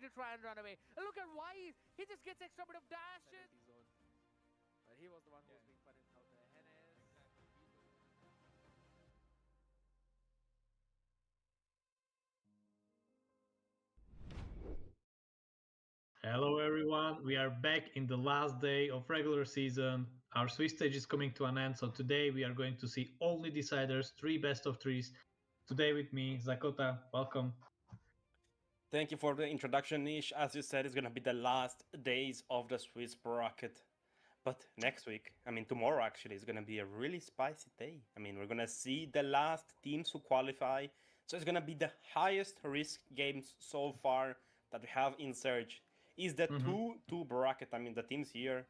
to try and run away. And look at Wise. He just gets extra bit of dashes. But he was the one who was being punished out there. Hennes. Hello everyone, we are back in the last day of regular season. Our Swiss stage is coming to an end, so today we are going to see only deciders, 3 best of 3s. Today with me, Zakota, welcome. Thank you for the introduction, Nish. As you said, it's going to be the last days of the Swiss bracket. But next week, tomorrow actually, is going to be a really spicy day. We're going to see the last teams who qualify. So it's going to be the highest risk games so far that we have in Surge. Is the 2-2 bracket. The teams here,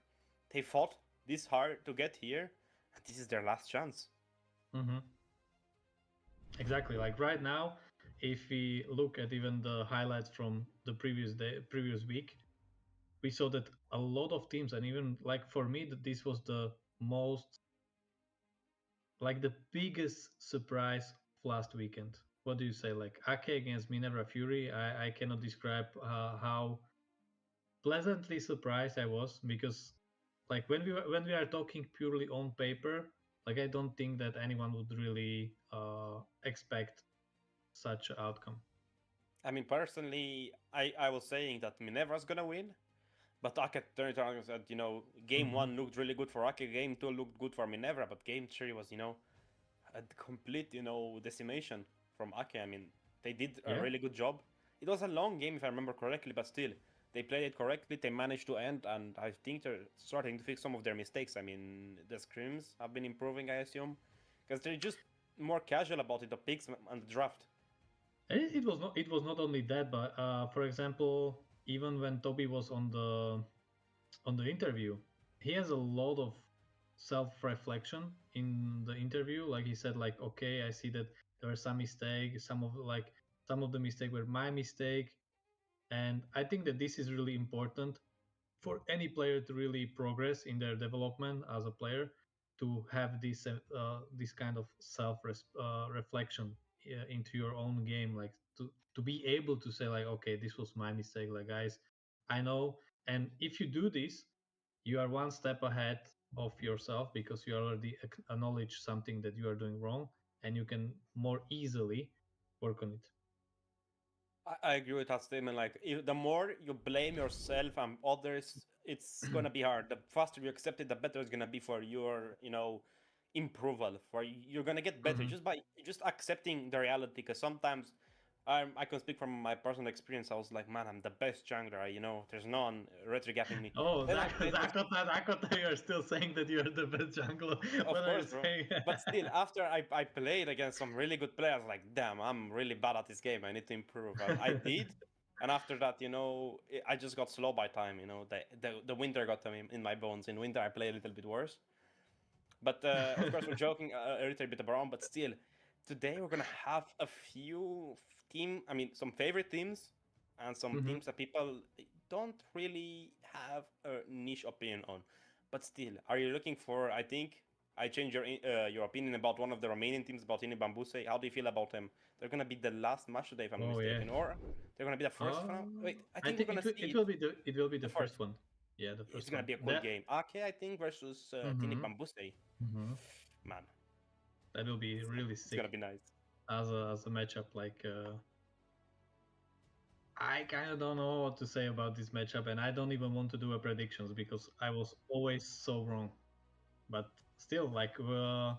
they fought this hard to get here. And this is their last chance. Exactly, like right now, if we look at even the highlights from the previous week, we saw that a lot of teams, and even like for me, that this was the most, like the biggest surprise of last weekend. What do you say? Like Ake against Minerva Fury, I cannot describe how pleasantly surprised I was, because like when we are talking purely on paper, like I don't think that anyone would really expect such an outcome. Personally, I was saying that Minerva's gonna win, but Ake turned around and said, game 1 looked really good for Ake, game 2 looked good for Minerva, but game 3 was, a complete, decimation from Ake. They did a really good job. It was a long game, if I remember correctly, but still, they played it correctly, they managed to end, and I think they're starting to fix some of their mistakes. The scrims have been improving, I assume, because they're just more casual about it, the picks and the draft. It was not only that, but for example, even when Toby was on the interview, he has a lot of self-reflection in the interview. Like he said, like, okay, I see that there were some mistakes. Some of the mistakes were my mistake, and I think that this is really important for any player to really progress in their development as a player, to have this kind of reflection into your own game, like to be able to say like, okay, this was my mistake, like guys, I know. And if you do this, you are one step ahead of yourself, because you already acknowledge something that you are doing wrong, and you can more easily work on it. I agree with that statement. Like, the more you blame yourself and others, it's gonna be hard. The faster you accept it, the better it's gonna be for your, improval. For you're gonna get better just by just accepting the reality. Because sometimes, I can speak from my personal experience. I was like, man, I'm the best jungler. There's none retrogapping me. Oh, Then I played with Zakota, you're still saying that you're the best jungler. Of What are you course, bro. saying? But still, after I played against some really good players, like, damn, I'm really bad at this game. I need to improve. And I did. And after that, I just got slow by time. The winter got to me in my bones. In winter, I play a little bit worse. But of course, we're joking a little bit around. But still, today we're gonna have a few some favorite teams, and some teams that people don't really have a niche opinion on. But still, are you looking for? I think I changed your opinion about one of the remaining teams, about Ini Bambuse. How do you feel about them? They're gonna be the last match today, if I'm not mistaken, or they're gonna be the first final. Wait, I think we're gonna see it will be the the first first. one. Yeah, the It's first gonna one. be a cool game. Ake, I think, versus Tini Bambuse. Man, That will be really it's gonna sick be nice. as a matchup. Like, I kind of don't know what to say about this matchup, and I don't even want to do a predictions, because I was always so wrong. But still, like, the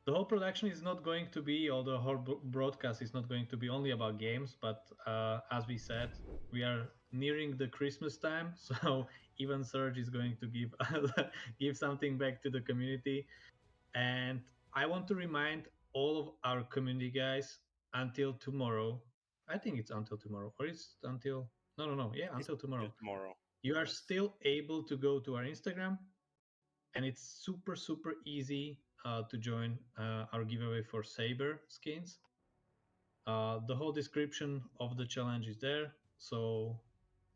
whole production is not going to be, or the whole broadcast is not going to be only about games. But as we said, we are nearing the Christmas time, so even Surge is going to give give something back to the community. And I want to remind all of our community guys, until tomorrow. I think it's until tomorrow, or it's until no, yeah, It's until till tomorrow. tomorrow. You are Yes. still able to go to our Instagram, and it's super easy to join our giveaway for Saber skins. The whole description of the challenge is there, so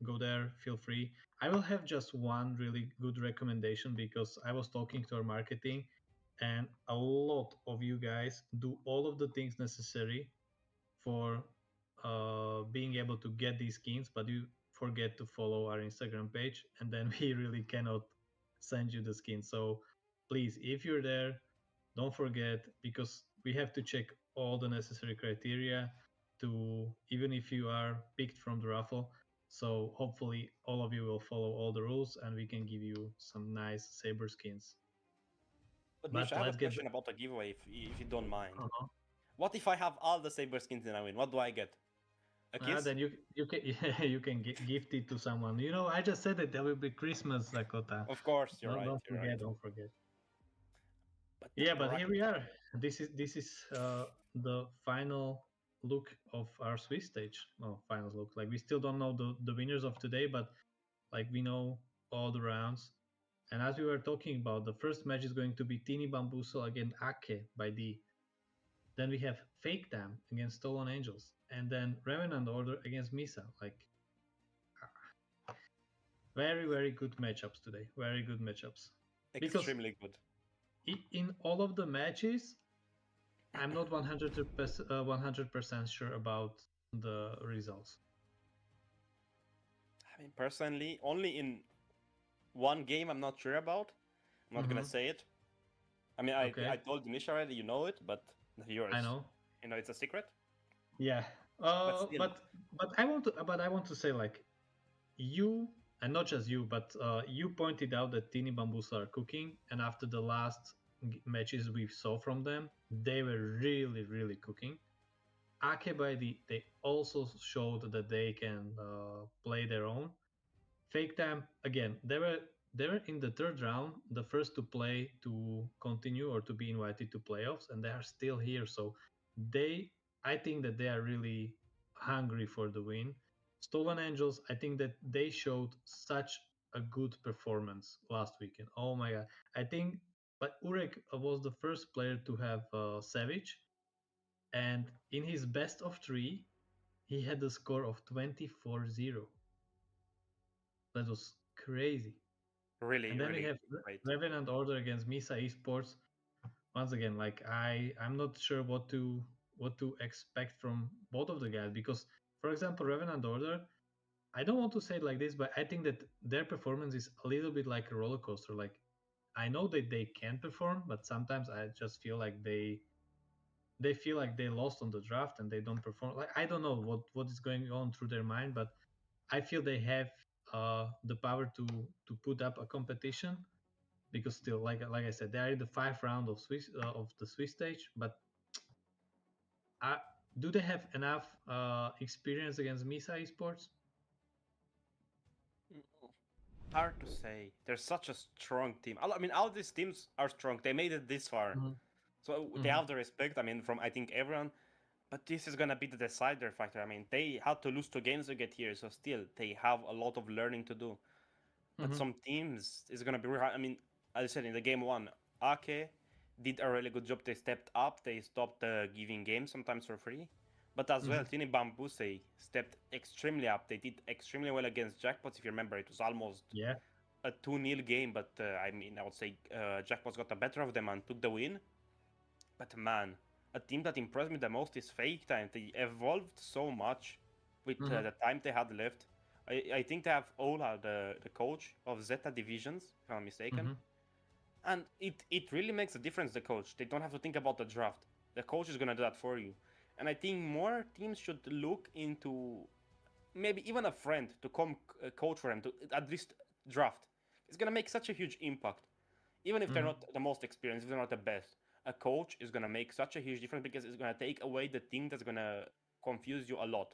go there, feel free. I will have just one really good recommendation, because I was talking to our marketing, and a lot of you guys do all of the things necessary for being able to get these skins, but you forget to follow our Instagram page, and then we really cannot send you the skin. So please, if you're there, don't forget, because we have to check all the necessary criteria to, even if you are picked from the raffle. So hopefully all of you will follow all the rules and we can give you some nice Saber skins. But But Misha, I have a let's get question about the giveaway, if you don't mind. uh-huh. What if I have all the Saber skins and I win? What do I get? A kiss? Then you can you can gift it to someone. You know, I just said that there will be Christmas, Dakota. Of course, you're right. Don't You're forget, right. don't forget. But Yeah, the but here bracket. we are. This is the final look of our Swiss stage. No, final look. Like we still don't know the winners of today, but like we know all the rounds. And as we were talking about, the first match is going to be Tini Bambuso against Ake by D. Then we have Fake Dam against Stolen Angels, and then Revenant Order against Misa. Like very good matchups today. Very good matchups. Because Extremely good. in all of the matches, I'm not 100% sure about the results. I mean, personally, only in one game I'm not sure about. I'm not gonna say it. I mean, I Okay. told Misha already, you know it, but the viewers, I know. you know, it's a secret. Yeah. But still, But I want to say, like, you, and not just you, but you pointed out that Tini Bambusa are cooking, and after the last matches we saw from them, they were really cooking. Akebaidi, they also showed that they can play their own. Fake Time, again, they were in the third round, the first to play to continue or to be invited to playoffs, and they are still here. So they, I think that they are really hungry for the win. Stolen Angels, I think that they showed such a good performance last weekend. Oh my god, I think, but Urek was the first player to have Savage, and in his best of three, he had a score of 24-0. That was crazy. And really, then we really have great. Revenant Order against Misa Esports. Once again, like I'm not sure what to expect from both of the guys, because, for example, Revenant Order, I don't want to say it like this, but I think that their performance is a little bit like a roller coaster. Like, I know that they can perform, but sometimes I just feel like they feel like they lost on the draft and they don't perform. Like, I don't know what is going on through their mind, but I feel they have the power to put up a competition, because still, like I said, they are in the 5th round of the Swiss stage. But uh, do they have enough experience against Misa Esports? Hard to say. They're such a strong team. I mean, all these teams are strong. They made it this far, so they have the respect. I mean, from I think everyone. But this is gonna be the decider factor. I mean, they had to lose 2 games to get here, so still they have a lot of learning to do. But some teams is gonna be really hard. I mean, as I said in the game one, Ake did a really good job. They stepped up. They stopped giving games sometimes for free. But as well, Tini Bambuse stepped extremely up. They did extremely well against Jackpots. If you remember, it was almost Yeah. a 2-0 game. But I mean, I would say Jackpots got the better of them and took the win. But man, a team that impressed me the most is Fake Time. They evolved so much with the time they had left. I think they have Ola, the coach of Zeta Divisions, if I'm not mistaken. And it really makes a difference, the coach. They don't have to think about the draft. The coach is going to do that for you. And I think more teams should look into maybe even a friend to come coach for them, to at least draft. It's going to make such a huge impact. Even if they're not the most experienced, if they're not the best, a coach is going to make such a huge difference, because it's going to take away the thing that's going to confuse you a lot.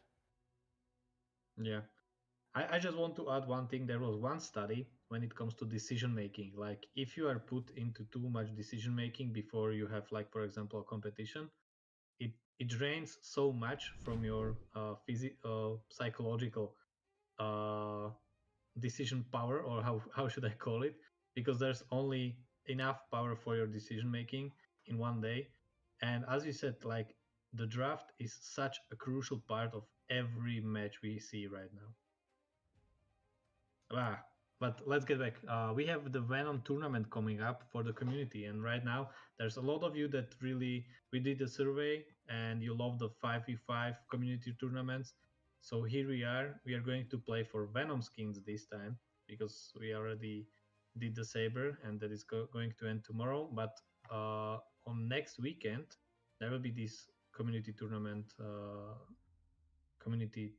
Yeah. I just want to add one thing. There was one study when it comes to decision making. Like, if you are put into too much decision making before you have, like, for example, a competition, it drains so much from your psychological uh, decision power, or how should I call it? Because there's only enough power for your decision making in one day. And as you said, like, the draft is such a crucial part of every match we see right now. Ah, but let's get back. We have the Venom tournament coming up for the community, and right now there's a lot of you that really we did a survey, and you love the 5v5 community tournaments. So here we are. We are going to play for Venom skins this time because we already did the Saber, and that is going to end tomorrow. But on next weekend there will be this community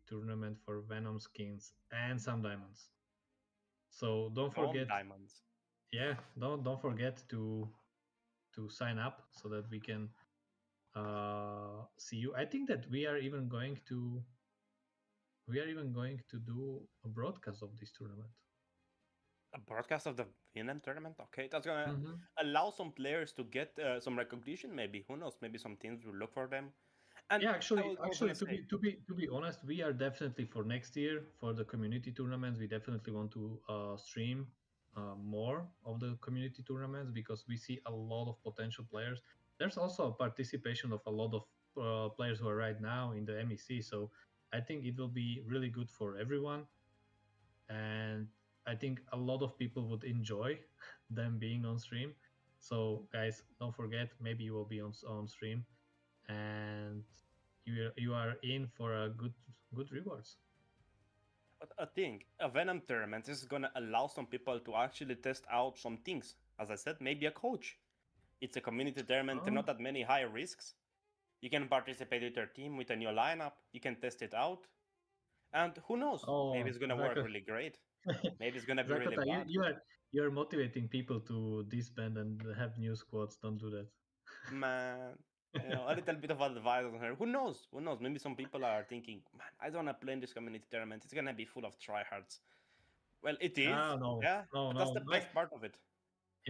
tournament for Venom skins and some diamonds. So don't forget, diamonds. yeah, don't forget to sign up so that we can see you. I think that we are even going to do a broadcast of this tournament. A broadcast of the Venom tournament. Okay, that's gonna Mm-hmm. allow some players to get some recognition. Maybe, who knows? Maybe some teams will look for them. And Yeah, I was gonna to say, be honest, we are definitely for next year for the community tournaments. We definitely want to stream more of the community tournaments because we see a lot of potential players. There's also a participation of a lot of players who are right now in the MEC. So I think it will be really good for everyone, and I think a lot of people would enjoy them being on stream. So guys, don't forget, maybe you will be on stream, and you are in for a good rewards. but I think a Venom tournament is gonna allow some people to actually test out some things. As I said, maybe a coach. It's a community tournament. There are Oh, not that many high risks. You can participate with your team with a new lineup. You can test it out, and who knows? Maybe oh, it's gonna work really great. Maybe it's gonna be really Zakota, bad. you are motivating people to disband and have new squads. Don't do that. Man, a little bit of advice on her. Who knows? Who knows? Maybe some people are thinking, man, I don't want to play in this community tournament. It's gonna be full of tryhards. Well, it is, Ah, no, yeah, no, but that's no. the best part of it.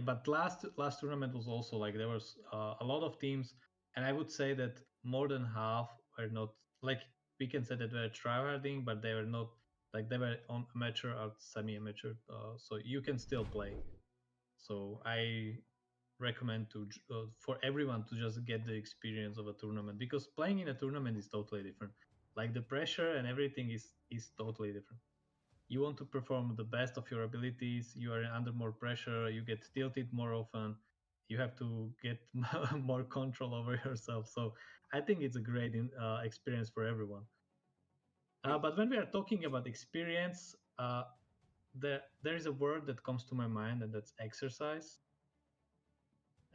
But last tournament was also like there was a lot of teams, and I would say that more than half were not like we can say that they were tryharding, but they were not like they were on amateur or semi-amateur. So you can still play. So I recommend for everyone to just get the experience of a tournament because playing in a tournament is totally different. Like the pressure and everything is totally different. You want to perform the best of your abilities. You are under more pressure. You get tilted more often. You have to get more control over yourself. So I think it's a great experience for everyone. I mean, But when we are talking about experience, there is a word that comes to my mind, and that's exercise.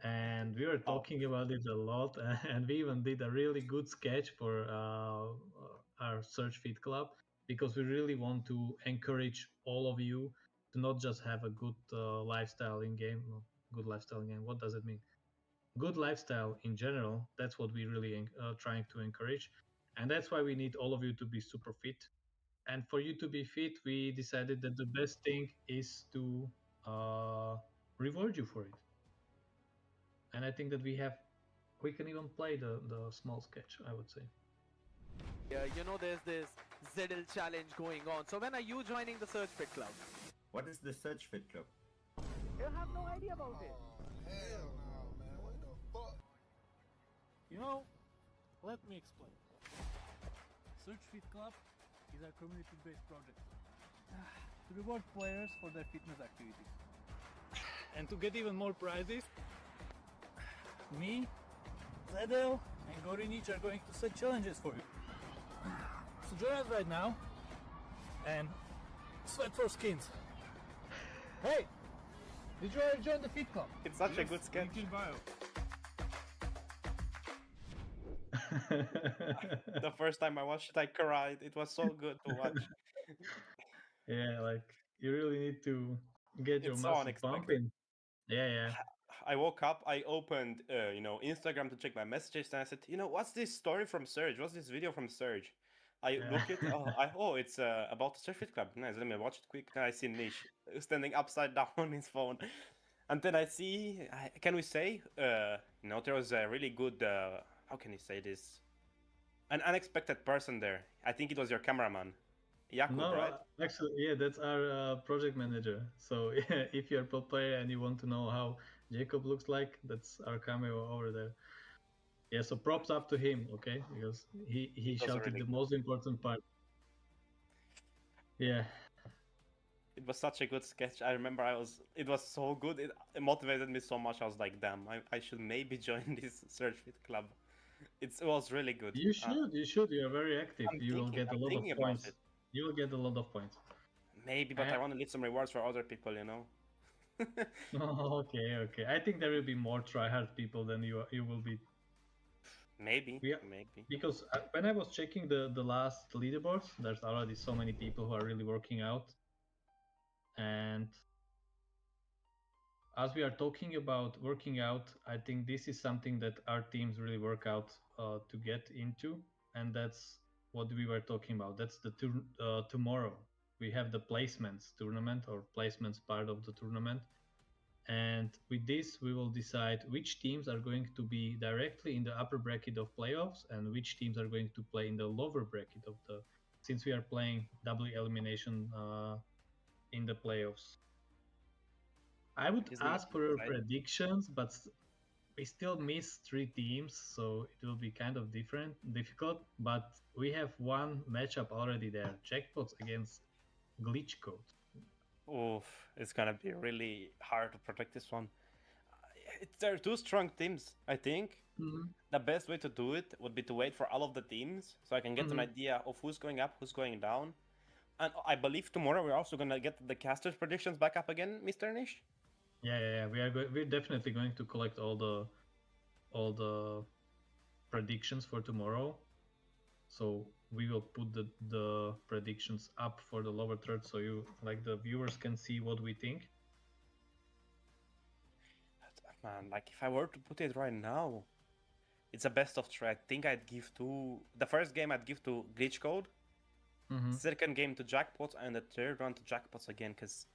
And we were oh, talking about it a lot, and we even did a really good sketch for our Search Fit Club because we really want to encourage all of you to not just have a good lifestyle in game. No, good lifestyle in game. What does it mean? Good lifestyle in general. That's what we really trying to encourage, and that's why we need all of you to be super fit. And for you to be fit, we decided that the best thing is to uh, reward you for it. And I think that we can even play the small sketch, I would say. Yeah, there's this Ziddle challenge going on. So when are you joining the Search Fit Club? What is the Search Fit Club? You have no idea about it. Hell no, man. What the fuck? Let me explain. Search Fit Club is a community-based project to reward players for their fitness activities. And to get even more prizes, me, Zedel, and Gorinic are going to set challenges for you. So join us right now and sweat for skins. Hey! Did you already join the Fit Club? it's such a good sketch. Link in bio. The first time I watched it, I cried. It was so good to watch. Yeah, like you really need to get your It's so muscles unexpected. pumping. Yeah. I woke up, I opened, Instagram to check my messages, and I said, what's this story from Surge? What's this video from Surge? I Yeah. look it. It's about the Surge Fit Club. Nice. Let me watch it quick. Then I see Nish standing upside down on his phone, and then I see. Can we say? There was a really good. How can you say this? An unexpected person there. I think it was your cameraman, Jakub, No, right? actually, yeah, that's our project manager. So yeah, if you're a pro player and you want to know how Jacob looks like, that's our cameo over there. Yeah, so props up to him, okay? Because he It was shouted really the good. most important part. Yeah. It was such a good sketch. I remember it was so good. It motivated me so much. I was like, damn, I should maybe join this Search Fit club. It was really good. You should. You should. You are very active. You will get a I'm lot of thinking about points. it. You will get a lot of points. Maybe, but I want to leave some rewards for other people, you know? Okay, okay. I think there will be more tryhard people than you will be. Maybe, We maybe. Because when I was checking the last leaderboards, there's already so many people who are really working out. And as we are talking about working out, I think this is something that our teams really work out to get into, and that's what we were talking about. That's the tomorrow. We have the placements tournament or placements part of the tournament. And with this, we will decide which teams are going to be directly in the upper bracket of playoffs and which teams are going to play in the lower bracket of the. Since we are playing double elimination in the playoffs, I would Is it ask for your exciting? predictions, but we still miss three teams, so it will be kind of difficult. But we have one matchup already there: Jackpots against Glitch Code. Oof, it's gonna be really hard to protect this one. There are two strong teams, I think. Mm-hmm. The best way to do it would be to wait for all of the teams so I can get an idea of who's going up, who's going down. And I believe tomorrow we're also gonna get the casters' predictions back up again, Mr. Nish. Yeah. We're definitely going to collect all the predictions for tomorrow. So we will put the predictions up for the lower third, so the viewers can see what we think. Man, like if I were to put it right now, it's a best of three. I think I'd give the first game I'd give to Glitch Code, second game to Jackpots, and the third one to Jackpots again. Because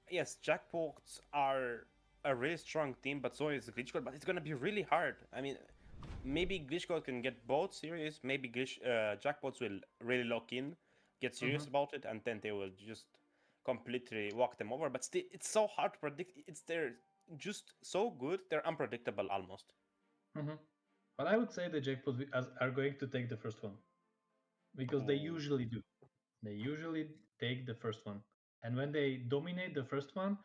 yes, Jackpots are a really strong team, but so is Glitch Code. But it's gonna be really hard. I mean, maybe Glitch Code can get both serious. Maybe Jackpots will really lock in, get serious about it, and then they will just completely walk them over. But still, it's so hard to predict. They're just so good. They're unpredictable almost. But I would say the Jackpots are going to take the first one because they usually do. They usually take the first one, and when they dominate the first one,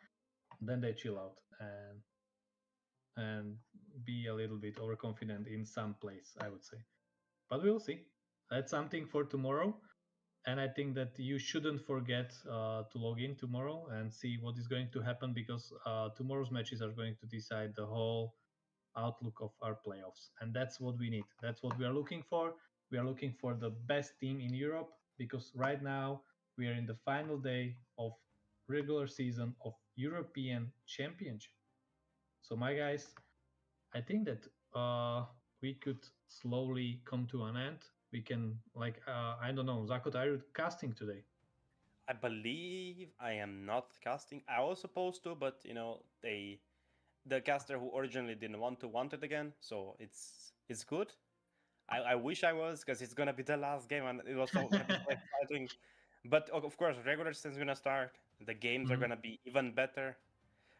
then they chill out and be a little bit overconfident in some place, I would say. But we'll see. That's something for tomorrow. And I think that you shouldn't forget to log in tomorrow and see what is going to happen because tomorrow's matches are going to decide the whole outlook of our playoffs. And that's what we need. That's what we are looking for. We are looking for the best team in Europe because right now we are in the final day of regular season of European Championship. So my guys, I think that we could slowly come to an end. We can I don't know, Zakot, are you casting today? I believe I am not casting. I was supposed to, but the caster who originally didn't want it again, so it's good. I wish I was because it's gonna be the last game and it was gonna be so exciting. But of course, regular season is gonna start. The games are gonna be even better.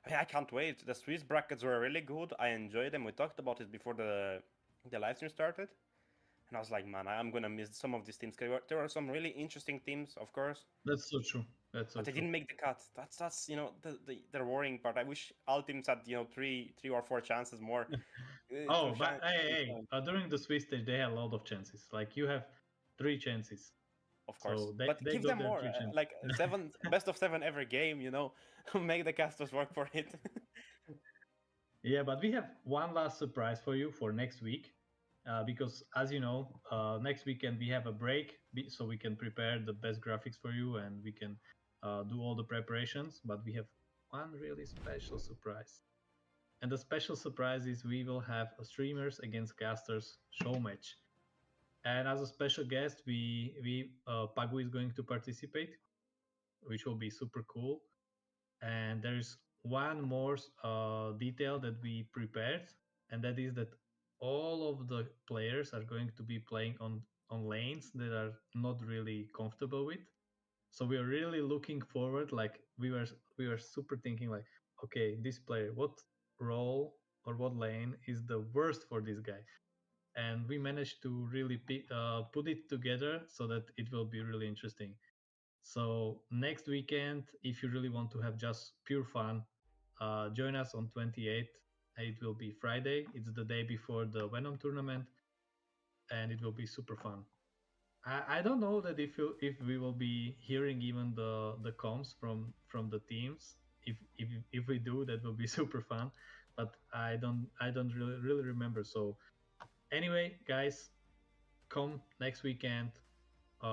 I can't wait. The Swiss brackets were really good. I enjoyed them. We talked about it before the live stream started. And I was like, man, I'm gonna miss some of these teams. There were some really interesting teams, of course. That's so true. But they didn't make the cut. That's the worrying part. I wish all teams had 3 or 4 chances more. Oh, but hey, during the Swiss stage they had a lot of chances. Like you have 3 chances. Of course, So but they give got them their more. 3 chances. Like best of 7 every game. Make the casters work for it. Yeah, but we have one last surprise for you for next week. Because as you know, next weekend we have a break, so we can prepare the best graphics for you and we can do all the preparations. But we have one really special surprise, and the special surprise is we will have a streamers against casters show match. And as a special guest, we Pagu is going to participate, which will be super cool. And there's one more detail that we prepared, and that is that all of the players are going to be playing on lanes that are not really comfortable with. So we are really looking forward. Like we were super thinking like, okay, this player, what role or what lane is the worst for this guy? And we managed to really put it together so that it will be really interesting. So next weekend, if you really want to have just pure fun, join us on 28th. It will be Friday. It's the day before the Venom tournament, and it will be super fun. I don't know that if we will be hearing even the comms from the teams. If we do, that will be super fun. But I don't really remember. So anyway, guys, come next weekend.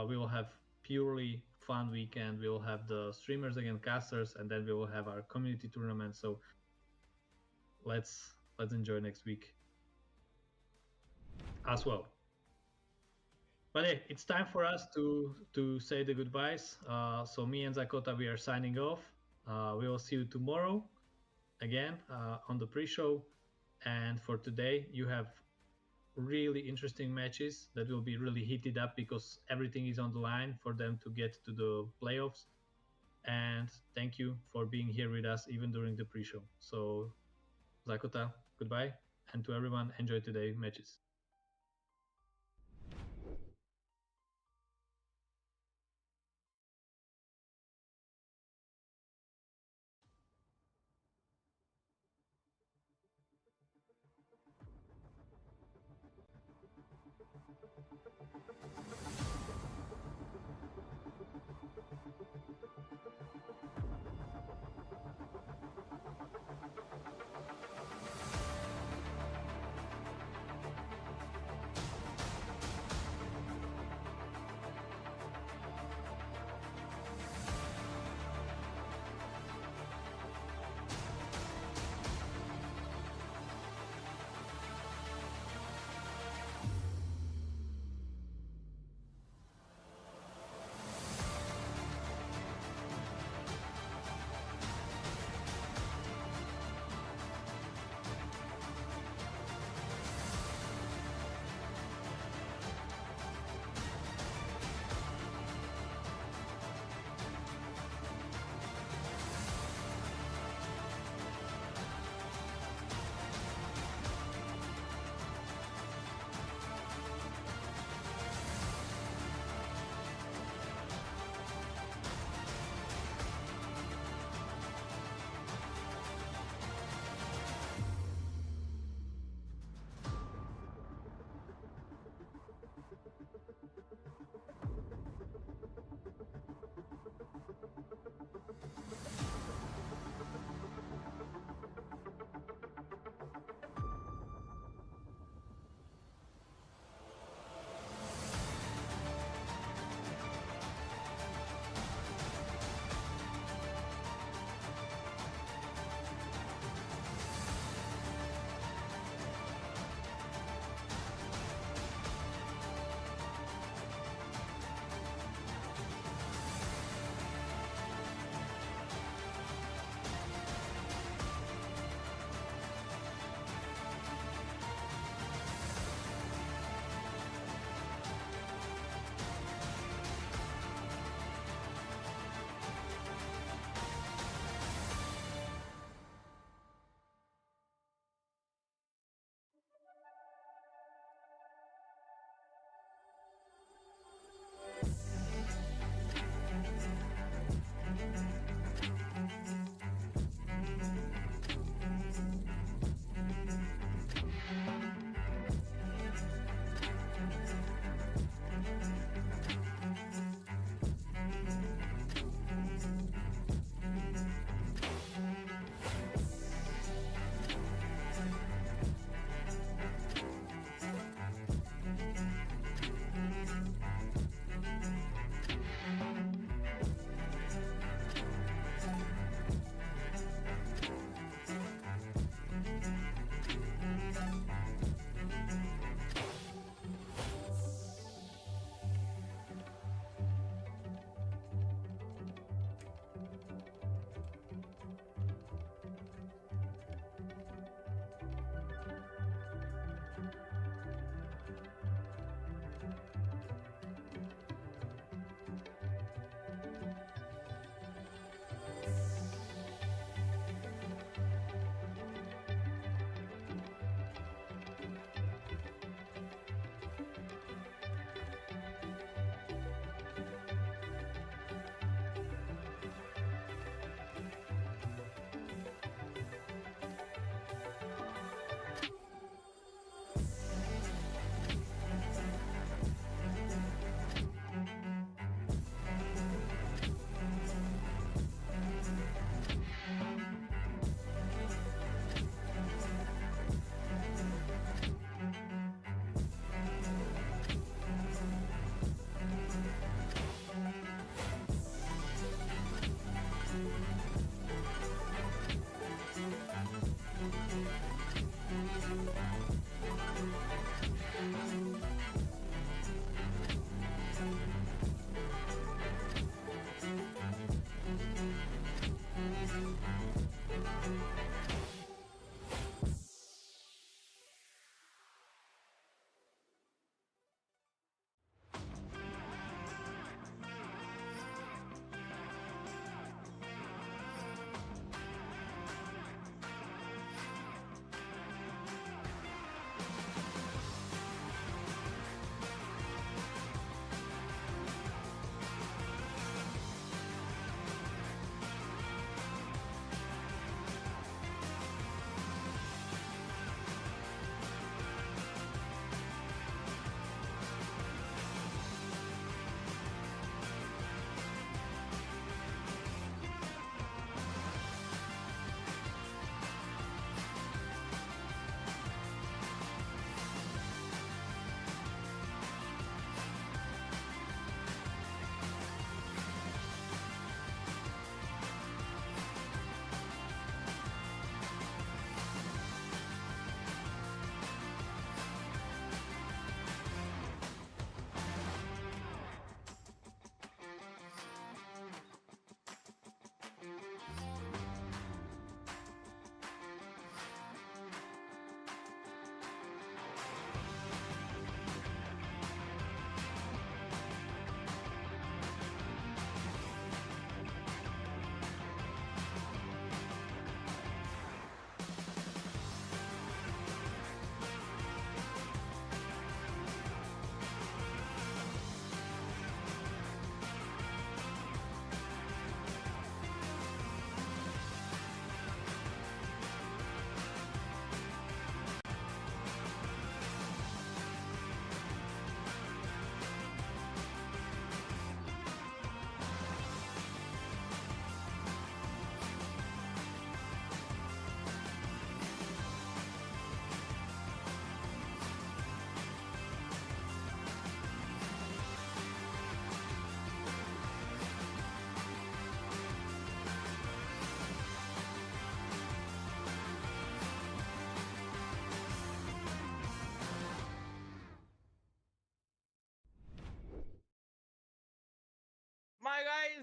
We will have purely fun weekend. We will have the streamers against casters, and then we will have our community tournament. So let's enjoy next week as well. But hey, it's time for us to say the goodbyes. So me and Zakota, we are signing off. We will see you tomorrow again on the pre-show. And for today, you have really interesting matches that will be really heated up because everything is on the line for them to get to the playoffs. And thank you for being here with us even during the pre-show. So Zakota, goodbye, and to everyone, enjoy today's matches.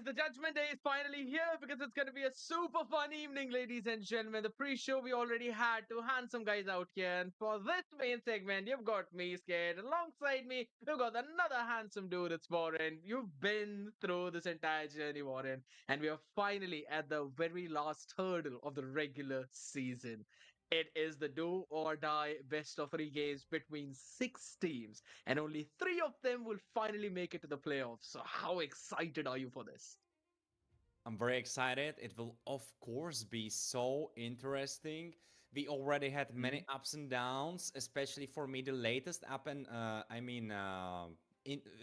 guys, the judgment day is finally here because it's going to be a super fun evening, ladies and gentlemen. The pre-show we already had two handsome guys out here, and for this main segment, you've got me scared. Alongside me, you've got another handsome dude. It's Warren. You've been through this entire journey, Warren, and we are finally at the very last hurdle of the regular season. It is the do or die best of three games between six teams, and only three of them will finally make it to the playoffs. So, how excited are you for this? I'm very excited. It will, of course, be so interesting. We already had many ups and downs, especially for me. The latest up and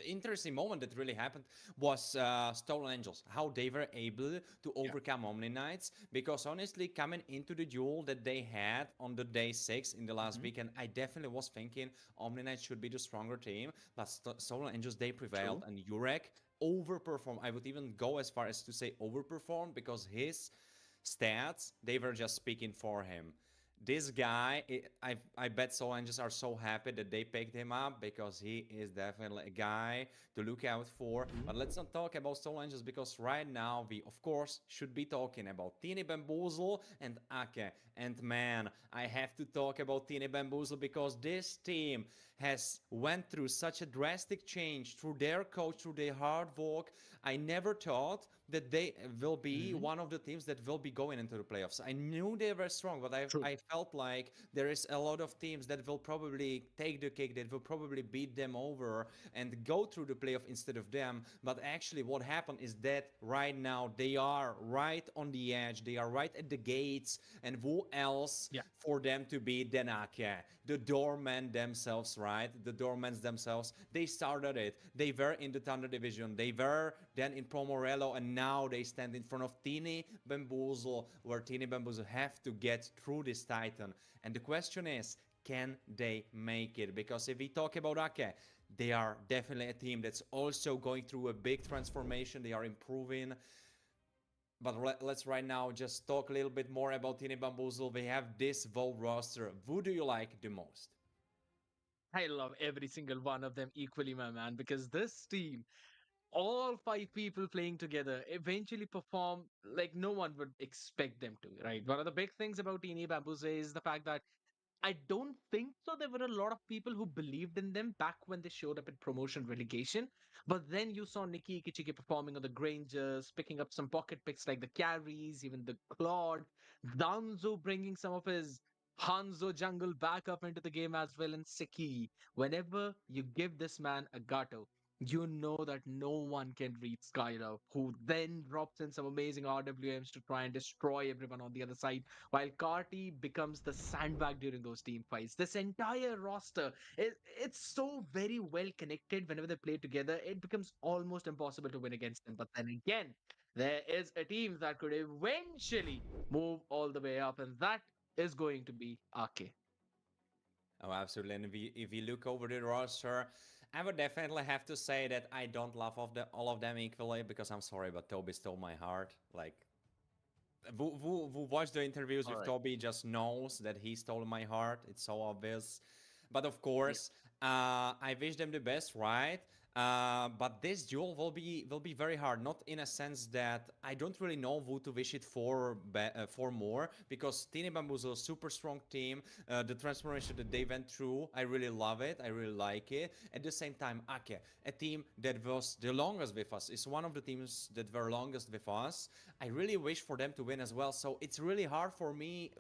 interesting moment that really happened was Stolen Angels. How they were able to overcome Omni Knights. Because honestly, coming into the duel that they had on the day 6 in the last weekend, I definitely was thinking Omni Knights should be the stronger team. But Stolen Angels, they prevailed, and Jurek overperformed. I would even go as far as to say overperformed because his stats, they were just speaking for him. This guy, I bet Soul Angels are so happy that they picked him up because he is definitely a guy to look out for. But let's not talk about Soul Angels because right now we, of course, should be talking about Teeny Bamboozle and Ake. And man, I have to talk about Teeny Bamboozle because this team has went through such a drastic change through their coach, through their hard work. I never thought that they will be one of the teams that will be going into the playoffs. I knew they were strong, but I felt like there is a lot of teams that will probably take the cake, that will probably beat them over and go through the playoff instead of them. But actually what happened is that right now they are right on the edge. They are right at the gates. And who else for them to beat than Ake? The doormen themselves, right? The doormen themselves. They started it. They were in the Thunder Division. They were then in Pro Morello, and now they stand in front of Teeny Bamboozle, where Teeny Bamboozle have to get through this Titan. And the question is, can they make it? Because if we talk about Ake, they are definitely a team that's also going through a big transformation. They are improving. But let's right now just talk a little bit more about Teeny Bamboozle. We have this Vol roster. Who do you like the most? I love every single one of them equally, my man, because this team, all five people playing together, eventually perform like no one would expect them to, right? One of the big things about Teeny Bamboos is the fact that I don't think so. There were a lot of people who believed in them back when they showed up in promotion relegation. But then you saw Nikki Ikichiki performing on the Grangers, picking up some pocket picks like the carries, even the Claude, Danzo bringing some of his Hanzo jungle back up into the game as well, and Seki. Whenever you give this man a Gato, you know that no one can reach Skylar, who then drops in some amazing RWMs to try and destroy everyone on the other side while Carty becomes the sandbag during those team fights. This entire roster, it's so very well connected whenever they play together, it becomes almost impossible to win against them. But then again, there is a team that could eventually move all the way up, and that is going to be Ake. Oh, absolutely. And if you look over the roster, I would definitely have to say that I don't love all of them equally because I'm sorry, but Toby stole my heart. Like, who watched the interviews with Toby just knows that he stole my heart. It's so obvious. But of course, I wish them the best, right? But this duel will be very hard. Not in a sense that I don't really know who to wish it for more because Teeny Bamboozle is a super strong team. The transformation that they went through, I really love it. I really like it. At the same time, Ake, a team that was the longest with us, is one of the teams that were longest with us. I really wish for them to win as well. So it's really hard for me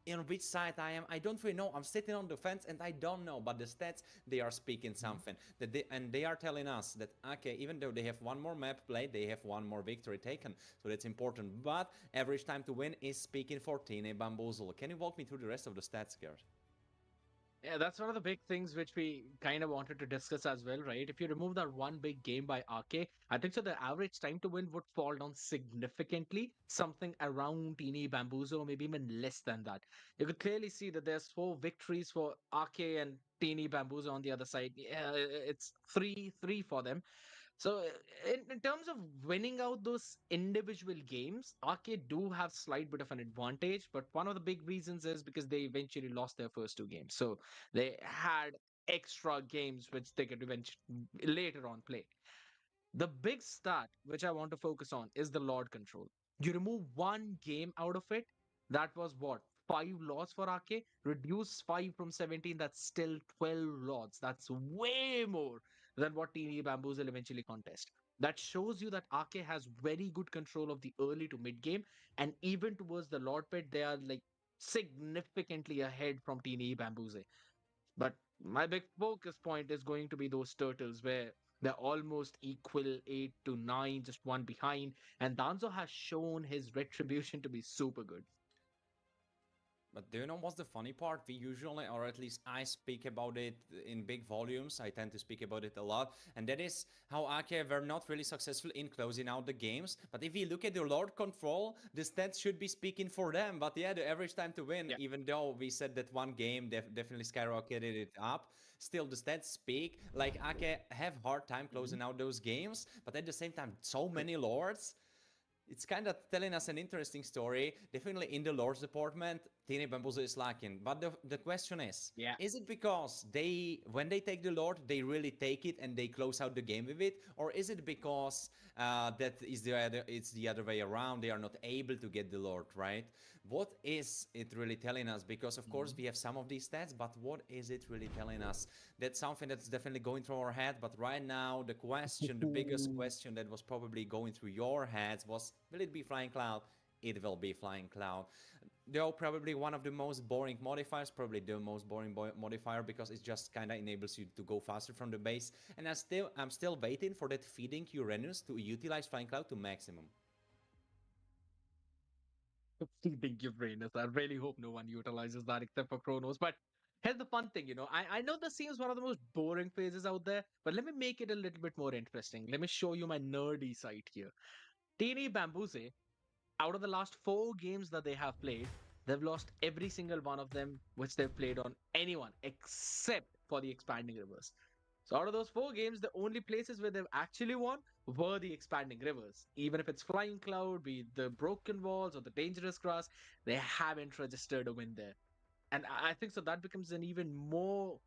in which side I am. I don't really know. I'm sitting on the fence and I don't know. But the stats, they are speaking something. And they are telling us that, okay, even though they have one more map played, they have one more victory taken. So that's important. But average time to win is speaking for Teeny Bamboozle. Can you walk me through the rest of the stats, Gert? Yeah, that's one of the big things which we kind of wanted to discuss as well, right? If you remove that one big game by RK, I think so the average time to win would fall down significantly, something around Teeny Bamboozle, or maybe even less than that. You could clearly see that there's four victories for RK and Teeny Bamboozle on the other side. Yeah, it's 3-3 for them. So, in terms of winning out those individual games, Arcade do have slight bit of an advantage, but one of the big reasons is because they eventually lost their first two games. So they had extra games which they could eventually later on play. The big stat which I want to focus on is the Lord control. You remove one game out of it, that was what? 5 lords for RK? Reduce 5 from 17, that's still 12 lords. That's way more than what Teeny Bamboozle eventually contest. That shows you that RK has very good control of the early to mid game, and even towards the Lord Pit, they are like significantly ahead from Teeny Bamboozle. But my big focus point is going to be those turtles where they're almost equal 8 to 9, just one behind. And Danzo has shown his retribution to be super good. But do you know what's the funny part? We usually, or at least I speak about it in big volumes. I tend to speak about it a lot. And that is how Ake were not really successful in closing out the games. But if you look at the Lord control, the stats should be speaking for them. But yeah, the average time to win, Yeah. even though we said that one game definitely skyrocketed it up, still the stats speak. Like Ake have hard time Mhm. closing out those games. But at the same time, so many Lords. It's kind of telling us an interesting story. Definitely in the lords department, Tini Bambuza is lacking. But the question Yeah. is it because when they take the lord, they really take it and they close out the game with it? Or is it because it's the other way around? They are not able to get the lord, right? What is it really telling us? Because of course Mhm. we have some of these stats, but what is it really telling us? That's something that's definitely going through our head. But right now, the biggest question that was probably going through your heads was, will it be Flying Cloud? It will be Flying Cloud. Though probably one of the most boring modifiers, probably the most boring modifier, because it just kind of enables you to go faster from the base. And I'm still waiting for that feeding Uranus to utilize Flying Cloud to maximum. Thank you, Brainus. I really hope no one utilizes that except for Chronos. But here's the fun thing, I know this seems one of the most boring phases out there, but let me make it a little bit more interesting. Let me show you my nerdy side here. Teeny Bambuze, out of the last 4 games that they have played, they've lost every single one of them which they've played on anyone except for the expanding rivers. So out of those 4 games, the only places where they've actually won were the expanding rivers. Even if it's Flying Cloud, be it the broken walls or the dangerous grass, they haven't registered a win there. And I think so that becomes an even more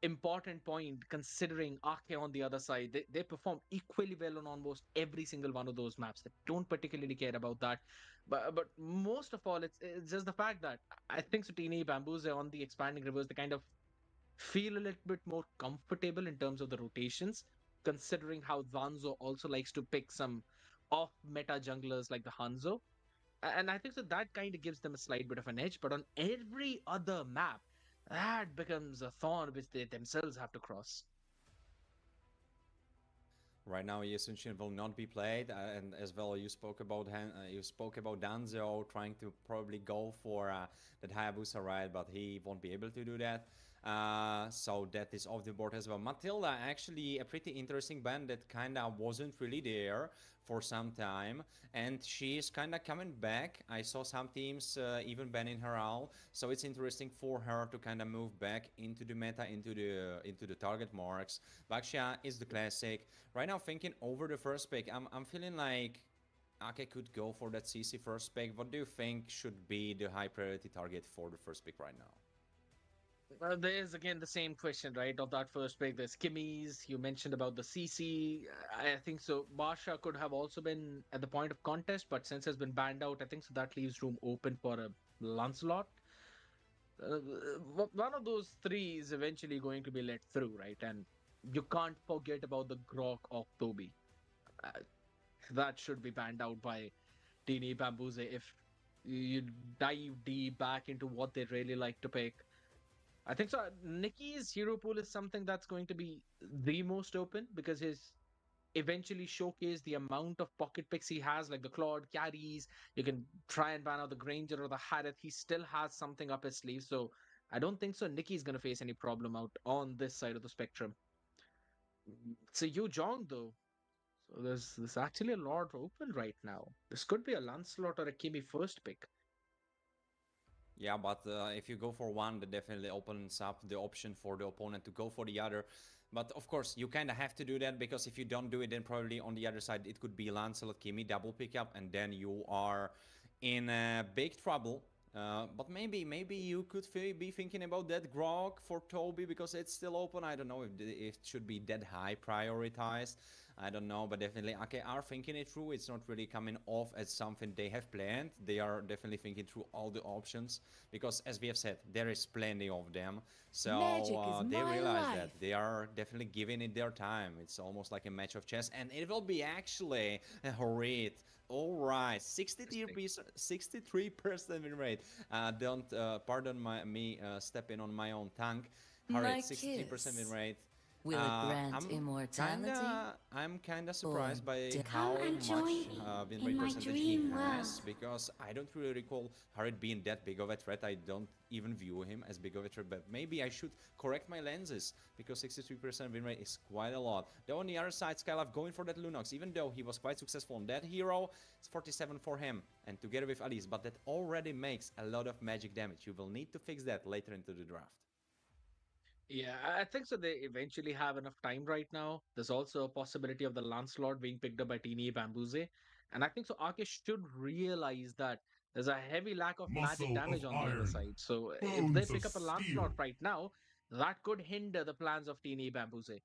important point considering Ake on the other side. They perform equally well on almost every single one of those maps. They don't particularly care about that. But most of all, it's just the fact that I think Sutini Bamboos are on the expanding rivers, they kind of feel a little bit more comfortable in terms of the rotations, considering how Zanzo also likes to pick some off meta junglers like the Hanzo. And I think so that kind of gives them a slight bit of an edge, but on every other map, that becomes a thorn which they themselves have to cross. Right now, Yesunshin will not be played, and as well, you spoke about Danzo trying to probably go for that Hayabusa ride, but he won't be able to do that. So that is off the board as well. Matilda, actually, a pretty interesting band that kind of wasn't really there for some time, and she is kind of coming back. I saw some teams even banning her out, so it's interesting for her to kind of move back into the meta, into the target marks. Baxia is the classic. Right now, thinking over the first pick, I'm feeling like Ake could go for that CC first pick. What do you think should be the high priority target for the first pick right now? There's again the same question, right? Of that first pick, there's Kimmy's. You mentioned about the CC. I think so. Barsha could have also been at the point of contest, but since it's been banned out, I think so that leaves room open for a Lancelot. Uh, One of those three is eventually going to be let through, right? And you can't forget about the Grok of Toby. Uh, that should be banned out by Dini Bambuze if you dive deep back into what they really like to pick. I think so. Nikki's hero pool is something that's going to be the most open because his eventually showcase the amount of pocket picks he has, like the Claude carries. You can try and ban out the Granger or the Harith. He still has something up his sleeve. So I don't think so. Nikki's going to face any problem out on this side of the spectrum. So Yu Jong, though. So there's actually a lot open right now. This could be a Lancelot or a Kimi first pick. Yeah, but if you go for one, that definitely opens up the option for the opponent to go for the other. But of course, you kind of have to do that because if you don't do it, then probably on the other side, it could be Lancelot Kimi double pickup, and then you are in big trouble. But maybe you could be thinking about that Grog for Toby because it's still open. I don't know if it should be that high prioritized. I don't know, but definitely okay are thinking it through. It's not really coming off as something they have planned. They are definitely thinking through all the options because, as we have said, there is plenty of them. So they realize that they are definitely giving it their time. It's almost like a match of chess, and it will be actually a horrid. All right, 63% win rate. Don't pardon me stepping on my own tongue. Horrid, 63% win rate. Will it grant immortality? I'm kinda surprised by how Come and much join win in rate my percentage he dream has, world. because I don't really recall Harid being that big of a threat. I don't even view him as big of a threat, but maybe I should correct my lenses, because 63% win rate is quite a lot. Though on the other side, Skylab going for that Lunox, even though he was quite successful on that hero, it's 47 for him, and together with Alice, but that already makes a lot of magic damage. You will need to fix that later into the draft. Yeah, I think so. They eventually have enough time right now. There's also a possibility of the Lancelot being picked up by Teeny Bambuze. And I think so Arke should realize that there's a heavy lack of magic Muscle of damage on the other iron, side. So if they bones of pick up a Lancelot steel. right now, that could hinder the plans of Teeny Bambuze.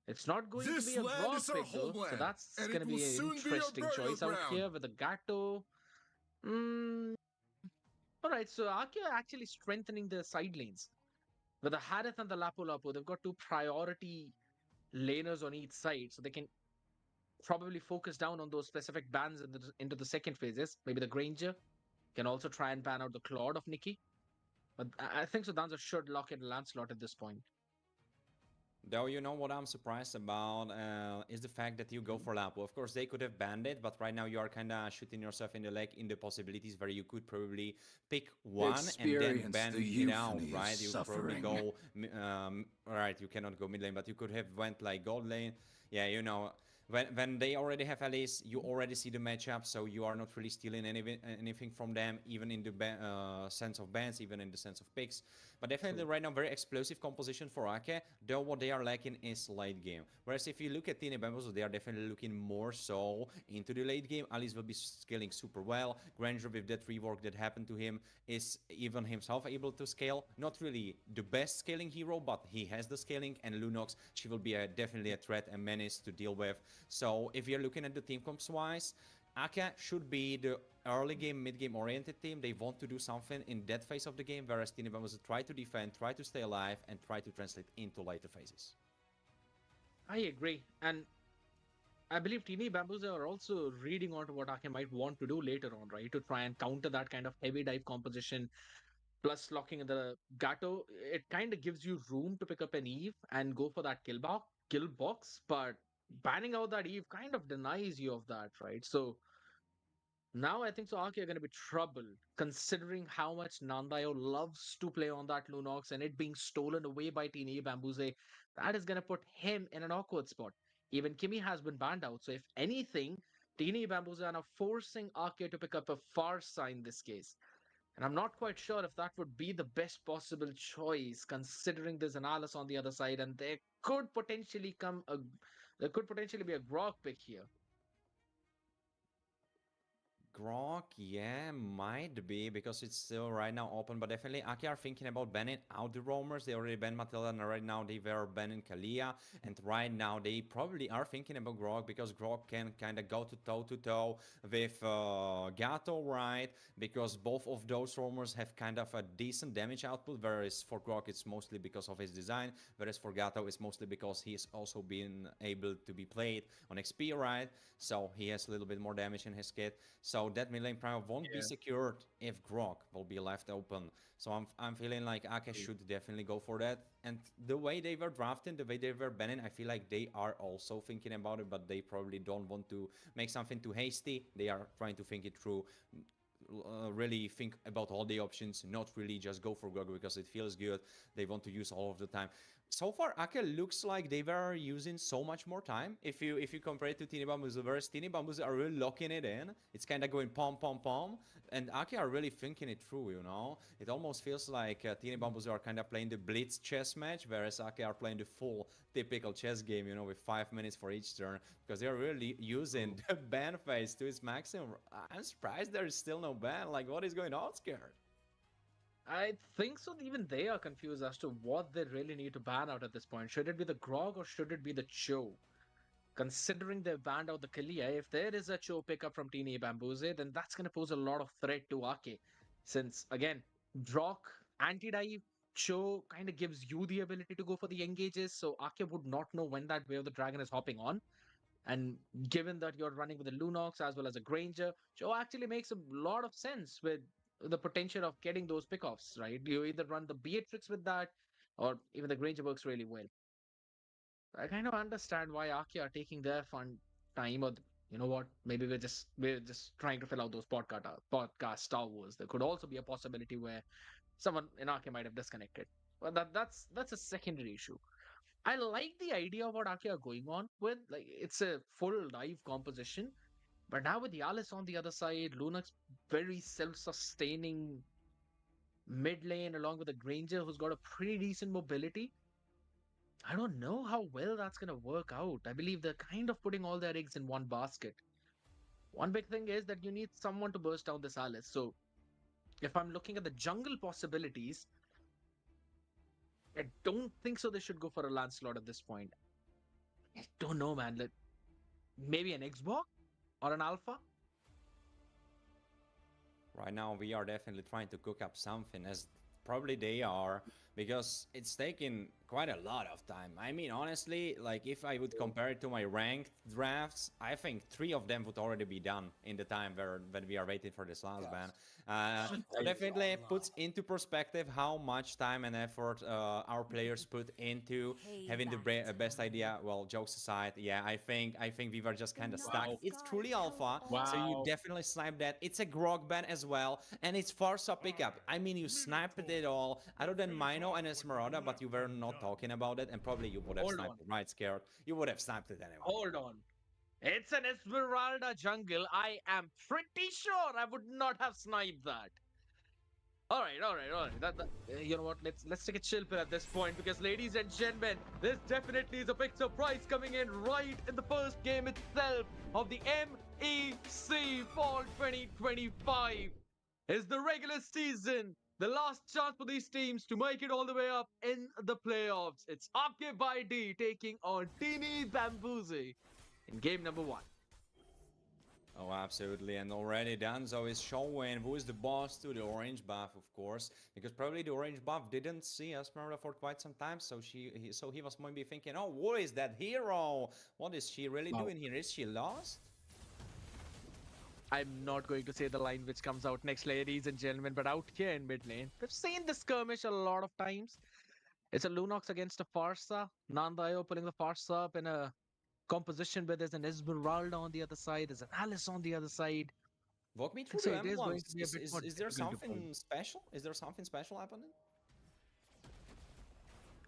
It's not going to This be a land Grog is our pick though, so homeland, that's and going it to will be an soon be our interesting burial choice out ground. here with the Gato. Mm, all right, so Arke are actually strengthening the side lanes. With the Harith and the Lapu Lapu, they've got two priority laners on each side, so they can probably focus down on those specific bans into the second phases. Maybe the Granger can also try and ban out the Claude of Nikki. But I think so. Danza should lock in Lancelot at this point. Though, you know what I'm surprised about is the fact that you go for Lapo. Of course, they could have banned it, but right now you are kind of shooting yourself in the leg in the possibilities where you could probably pick one and then Experience ban the it out, euphony of right? You could probably suffering. go, right, you cannot go mid lane, but you could have went like gold lane. Yeah, you know, when they already have Alice, you already see the matchup, so you are not really stealing anything from them, even in the sense of bans, even in the sense of picks. But definitely right now, very explosive composition for Ake, though what they are lacking is late game. Whereas if you look at Tine Bambos, they are definitely looking more so into the late game. Alice will be scaling super well. Granger, with that rework that happened to him, is even himself able to scale. Not really the best scaling hero, but he has the scaling. And Lunox, she will be definitely a threat and menace to deal with. So if you're looking at the team comps wise, Aka should be the early game, mid game oriented team. They want to do something in that phase of the game, whereas Tinibam was try to defend, try to stay alive, and try to translate into later phases. I agree. And I believe Teeny Bambuza are also reading on to what Ake might want to do later on, right? To try and counter that kind of heavy dive composition, plus locking in the Gato. It kind of gives you room to pick up an Eve and go for that kill box, but banning out that Eve kind of denies you of that, right? So now I think so Arki are going to be trouble, considering how much Nandayo loves to play on that Lunox and it being stolen away by Teeny Bambuze. That is going to put him in an awkward spot. Even Kimi has been banned out, so if anything, Teeny Bambuze are now forcing Arke to pick up a Farsa in this case. And I'm not quite sure if that would be the best possible choice, considering there's an Alice on the other side, and there could potentially be a Grog pick here. Grok, yeah, might be, because it's still right now open, but definitely Aki are thinking about banning out the roamers. They already banned Matilda, and right now they were banning Kalia, and right now they probably are thinking about Grok, because Grok can kind of go to toe with Gato, right? Because both of those roamers have kind of a decent damage output, whereas for Grok it's mostly because of his design, whereas for Gato it's mostly because he's also been able to be played on XP, right? So he has a little bit more damage in his kit. So that mid lane prime won't be secured if Grok will be left open. So I'm feeling like Ake should definitely go for that. And the way they were drafting, the way they were banning, I feel like they are also thinking about it, but they probably don't want to make something too hasty. They are trying to think it through. Really think about all the options, not really just go for Grog because it feels good. They want to use all of the time. So far, Ake looks like they were using so much more time. If you compare it to Tini Bambuzu, whereas Tini Bambuzu are really locking it in. It's kind of going pom pom pom, and Ake are really thinking it through. You know, it almost feels like Tini Bambuzu are kind of playing the blitz chess match, whereas Ake are playing the full typical chess game. You know, with 5 minutes for each turn, because they are really using the ban phase to its maximum. I'm surprised there is still no ban. Like, what is going on, Scared? I think so. Even they are confused as to what they really need to ban out at this point. Should it be the Grog or should it be the Cho? Considering they've banned out the Kalia, if there is a Cho pickup from Teeny Bambuze, then that's going to pose a lot of threat to Ake. Since, again, Drock, anti-dive, Cho kind of gives you the ability to go for the engages, so Ake would not know when that Way of the Dragon is hopping on. And given that you're running with a Lunox as well as a Granger, Cho actually makes a lot of sense with the potential of getting those pickoffs, right? You either run the Beatrix with that, or even the Granger works really well. I kind of understand why Aki are taking their fun time, or you know what? Maybe we're just trying to fill out those podcast Star Wars. There could also be a possibility where someone in Aki might have disconnected. But that's a secondary issue. I like the idea of what Aki are going on with. Like it's a full dive composition, but now with Yalis on the other side, Lunax very self-sustaining mid lane along with a Granger who's got a pretty decent mobility. I don't know how well that's going to work out. I believe they're kind of putting all their eggs in one basket. One big thing is that you need someone to burst down this Alice. So if I'm looking at the jungle possibilities, I don't think so they should go for a Lancelot at this point. I don't know, man. Maybe an Xbox or an Alpha? Right now, we are definitely trying to cook up something, as probably they are, because it's taking quite a lot of time. I mean, honestly, like if I would compare it to my ranked drafts, I think 3 of them would already be done in the time when we are waiting for this last ban. So definitely puts into perspective how much time and effort our players put into having the best idea. Well, jokes aside, yeah, I think we were just kind of stuck. It's truly alpha, so you Wow. definitely snipe that. It's a grog ban as well, and it's Farsa pickup. I mean, you sniped it all, other than Mino and Esmeralda, but you were not talking about it, and probably you would have Hold sniped on. it, right, Scared? You would have sniped it anyway. Hold on. It's an Esmeralda jungle. I am pretty sure I would not have sniped that. All right. You know what? Let's take a chill pill at this point because, ladies and gentlemen, this definitely is a big surprise coming in right in the first game itself of the MEC Fall 2025. Is the regular season the last chance for these teams to make it all the way up in the playoffs? It's Aake by D taking on Teeny Bambuzi in game number 1. Oh, absolutely. And already Danzo is showing who is the boss to the orange buff, of course, because probably the orange buff didn't see Esmeralda for quite some time. So he was maybe thinking, oh, what is that hero? What is she really doing here? Is she lost? I'm not going to say the line which comes out next, ladies and gentlemen, but out here in mid lane, we've seen the skirmish a lot of times. It's a Lunox against a Farsa. Nandayo pulling the Farsa up in a composition where there's an Esmeralda on the other side, there's an Alice on the other side. Walk me through So the it is going emblems. to be a bit more Is there difficult to pull. something special? Is there something special happening?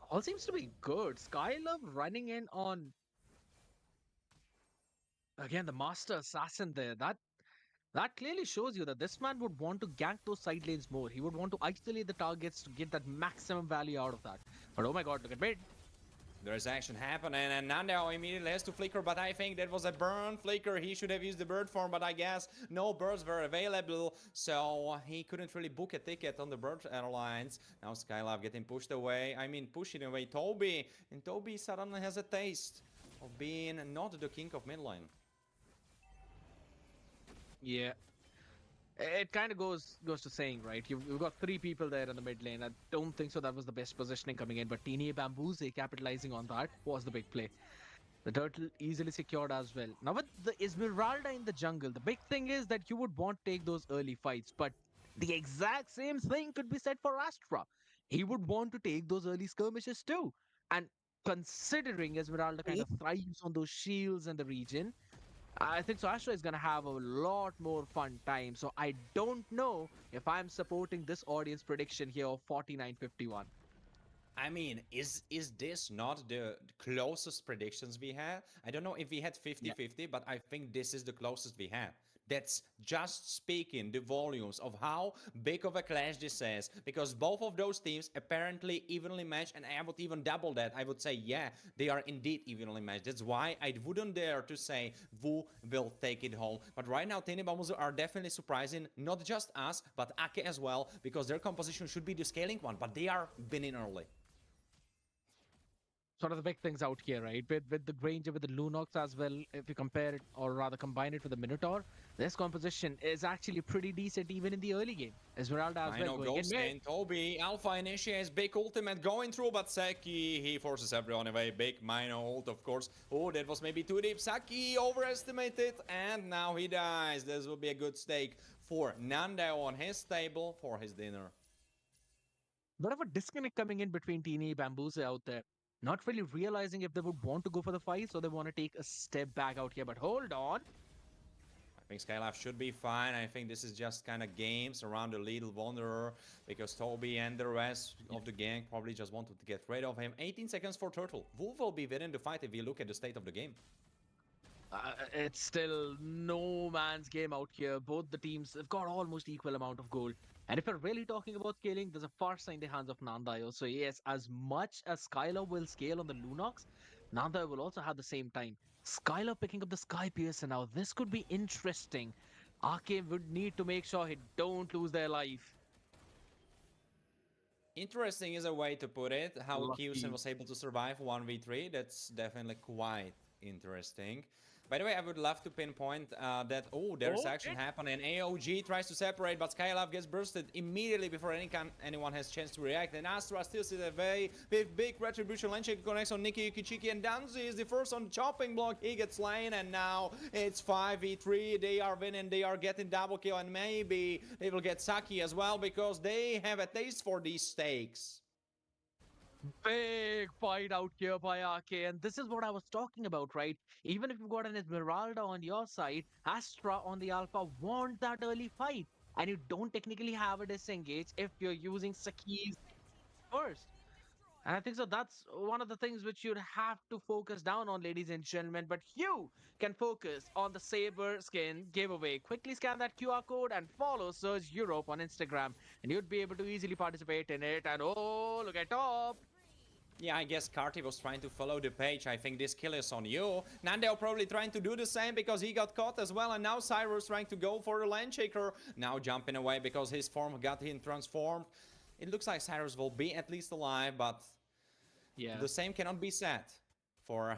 All seems to be good. Skylove running in on again the Master Assassin there. That clearly shows you that this man would want to gank those side lanes more. He would want to isolate the targets to get that maximum value out of that. But oh my god, look at mid. There's action happening, and Nando immediately has to flicker, but I think that was a burn flicker. He should have used the bird form, but I guess no birds were available, so he couldn't really book a ticket on the bird airlines. Now Skylab getting pushed away. I mean, pushing away Toby, and Toby suddenly has a taste of being not the king of mid lane. Yeah. It kind of goes to saying, right? You've got 3 people there in the mid lane. I don't think so that was the best positioning coming in, but Teeny Bambuze capitalizing on that was the big play. The turtle easily secured as well. Now with the Esmeralda in the jungle, the big thing is that you would want to take those early fights, but the exact same thing could be said for Astra. He would want to take those early skirmishes too. And considering Esmeralda kind of thrives on those shields in the region, I think so Astra is going to have a lot more fun time. So I don't know if I'm supporting this audience prediction here of 49-51. I mean, is this not the closest predictions we had? I don't know if we had 50-50, but I think this is the closest we had. That's just speaking the volumes of how big of a clash this is, because both of those teams apparently evenly matched, and I would even double that. I would say, yeah, they are indeed evenly matched. That's why I wouldn't dare to say Wu will take it home. But right now, Tiny Bambuzu are definitely surprising, not just us, but Ake as well, because their composition should be the scaling one, but they are winning early. Sort of the big things out here, right? With the Granger, with the Lunox as well, if you compare it, or rather combine it with the Minotaur, this composition is actually pretty decent even in the early game. Esmeralda as I well know, going in Ghost mid. and Toby. Alpha initiates big ultimate going through, but Saki, he forces everyone away. Big minor ult, of course. Oh, that was maybe too deep. Saki overestimated, and now he dies. This will be a good stake for Nanda on his table for his dinner. Bit of a disconnect coming in between Teeny Bambuze out there. Not really realizing if they would want to go for the fights or they want to take a step back out here. But hold on. I think Skylab should be fine. I think this is just kind of games around the Little Wanderer, because Toby and the rest of the gang probably just wanted to get rid of him. 18 seconds for Turtle. Wolf will be winning the fight if you look at the state of the game. It's still no man's game out here. Both the teams have got almost equal amount of gold. And if we're really talking about scaling, there's a Farsa in the hands of Nandayo. So yes, as much as Skylar will scale on the Lunox, Nandayo will also have the same time. Skylar picking up the Sky Piercer now. This could be interesting. Arcane would need to make sure he don't lose their life. Interesting is a way to put it. How Lucky. Kyusen was able to survive 1v3. That's definitely quite interesting. By the way, I would love to pinpoint that, oh, there's action happening. AOG tries to separate, but Skylab gets bursted immediately before anyone has chance to react. And Astra still sees a very big retribution. Lane Shake connects on Nikki Yukichiki, and Danzi is the first on the chopping block. He gets slain, and now it's 5v3. They are winning, they are getting double kill, and maybe they will get Saki as well, because they have a taste for these stakes. Big fight out here by RK, and this is what I was talking about, right? Even if you've got an Esmeralda on your side, Astra on the Alpha want that early fight, and you don't technically have a disengage if you're using Saki's first. And I think so that's one of the things which you'd have to focus down on, ladies and gentlemen. But you can focus on the Saber Skin giveaway. Quickly scan that QR code and follow Surge Europe on Instagram, and you'd be able to easily participate in it. And oh, look at top! Yeah, I guess Carty was trying to follow the page. I think this kill is on you. Nandel probably trying to do the same because he got caught as well. And now Cyrus trying to go for the Landshaker. Now jumping away because his form got him transformed. It looks like Cyrus will be at least alive, but yeah, the same cannot be said for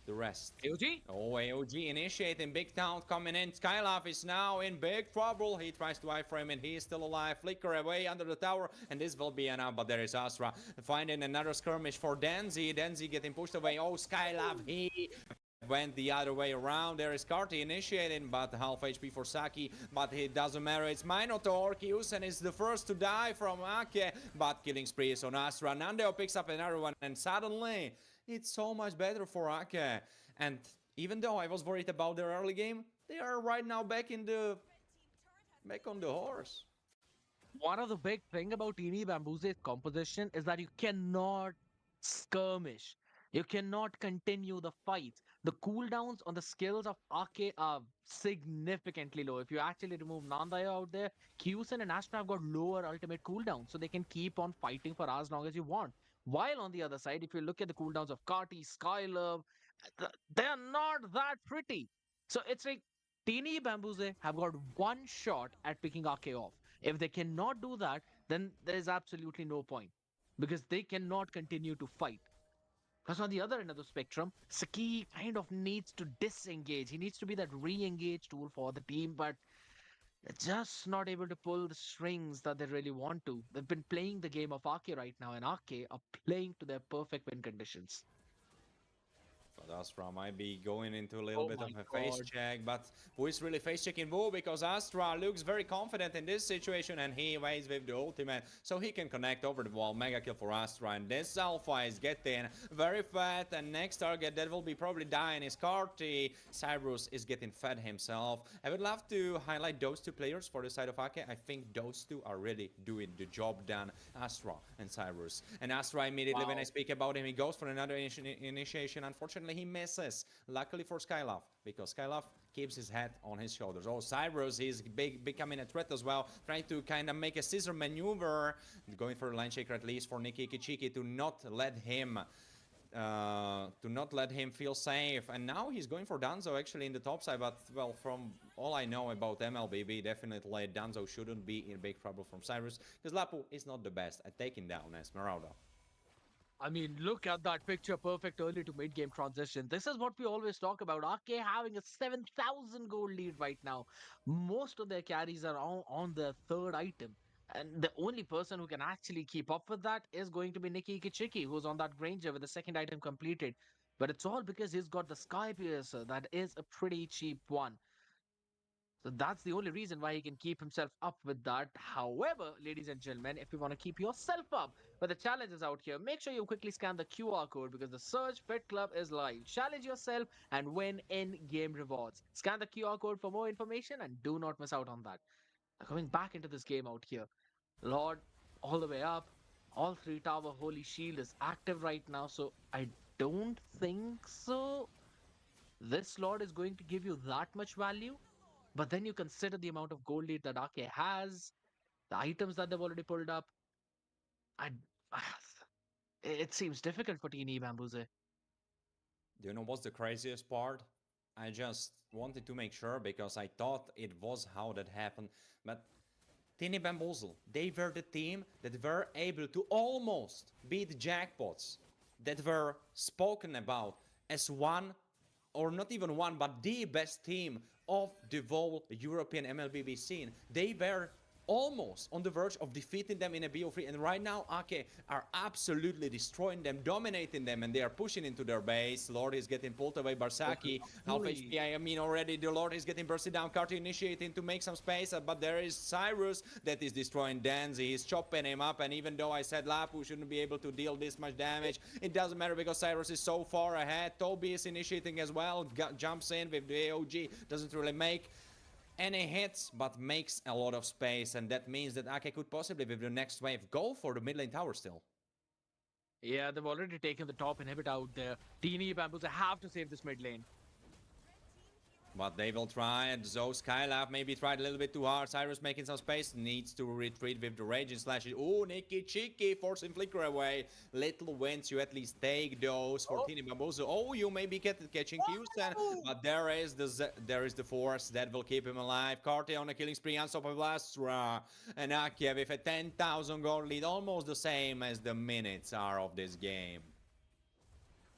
the rest. AOG? Oh, AOG initiating big taunt coming in. Skylab is now in big trouble. He tries to iframe and he is still alive. Flicker away under the tower, and this will be enough. But there is Astra finding another skirmish for Denzi. Denzi getting pushed away. Oh, Skylab, he went the other way around. There is Carty initiating, but half HP for Saki. But it doesn't matter. It's Minotaur. Kyusen is the first to die from Ake, but killing spree is on Astra. Nandeo picks up another one, and suddenly it's so much better for Ake. And even though I was worried about their early game, they are right now back on the horse. One of the big thing about Teeny Bambuze's composition is that you cannot skirmish. You cannot continue the fights. The cooldowns on the skills of Ake are significantly low. If you actually remove Nandaya out there, Kyusen and Astra have got lower ultimate cooldowns, so they can keep on fighting for as long as you want. While on the other side, if you look at the cooldowns of Carty, Skylove, they're not that pretty. So it's like Teeny Bambuze have got one shot at picking Ake off. If they cannot do that, then there is absolutely no point, because they cannot continue to fight. Because on the other end of the spectrum, Saki kind of needs to disengage. He needs to be that re-engage tool for the team, but they're just not able to pull the strings that they really want to. They've been playing the game of Ake right now, and Ake are playing to their perfect win conditions. But Astra might be going into a little bit of a face check, but who is really face checking Wu? Because Astra looks very confident in this situation, and he waits with the ultimate, so he can connect over the wall. Mega kill for Astra, and this Alpha is getting very fat, and next target that will be probably dying is Carty. Cyrus is getting fed himself. I would love to highlight those two players for the side of Ake. I think those two are really doing the job done, Astra and Cyrus. And Astra immediately, when I speak about him, he goes for another initiation. Unfortunately, he misses. Luckily for Skylove, because Skylove keeps his head on his shoulders. Oh, Cyrus is becoming a threat as well, trying to kind of make a scissor maneuver, going for a line shaker at least for Nikki Kichiki to not let him feel safe. And now he's going for Danzo actually in the top side, but well, from all I know about MLBB, definitely Danzo shouldn't be in big trouble from Cyrus, because Lapu is not the best at taking down Esmeralda. I mean, look at that picture perfect early to mid game transition. This is what we always talk about. RK having a 7,000 gold lead right now. Most of their carries are on their third item. And the only person who can actually keep up with that is going to be Nikki Ikichiki, who's on that Granger with the second item completed. But it's all because he's got the Sky Piercer. That is a pretty cheap one. So that's the only reason why he can keep himself up with that. However, ladies and gentlemen, if you want to keep yourself up with the challenges out here, make sure you quickly scan the QR code because the Surge Fit Club is live. Challenge yourself and win in-game rewards. Scan the QR code for more information and do not miss out on that. Now, coming back into this game out here, Lord, all the way up, all three tower Holy Shield is active right now, so I don't think so. This Lord is going to give you that much value. But then you consider the amount of gold lead that RK has, the items that they've already pulled up. I, it seems difficult for Teeny Bamboozle. Do you know what's the craziest part? I just wanted to make sure because I thought it was how that happened. But Tiny Bamboozle, they were the team that were able to almost beat Jackpots, that were spoken about as one, or not even one, but the best team of the whole European MLBB scene. They were almost on the verge of defeating them in a BO3, and right now Ake are absolutely destroying them, dominating them, and they are pushing into their base. Lord is getting pulled away, Barsaki, half HP, I mean already, the Lord is getting bursted down, Carty initiating to make some space, but there is Cyrus that is destroying Danzy, he's chopping him up, and even though I said Lapu shouldn't be able to deal this much damage, it doesn't matter because Cyrus is so far ahead. Toby is initiating as well, jumps in with the AOG, doesn't really make any hits, but makes a lot of space, and that means that Ake could possibly, with the next wave, go for the mid lane tower still. Yeah, they've already taken the top inhibit out there. Teeny Bamboozle have to save this mid lane. But they will try, and Zoe Skylab maybe tried a little bit too hard. Cyrus making some space, needs to retreat with the Raging Slashes. Oh, Nikki Cheeky forcing Flicker away. Little wins, you at least take those for Teeny Bamboozle. Oh, you may be catching Houston, but there is the force that will keep him alive. Carty on a killing spree, unstoppable Astra. And Akia with a 10,000 gold lead, almost the same as the minutes are of this game.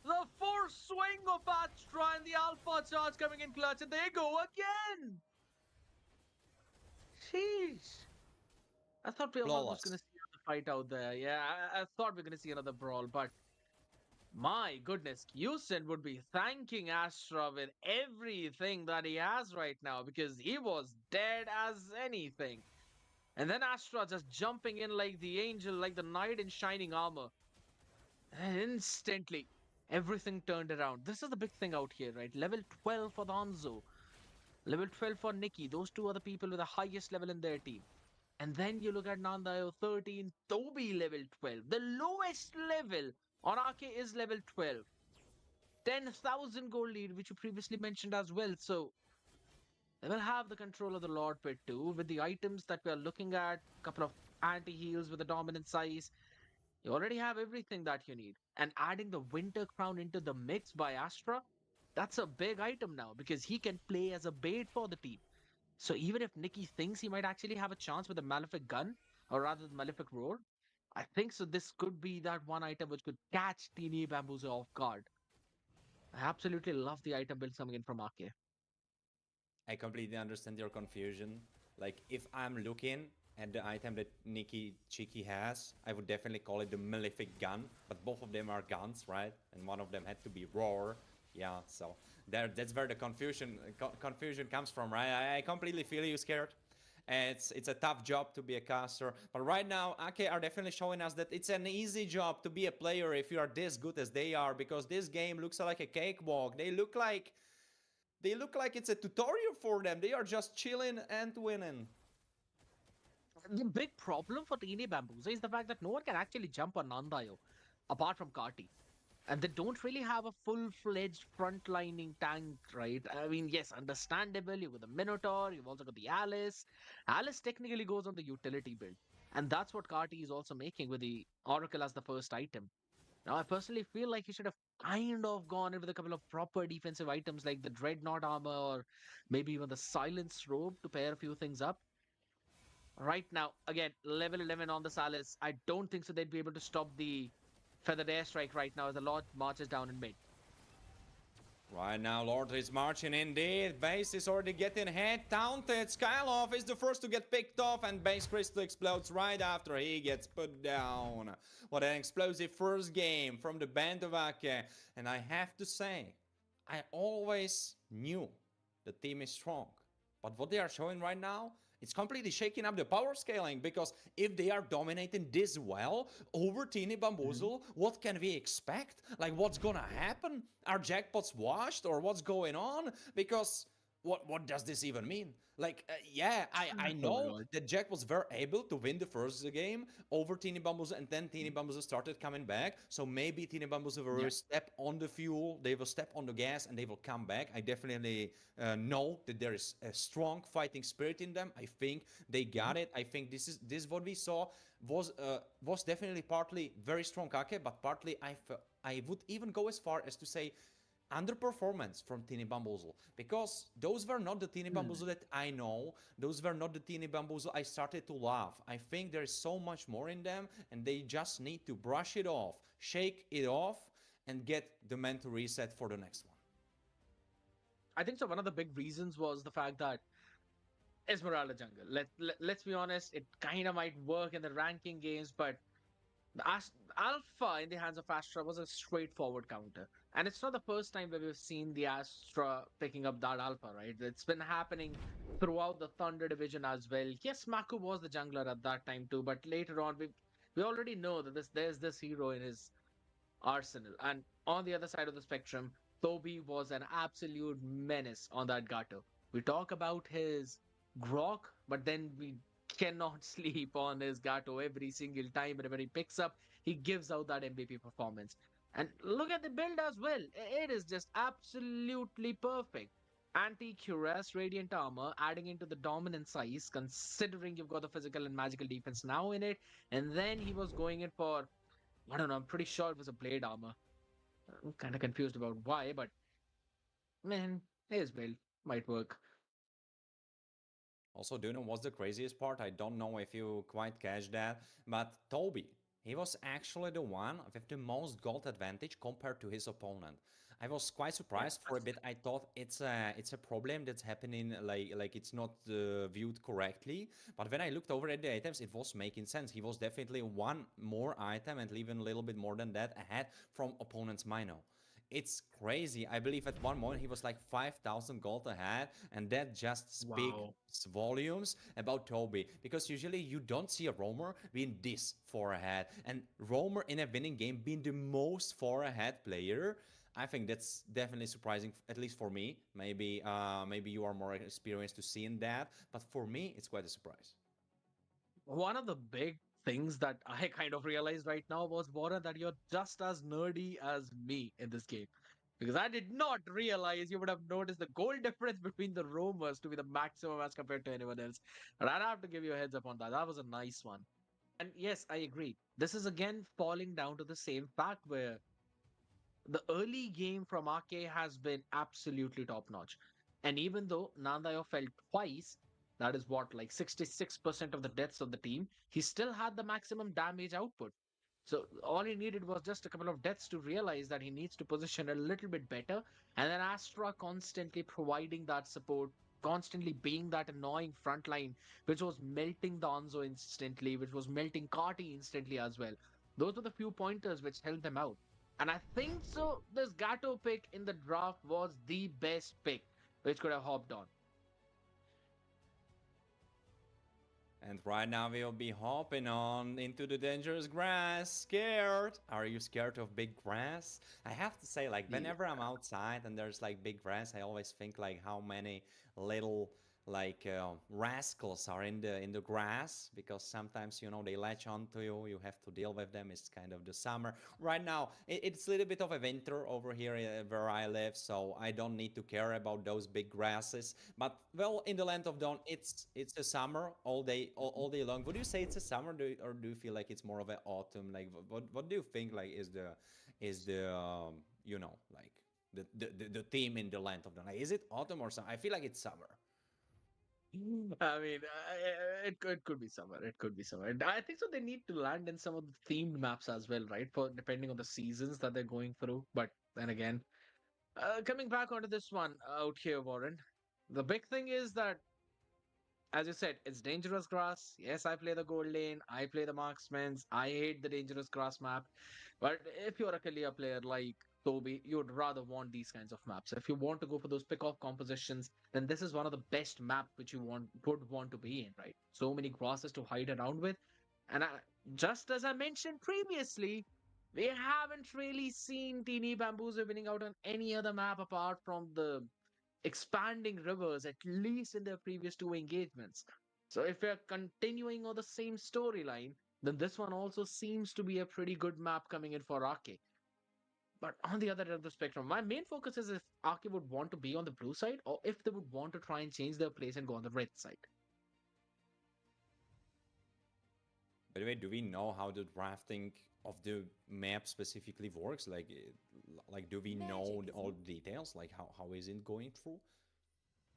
The force swing of Astra and the Alpha charge coming in clutch, and they go again. Sheesh. I thought we were almost going to see another fight out there. Yeah, I thought we were going to see another brawl, but my goodness, Houston would be thanking Astra with everything that he has right now because he was dead as anything. And then Astra just jumping in like the angel, like the knight in shining armor. And instantly, everything turned around. This is the big thing out here, right? Level 12 for Danzo. Level 12 for Nikki. Those two are the people with the highest level in their team. And then you look at Nandayo 13, Toby level 12. The lowest level on RK is level 12. 10,000 gold lead, which you previously mentioned as well. So they will have the control of the Lord Pit too, with the items that we are looking at, a couple of anti-heals with the dominant size. You already have everything that you need. And adding the Winter Crown into the mix by Astra, that's a big item now because he can play as a bait for the team. So even if Nikki thinks he might actually have a chance with the Malefic Gun, or rather the Malefic Roar, I think so this could be that one item which could catch Teeny Bamboozle off guard. I absolutely love the item build coming in from RK. I completely understand your confusion. Like, if I'm looking at the item that Nikki Chiki has, I would definitely call it the Malefic Gun, but both of them are guns, right? And one of them had to be Roar. Yeah, so that's where the confusion comes from, right? I completely feel you, Scared. It's a tough job to be a caster, but right now Ake are definitely showing us that it's an easy job to be a player if you are this good as they are, because this game looks like a cakewalk. They look like it's a tutorial for them. They are just chilling and winning. The big problem for Teeny Bamboozle is the fact that no one can actually jump on Nandayo, apart from Karti. And they don't really have a full-fledged frontlining tank, right? I mean, yes, understandable. You've got the Minotaur, you've also got the Alice. Alice technically goes on the utility build. And that's what Karti is also making with the Oracle as the first item. Now, I personally feel like he should have kind of gone in with a couple of proper defensive items like the Dreadnought armor or maybe even the Silence robe to pair a few things up. Right now, again, level 11 on the Salis. I don't think so they'd be able to stop the Feathered Airstrike right now as the Lord marches down in mid. Right now, Lord is marching indeed. Base is already getting hit. Taunted. Skyloff is the first to get picked off, and Base Crystal explodes right after he gets put down. What an explosive first game from the Band of Ake. And I have to say, I always knew the team is strong. But what they are showing right now, it's completely shaking up the power scaling, because if they are dominating this well over Teeny Bamboozle, what can we expect? Like, what's gonna happen? Are jackpots washed or what's going on? Because what does this even mean? Like, yeah, I Oh my know god. that Jack was very able to win the first game over Teeny Bamboozle, and then Teeny Bamboozle started coming back. So maybe Teeny Bamboozle will Yeah. step on the fuel, they will step on the gas, and they will come back. I definitely know that there is a strong fighting spirit in them. I think they got it. I think this what we saw was definitely partly very strong Kake, but partly I would even go as far as to say underperformance from Teeny Bamboozle, because those were not the Teeny Bamboozle that I know. Those were not the Teeny Bamboozle I started to love. I think there is so much more in them, and they just need to brush it off, shake it off, and get the mental reset for the next one. I think so. One of the big reasons was the fact that Esmeralda jungle. Let's be honest, it kind of might work in the ranking games, but the Alpha in the hands of Astra was a straightforward counter. And it's not the first time that we've seen the Astra picking up that Alpha, right? It's been happening throughout the Thunder division as well. Yes, Maku was the jungler at that time too, but later on we already know that there's this hero in his arsenal. And on the other side of the spectrum, Toby was an absolute menace on that Gato. We talk about his grok, but then we cannot sleep on his Gato every single time. Whenever he picks up, he gives out that MVP performance. And look at the build as well. It is just absolutely perfect. Anti-cuirass radiant armor adding into the dominant size, considering you've got the physical and magical defense now in it. And then he was going in for, I don't know, I'm pretty sure it was a blade armor. I'm kind of confused about why, but man, his build might work. Also, do you know what's the craziest part? I don't know if you quite catch that, but Toby, he was actually the one with the most gold advantage compared to his opponent. I was quite Yeah. surprised for a bit. I thought it's a problem that's happening, like it's not viewed correctly. But when I looked over at the items, it was making sense. He was definitely one more item and even a little bit more than that ahead from opponent's Mino. It's crazy. I believe at one moment he was like 5,000 gold ahead, and that just speaks Wow. volumes about Toby. Because usually you don't see a roamer being this far ahead, and roamer in a winning game being the most far ahead player. I think that's definitely surprising, at least for me. Maybe you are more experienced to seeing that, but for me, it's quite a surprise. One of the big things that I kind of realized right now was, Bora, that you're just as nerdy as me in this game. Because I did not realize you would have noticed the goal difference between the roamers to be the maximum as compared to anyone else. And I'd have to give you a heads up on that. That was a nice one. And yes, I agree. This is again falling down to the same fact where the early game from Ake has been absolutely top notch. And even though Nandayo fell twice, that is what, like 66% of the deaths of the team, he still had the maximum damage output. So all he needed was just a couple of deaths to realize that he needs to position a little bit better. And then Astra constantly providing that support, constantly being that annoying front line, which was melting the Anzo instantly, which was melting Carty instantly as well. Those were the few pointers which held them out. And I think so, this Gato pick in the draft was the best pick which could have hopped on. And right now we'll be hopping on into the dangerous grass. Scared? Are you scared of big grass? I have to say, like, Yeah. whenever I'm outside and there's like big grass, I always think like how many little rascals are in the grass, because sometimes they latch onto you. You have to deal with them. It's kind of the summer right now. It's a little bit of a winter over here where I live, so I don't need to care about those big grasses. But well, in the land of Dawn, it's a summer all day long. Would you say it's a summer, or do you feel like it's more of an autumn? Like what do you think like is the like the theme in the land of Dawn? Like, is it autumn or summer? I feel like it's summer. I mean, it could be summer. It could be summer. And I think so. They need to land in some of the themed maps as well, right? For depending on the seasons that they're going through. But then again, coming back onto this one out here, Warren, the big thing is that, as you said, it's dangerous grass. Yes, I play the gold lane. I play the marksmans. I hate the dangerous grass map. But if you're a Kalia player like Toby, you'd rather want these kinds of maps. If you want to go for those pick-off compositions, then this is one of the best map which you would want to be in, right? So many grasses to hide around with. And just as I mentioned previously, we haven't really seen Teeny Bamboozle winning out on any other map apart from the expanding rivers, at least in their previous two engagements. So if we're continuing on the same storyline, then this one also seems to be a pretty good map coming in for Ake. But on the other end of the spectrum, my main focus is if Ake would want to be on the blue side or if they would want to try and change their place and go on the red side. By the way, do we know how the drafting of the map specifically works? Like do we know all the details? Like how is it going through?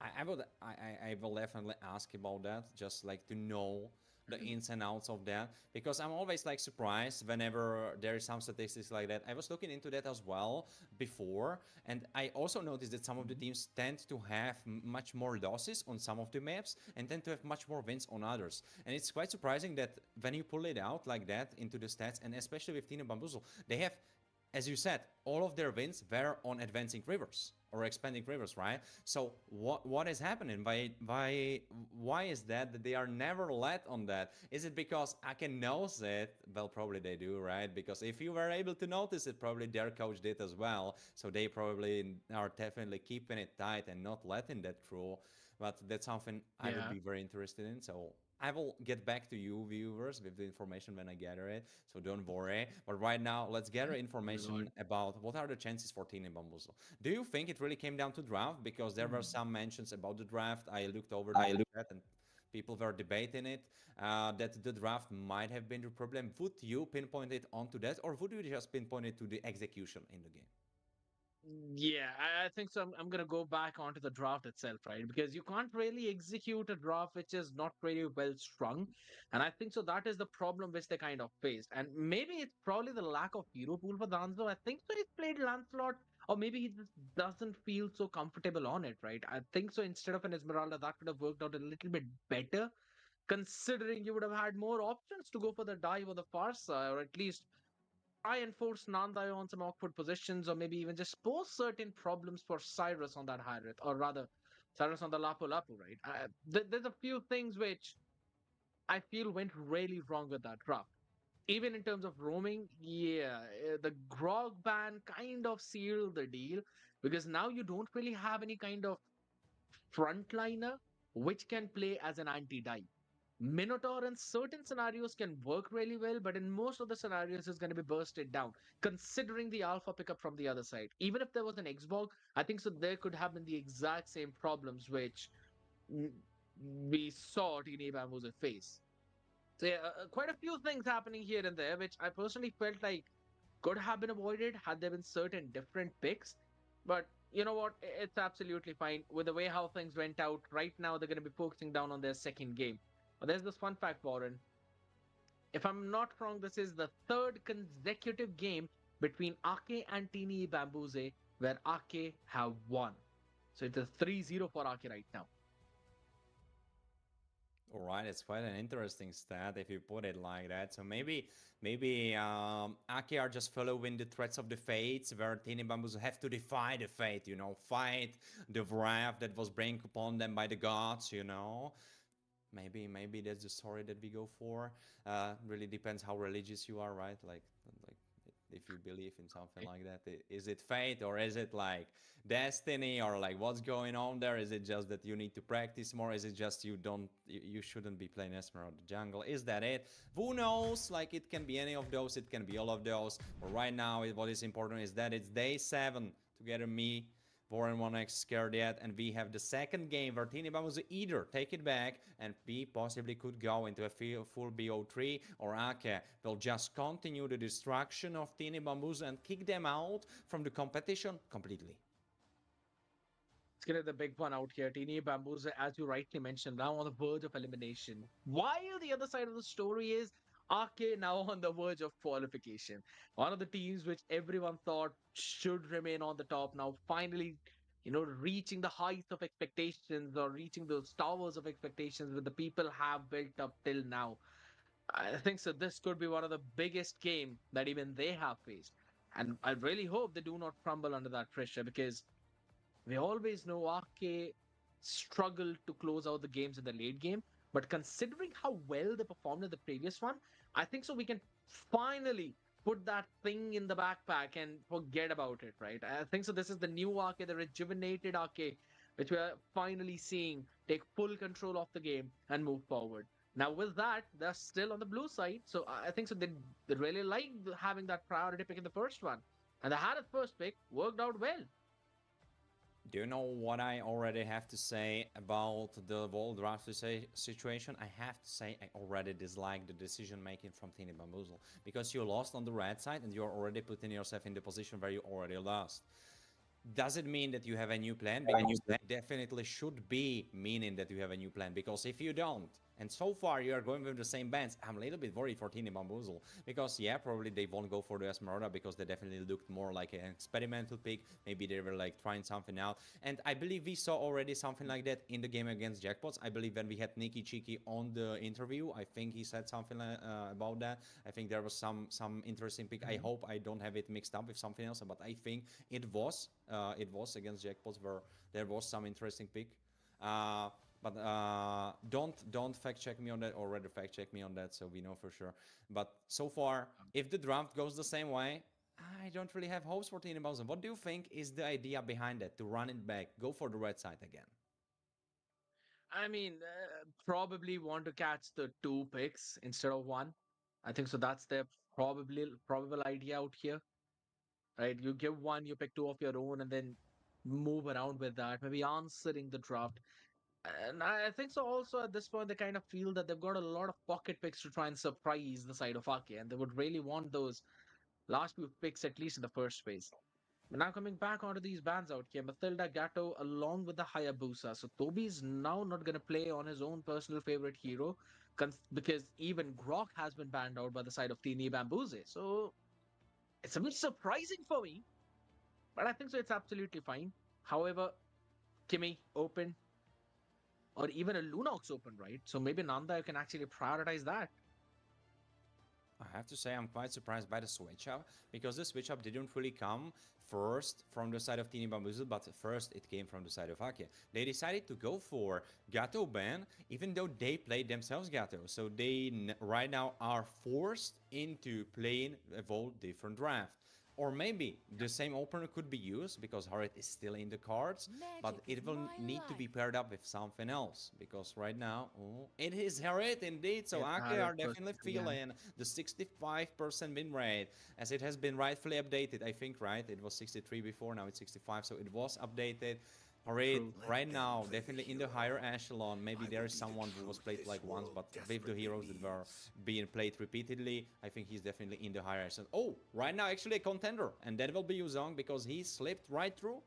I will definitely ask about that, just like to know the ins and outs of that, because I'm always like surprised whenever there is some statistics like that. I was looking into that as well before, and I also noticed that some of the teams tend to have much more losses on some of the maps and tend to have much more wins on others. And it's quite surprising that when you pull it out like that into the stats, and especially with Tina Bamboozle, they have, as you said, all of their wins were on advancing rivers or expanding rivers, right? So what is happening? Why is that they are never let on that? Is it because Ake knows it? Well, probably they do, right? Because if you were able to notice it, probably their coach did as well. So they probably are definitely keeping it tight and not letting that through. But that's something I would Yeah. be very interested in. So I will get back to you, viewers, with the information when I gather it. So don't worry. But right now, let's gather information Lord. about what are the chances for Teen and Bamboozle. Do you think it really came down to draft? Because there were some mentions about the draft. I looked over that and people were debating it, that the draft might have been the problem. Would you pinpoint it onto that, or would you just pinpoint it to the execution in the game? Yeah, I think so. I'm going to go back onto the draft itself, right? Because you can't really execute a draft which is not really well strung. And I think so that is the problem which they kind of faced. And maybe it's probably the lack of hero pool for Danzo. I think so he's played Lancelot, or maybe he just doesn't feel so comfortable on it, right? I think so instead of an Esmeralda, that could have worked out a little bit better, considering you would have had more options to go for the dive or the Farsa, or at least try and force Nandai on some awkward positions, or maybe even just pose certain problems for Cyrus on that Hyrith, or rather, Cyrus on the Lapu Lapu, right? There's a few things which I feel went really wrong with that draft. Even in terms of roaming, yeah, the Grog ban kind of sealed the deal because now you don't really have any kind of frontliner which can play as an anti-dive. Minotaur in certain scenarios can work really well, but in most of the scenarios, it's going to be bursted down, considering the alpha pickup from the other side. Even if there was an Xbox, I think so there could have been the exact same problems which mm, we saw Teenage Bamboozle face. So yeah, quite a few things happening here and there, which I personally felt like could have been avoided had there been certain different picks. But you know what? It's absolutely fine with the way how things went out. Right now, they're going to be focusing down on their second game. But there's this fun fact, Warren. If I'm not wrong, this is the third consecutive game between Ake and Tini Bambuze where Ake have won. So it's a 3-0 for Ake right now. All right, it's quite an interesting stat if you put it like that. So maybe Aki are just following the threats of the fates, where Tiny Bamboos have to defy the fate, fight the wrath that was brought upon them by the gods. Maybe that's the story that we go for. Really depends how religious you are, right? Like if you believe in something like that. Is it fate or is it like destiny or like what's going on there? Is it just that you need to practice more? Is it just you shouldn't be playing Esmeralda jungle? Is that it? Who knows? Like it can be any of those, it can be all of those. But right now, what is important is that it's day 7 together me, Warren 1x scared yet, and we have the second game where Tiny was either take it back and B possibly could go into a full BO3, or Ake will just continue the destruction of Tiny Bamboos and kick them out from the competition completely. Let's get at the big one out here. Teeny Bamboos, as you rightly mentioned, now on the verge of elimination. While the other side of the story is Arke now on the verge of qualification. One of the teams which everyone thought should remain on the top now finally, reaching the heights of expectations or reaching those towers of expectations that the people have built up till now. I think so. This could be one of the biggest game that even they have faced. And I really hope they do not crumble under that pressure because we always know Arke struggled to close out the games in the late game, but considering how well they performed in the previous one, I think so we can finally put that thing in the backpack and forget about it, right? I think so. This is the new Arke, the rejuvenated Arke, which we are finally seeing take full control of the game and move forward. Now, with that, they're still on the blue side, so I think so. They really like having that priority pick in the first one, and they had a first pick, worked out well. Do you know what I already have to say about the whole draft situation? I have to say I already dislike the decision making from Tini Bamboozle because you lost on the red side and you're already putting yourself in the position where you already lost. Does it mean that you have a new plan? Because it definitely should be meaning that you have a new plan. Because if you don't, and so far you are going with the same bands, I'm a little bit worried for Tini Bamboozle. Because yeah, probably they won't go for the Esmeralda because they definitely looked more like an experimental pick. Maybe they were like trying something out. And I believe we saw already something like that in the game against Jackpots. I believe when we had Nikki Cheeky on the interview, I think he said something about that. I think there was some interesting pick. I hope I don't have it mixed up with something else, but I think it was against Jackpots where there was some interesting pick. But don't fact check me on that, or rather fact check me on that, so we know for sure. But so far, if the draft goes the same way, I don't really have hopes for Tina Bowsen. What do you think is the idea behind it? To run it back, go for the red side again? I mean, probably want to catch the two picks instead of one. I think so. That's the probable idea out here, right? You give one, you pick two of your own, and then move around with that. Maybe answering the draft. And I think so. Also, at this point, they kind of feel that they've got a lot of pocket picks to try and surprise the side of Ake, and they would really want those last few picks at least in the first phase. But now coming back onto these bans out here, Mathilda Gatto along with the Hayabusa. So Toby's now not going to play on his own personal favorite hero because even Grok has been banned out by the side of Tini Bambuze. So it's a bit surprising for me, but I think so it's absolutely fine. However, Kimmy open or even a Lunox open, right? So maybe Nanda can actually prioritize that. I have to say I'm quite surprised by the switch up, because the switch up didn't really come first from the side of Tini Bamboozle, but first it came from the side of Ake. They decided to go for Gato ban, even though they played themselves Gato. So they right now are forced into playing a whole different draft. Or maybe the same opener could be used because Harit is still in the cards, but it will need to be paired up with something else, because right now, it is Harit indeed. So It's Ake are 100% definitely again. feeling the 65% win rate, as it has been rightfully updated. I think, right? It was 63 before, now it's 65, so it was updated. Harit True. right now definitely in the higher echelon. Maybe there is someone who was played like once, but with the heroes that were being played repeatedly, I think he's definitely in the higher echelon. Oh, right now actually a contender, and that will be Yuzong because he slipped right through.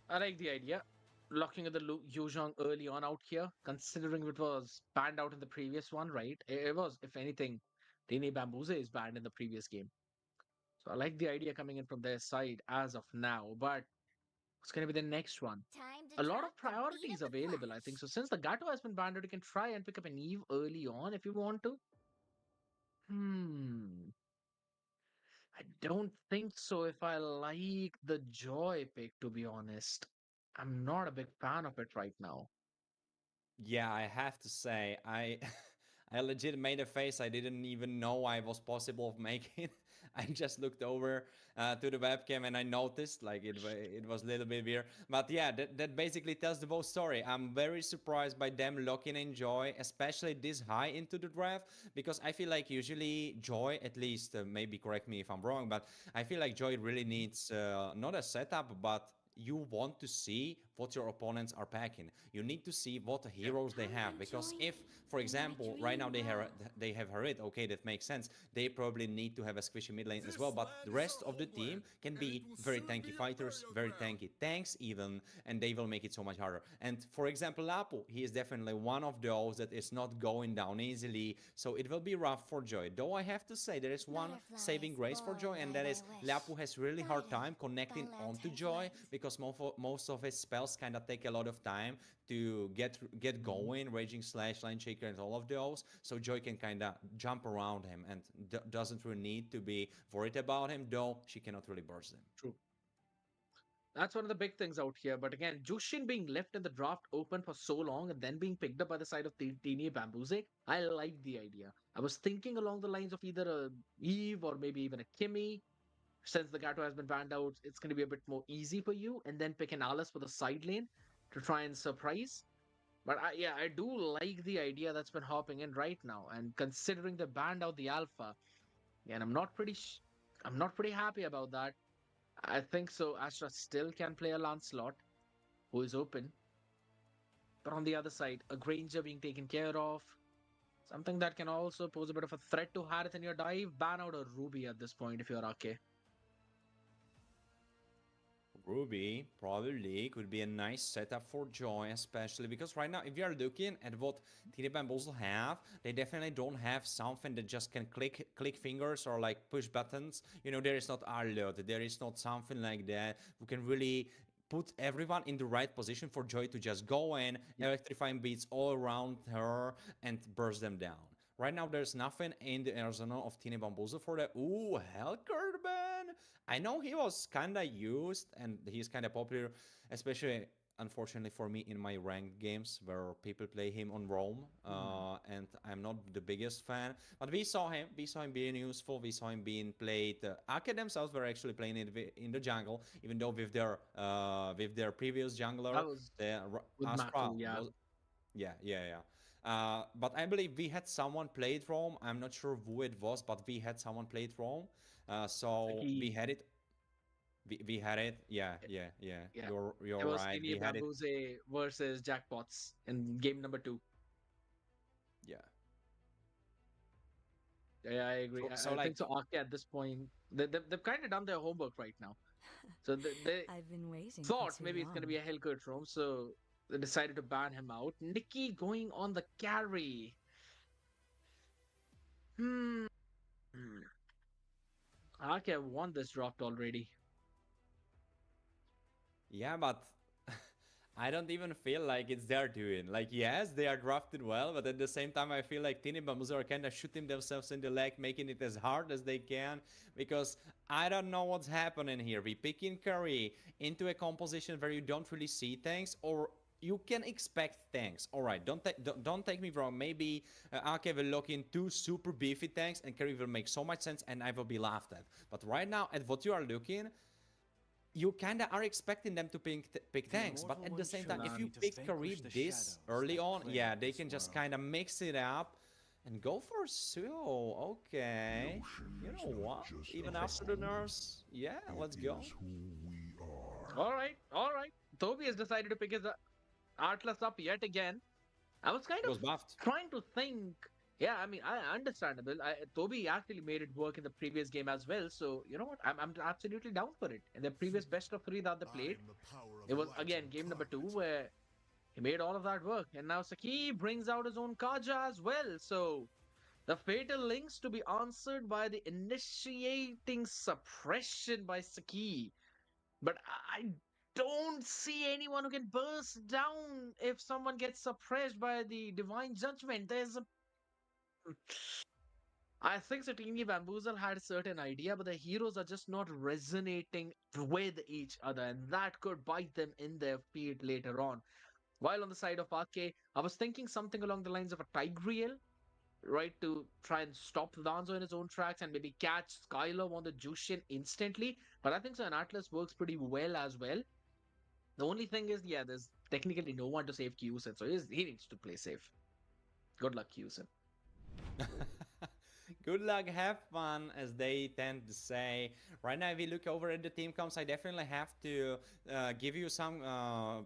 I like the idea. Locking at the Yuzhong early on out here, considering it was banned out in the previous one, right? It was, if anything, Tini Bambuze is banned in the previous game. So I like the idea coming in from their side as of now. But what's going to be the next one? A lot of priorities available, I think. So since the Gato has been banned, you can try and pick up an Eve early on if you want to. Hmm. I don't think so if I like the Joy pick, to be honest. I'm not a big fan of it right now. Yeah, I have to say, I I legit made a face I didn't even know I was possible of making. I just looked over to the webcam and I noticed like it was a little bit weird. But yeah, that basically tells the whole story. I'm very surprised by them locking in Joy, especially this high into the draft, because I feel like usually Joy, at least maybe correct me if I'm wrong, but I feel like Joy really needs not a setup, but you want to see what your opponents are packing. You need to see what heroes they have, because if, for example, right now they have Harit, okay, that makes sense. They probably need to have a squishy mid lane as well, but the rest of the team can be very tanky fighters, very tanky tanks even, and they will make it so much harder. And for example, Lapu, he is definitely one of those that is not going down easily, so it will be rough for Joy. Though I have to say there is one saving grace for Joy, and that is Lapu has really hard time connecting onto Joy, because most of his spells kind of take a lot of time to get going, Raging Slash, Line Shaker, and all of those. So Joy can kind of jump around him and doesn't really need to be worried about him, though she cannot really burst him. True. That's one of the big things out here. But again, Jushin being left in the draft open for so long and then being picked up by the side of Tini Bambuze, I like the idea. I was thinking along the lines of either a Eve or maybe even a Kimmy. Since the Gato has been banned out, it's going to be a bit more easy for you. And then pick an Alice for the side lane to try and surprise. But I do like the idea that's been hopping in right now. And considering they banned out the Alpha, and I'm not pretty happy about that. I think so. Astra still can play a Lancelot, who is open. But on the other side, a Granger being taken care of, something that can also pose a bit of a threat to Harith in your dive. Ban out a Ruby at this point if you're okay. Ruby probably could be a nice setup for Joy, especially because right now, if you are looking at what Tini Bamboozle have, they definitely don't have something that just can click fingers or like push buttons. You know, there is not Arlot, there is not something like that who can really put everyone in the right position for Joy to just go in, electrifying beats all around her and burst them down. Right now, there's nothing in the arsenal of Tini Bamboozle for that. Ooh, Hellcurban! I know he was kind of used and he's kind of popular, especially unfortunately for me in my ranked games where people play him on Rome, and I'm not the biggest fan. But we saw him being useful. We saw him being played. Ake themselves were actually playing it in the jungle, even though with their previous jungler, That was the with Astra Matu, yeah. was yeah. But I believe we had someone played Rome. I'm not sure who it was, but we had someone played Rome. So we had it. We had it. Yeah. Yeah. You're It was right. Tini We had it. Bambuze versus Jackpots in game number 2. Yeah. Yeah, I agree. So I like think so. Ake at this point, they've kind of done their homework right now. So they I've been waiting for thought too maybe it's going to long. be a Hellcurt roam, so they decided to ban him out. Nikki going on the carry. Hmm. Ake won this draft already. yeah, but I don't even feel like it's their doing. Like, yes, they are drafted well, but at the same time, I feel like Tini Bambuza are kind of shooting themselves in the leg, making it as hard as they can, because I don't know what's happening here. We pick in Curry into a composition where you don't really see things, or you can expect tanks. All right, don't take me wrong. Maybe Ake will lock in 2 super beefy tanks, and Curry will make so much sense, and I will be laughed at. But right now, at what you are looking, you kind of are expecting them to pick tanks, but at the same time, if you pick Kareem this early on, yeah, they can just kind of mix it up and go for Suo. Okay, you know what? Even after the nerfs, yeah, let's go. All right. Toby has decided to pick his Atlas up yet again. I was kind He of was buffed. trying to think. Yeah, I mean, understandable. Toby actually made it work in the previous game as well. So you know what? I'm absolutely down for it. In the previous best of 3 that they played, it was again game number 2 where he made all of that work, and now Saki brings out his own Kaja as well. So the fatal links to be answered by the initiating suppression by Saki. But I don't see anyone who can burst down if someone gets suppressed by the divine judgment. I think Satini Bamboozle had a certain idea, but the heroes are just not resonating with each other, and that could bite them in their feet later on. While on the side of Ake, I was thinking something along the lines of a Tigreal, right, to try and stop Danzo in his own tracks and maybe catch Skylove on the Jushin instantly. But I think so, an Atlas works pretty well as well. The only thing is, yeah, there's technically no one to save Kyusen, so he needs to play safe. Good luck, Kyusen. Good luck, have fun, as they tend to say. Right now, if you look over at the team comps, I definitely have to give you some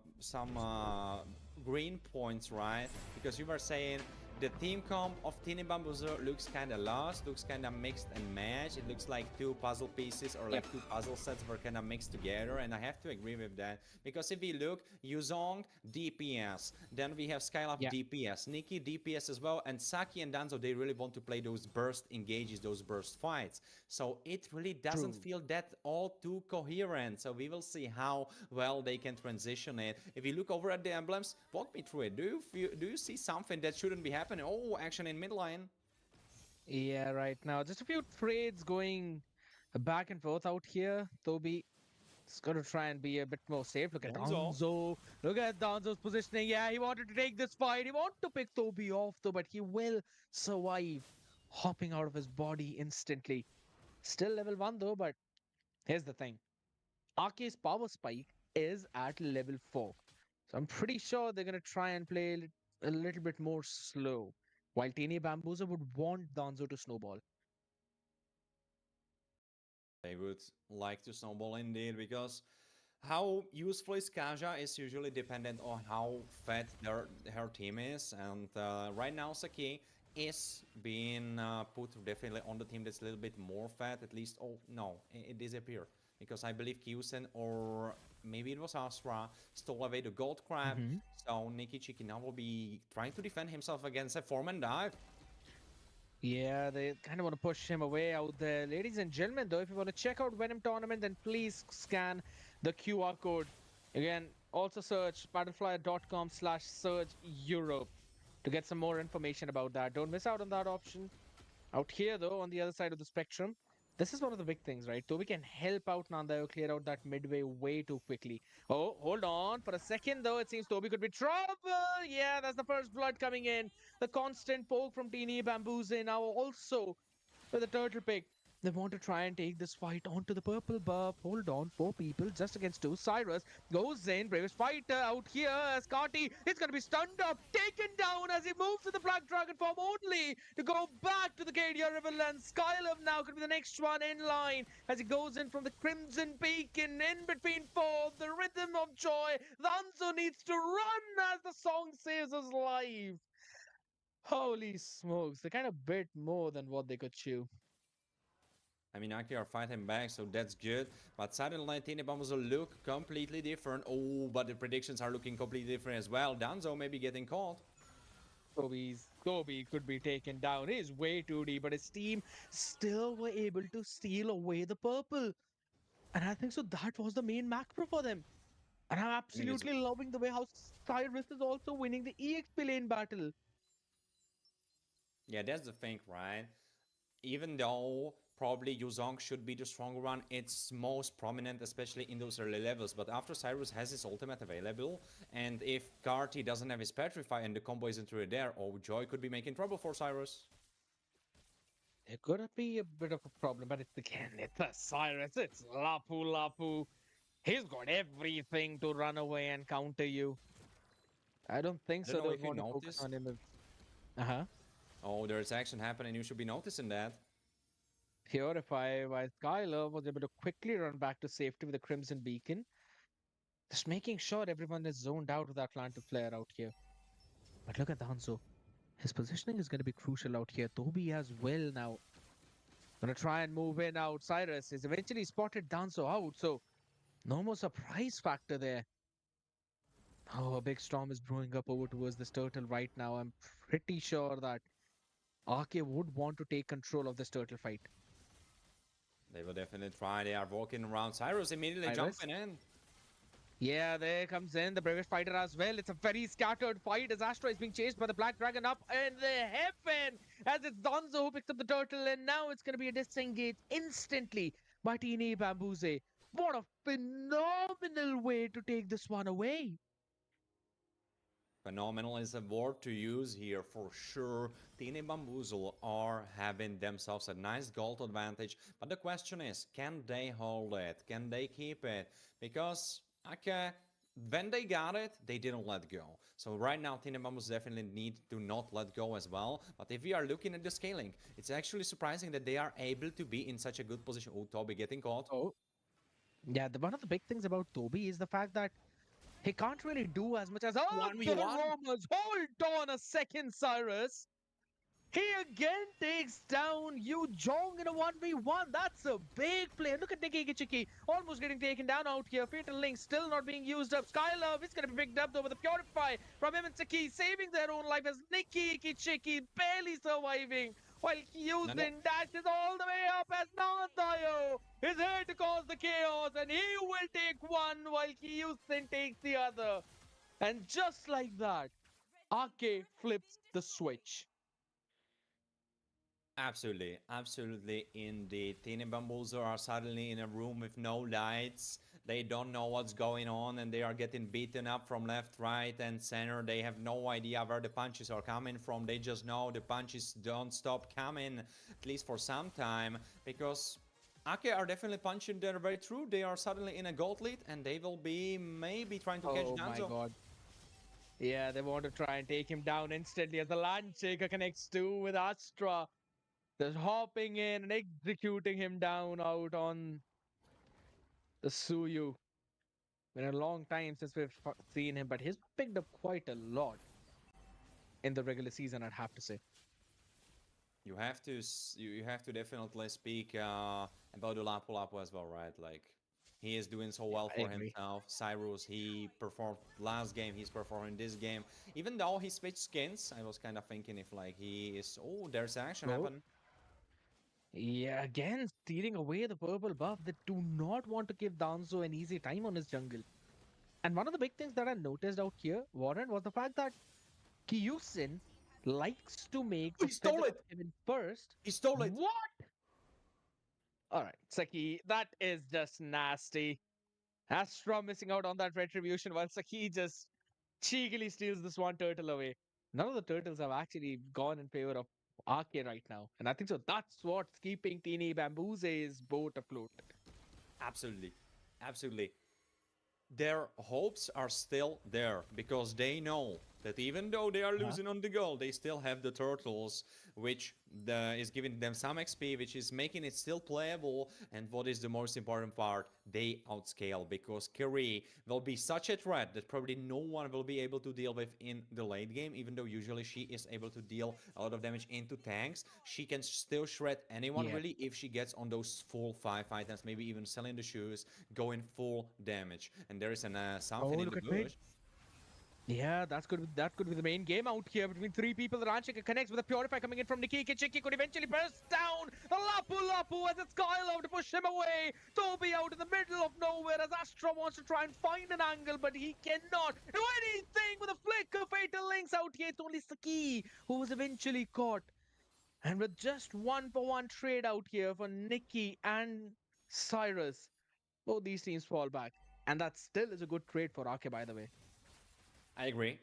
green points, right? Because you were saying the team comp of Tini Bambuzo looks kind of lost, looks kind of mixed and matched. It looks like two puzzle pieces or like two puzzle sets were kind of mixed together, and I have to agree with that. Because if we look, Yuzong, DPS, then we have Skylab DPS, Nikki DPS as well, and Saki and Danzo, they really want to play those burst engages, those burst fights. So it really doesn't feel that all too coherent. So we will see how well they can transition it. If you look over at the emblems, walk me through it. Do you see something that shouldn't be happening? Oh, action in mid lane. Yeah, right now just a few trades going back and forth out here. Toby is going to try and be a bit more safe. Look at Danzo. Look at Danzo's positioning. Yeah, he wanted to take this fight. He wanted to pick Toby off though, but he will survive, hopping out of his body instantly. Still level 1 though, but here's the thing. Arce's power spike is at level 4. So I'm pretty sure they're going to try and play a little bit more slow. While Teeny Bambuza would want Danzo to snowball. They would like to snowball indeed, because how useful is Kaja is usually dependent on how fat her team is. And right now, Saki is being put definitely on the team that's a little bit more fat, at least. Oh, no, it disappeared. Because I believe Kyusen, or maybe it was Astra, stole away the gold crab. So Nikki Chiki now will be trying to defend himself against a foreman dive. Yeah, they kind of want to push him away out there. Ladies and gentlemen, though, if you want to check out Venom Tournament, then please scan the QR code. Again, also search battlefly.com/search Europe to get some more information about that. Don't miss out on that option. Out here, though, on the other side of the spectrum, this is one of the big things, right? Toby can help out Nandayo clear out that midway way too quickly. Oh, hold on. For a second, though, it seems Toby could be trouble. Yeah, that's the first blood coming in. The constant poke from Teeny Bamboozle now also with a turtle pick. They want to try and take this fight onto the purple buff. Hold on, 4 people just against 2. Cyrus goes in, bravest fighter out here as Carty is going to be stunned up, taken down as he moves to the Black Dragon form only to go back to the Cadia Riverland. Skylove now could be the next one in line as he goes in from the Crimson Beacon in between 4. The rhythm of joy. Danzo needs to run as the song saves his life. Holy smokes, they kind of bit more than what they could chew. I mean, Aki are fighting back, so that's good. But suddenly, Tini Bambuzo look completely different. Oh, but the predictions are looking completely different as well. Danzo may be getting caught. Toby could be taken down. He's way too deep, but his team still were able to steal away the purple. And I think so that was the main macro for them. And I'm absolutely loving the way how Cyrus is also winning the EXP lane battle. Yeah, that's the thing, right? Even though probably Yuzong should be the stronger one, it's most prominent, especially in those early levels. But after Cyrus has his ultimate available, and if Carty doesn't have his Petrify and the combo isn't really there, oh, Joy could be making trouble for Cyrus. It could be a bit of a problem, but it's a Cyrus, it's Lapu Lapu. He's got everything to run away and counter you. I don't think so. If They you want to focus noticed. on him. Oh, there's action happening. You should be noticing that. Here, if Skylar was able to quickly run back to safety with the Crimson Beacon, just making sure everyone is zoned out with the Atlantic Flare out here. But look at Danzo. His positioning is going to be crucial out here. Toby as well now. Gonna try and move in out. Cyrus is eventually spotted Danzo out, so no more surprise factor there. Oh, a big storm is brewing up over towards this turtle right now. I'm pretty sure that RK would want to take control of this turtle fight. They will definitely try. They are walking around. Cyrus immediately jumping in. Yeah, there comes in the bravest fighter as well. It's a very scattered fight as Astra is being chased by the Black Dragon up in the heaven as it's Danzo who picks up the turtle, and now it's going to be a disengage instantly by Teeny Bambuze. What a phenomenal way to take this one away. Phenomenal is a word to use here for sure. Team Bamboozle are having themselves a nice gold advantage, but the question is, can they hold it? Can they keep it? Because, okay, when they got it, they didn't let go. So right now, Team Bamboozle definitely need to not let go as well. But if we are looking at the scaling, it's actually surprising that they are able to be in such a good position. Oh, Toby getting caught. Oh, yeah. One of the big things about Toby is the fact that he can't really do as much as the 1v1. Romans. Hold on a second, Cyrus. He again takes down Yu Jong in a 1v1. That's a big play. Look at Nikki Kichiki almost getting taken down out here. Fatal Link still not being used up. Skylove is going to be picked up though with the Purify from him and Saki, saving their own life as Nikki Kichiki barely surviving. While Kyusin dashes all the way up as Nandayo is here to cause the chaos, and he will take one while Kyusin takes the other. And just like that, Ake flips the switch. Absolutely, absolutely. Indeed, Teen and Bamboozle are suddenly in a room with no lights. They don't know what's going on, and they are getting beaten up from left, right, and center. They have no idea where the punches are coming from. They just know the punches don't stop coming, at least for some time, because Ake are definitely punching their way through. They are suddenly in a gold lead, and they will be maybe trying to catch Oh my Danzo. god. Yeah, they want to try and take him down instantly as the Land Shaker connects two with Astra. Just hopping in and executing him down out on the Suyu. Been a long time since we've seen him, but he's picked up quite a lot in the regular season, I'd have to say. You have to you have to definitely speak about the Lapu Lapu as well, right? Like he is doing so well I for agree. himself. Cyrus, he performed last game, he's performing this game. Even though he switched skins, I was kind of thinking if like he is. Oh, there's action Oh, happen. yeah, again, stealing away the purple buff. They do not want to give Danzo an easy time on his jungle. And one of the big things that I noticed out here, Warren, was the fact that Kyusin likes to make Oh, the he stole pivot it. of heaven first. He stole it. What? All right, Saki, that is just nasty. Astra missing out on that retribution while Saki just cheekily steals this one turtle away. None of the turtles have actually gone in favor of Arke right now. And I think so that's what's keeping Teeny Bamboose's boat afloat. Absolutely, absolutely. Their hopes are still there because they know that even though they are losing on the goal, they still have the turtles, which is giving them some XP, which is making it still playable. And what is the most important part? They outscale because Kiri will be such a threat that probably no one will be able to deal with in the late game, even though usually she is able to deal a lot of damage into tanks. She can still shred anyone Yeah. really if she gets on those full 5 items, maybe even selling the shoes, going full damage. And there is an something Oh, in the look at me. bush. Yeah, that could be the main game out here between three people. The Ranchika connects with a Purify coming in from Nikki. Kichiki could eventually burst down the Lapu Lapu as it's Skylove to push him away. Toby out in the middle of nowhere as Astra wants to try and find an angle, but he cannot do anything with a flick of Fatal Links out here. It's only Saki who was eventually caught. And with just 1-for-1 trade out here for Nikki and Cyrus, both these teams fall back. And that still is a good trade for Ake, by the way. I agree.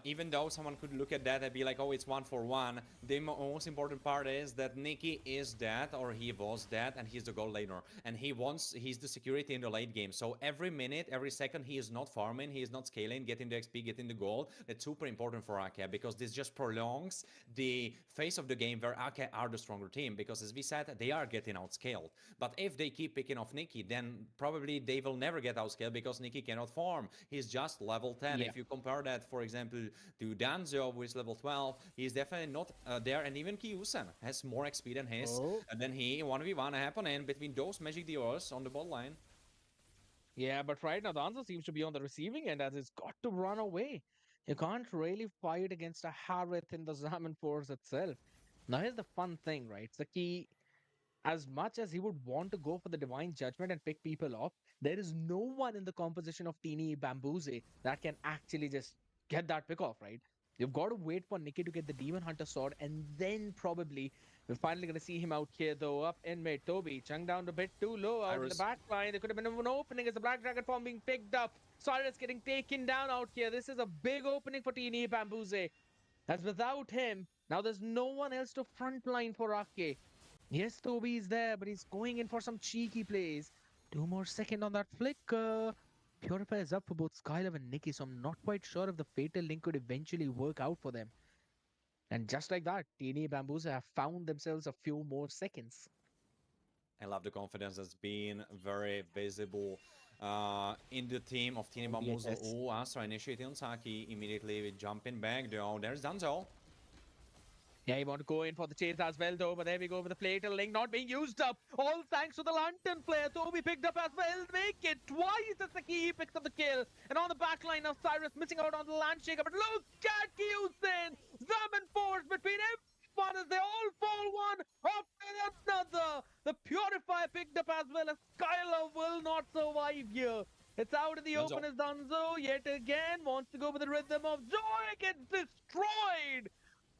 Even though someone could look at that and be like, oh, it's 1-for-1, the most important part is that Nikki is dead, or he was dead, and he's the goal laner. And he's the security in the late game. So every minute, every second, he is not farming, he is not scaling, getting the XP, getting the gold. That's super important for Ake, because this just prolongs the phase of the game where Ake are the stronger team. Because as we said, they are getting outscaled. But if they keep picking off Nikki, then probably they will never get outscaled because Nikki cannot farm. He's just level 10. Yeah. If you compare that, for example, to Danzo, who is level 12, he's definitely not there. And even Kyusen has more XP than his. Oh. And then he 1v1 happening between those magic dealers on the bot line. Yeah, but right now the answer seems to be on the receiving end as it's got to run away. You can't really fight against a Harith in the Zaman Force itself. Now here's the fun thing, right? Saki, as much as he would want to go for the Divine Judgment and pick people off, there is no one in the composition of Teeny Bamboozle that can actually just get that pick off, right? You've got to wait for Nikki to get the Demon Hunter sword, and then probably we're finally going to see him out here, though, up in mid. Toby, chung down a bit too low out in the Iris. back line. There could have been an opening as the Black Dragon form being picked up. Cyrus getting taken down out here. This is a big opening for Tini Bambuze. As without him, now there's no one else to frontline for Ake. Yes, Toby is there, but he's going in for some cheeky plays. 2 more seconds on that flicker. Purify is up for both Skylove and Nikki, so I'm not quite sure if the Fatal Link could eventually work out for them. And just like that, Tini Bambuza have found themselves a few more seconds. I love the confidence that's been very visible in the team of Tini Bambuza. yes. Oh, Astra initiating on Saki, immediately jumping back though. There's Danzo. Yeah, he want to go in for the chase as well, though. But there we go with the Fatal Link not being used up. All thanks to the Lantern player. Toby picked up as well. Make it twice as the key. He picks up the kill. And on the back line of Cyrus missing out on the Landshaker. But look at Houston. Zaman force between everyone as they all fall one after another. The Purifier picked up as well as Skylar will not survive here. It's out in the open as Danzo yet again wants to go with the rhythm of Joy. Gets destroyed.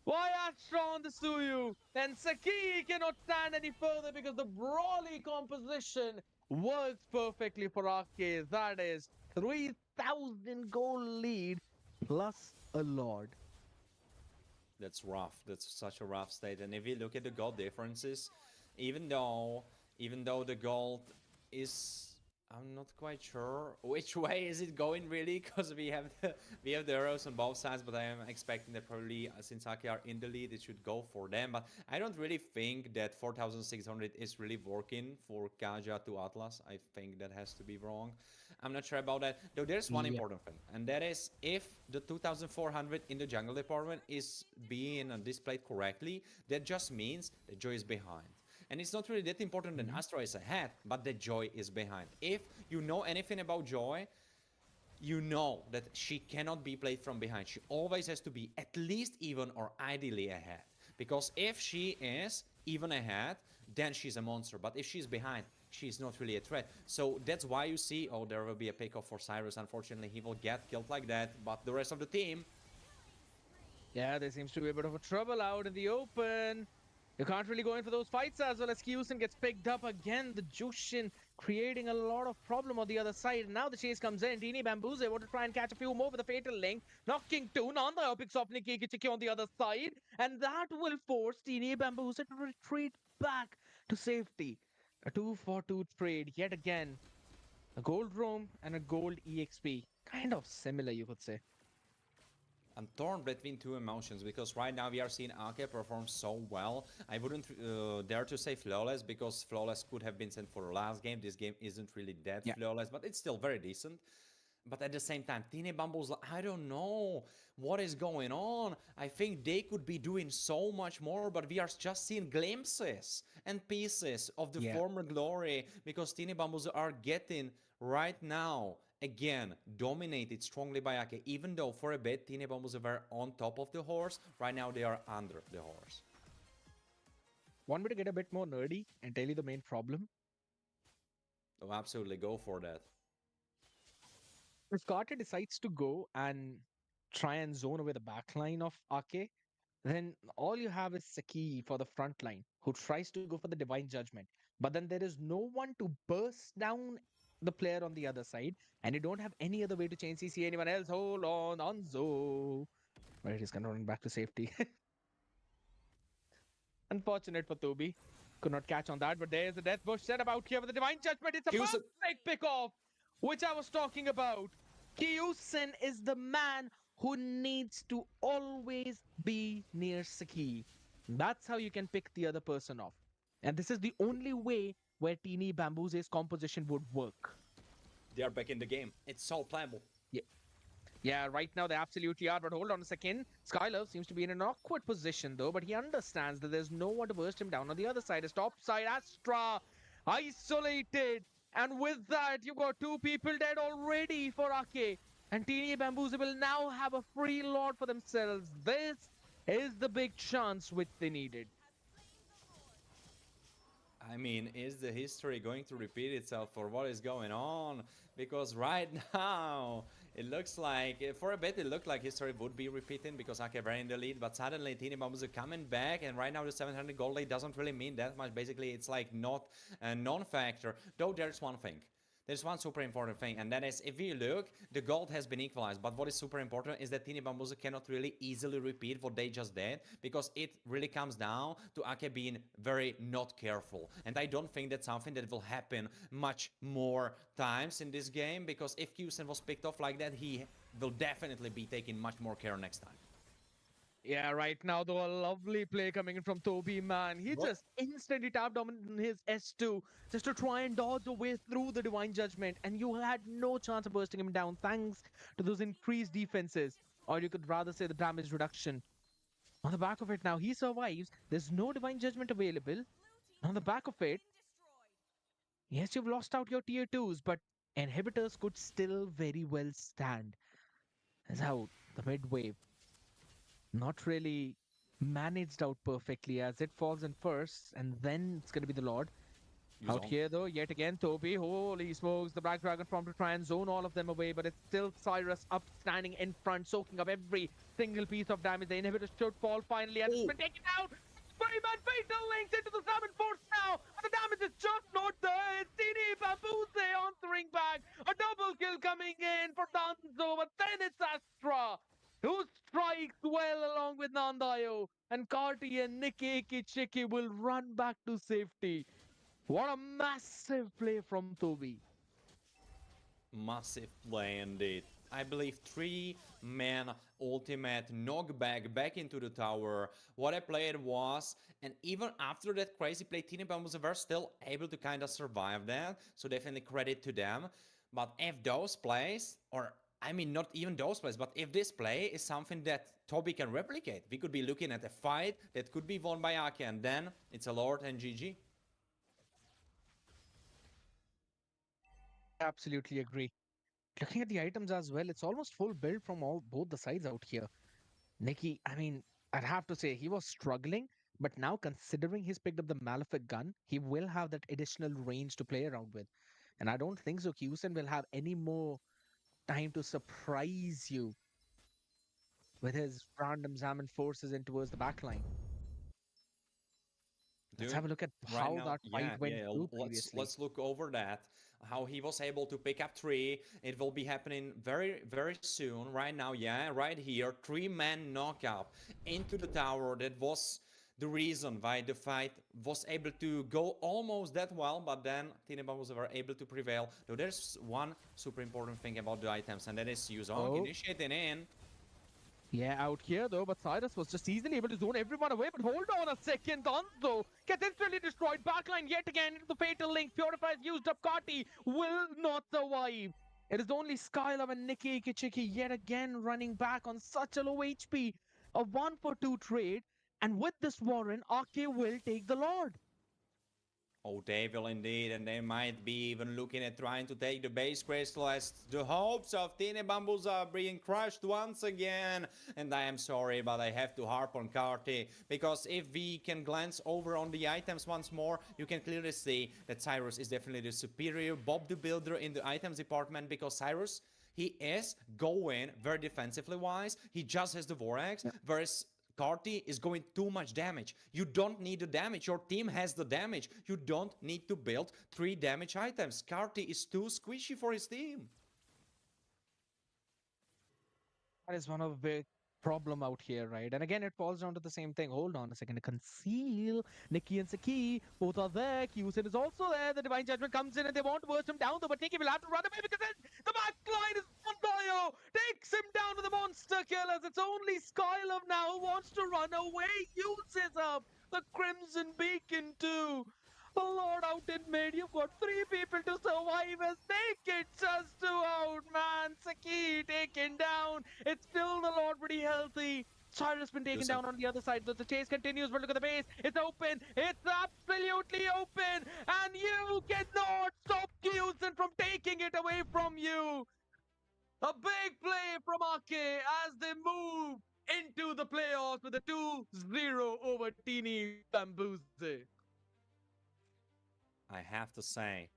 Why Astra on the Suyu? And Saki cannot stand any further because the brawly composition works perfectly for Arcade. That is 3,000 goal lead plus a Lord. That's rough. That's such a rough state. And if you look at the gold differences, even though the gold is, I'm not quite sure which way is it going really, because we have the arrows on both sides, but I am expecting that probably since Aki are in the lead, it should go for them. But I don't really think that 4,600 is really working for Kaja to Atlas. I think that has to be wrong. I'm not sure about that. Though there's one important thing, and that is if the 2,400 in the jungle department is being displayed correctly, that just means that Joy is behind. And it's not really that important that Astra is ahead, but that Joy is behind. If you know anything about Joy, you know that she cannot be played from behind. She always has to be at least even or ideally ahead. Because if she is even ahead, then she's a monster. But if she's behind, she's not really a threat. So that's why you see, oh, there will be a pickoff for Cyrus. Unfortunately, he will get killed like that. But the rest of the team... Yeah, there seems to be a bit of a trouble out in the open. You can't really go in for those fights as well as Kyusin gets picked up again. The Jushin creating a lot of problem on the other side. Now the chase comes in. Tini Bambuze want to try and catch a few more with the Fatal Link. Knocking 2. Nanda picks off Nikki Kichiki on the other side. And that will force Tini Bambuze to retreat back to safety. A 2-for-2 trade yet again. A gold roam and a gold EXP. Kind of similar, you could say. I'm torn between two emotions because right now we are seeing Ake perform so well. I wouldn't dare to say flawless because flawless could have been sent for the last game. This game isn't really that flawless, but it's still very decent. But at the same time, Tini Bambu's, I don't know what is going on. I think they could be doing so much more, but we are just seeing glimpses and pieces of the former glory because Tini Bambu's are getting right now again dominated strongly by Ake. Even though for a bit Tini Bambu's were on top of the horse, right now they are under the horse. Want me to get a bit more nerdy and tell you the main problem? Oh, absolutely, go for that. If Carter decides to go and try and zone away the backline of Ake, then all you have is Saki for the front line, who tries to go for the Divine Judgment. But then there is no one to burst down the player on the other side, and you don't have any other way to change CC anyone else. Hold on, Anzo. Right, he's gonna run back to safety. Unfortunate for Toby. Could not catch on that, but there's a death bush set about here with the Divine Judgment. It's a perfect pick-off, which I was talking about. Kyusin is the man who needs to always be near Saki. That's how you can pick the other person off. And this is the only way where Tini Bambuze's composition would work. They are back in the game. It's so playable. Yeah, right now they absolutely are, but hold on a second. Skylove seems to be in an awkward position though, but he understands that there's no one to burst him down on the other side. His top side, Astra, isolated. And with that, you've got 2 people dead already for Ake. And Tini Bambuze will now have a free lord for themselves. This is the big chance which they needed. I mean, is the history going to repeat itself or what is going on? Because right now, it looks like, for a bit, it looked like history would be repeating because Ake were in the lead, but suddenly Tini Bambuze coming back, and right now the 700 gold lead doesn't really mean that much. Basically, it's like not a non-factor. Though there's one thing. there's one super important thing, and that is if we look, the gold has been equalized. But what is super important is that Tini Bambuza cannot really easily repeat what they just did, because it really comes down to Ake being very not careful. And I don't think that's something that will happen much more times in this game, because if Kyusen was picked off like that, he will definitely be taking much more care next time. Yeah, right now though, a lovely play coming in from Toby, man. He What? just instantly tapped on his S2 just to try and dodge a way through the Divine Judgment, and you had no chance of bursting him down thanks to those increased defenses, or you could rather say the damage reduction. On the back of it now, he survives. There's no Divine Judgment available. On the back of it, yes, you've lost out your tier 2s, but inhibitors could still very well stand. That's how the mid wave not really managed out perfectly as it falls in first, and then it's going to be the Lord. Out here, though, yet again, Toby, holy smokes, the Black Dragon formed to try and zone all of them away, but it's still Cyrus up standing in front, soaking up every single piece of damage. The inhibitor should fall finally, and it's been taken out. Sprayman Fatal links into the 7-4 now, but the damage is just not there. It's Tini Bambuze answering back. A double kill coming in for Danzo, but then it's Astra who strikes well along with Nandayo, and Karti and Nikki Ikichiki will run back to safety. What a massive play from Toby. Massive play indeed. I believe 3-man ultimate knockback back into the tower. What a play it was. And even after that crazy play, Tini Bambuza were still able to kind of survive that. So definitely credit to them. But if those plays, or I mean not even those plays, but if this play is something that Toby can replicate, we could be looking at a fight that could be won by Ake, and then it's a Lord and GG. Absolutely agree. Looking at the items as well, it's almost full build from both the sides out here. Nikki, I mean, I'd have to say he was struggling, but now considering he's picked up the Malefic gun, he will have that additional range to play around with. And I don't think so Kyusen will have any more time to surprise you with his random Zaman forces in towards the backline. Let's have a look at Right how now, that fight went through let's previously. look over that. How he was able to pick up 3. It will be happening very soon. Right now, yeah, right here, 3-man knockup into the tower. That was the reason why the fight was able to go almost that well, but then Tineba was ever able to prevail. Though there's one super important thing about the items, and that is Yuzong initiating in. Yeah, out here though, but Cyrus was just easily able to zone everyone away. But hold on a second, Danzo gets instantly destroyed. Backline yet again into the fatal link. Purifies used up. Kati will not survive. It is only Skylab and Nikki Ikichiki yet again running back on such a low HP. A 1-for-2 trade. And with this Warren, Ake will take the Lord. Oh, they will indeed, and they might be even looking at trying to take the base crystal as the hopes of Tine Bambuza are being crushed once again. And I am sorry, but I have to harp on Karti, because if we can glance over on the items once more, you can clearly see that Cyrus is definitely the superior Bob the Builder in the items department, because Cyrus, he is going very defensively wise. He just has the Vorax, whereas Karti is going too much damage. You don't need the damage. Your team has the damage. You don't need to build 3 damage items. Karti is too squishy for his team. That is one of the big problem out here, right? And again, it falls down to the same thing. Hold on a second. Conceal. Nikki and Saki, both are there. Kyusen is also there. The Divine Judgment comes in and they want to burst him down, though, but Nikki will have to run away because then the back line is Mondayo. Takes him down with the monster killers. It's only Skylab now who wants to run away. Uses up the Crimson Beacon too. The Lord out in mid. You've got 3 people to survive as they get just 2 out, man. Saki taken down. It's still the Lord pretty healthy. Cyrus been taken down on the other side. The chase continues, but look at the base. It's open. It's absolutely open. And you cannot stop Kyusen from taking it away from you. A big play from Ake as they move into the playoffs with a 2-0 over Tini Bambuze. I have to say,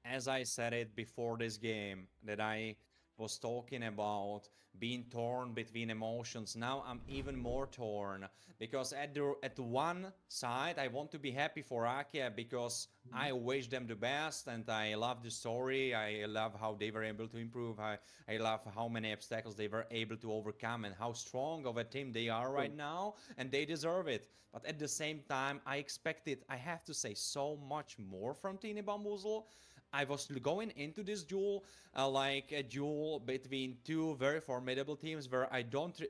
as I said it before this game, that I was talking about being torn between emotions. Now I'm even more torn because at the one side I want to be happy for Akia because I wish them the best and I love the story. I love how they were able to improve. I love how many obstacles they were able to overcome and how strong of a team they are right now, and they deserve it. But at the same time, I expected, I have to say, so much more from Tini Bamboozle. I was going into this duel like a duel between two very formidable teams where I don't.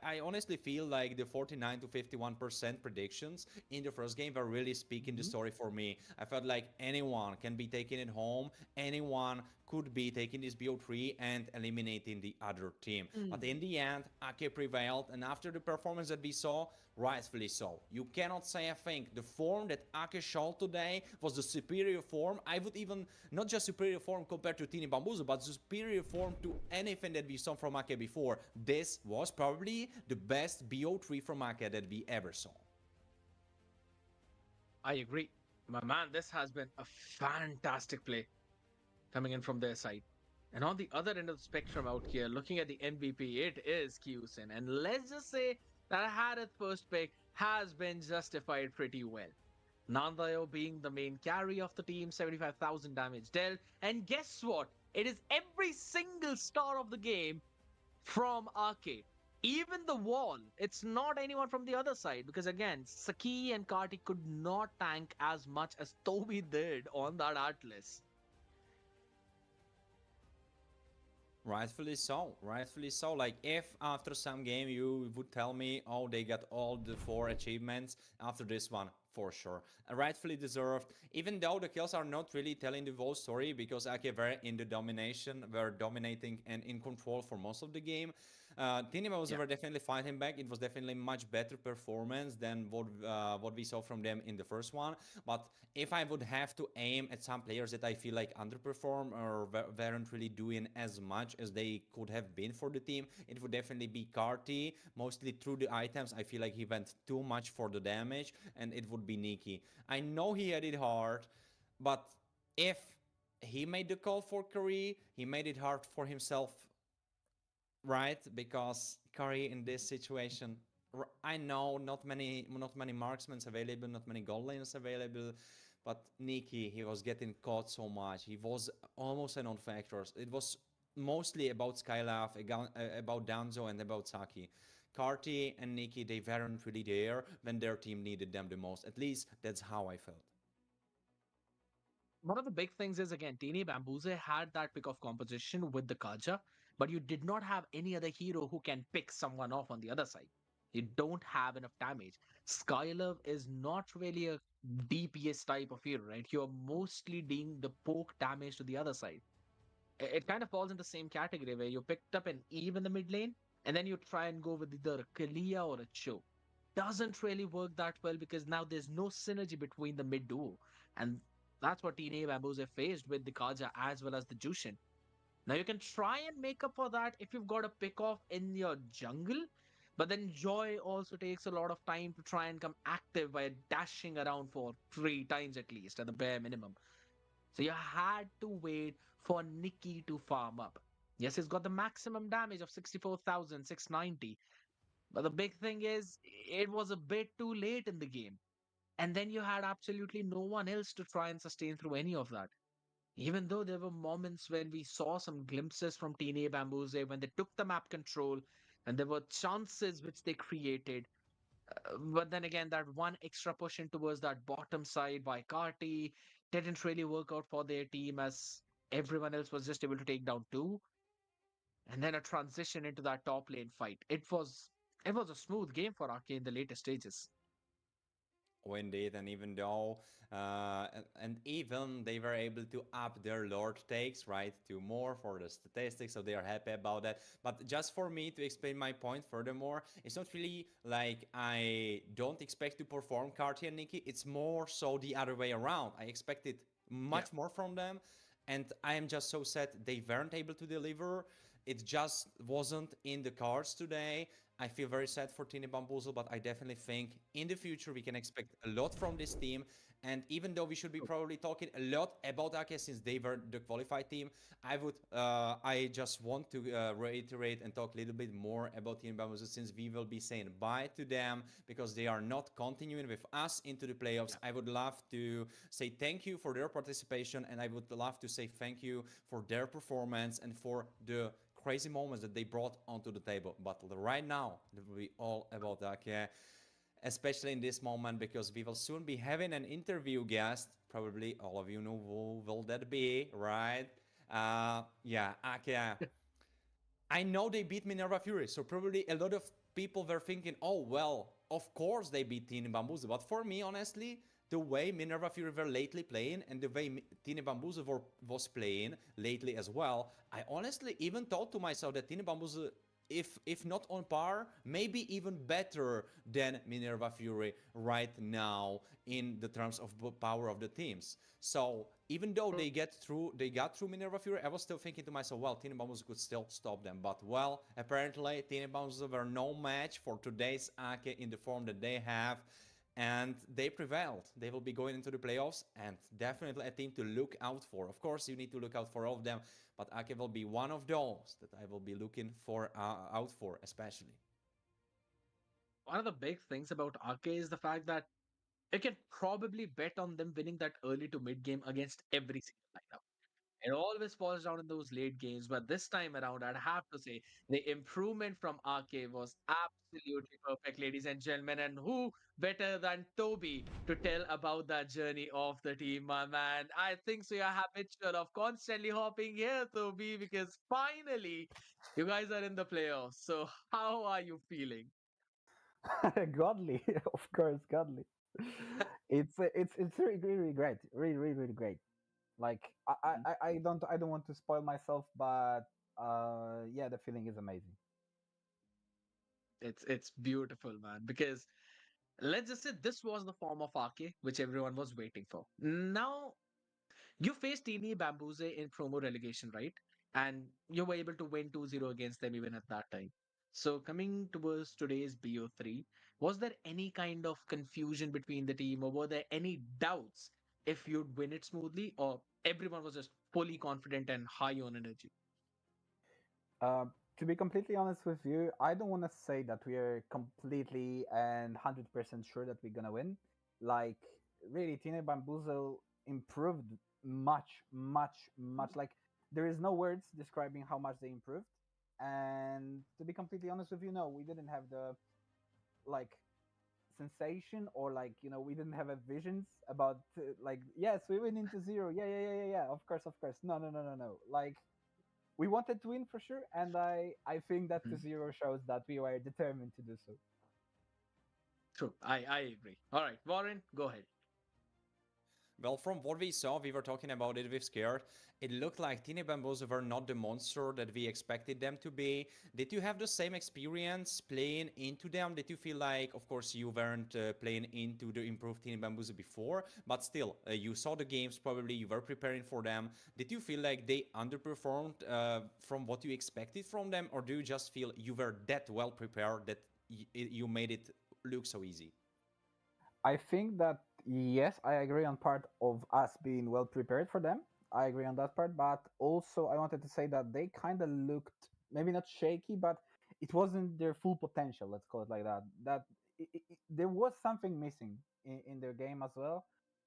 I honestly feel like the 49 to 51% predictions in the first game were really speaking the story for me. I felt like anyone can be taking it home, anyone could be taking this BO3 and eliminating the other team. But in the end, Ake prevailed, and after the performance that we saw, rightfully so. You cannot say a thing. The form that Ake showed today was the superior form. I would even, not just superior form compared to Tini Bambuzu, but superior form to anything that we saw from Ake before. This was probably the best BO3 from Ake that we ever saw. I agree. My man, this has been a fantastic play coming in from their side. And on the other end of the spectrum out here, looking at the MVP, it is Kyusin. And let's just say that Harith first pick has been justified pretty well. Nandayo being the main carry of the team, 75,000 damage dealt. And guess what? It is every single star of the game from Arcade. Even the wall, it's not anyone from the other side because again, Saki and Karti could not tank as much as Toby did on that Atlas. Rightfully so. Rightfully so. Like, if after some game you would tell me, oh, they got all the 4 achievements after this one, for sure. Rightfully deserved. Even though the kills are not really telling the whole story because Ake were in the domination, were dominating and in control for most of the game. Tinima was were definitely fighting back. It was definitely much better performance than what we saw from them in the first one. But if I would have to aim at some players that I feel like underperform or weren't really doing as much as they could have been for the team, it would definitely be Karti. Mostly through the items, I feel like he went too much for the damage, and it would be Nikki. I know he had it hard, but if he made the call for Curry, he made it hard for himself, right? Because Curry in this situation, I know not many marksmen available, not many gold lanes available, but Nikki, he was getting caught so much. He was almost an non-factors. It was mostly about Skylaf, about Danzo, and about Saki. Karti and Nikki, they weren't really there when their team needed them the most. At least that's how I felt. One of the big things is again, Tini Bambuze had that pick of composition with the Kaja, but you did not have any other hero who can pick someone off on the other side. You don't have enough damage. Skylove is not really a DPS type of hero, right? You're mostly doing the poke damage to the other side. It kind of falls in the same category where you picked up an Eve in the mid lane, and then you try and go with either a Kalia or a Cho. Doesn't really work that well because now there's no synergy between the mid duo. And that's what Teenage Bamboos faced with the Kaja as well as the Jushin. Now you can try and make up for that if you've got a pick off in your jungle, but then Joy also takes a lot of time to try and come active by dashing around for 3 times at least at the bare minimum. So you had to wait for Nikki to farm up. Yes, he's got the maximum damage of 64,690. But the big thing is, it was a bit too late in the game. And then you had absolutely no one else to try and sustain through any of that. Even though there were moments when we saw some glimpses from Teenage Bamboose when they took the map control and there were chances which they created. But then again, that one extra push in towards that bottom side by Karti didn't really work out for their team as everyone else was just able to take down 2. And then a transition into that top lane fight. It was a smooth game for Arcane in the later stages. Oh, indeed, and even though, and even they were able to up their Lord takes, right, to more for the statistics, so they are happy about that. But just for me to explain my point furthermore, it's not really like I don't expect to perform Karti and Nikki, it's more so the other way around. I expected much more from them, and I am just so sad they weren't able to deliver. It just wasn't in the cards today. I feel very sad for Tini Bamboozle, but I definitely think in the future we can expect a lot from this team. And even though we should be probably talking a lot about Ake since they were the qualified team, I just want to reiterate and talk a little bit more about Tini Bamboozle since we will be saying bye to them because they are not continuing with us into the playoffs. I would love to say thank you for their participation, and I would love to say thank you for their performance and for the crazy moments that they brought onto the table. But right now, it will be all about Ake, especially in this moment because we will soon be having an interview guest. Probably all of you know who will that be, right? Yeah, Ake. I know they beat Minerva Fury, so probably a lot of people were thinking, oh, well, of course they beat Tini Bamboozle. But for me, honestly, the way Minerva Fury were lately playing and the way Tini Bamboozle was playing lately as well, I honestly even thought to myself that Tini Bamboozle, if not on par, maybe even better than Minerva Fury right now in the terms of power of the teams. So even though they got through Minerva Fury, I was still thinking to myself, well, Tini Bamboozle could still stop them. But well, apparently Tini Bamboozle were no match for today's Ake in the form that they have. And they prevailed. They will be going into the playoffs and definitely a team to look out for. Of course, you need to look out for all of them, but Ake will be one of those that I will be looking for out for, especially. One of the big things about Ake is the fact that you can probably bet on them winning that early to mid game against every single lineup. It always falls down in those late games, but this time around, I'd have to say the improvement from RK was absolutely perfect, ladies and gentlemen. And who better than Toby to tell about that journey of the team, my man? I think so. You're habitual of constantly hopping here, Toby, because finally you guys are in the playoffs. So, how are you feeling? Godly, of course, godly. It's really, really great, really, really, really great. Like I don't want to spoil myself, but yeah, the feeling is amazing. It's beautiful, man, because let's just say this was the form of RK which everyone was waiting for. Now you faced Teeny Bamboozle in promo relegation, right? And you were able to win 2-0 against them even at that time. So coming towards today's BO3, was there any kind of confusion between the team or were there any doubts if you'd win it smoothly or everyone was just fully confident and high on energy? Uh, to be completely honest with you, I don't want to say that we are completely and 100% sure that we're gonna win. Like, really, Tine Bamboozle improved much, much, much. Like, there is no words describing how much they improved. And to be completely honest with you, no, we didn't have the like sensation or like we didn't have a visions about like yes we went into zero, yeah, yeah, yeah, yeah, yeah, of course, of course, no, no, no, no, no, like we wanted to win for sure, and I think that the Mhm. zero shows that we were determined to do so. True, I agree. All right, Warren, go ahead. Well, from what we saw, we were talking about it with Scared. It looked like Tiny Bamboos were not the monster that we expected them to be. Did you have the same experience playing into them? Did you feel like, of course, you weren't playing into the improved Tiny Bamboos before, but still, you saw the games probably, you were preparing for them. Did you feel like they underperformed from what you expected from them, or do you just feel you were that well prepared that you made it look so easy? I think that yes, I agree on part of us being well prepared for them. I agree on that part, but also I wanted to say that they kind of looked maybe not shaky, but it wasn't their full potential. Let's call it like that. That there was something missing in their game as well.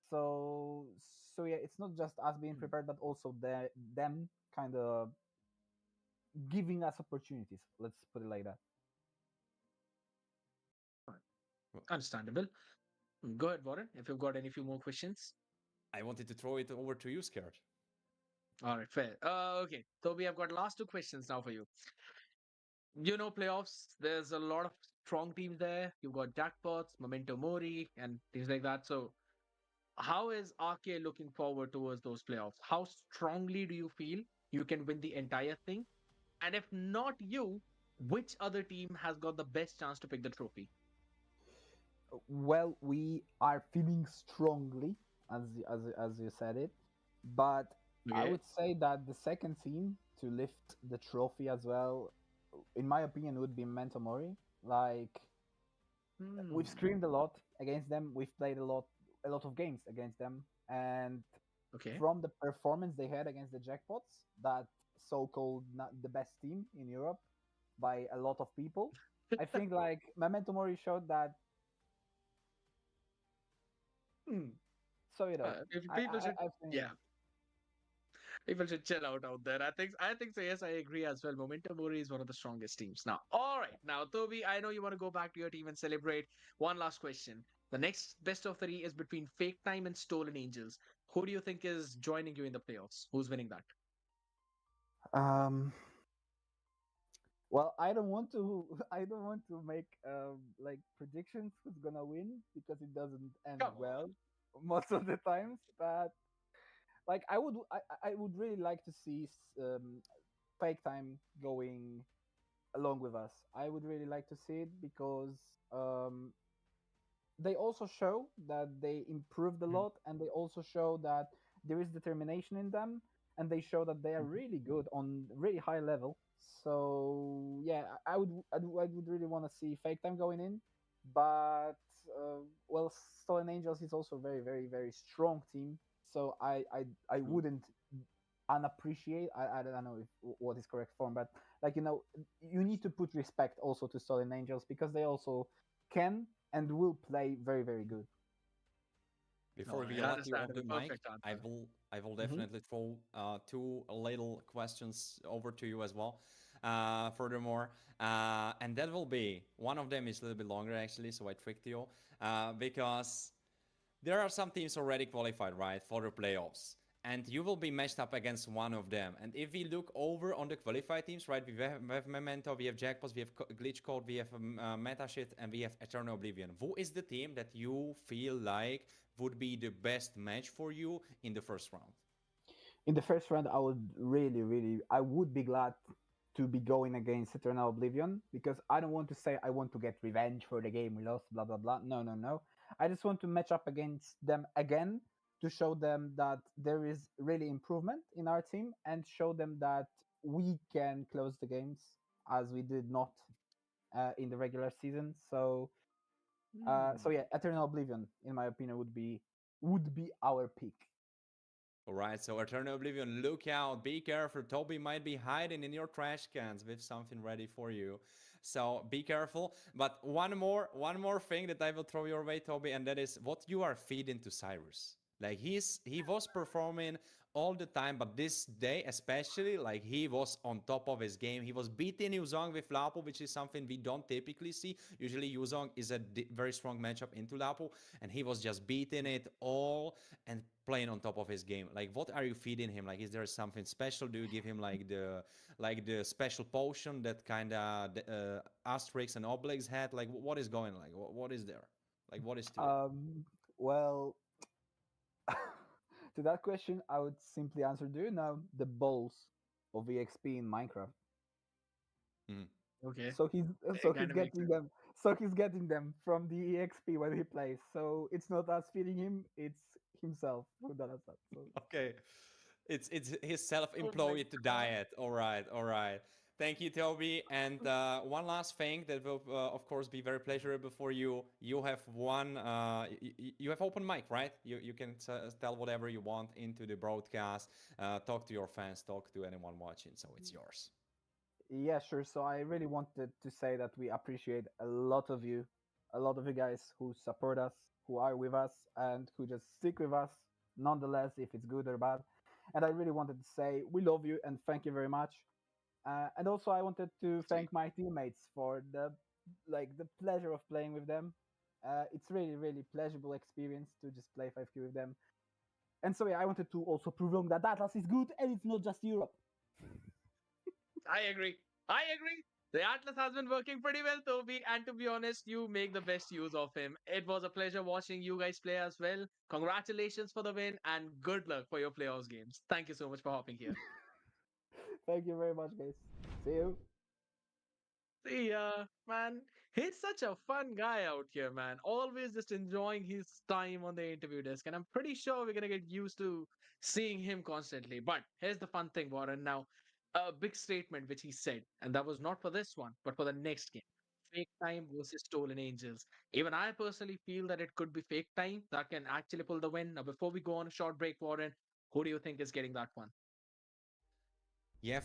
So yeah, it's not just us being Hmm. prepared, but also them kind of giving us opportunities. Let's put it like that. Understandable. Go ahead, Warren, if you've got any few more questions. I wanted to throw it over to you, Scared. All right, fair. Okay, Toby, I've got last two questions now for you. You know, playoffs, there's a lot of strong teams there. You've got Jackpots, Memento Mori, and things like that. So, how is RK looking forward towards those playoffs? How strongly do you feel you can win the entire thing? And if not you, which other team has got the best chance to pick the trophy? Well, we are feeling strongly, as you said it, but I Okay. would say that the second team to lift the trophy as well, in my opinion, would be Memento Mori. Like we've Hmm. screamed a lot against them. We've played a lot of games against them, and Okay. from the performance they had against the Jackpots, that so-called not the best team in Europe by a lot of people, I think like Memento Mori showed that. Hmm. So People should, I think yeah, people should chill out there. I think so. Yes, I agree as well. Momentum Mori is one of the strongest teams. Now, all right, now Toby, I know you want to go back to your team and celebrate. One last question. The next best of three is between Fake Time and Stolen Angels. Who do you think is joining you in the playoffs? Who's winning that? um well, I don't want to I don't want to make like predictions who's gonna win because it doesn't end Come on. well most of the times, but like I would really like to see Fake Time going along with us. I would really like to see it because um, they also show that they improved a Mhm, lot, and they also show that there is determination in them, and they show that they are mhm. really good on really high level. So yeah, I would really want to see Fake Time going in, but well, Stolen Angels is also a very very very strong team. So I True. wouldn't unappreciate. I don't know if what is correct form, but like you need to put respect also to Stolen Angels because they also can and will play very very good. All Before we right, let you off the understandable. mic, Perfect I answer. will I will Hmm. definitely throw two little questions over to you as well. Furthermore, and that will be one of them is a little bit longer actually, so I tricked you because there are some teams already qualified, right, for the playoffs. And you will be matched up against one of them. And if we look over on the qualified teams, right, we have Memento, we have Jackpots, we have Glitch Code, we have Metashit, and we have Eternal Oblivion. Who is the team that you feel like would be the best match for you in the first round? In the first round, I would really really I would be glad to be going against Eternal Oblivion because I don't want to say I want to get revenge for the game we lost, blah blah blah. No no no. I just want to match up against them again to show them that there is really improvement in our team and show them that we can close the games as we did not in the regular season. So Hmm. yeah, Eternal Oblivion, in my opinion, would be our pick. All right, so Eternal Oblivion, look out, be careful. Toby might be hiding in your trash cans with something ready for you. So be careful. But one more thing that I will throw your way, Toby, and that is what you are feeding to Cyrus. Like he was performing all the time, but this day especially, like he was on top of his game. He was beating Yuzong with Lapo, which is something we don't typically see. Usually Yuzong is a very strong matchup into Lapo, and he was just beating it all and playing on top of his game. Like, what are you feeding him? Like, is there something special? Do you give him like the special potion that kind of Asterix and Obelix had? Like, what is going? Like, what is there? Like, what is to it? Well, to that question, I would simply answer: do you know the balls of EXP in Minecraft? Mm. Okay. So he's It kind of makes getting sense. them. So he's getting them from the EXP when he plays. So it's not us feeding him; it's himself who does that. So Okay. It's his Oh my self-employed God. diet. All right, all right. Thank you, Toby. And one last thing that will, of course, be very pleasurable for you. You have one. You have open mic, right? You can tell whatever you want into the broadcast. Talk to your fans. Talk to anyone watching. So it's yours. yeah, sure. So I really wanted to say that we appreciate a lot of you guys who support us, who are with us, and who just stick with us, nonetheless, if it's good or bad. And I really wanted to say we love you and thank you very much. And also, I wanted to Sweet. thank my teammates for the pleasure of playing with them. It's really really pleasurable experience to just play 5Q with them. And so yeah, I wanted to also prove them that Atlas is good and it's not just Europe. I agree. I agree. The Atlas has been working pretty well, Toby, and to be honest, you make the best use of him. It was a pleasure watching you guys play as well. Congratulations for the win and good luck for your playoffs games. Thank you so much for hopping here. Thank you very much, guys. See you. See ya, man. He's such a fun guy out here, man. Always just enjoying his time on the interview desk. And I'm pretty sure we're going to get used to seeing him constantly. But here's the fun thing, Warren. Now, a big statement which he said, and that was not for this one, but for the next game. fake time versus stolen angels. Even I personally feel that it could be fake time that can actually pull the win. Now, before we go on a short break, Warren, who do you think is getting that one? Yeah,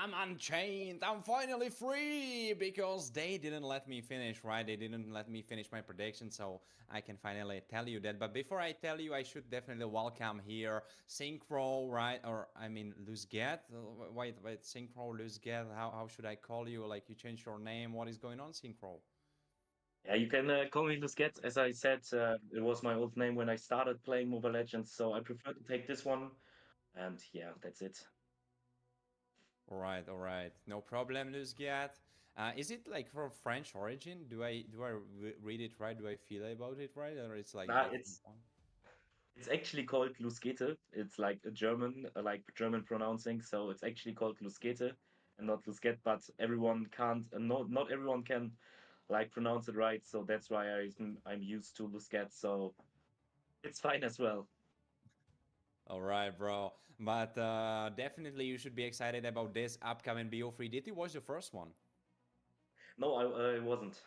I'm unchained. I'm finally free because they didn't let me finish, right? They didn't let me finish my prediction, so I can finally tell you that. But before I tell you, I should definitely welcome here Synchro, right? Or I mean, Luzget. Wait, Synchro, Luzget. How should I call you? Like you changed your name. What is going on, Synchro? Yeah, you can call me Lusket. As I said, it was my old name when I started playing Mobile Legends, so I prefer to take this one. And yeah, that's it. All right. No problem, Luzget. Is it like from French origin? Do I read it right? Do I feel about it right, or it's like a Nah, different one? it's actually called Luskete. It's like a German, like German pronouncing, so it's actually called Luskete and not Lusket. But everyone can't, not everyone can like pronounce it right, so that's why I'm used to Lusket. So it's fine as well. All right, bro. But definitely you should be excited about this upcoming BO3. Did you watch the first one? No, I wasn't.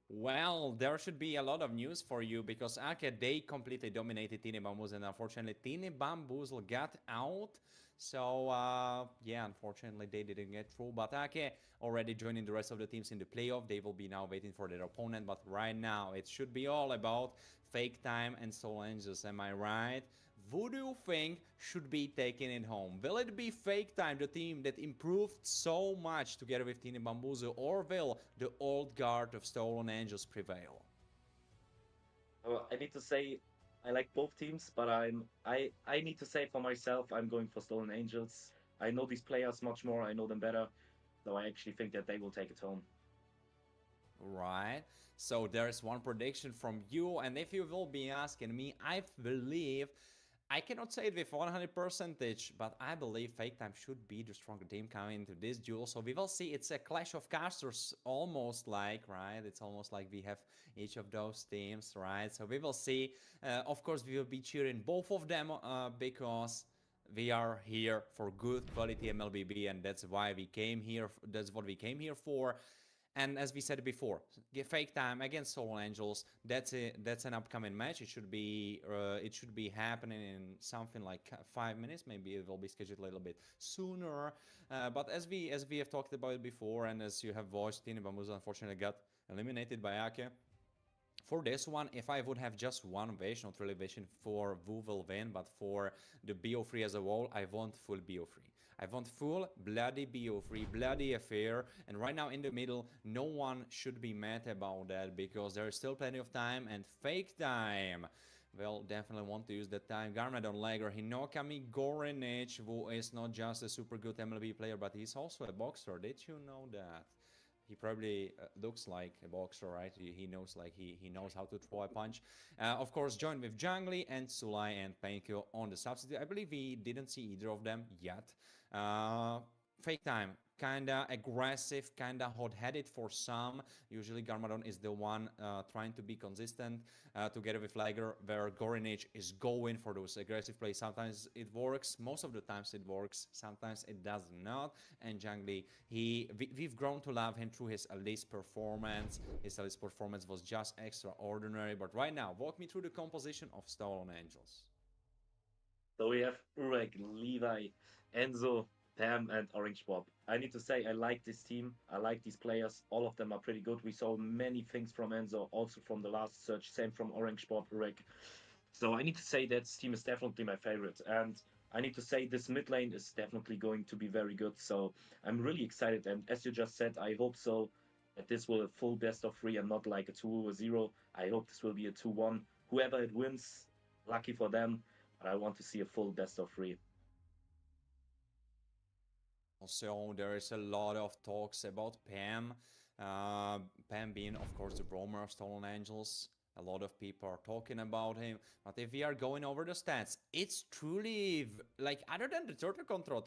Well, there should be a lot of news for you because Ake, they completely dominated Tiny Bamboozle, and unfortunately Tiny Bamboozle got out. So, yeah, unfortunately they didn't get through. But Ake already joining the rest of the teams in the playoff. They will be now waiting for their opponent. But right now, it should be all about Fake Time and Soul Angels. Am I right? Who do you think should be taking it home? Will it be Fake Time, the team that improved so much together with Tiny Bamboozle, or will the old guard of Stolen Angels prevail? I need to say I like both teams, but I need to say for myself I'm going for Stolen Angels. I know these players much more. I know them better, so I actually think that they will take it home. Right. So there's one prediction from you, and if you will be asking me, I believe I cannot say it with 100%, but I believe Fake Time should be the stronger team coming into this duel. So we will see. It's a clash of casters, almost like, right? It's almost like we have each of those teams, right? So we will see. Of course, we will be cheering both of them because we are here for good quality MLBB, and that's why we came here. That's what we came here for. And as we said before, Fake Time against Soul Angels. That's an upcoming match. It should be happening in something like 5 minutes. Maybe it will be scheduled a little bit sooner. But as we have talked about it before, and as you have watched, Tiny Bamboozle unfortunately got eliminated by Ake. For this one, if I would have just one wish, not really wishing for who will win, but for the BO3 as a whole, I want full BO3. I want full bloody BO3, bloody affair, and right now in the middle, no one should be mad about that because there is still plenty of time and Fake Time. Well, definitely want to use that time. Garmadon Lager, Hinokami Gorenic, who is not just a super good MLB player, but he's also a boxer. Did you know that? He probably looks like a boxer, right? He knows like he knows how to throw a punch. Of course, joined with Jungly and Sulai and Pankyo on the substitute. I believe we didn't see either of them yet. Fake Time, kinda aggressive, kinda hot-headed for some. Usually Garmadon is the one trying to be consistent together with Lager, where Gorenic is going for those aggressive plays. Sometimes it works, most of the times it works, sometimes it does not. And Jungly, we've grown to love him through his Elise performance. His Elise performance was just extraordinary. But right now, walk me through the composition of Stolen Angels. So we have Urek, Levi, Enzo, Pam, and Orange Bob. I need to say I like this team. I like these players. All of them are pretty good. We saw many things from Enzo, also from the last search. Same from Orange Bob, Urek. So I need to say that this team is definitely my favorite. And I need to say this mid lane is definitely going to be very good. So I'm really excited. And as you just said, I hope so that this will a full best of three and not like a 2-0. I hope this will be a 2-1. Whoever it wins, lucky for them. But I want to see a full best of three. So there is a lot of talks about Pam. Pam being, of course, the roamer of Stolen Angels. A lot of people are talking about him. But if we are going over the stats, it's truly, like, other than the Turtle Control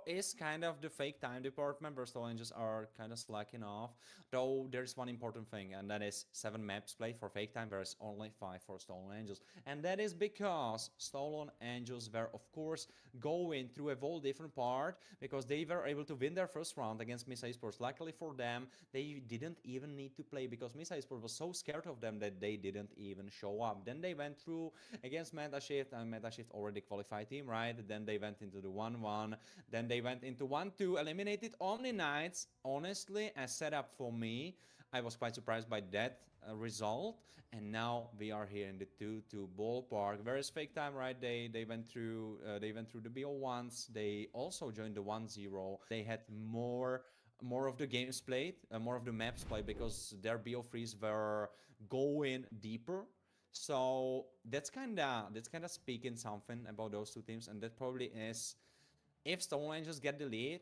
is kind of the Fake Time department where Stolen Angels are kind of slacking off. Though there's one important thing, and that is 7 maps played for Fake Time, whereas only 5 for Stolen Angels. And that is because Stolen Angels were, of course, going through a whole different part because they were able to win their first round against Misa Esports. Luckily for them, they didn't even need to play because Misa Esports was so scared of them that they didn't even show up. Then they went through against Metashift, and Metashift already qualified team, right? Then they went into the 1-1. Then they went into 1-2, eliminated Omni Knights. Honestly, a setup for me. I was quite surprised by that result. And now we are here in the 2-2 ballpark. Whereas Fake Time, right? They went through the BO once. They also joined the 1-0. They had more of the games played, more of the maps played, because their BO3s were going deeper. So that's kinda speaking something about those two teams, and that probably is, if Stone Rangers get the lead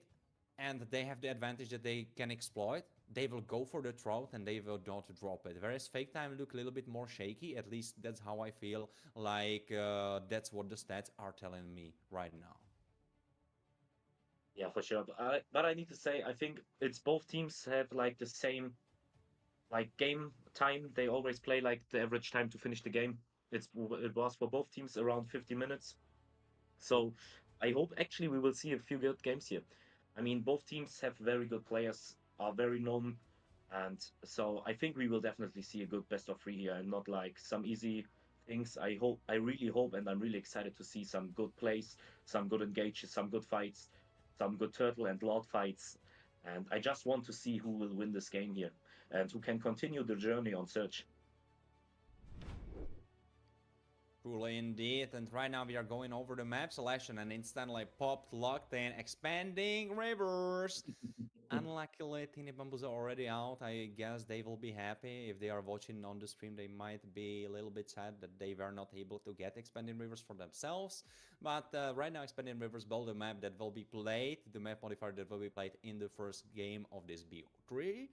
and they have the advantage that they can exploit, they will go for the throat and they will not drop it. Whereas Fake Time look a little bit more shaky. At least that's how I feel. Like that's what the stats are telling me right now. Yeah, for sure. But I need to say, I think it's both teams have like the same like game time. They always play like the average time to finish the game. It was for both teams around 50 minutes. So I hope actually we will see a few good games here. I mean, both teams have very good players, are very known, and so I think we will definitely see a good best of three here, and not like some easy things. I really hope, and I'm really excited to see some good plays, some good engages, some good fights, some good turtle and lord fights, and I just want to see who will win this game here and who can continue the journey on Search. Truly indeed, and right now we are going over the map selection and instantly popped, locked in, expanding rivers. Unluckily, Tiny Bamboos are already out. I guess they will be happy. If they are watching on the stream, they might be a little bit sad that they were not able to get Expanding Rivers for themselves. But right now, Expanding Rivers build a map that will be played, the map modifier that will be played in the first game of this BO3.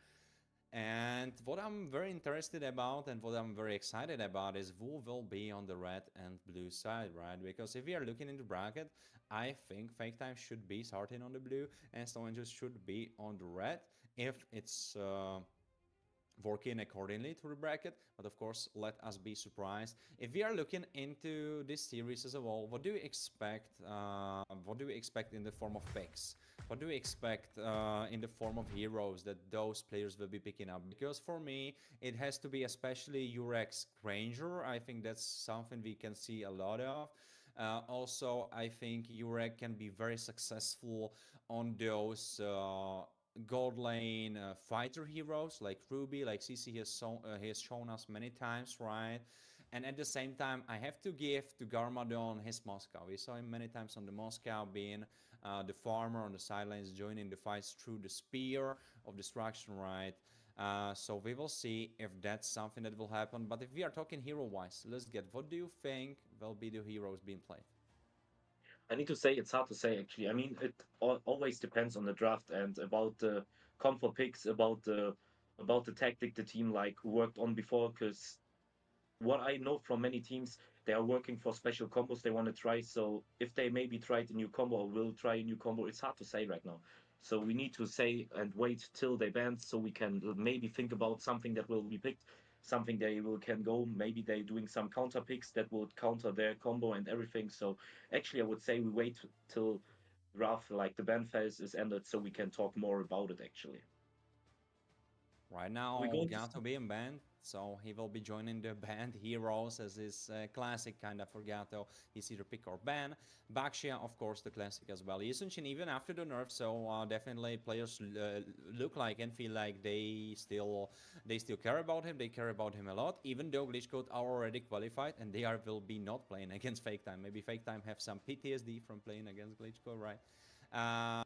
And what I'm very interested about and what I'm very excited about is who will be on the red and blue side, right? Because if we are looking into bracket, I think Fake Time should be starting on the blue and Stone Angels should be on the red if it's working accordingly to the bracket. But of course, let us be surprised. If we are looking into this series as a whole, what do you expect? What do we expect in the form of picks? What do we expect in the form of heroes that those players will be picking up? Because for me, it has to be especially Urex Granger. I think that's something we can see a lot of. Also, I think Urek can be very successful on those gold lane fighter heroes like Ruby, like CC he has shown us many times, right? And at the same time, I have to give to Garmadon his Moscow. We saw him many times on the Moscow being the farmer on the sidelines, joining the fights through the Spear of Destruction, right? So we will see if that's something that will happen. But if we are talking hero-wise, let's get, what do you think will be the heroes being played? I need to say it's hard to say actually. I mean, it always depends on the draft and about the comfort picks, about the tactic the team like worked on before. Because what I know from many teams, they are working for special combos they want to try. So if they maybe tried a new combo or will try a new combo, it's hard to say right now. So we need to say and wait till they ban so we can maybe think about something that will be picked, something they will can go. Maybe they doing some counter picks that would counter their combo and everything. So actually, I would say we wait till draft like the ban phase is ended so we can talk more about it actually. Right now, We're going to Gato being banned, so he will be joining the banned heroes as his classic kind of for Gato. He's either pick or ban. Baxia, of course, the classic as well. Yusunchin even after the nerf, so definitely players look like and feel like they still care about him. They care about him a lot, even though Glitch Code are already qualified and they will be not playing against Fake Time. Maybe Fake Time have some PTSD from playing against Glitch Code, right?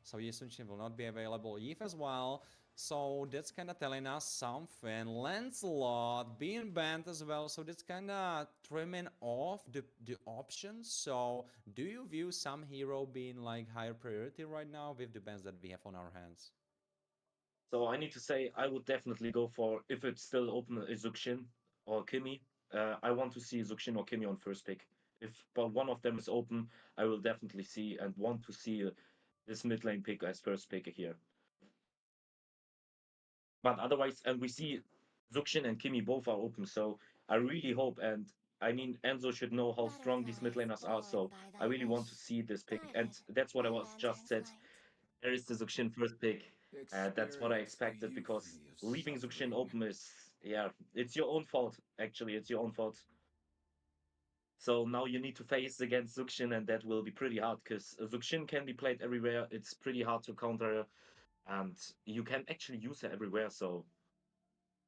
So Yusunchin will not be available. Yif as well. So that's kind of telling us something. Lancelot being banned as well. So that's kind of trimming off the options. So do you view some hero being like higher priority right now with the bans that we have on our hands? So I need to say I would definitely go for, if it's still open, Zuxin or Kimi. I want to see Zuxin or Kimi on first pick. If but one of them is open, I will definitely see and want to see this mid lane pick as first pick here. But otherwise, and we see Zuxin and Kimi both are open, so I really hope, and I mean Enzo should know how strong these mid laners are, so I really want to see this pick, and that's what I was just said. There is the Zuxin first pick. Experience That's what I for expected you because for your leaving Zuxin suffering. open is, yeah, it's your own fault. Actually, it's your own fault. So now you need to face against Zuxin, and that will be pretty hard because Zuxin can be played everywhere. It's pretty hard to counter her, and you can actually use her everywhere. So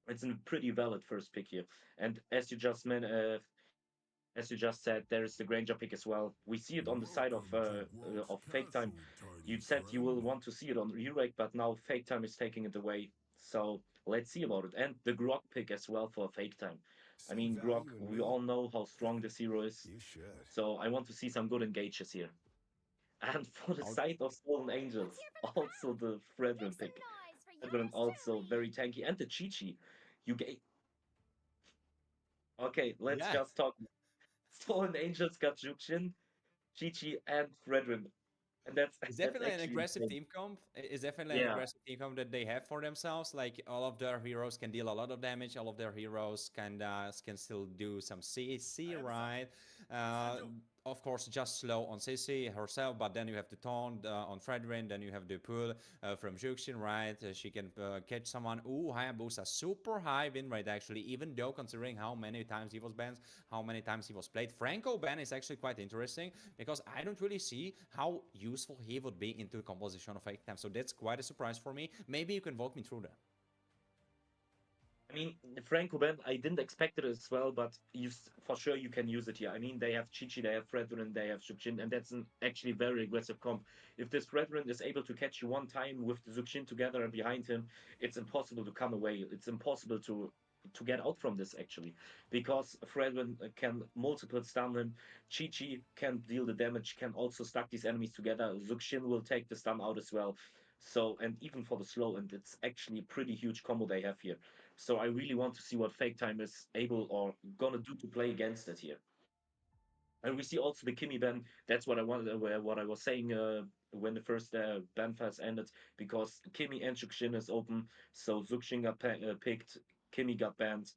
it's a pretty valid first pick here. And as you just said, there is the Granger pick as well. We see it on the side Welcome to Gronk's of Fake Time. castle, tiny You said you will friend. want to see it on Urek, but now Fake Time is taking it away. So let's see about it. And the Grok pick as well for Fake Time. I See mean, Grok, value in we me? all know how strong this hero is. You should. So I want to see some good engages here. And for the side of Stolen Angels, also the Fredrin pick. Fredrin also very tanky. And the Chi-Chi. You get. Okay, let's Yeah, just talk. Stolen Angels got Jukshin, Chi-Chi, and Fredrin. And it's that's definitely an actually aggressive insane. team comp. It's definitely an Yeah. aggressive team comp that they have for themselves. Like all of their heroes can deal a lot of damage. All of their heroes can still do some CC, right? Uh, of course, just slow on Sissy herself, but then you have the taunt on Fredrin. Then you have the pull from Juxin, right? She can catch someone. Ooh, Hayabusa, super high win rate actually. Even though considering how many times he was banned, how many times he was played, Franco ban is actually quite interesting because I don't really see how useful he would be into the composition of Fake Time. So that's quite a surprise for me. Maybe you can walk me through that. I mean, Franco Ben, I didn't expect it as well, but for sure you can use it here. I mean, they have Chichi, they have Fredrin, they have Zuxin, and that's an actually very aggressive comp. If this Fredrin is able to catch you one time with the Zuxin together and behind him, it's impossible to come away. It's impossible to get out from this actually, because Fredrin can multiple stun him. Chi can deal the damage, can also stack these enemies together. Zuxin will take the stun out as well. So, and even for the slow, and it's actually a pretty huge combo they have here. So I really want to see what Fake Time is able or gonna do to play against it here. And we see also the Kimmy ban. That's what I wanted, what I was saying when the first ban phase ended, because Kimmy and Zuxin is open. So Zuxin got picked, Kimmy got banned,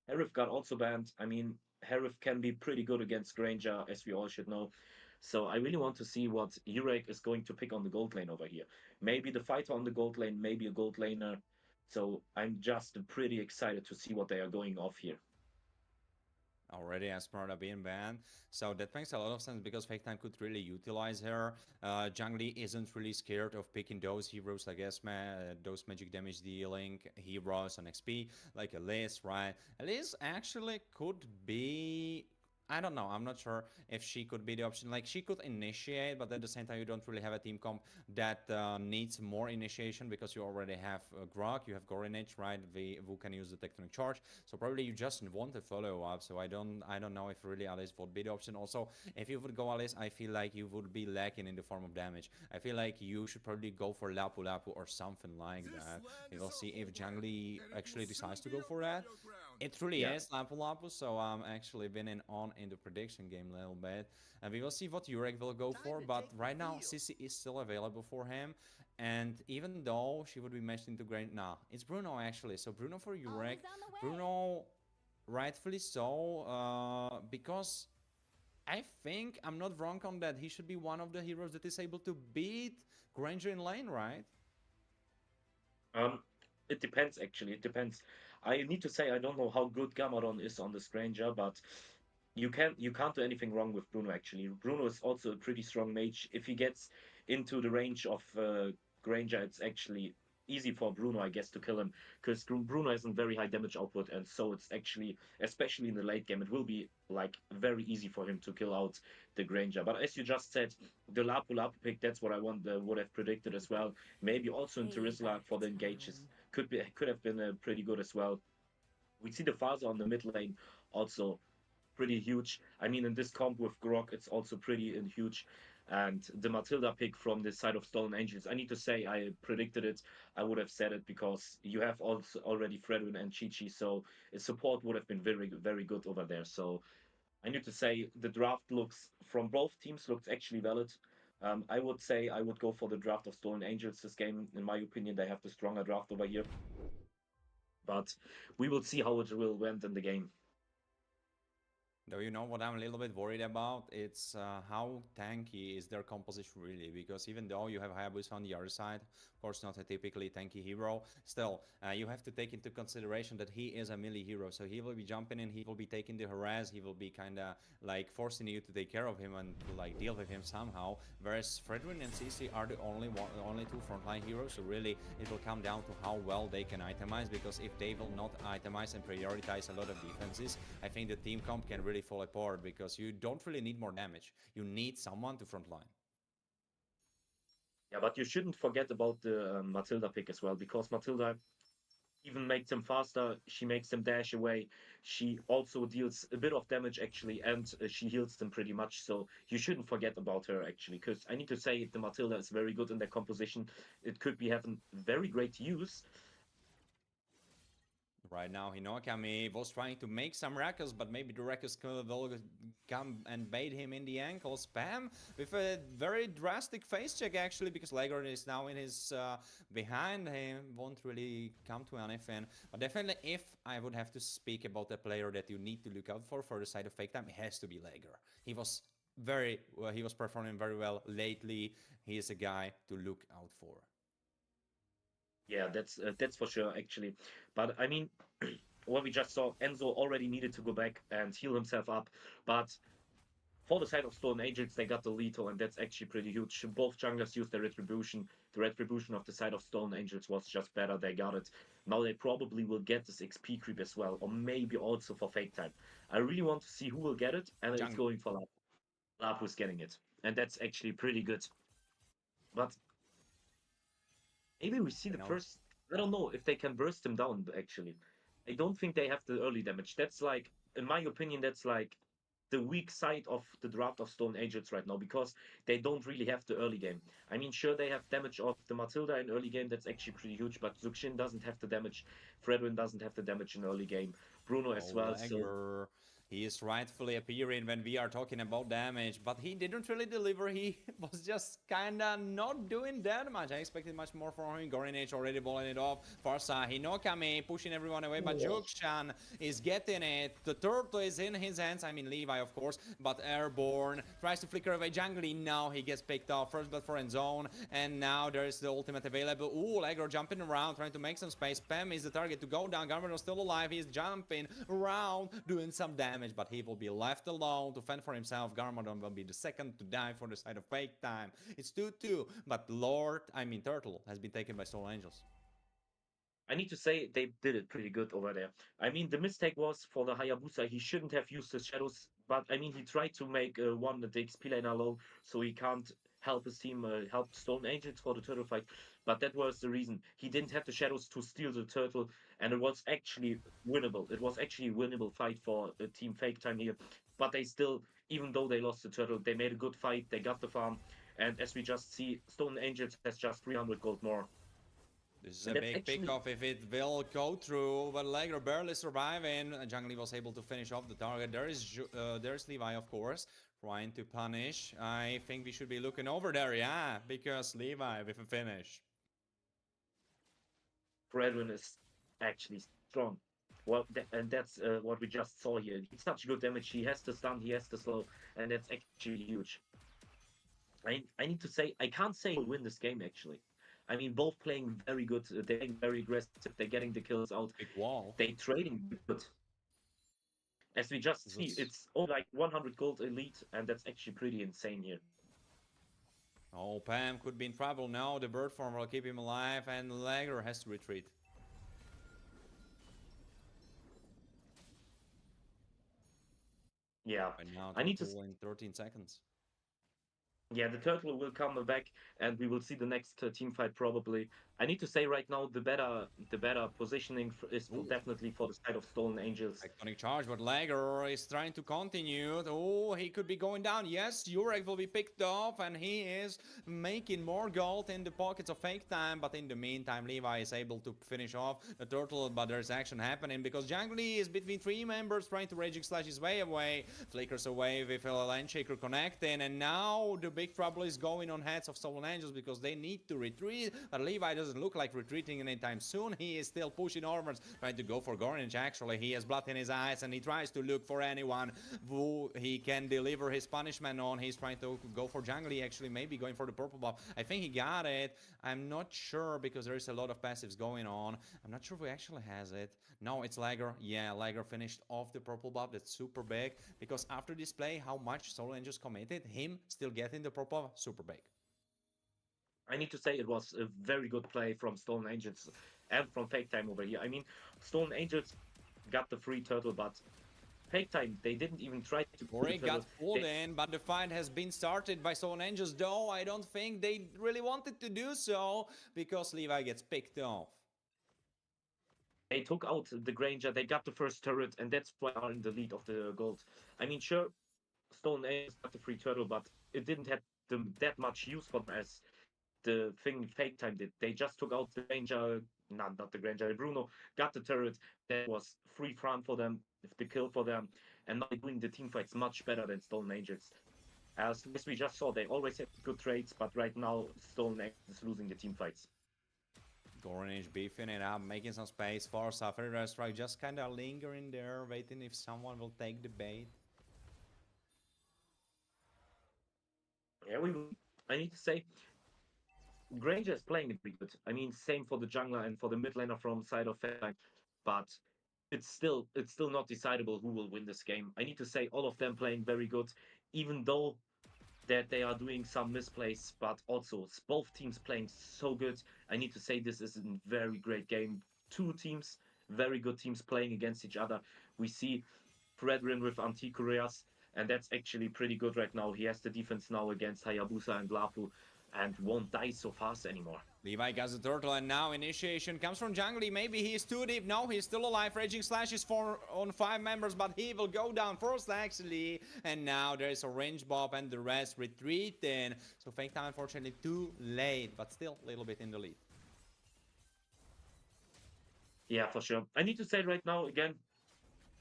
Harif got also banned. I mean, Harif can be pretty good against Granger, as we all should know. So I really want to see what Urek is going to pick on the gold lane over here. Maybe the fighter on the gold lane, maybe a gold laner. So I'm just pretty excited to see what they are going off here. Already Esmeralda being banned. So that makes a lot of sense because Fake Time could really utilize her. Jungli isn't really scared of picking those heroes like Esme, those magic damage dealing heroes on XP, like Elise, right? Elise actually could be. I don't know. I'm not sure if she could be the option. Like she could initiate, but at the same time, you don't really have a team comp that needs more initiation because you already have Grog, you have Gorinage, right? Who can use the Tectonic Charge. So probably you just want a follow up. So I don't know if really Alice would be the option. Also, if you would go Alice, I feel like you would be lacking in the form of damage. I feel like you should probably go for Lapu Lapu or something like that. We will see if Jungli actually decides to go for that. It really Yeah. is Lapu Lapu, so I'm actually winning on in the prediction game a little bit. And we will see what Urek will go for, but right now Sissy is still available for him. And even though she would be matched into Grand... Nah, it's Bruno actually. So Bruno for Urek. Bruno, rightfully so, because I think I'm not wrong on that. He should be one of the heroes that is able to beat Granger in lane, right? Um, it depends actually. It depends. I need to say I don't know how good Gamadon is on the Stranger, but you can't do anything wrong with Bruno actually. Bruno is also a pretty strong mage. If he gets into the range of Granger, it's actually easy for Bruno, I guess, to kill him because Bruno has a very high damage output, and so it's actually, especially in the late game, it will be like very easy for him to kill out the Granger. But as you just said, the Lapu Lapu pick, that's what I would have predicted as well. Maybe also in Terizla for the engages could have been pretty good as well. We see the Phaser on the mid lane also pretty huge. I mean, in this comp with Grok, it's also pretty huge. And the Matilda pick from the side of Stolen Angels, I need to say I predicted it. I would have said it because you have also already Fredwin and Chi-Chi, so support would have been very, very good over there. So I need to say the draft looks from both teams looks actually valid. I would say I would go for the draft of Stolen Angels this game. In my opinion, they have the stronger draft over here. But we will see how it will went in the game. Though you know what I'm a little bit worried about? It's how tanky is their composition really, because even though you have Hayabusa on the other side, of course not a typically tanky hero, still you have to take into consideration that he is a melee hero, so he will be jumping in, he will be taking the harass, he will be kind of like forcing you to take care of him and to like deal with him somehow, whereas Fredwin and CC are the only two frontline heroes, so really it will come down to how well they can itemize, because if they will not itemize and prioritize a lot of defenses, I think the team comp can really fall apart, because you don't really need more damage. You need someone to frontline. Yeah, but you shouldn't forget about the Matilda pick as well, because Matilda even makes them faster. She makes them dash away. She also deals a bit of damage actually, and she heals them pretty much. So you shouldn't forget about her actually, because I need to say the Matilda is very good in their composition. It could be having very great use. Right now, Hinokami was trying to make some Rakus, but maybe the Rakus will come and bait him in the ankle. Spam with a very drastic face check, actually, because Legard is now in his behind him. Won't really come to anything. But definitely, if I would have to speak about a player that you need to look out for the side of fake time, it has to be Legard. He was he was performing very well lately. He is a guy to look out for. Yeah, that's for sure actually. But I mean, what we just saw, Enzo already needed to go back and heal himself up. But for the side of Stone Agents, they got the lethal, and that's actually pretty huge. Both junglers used their retribution. The retribution of the side of Stone Angels was just better. They got it. Now they probably will get this XP creep as well, or maybe also for fake time. I really want to see who will get it, and it's going for Lap. Lap who's getting it, and that's actually pretty good. But maybe we see the first. I don't know if they can burst them down, actually. I don't think they have the early damage. That's like, in my opinion, that's like the weak side of the draft of Stone Agents right now, because they don't really have the early game. I mean, sure, they have damage of the Matilda in early game. That's actually pretty huge, but Zuxin doesn't have the damage. Fredwin doesn't have the damage in early game. Bruno as well. So he is rightfully appearing when we are talking about damage, but he didn't really deliver. He was just kinda not doing that much. I expected much more from him. Gorinage already balling it off. Farsa, Hinokami pushing everyone away, but Jukshan is getting it. The turtle is in his hands. I mean, Levi, of course, but Airborne tries to flicker away Jungly. Now he gets picked off. First blood for Endzone, and now there's the ultimate available. Ooh, Legro jumping around, trying to make some space. Pem is the target to go down. Garmin was still alive. He's jumping around, doing some damage, but he will be left alone to fend for himself. Garmadon will be the second to die for the side of fake time. It's 2-2, but Turtle has been taken by Soul Angels. I need to say they did it pretty good over there. I mean, the mistake was for the Hayabusa. He shouldn't have used his shadows, but I mean, he tried to make one the XP lane alone, so he can't help his team, help Stone Agents for the turtle fight. But that was the reason. He didn't have the shadows to steal the turtle, and it was actually winnable. It was actually a winnable fight for Team Fake Time here. But they still, even though they lost the turtle, they made a good fight. They got the farm, and as we just see, Stone Angels has just 300 gold more. This is a big pick-off if it will go through, but Legro barely surviving. Jungly was able to finish off the target. There's Levi, of course, trying to punish. I think we should be looking over there, yeah, because Levi with a finish. Fredwin is actually strong. Well, and that's what we just saw here. It's such good damage. He has to stun, he has to slow, and that's actually huge. I need to say, I can't say he'll win this game, actually. I mean, both playing very good. They're playing very aggressive. They're getting the kills out. Big wall. They trading good. As we just see, it's all like 100 gold elite, and that's actually pretty insane here. Oh, Pam could be in trouble now. The bird form will keep him alive, and Legger has to retreat. Yeah, and now I need to in 13 seconds. Yeah, the turtle will come back, and we will see the next team fight probably. I need to say right now, the better positioning is definitely for the side of Stolen Angels. Iconic charge, but Lager is trying to continue. Oh, he could be going down. Yes, Jurek will be picked off, and he is making more gold in the pockets of Fake Time. But in the meantime, Levi is able to finish off the turtle, but there's action happening because Jangly is between three members trying to Raging Slash his way away. Flickers away with a Landshaker connecting, and now the big trouble is going on heads of Stolen Angels because they need to retreat, but Levi does doesn't look like retreating anytime soon. He is still pushing onwards, trying to go for Gornage. Actually, he has blood in his eyes, and he tries to look for anyone who he can deliver his punishment on. He's trying to go for jungle. He actually maybe going for the purple buff. I think he got it. I'm not sure because there is a lot of passives going on. I'm not sure if he actually has it. No, it's Lager. Yeah, Lager finished off the purple buff. That's super big because after this play, how much Soul Angels committed, him still getting the purple buff, super big. I need to say it was a very good play from Stone Angels and from Fake Time over here. I mean, Stone Angels got the free turtle, but Fake Time, they didn't even try to pull Ori the got turtle. pulled in, but the fight has been started by Stone Angels, though I don't think they really wanted to do so because Levi gets picked off. They took out the Granger, they got the first turret, and that's why they are in the lead of the gold. I mean, sure, Stone Angels got the free turtle, but it didn't have that much use for them as the thing Fake Time did. They just took out the Granger, not the Granger, Bruno got the turret. That was free farm for them, the kill for them, and now they're doing the team fights much better than Stone Angels. As we just saw, they always had good trades, but right now Stone Angels is losing the team fights. Gornage beefing it up, making some space for Safari Strike, just kind of lingering there, waiting if someone will take the bait. Yeah, I need to say, Granger is playing it pretty good. I mean, same for the jungler and for the mid laner from side of Fang, but it's still not decidable who will win this game. I need to say all of them playing very good, even though that they are doing some misplays, but also both teams playing so good. I need to say this is a very great game. Two teams, very good teams playing against each other. We see Fredrin with Antikyrias, and that's actually pretty good right now. He has the defense now against Hayabusa and Lafu, and won't die so fast anymore. Levi gets the turtle, and now initiation comes from Jungly. Maybe he's too deep. No, he's still alive. Raging Slash is on 5 members, but he will go down first, actually. And now there's a range bob, and the rest retreating. So Fake Time, unfortunately, too late, but still a little bit in the lead. Yeah, for sure. I need to say right now, again,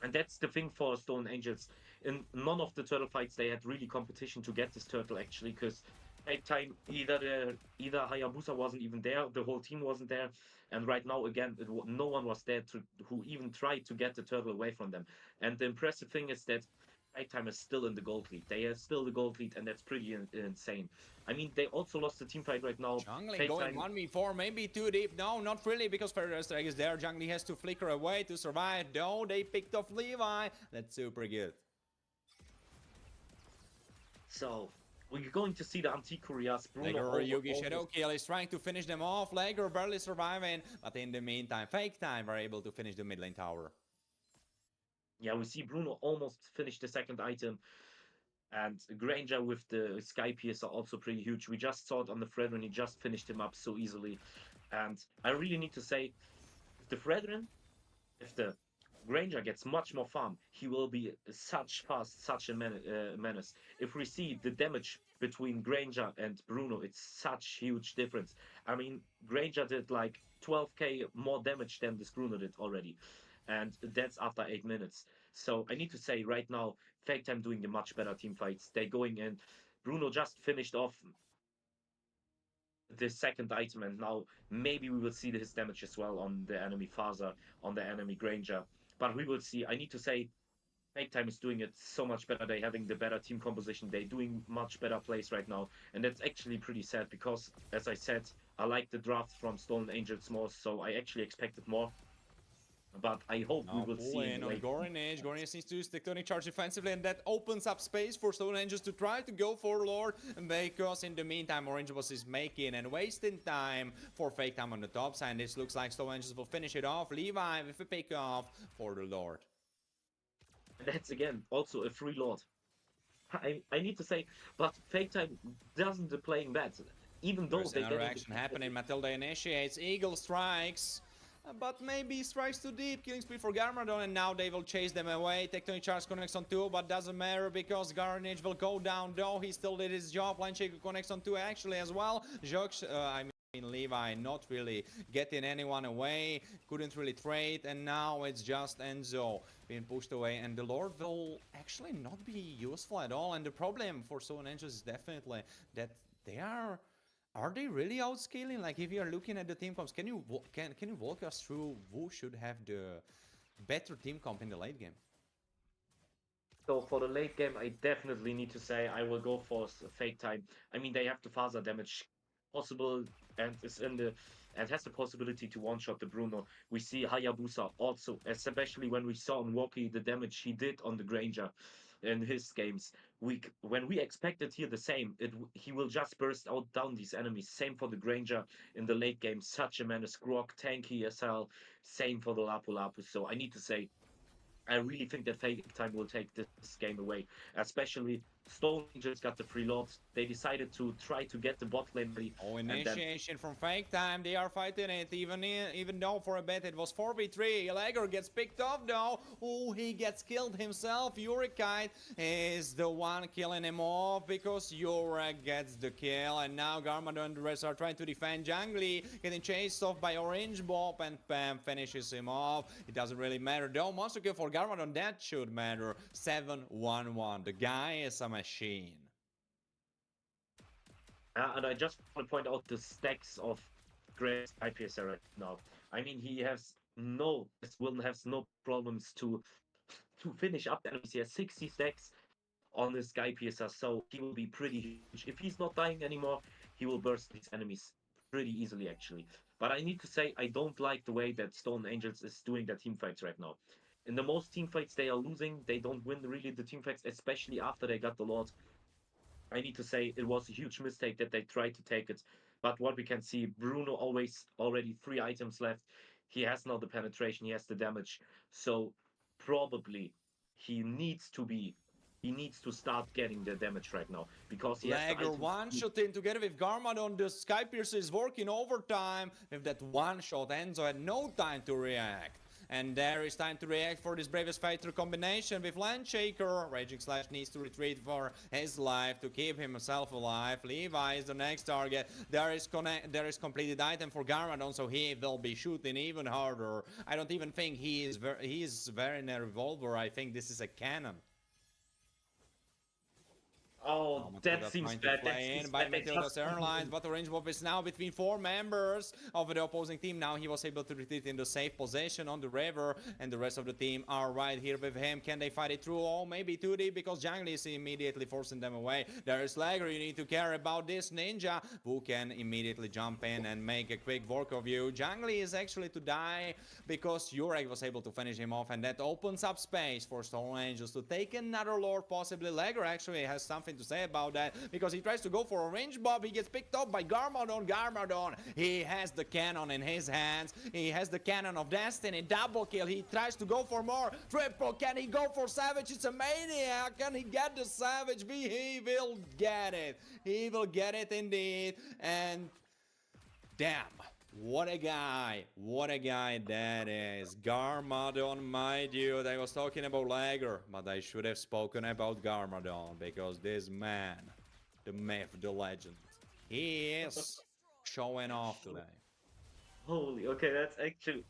and that's the thing for Stone Angels. In none of the turtle fights, they had really competition to get this turtle, actually, because Fake Time, either Hayabusa wasn't even there, the whole team wasn't there, and right now again no one was there who even tried to get the turtle away from them. And the impressive thing is that Fake Time is still in the gold lead. They are still the gold lead, and that's pretty insane. I mean, they also lost the team fight right now. Jungly going 1v4, maybe too deep. No, not really, because Ferrestrag is there. Jungly has to flicker away to survive. No, they picked off Levi. That's super good. So we're going to see the Antikyrias. Lager Yugi Shadow Kill is trying to finish them off. Lager barely surviving, but in the meantime, Fake Time were able to finish the mid lane tower. Yeah, we see Bruno almost finish the second item, and Granger with the Sky Piercer also pretty huge. We just saw it on the Fredrin, he just finished him up so easily. And I really need to say, if the Granger gets much more farm, he will be such a menace. If we see the damage between Granger and Bruno, it's such huge difference. I mean, Granger did like 12k more damage than this Bruno did already, and that's after 8 minutes. So I need to say right now, Fake Time doing the much better team fights. They're going in. Bruno just finished off the second item, and now maybe we will see his damage as well on the enemy Phaser, on the enemy Granger. But we will see. I need to say, Fake Time is doing it so much better. They're having the better team composition. They're doing much better plays right now. And that's actually pretty sad because, as I said, I like the draft from Stone Angels more, so I actually expected more. But I hope we will see. On Gornage. Gornage needs to use Tectonic Charge defensively, and that opens up space for Stone Angels to try to go for Lord, because in the meantime, Orange Boss is making and wasting time for Fake Time on the top side. This looks like Stone Angels will finish it off. Levi with a pick off for the Lord. That's again also a free Lord. I need to say, but Fake Time doesn't playing bad. Even though there's another action happening, Matilda initiates, Eagle strikes. But maybe strikes too deep, killing spree for Garmadon, and now they will chase them away. Tectonic Charge connects on 2, but doesn't matter because Garnage will go down, though he still did his job. Line Shaker connects on 2 actually as well. Jokes, Levi not really getting anyone away, couldn't really trade, and now it's just Enzo being pushed away, and the Lord will actually not be useful at all. And the problem for Stone Angels is definitely that they are Are they really outscaling? Like, if you are looking at the team comps, can you walk us through who should have the better team comp in the late game? So for the late game, I definitely need to say I will go for fake time. I mean, they have the Faser damage possible and is in the and has the possibility to one-shot the Bruno. We see Hayabusa also, especially when we saw on Rocky the damage he did on the Granger in his games. When we expected here the same, he will just burst out down these enemies. Same for the Granger in the late game. Such a menace. Grok, tanky as hell. Same for the Lapu Lapu. So I need to say I really think that Fake Time will take this game away. Especially Stone Angels got the free lords. They decided to try to get the bot lane ready. Oh, And then initiation from Fake Time. They are fighting it, even though for a bit it was 4v3. Lager gets picked off though. Oh, he gets killed himself. Urikite is the one killing him off because Urek gets the kill. And now Garmadon and the rest are trying to defend Jungly, getting chased off by Orange Bob, and Pam finishes him off. It doesn't really matter though. Monster kill for Garmadon, that should matter. 7-1-1. The guy is a machine. and I just want to point out the stacks of Grace IPSR right now. I mean, Wilden has no problems to finish up the enemies. He has 60 stacks on this guy PSR, so he will be pretty huge. If he's not dying anymore, he will burst these enemies pretty easily, actually. But I need to say, I don't like the way that Stone Angels is doing their team fights right now. In the most team fights, they are losing. They don't win really the team fights, especially after they got the Lord. I need to say it was a huge mistake that they tried to take it. But what we can see, Bruno already 3 items left. He has now the penetration, he has the damage. So probably he needs to be he needs to start getting the damage right now because he has the Lager items. one shot in together with Garmadon. The Skypiercer is working overtime. With that one shot, Enzo had no time to react. And there is time to react for this Bravest Fighter combination with Landshaker. Raging Slash needs to retreat for his life to keep himself alive. Levi is the next target. There is completed item for Garmadon, so he will be shooting even harder. I don't even think he is wearing a revolver. I think this is a cannon. Oh, that seems bad. That seems by bad. They Matilda's just- Airlines, but Orange Wolf is now between 4 members of the opposing team. Now he was able to retreat in the safe position on the river, and the rest of the team are right here with him. Can they fight it through? Oh, maybe 2D, because Jungly is immediately forcing them away. There is Lager. You need to care about this ninja, who can immediately jump in and make a quick work of you. Jungly is actually to die because Urek was able to finish him off, and that opens up space for Stone Angels to take another Lord, possibly. Lager actually has something to say about that, because he tries to go for a range bob. He gets picked up by Garmadon. He has the cannon in his hands. He has the cannon of destiny. Double kill. He tries to go for more. Triple. Can he go for Savage? It's a maniac. Can he get the Savage? He will get it. He will get it indeed. And damn. What a guy that is. Garmadon, my dude. I was talking about Lager, but I should have spoken about Garmadon, because this man, the myth, the legend, he is showing off today. Holy, okay,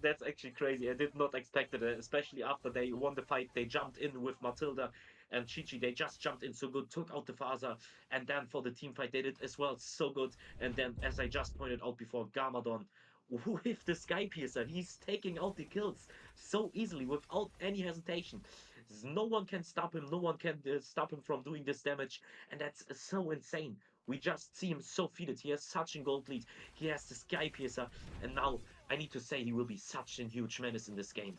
that's actually crazy. I did not expect it, especially after they won the fight. They jumped in with Matilda and Chichi. They just jumped in so good, took out the Faza, and then for the team fight they did as well so good. And then, as I just pointed out before, Garmadon with the Sky Piercer, he's taking out the kills so easily without any hesitation. No one can stop him. No one can stop him from doing this damage, and that's so insane. We just see him so faded. He has such a gold lead. He has the Sky Piercer, and now I need to say he will be such a huge menace in this game.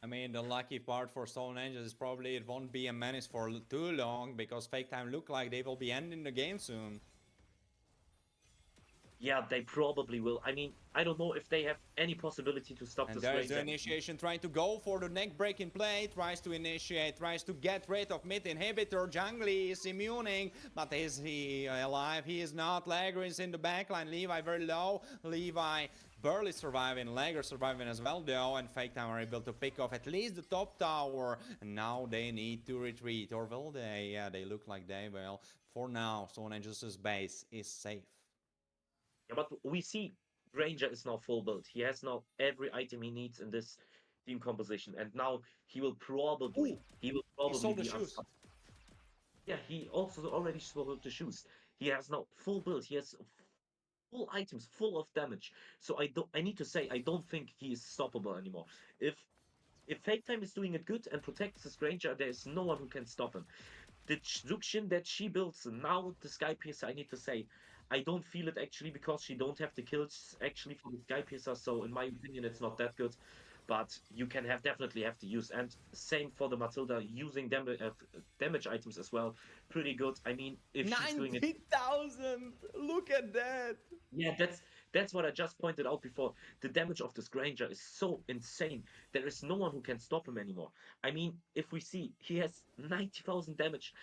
I mean, the lucky part for Stone Angels is probably it won't be a menace for too long, because Fake Time look like they will be ending the game soon. Yeah, they probably will. I mean, I don't know if they have any possibility to stop And this. there is race. the initiation trying to go for the neck breaking play, tries to initiate, tries to get rid of mid inhibitor. Jungly is immuning, but is he alive? He is not. Lager is in the backline. Levi very low. Levi barely surviving. Lager surviving as well though, and Fake Time are able to pick off at least the top tower. And now they need to retreat, or will they? Yeah, they look like they will. For now, Stone Angels' base is safe. Yeah, but we see Ranger is now full build. He has now every item he needs in this team composition, and now he will probably He sold the be shoes. unstoppable. Yeah, he also already sold the shoes. He has now full build. He has full items, full of damage. So I need to say I don't think he is stoppable anymore. If Fake Time is doing it good and protects the Stranger, there is no one who can stop him. The Zuxin that she builds now, the Sky Piercer, I need to say, I don't feel it actually because she don't have the kills actually for the Sky Piercer. So in my opinion, it's not that good. But you can definitely have to use. And same for the Matilda, using damage items as well. Pretty good. I mean, if she's doing it, 90,000! Look at that! yeah, that's what I just pointed out before. The damage of this Granger is so insane. There is no one who can stop him anymore. I mean, if we see he has 90,000 damage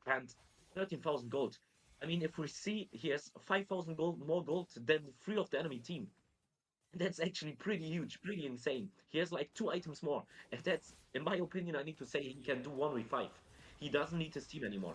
and 13,000 gold. I mean, if we see he has 5,000 gold more gold than three of the enemy team. That's actually pretty huge, pretty insane. He has like 2 items more. And that's, in my opinion, I need to say he can do 1v5. He doesn't need his team anymore.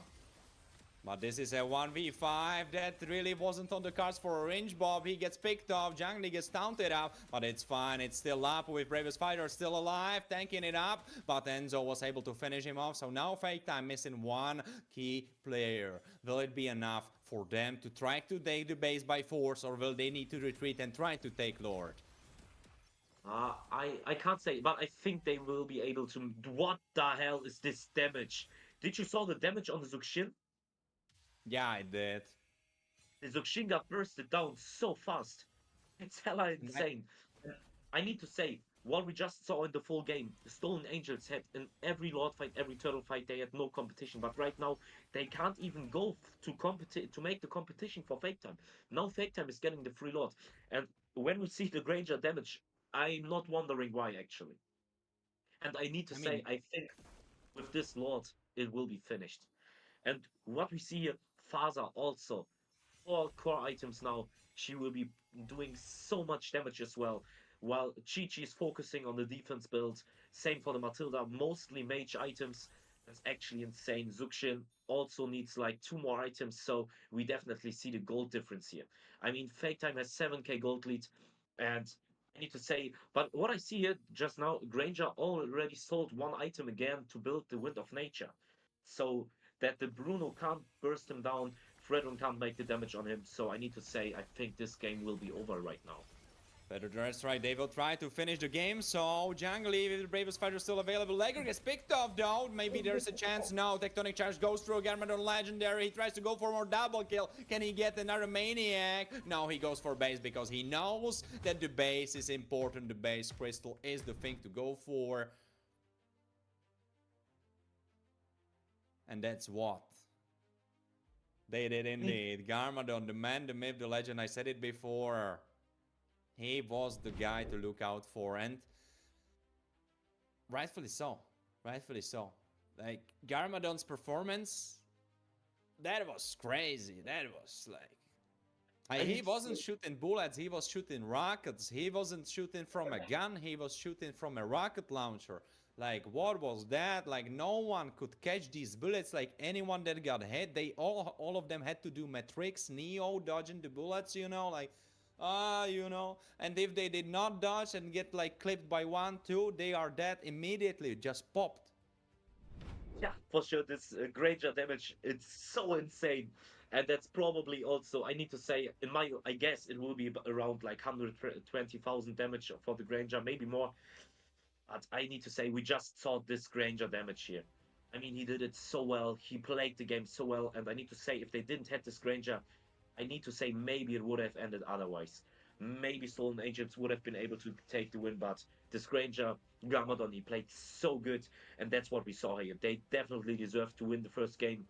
But this is a 1v5 that really wasn't on the cards for Orange Bob. He gets picked off, Jungly gets taunted out, but it's fine. It's still up with Bravest Fighter still alive, tanking it up, but Enzo was able to finish him off. So now Fake Time missing one key player. Will it be enough for them to try to take the base by force, or will they need to retreat and try to take Lord? I can't say, but I think they will be able to. What the hell is this damage? Did you saw the damage on the Zuxin? Yeah, I did. The Zuxin got bursted down so fast. It's hella insane. I need to say, what we just saw in the full game, the Stolen Angels had in every Lord fight, every Turtle fight, they had no competition. But right now, they can't even go to make the competition for Fake Time. Now Fake Time is getting the free Lord. And when we see the Granger damage, I'm not wondering why, actually. And I need to say, I think with this Lord, it will be finished. And what we see here, Faza also, 4 core items now. She will be doing so much damage as well. While Chi-Chi is focusing on the defense build. Same for the Matilda, mostly mage items. That's actually insane. Zuxin also needs like 2 more items, so we definitely see the gold difference here. I mean, Fake Time has 7k gold lead, and I need to say, but what I see here just now, Granger already sold 1 item again to build the Wind of Nature. So that the Bruno can't burst him down, Fredron can't make the damage on him. So I need to say, I think this game will be over right now. Better, that's right. They will try to finish the game. So Jungly with the Bravest Fighter still available. Legger gets picked off though. Maybe there's a chance. No, Tectonic Charge goes through. Garmadon Legendary. He tries to go for more double kill. Can he get another Maniac? No, he goes for base because he knows that the base is important. The base crystal is the thing to go for. And that's what they did indeed. Garmadon, the man, the myth, the legend. I said it before. He was the guy to look out for, and rightfully so. Rightfully so. Like, Garmadon's performance, that was crazy. That was like... he wasn't shooting bullets, he was shooting rockets. He wasn't shooting from a gun, he was shooting from a rocket launcher. Like, what was that? Like, no one could catch these bullets. Like, anyone that got hit, they all of them had to do Matrix, Neo, dodging the bullets, you know, like... you know, and if they did not dodge and get like clipped by 1, 2, they are dead immediately, just popped. Yeah, for sure, this Granger damage, it's so insane. And that's probably also, I need to say, I guess it will be around like 120,000 damage for the Granger, maybe more. But I need to say, we just saw this Granger damage here. I mean, he did it so well, he played the game so well, and I need to say, if they didn't have this Granger, I need to say maybe it would have ended otherwise. Maybe Stolen Agents would have been able to take the win, but this Granger, Garmadon, he played so good, and that's what we saw here. They definitely deserved to win the first game,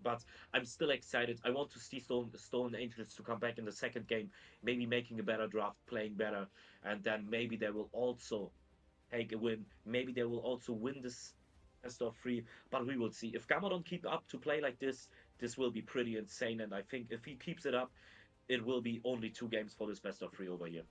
but I'm still excited. I want to see Stolen Angels to come back in the second game, maybe making a better draft, playing better, and then maybe they will also take a win. Maybe they will also win this best of 3, but we will see. If Garmadon keep up to play like this will be pretty insane, and I think if he keeps it up, it will be only 2 games for this best of 3 over here.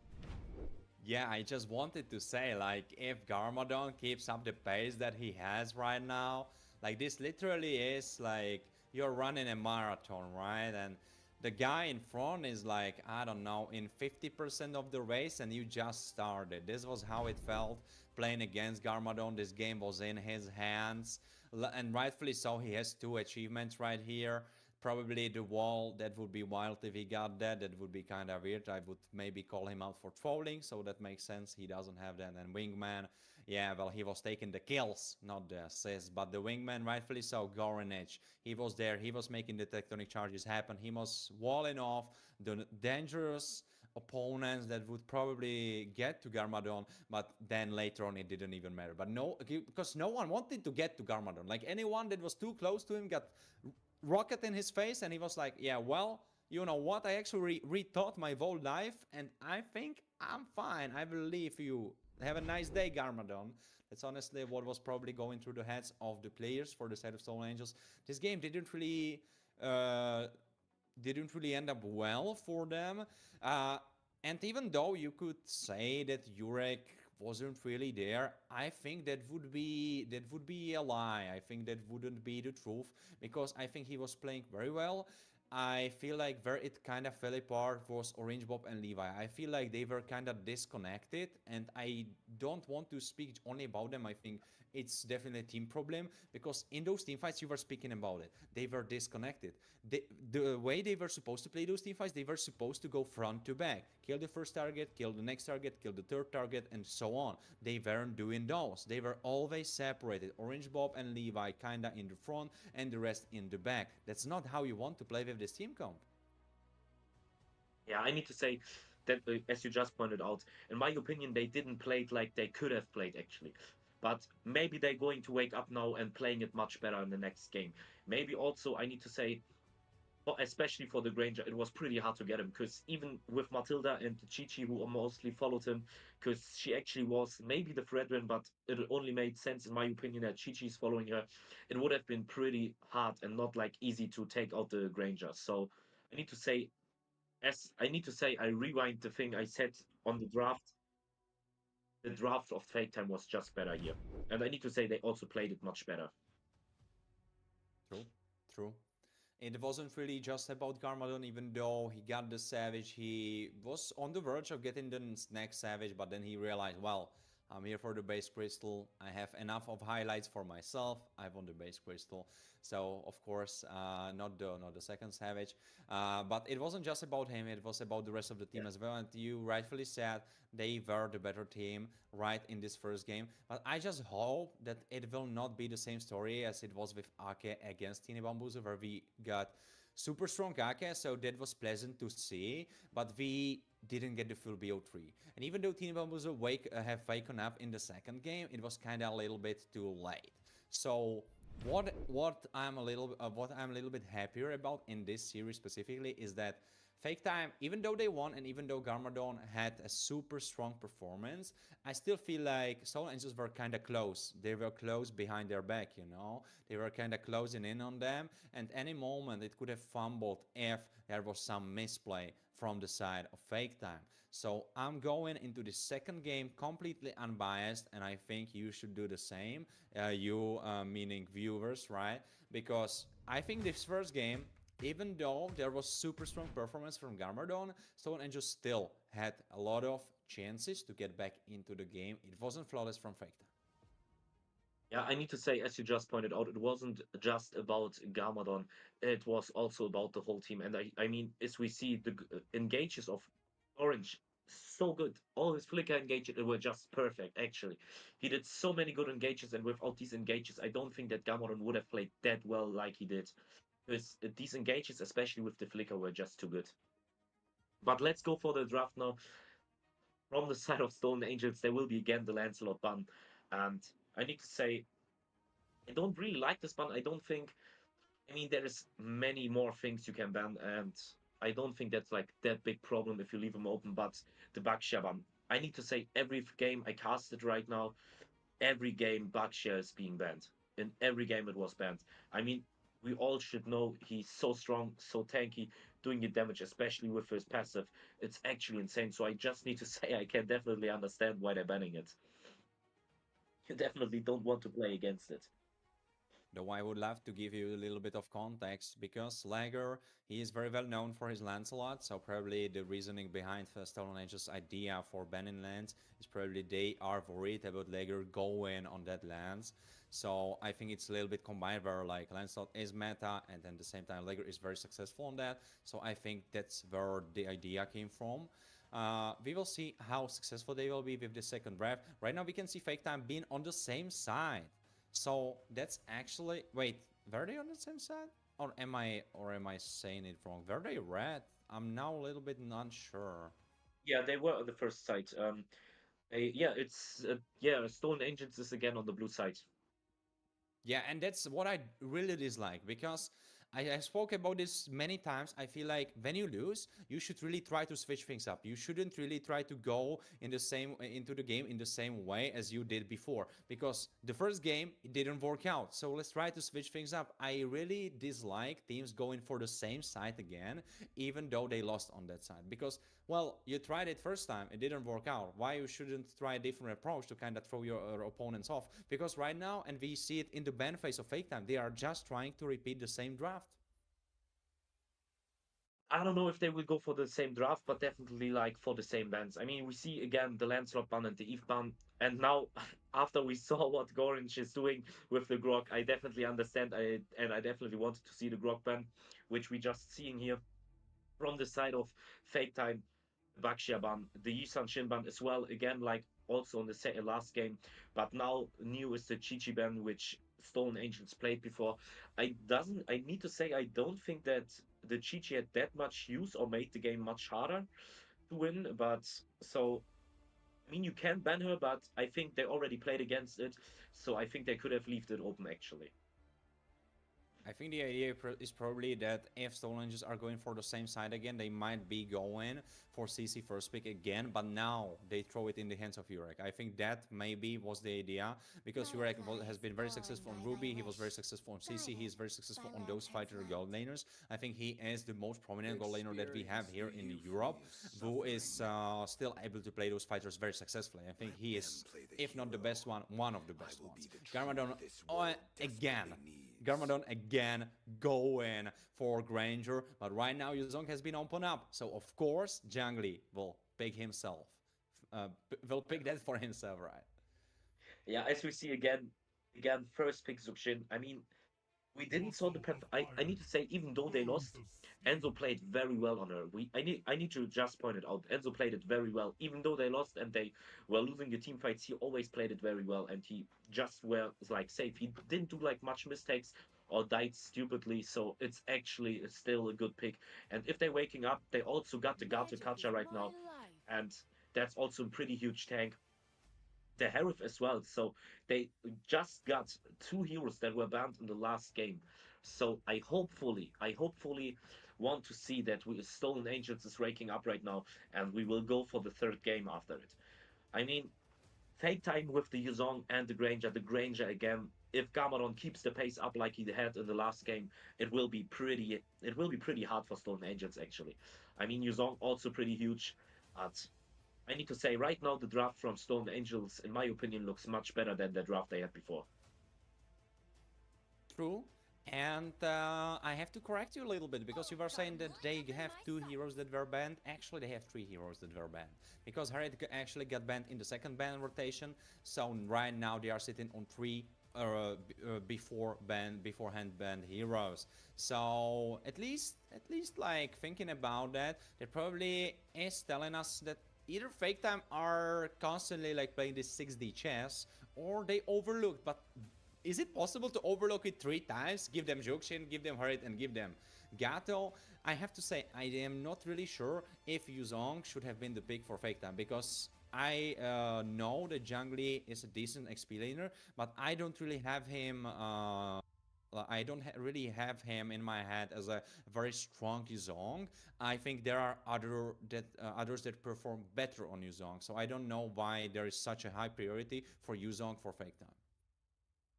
Yeah, I just wanted to say, like, if Garmadon keeps up the pace that he has right now, like, this literally is like you're running a marathon, right? And the guy in front is like, I don't know, in 50% of the race, and you just started. This was how it felt playing against Garmadon. This game was in his hands, and rightfully so. He has 2 achievements right here. Probably the wall, that would be wild if he got that. That would be kind of weird. I would maybe call him out for trolling, so that makes sense. He doesn't have that. And wingman, yeah, well, he was taking the kills, not the assists. But the wingman, rightfully so, Goran Edge. He was there. He was making the tectonic charges happen. He was walling off the dangerous opponents that would probably get to Garmadon, but then later on it didn't even matter. But no, because no one wanted to get to Garmadon. Like anyone that was too close to him got rocket in his face, and he was like, yeah, well, you know what, I actually rethought my whole life, and I think I'm fine. I will leave you. Have a nice day, Garmadon. That's honestly what was probably going through the heads of the players for the side of Stolen Angels. This game didn't really end up well for them. And even though you could say that Jurek wasn't really there, I think that would be a lie. I think that wouldn't be the truth, because I think he was playing very well. I feel like where it kind of fell apart was Orange Bob and Levi. I feel like they were kind of disconnected, and I don't want to speak only about them. I think it's definitely a team problem, because in those team fights you were speaking about it, they were disconnected. The way they were supposed to play those team fights, they were supposed to go front to back, kill the first target, kill the next target, kill the third target, and so on. They weren't doing those. They were always separated. Orange Bob and Levi kinda in the front and the rest in the back. That's not how you want to play with this team comp. Yeah, I need to say that, as you just pointed out, in my opinion, they didn't play it like they could have played actually. But maybe they're going to wake up now and playing it much better in the next game. Maybe also I need to say, especially for the Granger, it was pretty hard to get him, because even with Matilda and Chichi, who mostly followed him, because she actually was maybe the Fredrin, but it only made sense in my opinion that Chichi's following her. It would have been pretty hard and not like easy to take out the Granger. So I need to say, I rewind the thing I said on the draft. The draft of Fake Time was just better here, and I need to say they also played it much better. True. It wasn't really just about Garmadon, even though he got the Savage. He was on the verge of getting the next Savage, but then he realized, well, I'm here for the base crystal. I have enough of highlights for myself. I want the base crystal. So, of course, not the second Savage. But it wasn't just about him. It was about the rest of the team as well. And you rightfully said they were the better team right in this first game. But I just hope that it will not be the same story as it was with Ake against Tine Bambuzu, where we got super strong Ake, so that was pleasant to see, but we didn't get the full BO3. And even though Tine Bambuzu have waken up in the second game, it was kind of a little bit too late. So what I'm a little bit happier about in this series specifically is that Fake Time, even though they won and even though Garmadon had a super strong performance, I still feel like Stolen Angels were kind of close. They were close behind their back, you know? They were kind of closing in on them, and any moment it could have fumbled if there was some misplay from the side of Fake Time. So I'm going into the second game completely unbiased, and I think you should do the same. Meaning viewers, right? Because I think this first game, even though there was super strong performance from Garmadon, Stolen Angels still had a lot of chances to get back into the game. It wasn't flawless from Fake Time. Yeah, I need to say, as you just pointed out, it wasn't just about Garmadon. It was also about the whole team. And I mean, as we see the engages of Orange, so good. All his flicker engages were just perfect, actually. He did so many good engages, and without these engages, I don't think that Garmadon would have played that well like he did. Because these engages, especially with the flicker, were just too good. But let's go for the draft now. From the side of Stone Angels, there will be again the Lancelot ban. And I need to say, I don't really like this ban. I don't think. I mean, there is many more things you can ban, and I don't think that's like that big problem if you leave them open. But the Baksha ban, I need to say, every game I casted right now, every game Baksha is being banned. In every game it was banned. I mean, we all should know he's so strong, so tanky, doing the damage, especially with his passive. It's actually insane. So I just need to say I can definitely understand why they're banning it. You definitely don't want to play against it. Though I would love to give you a little bit of context because Lager, he is very well known for his Lancelot, so probably the reasoning behind Stolen Age's idea for banning lands is probably they are worried about Lager going on that lands. So I think it's a little bit combined where like Lancelot is meta and then at the same time Lager is very successful on that. So I think that's where the idea came from. We will see how successful they will be with the second draft. Right now we can see Fake Time being on the same side. So that's actually wait, were they on the same side? Or am I saying it wrong? Were they red? I'm now a little bit unsure. Yeah, they were on the first side. Yeah, it's yeah, Stolen Angels is again on the blue side. Yeah, and that's what I really dislike because I spoke about this many times. I feel like when you lose, you should really try to switch things up. You shouldn't really try to go in the same into the game in the same way as you did before because the first game it didn't work out. So let's try to switch things up. I really dislike teams going for the same side again, even though they lost on that side because well, you tried it first time, it didn't work out. Why you shouldn't try a different approach to kind of throw your opponents off? Because right now, and we see it in the ban phase of Fake Time, they are just trying to repeat the same draft. I don't know if they will go for the same draft, but definitely like for the same bans. I mean, we see again the Lancelot ban and the Eve ban, and now after we saw what Gorange is doing with the Grog, I definitely understand. I definitely wanted to see the Grog ban, which we just seeing here from the side of Fake Time, Baxia ban, the Yisan Shin ban as well. Again, like also on the last game, but now new is the Chichi ban, which Stolen Angels played before. I need to say I don't think that the Chichi had that much use or made the game much harder to win. But so I mean, you can ban her, but I think they already played against it, so I think they could have left it open actually. I think the idea is probably that if Stolen Angels are going for the same side again, they might be going for CC first pick again, but now they throw it in the hands of Urek. I think that maybe was the idea because Urek has been very successful on Ruby, he was very successful on CC, he is very successful on those fighter gold laners. I think he is the most prominent gold laner that we have here in Europe, who is still able to play those fighters very successfully. I think he is, if not the best one of the best ones. Garmadon, again. Garmadon again going for Granger, but right now Yuzong has been opened up, so of course Jungli will pick himself. Will pick that for himself, right? Yeah, as we see again, first pick Zuxin. I mean, we didn't saw the I need to say, even though they lost, Enzo played very well on her. I need to just point it out. Enzo played it very well, even though they lost and they were losing the team fights. He always played it very well, and he just were like safe. He didn't do like much mistakes or died stupidly. So it's actually still a good pick. And if they're waking up, they also got the Gato Kacha right now, and that's also a pretty huge tank the Harif as well. So they just got two heroes that were banned in the last game. So I hopefully want to see that we Stolen Angels is raking up right now, and we will go for the third game after it. I mean, Fake Time with the Yuzong and the Granger again. If Gamaron keeps the pace up like he had in the last game, it will be pretty hard for Stolen Angels actually. I mean, Yuzong also pretty huge, but I need to say, right now, the draft from Stone Angels, in my opinion, looks much better than the draft they had before. True. And I have to correct you a little bit because you were saying that they have two heroes that were banned. Actually, they have three heroes that were banned because Harriet actually got banned in the second ban rotation. So right now they are sitting on three beforehand banned heroes. So at least like thinking about that, that probably is telling us that either Fake Time are constantly like playing this 6D chess or they overlooked. But is it possible to overlook it three times? Give them Jokshin, give them Harit, and give them Gato? I have to say, I am not really sure if Yuzong should have been the pick for Fake Time because I know that Jungli is a decent XP laner, but I don't really have him. I don't really have him in my head as a very strong Yuzong. I think there are others that perform better on Yuzong, so I don't know why there is such a high priority for Yuzong for Fake Time.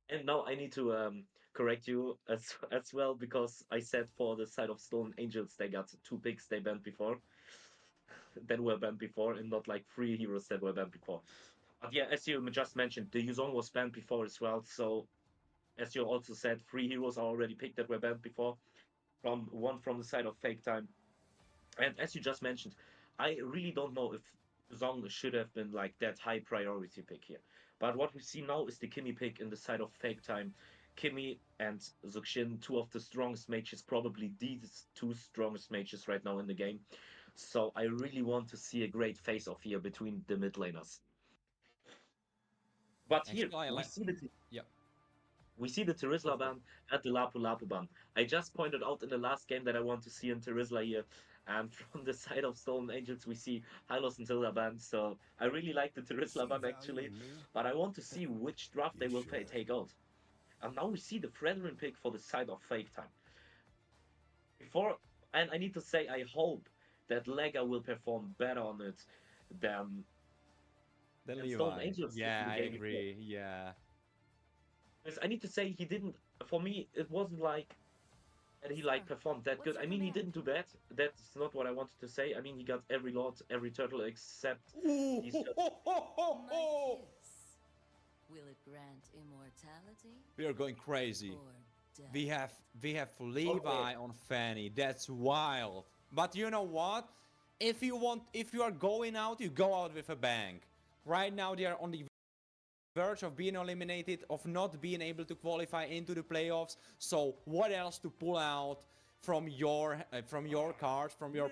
And now I need to correct you as well, because I said for the side of Stone Angels they got two picks they banned before, that were banned before, and not like three heroes that were banned before. But yeah, as you just mentioned, the Yuzong was banned before as well, so as you also said, 3 heroes are already picked that were banned before, from one from the side of Fake Time. And as you just mentioned, I really don't know if Zong should have been like that high priority pick here. But what we see now is the Kimmy pick in the side of Fake Time. Kimmy and Zuxin, two of the strongest mages, probably these two strongest mages right now in the game. So I really want to see a great face-off here between the mid laners. But here Actually, I we like. see the Yeah. we see the Terizla ban and the Lapu Lapu ban. I just pointed out in the last game that I want to see in Terizla here. And from the side of Stolen Angels, we see Hylos and Tilda ban. So I really like the Terizla ban actually. But I want to see which draft they will take out. And now we see the Fredrin pick for the side of Fake Time. And I need to say, I hope that Lega will perform better on it than, Then Stolen Levi. Angels did in Yeah, the I game before. agree. Yeah. Because I need to say, he didn't, for me, it wasn't like that he like performed that good. I mean, he didn't do bad. That's not what I wanted to say. I mean, he got every lord, every turtle except these just... My kiss. Will it grant immortality We are going crazy. or death? We have Levi on Fanny. That's wild. But you know what? If you are going out, you go out with a bang. Right now they are on the verge of being eliminated, of not being able to qualify into the playoffs. So what else to pull out from your cards, from your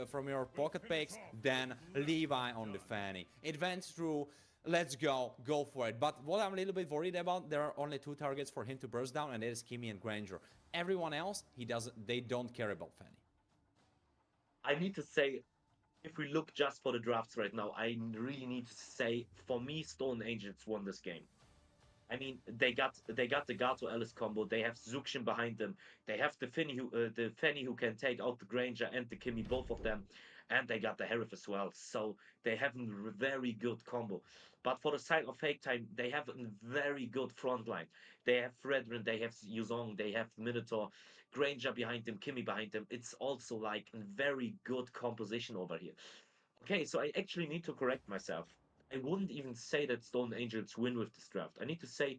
from your pocket picks, than Levi on the Fanny? It went through. Let's go for it. But what I'm a little bit worried about, there are only 2 targets for him to burst down, and that is Kimmy and Granger. Everyone else, they don't care about Fanny. I need to say, if we look just for the drafts right now, I really need to say, for me, Stone Angels won this game. I mean, they got the Gato Alice combo. They have Zuxin behind them. They have the Fanny who can take out the Granger and the Kimmy, both of them, and they got the Herif as well. So they have a very good combo. But for the side of Fake Time, they have a very good front line. They have Fredrin, they have Yuzong, they have Minotaur, Granger behind them, Kimmy behind them. It's also like a very good composition over here. Okay, so I actually need to correct myself. I wouldn't even say that Stone Angels win with this draft. I need to say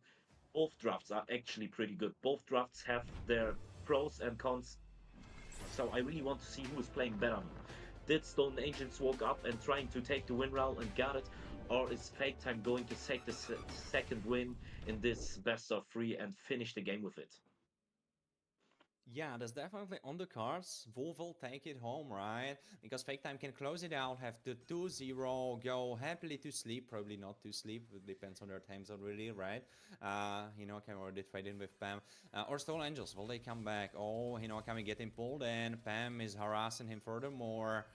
both drafts are actually pretty good. Both drafts have their pros and cons. So I really want to see who is playing better now. Did Stone Angels woke up and trying to take the win route and got it? Or is Fake Time going to take the second win in this best of 3 and finish the game with it? Yeah, that's definitely on the cards. Wolf will take it home, right? Because Fake Time can close it out, have the 2-0, go happily to sleep. Probably not to sleep, it depends on their time zone really, right? Can already trade in with Pam. Or Stolen Angels, will they come back? Oh, can we get him pulled in? Pam is harassing him furthermore.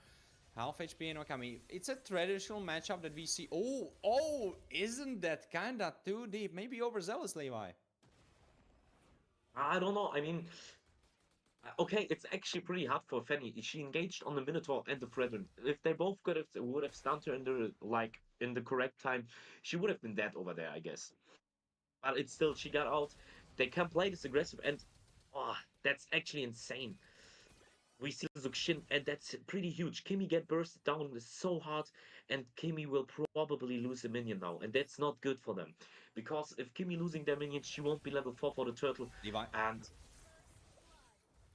Half HP Inokami. It's a traditional matchup that we see. Oh, isn't that kinda too deep? Maybe overzealous, Levi. I don't know. I mean, okay, it's actually pretty hard for Fanny. She engaged on the Minotaur and the Fredrin. If they both would have stunned her in the correct time, she would have been dead over there, I guess. But it's still, she got out. They can play this aggressive, and that's actually insane. We see Zuxin, and that's pretty huge. Kimmy get bursted down so hard, and Kimmy will probably lose a minion now, and that's not good for them. Because if Kimmy losing their minion, she won't be level 4 for the turtle. Levi. And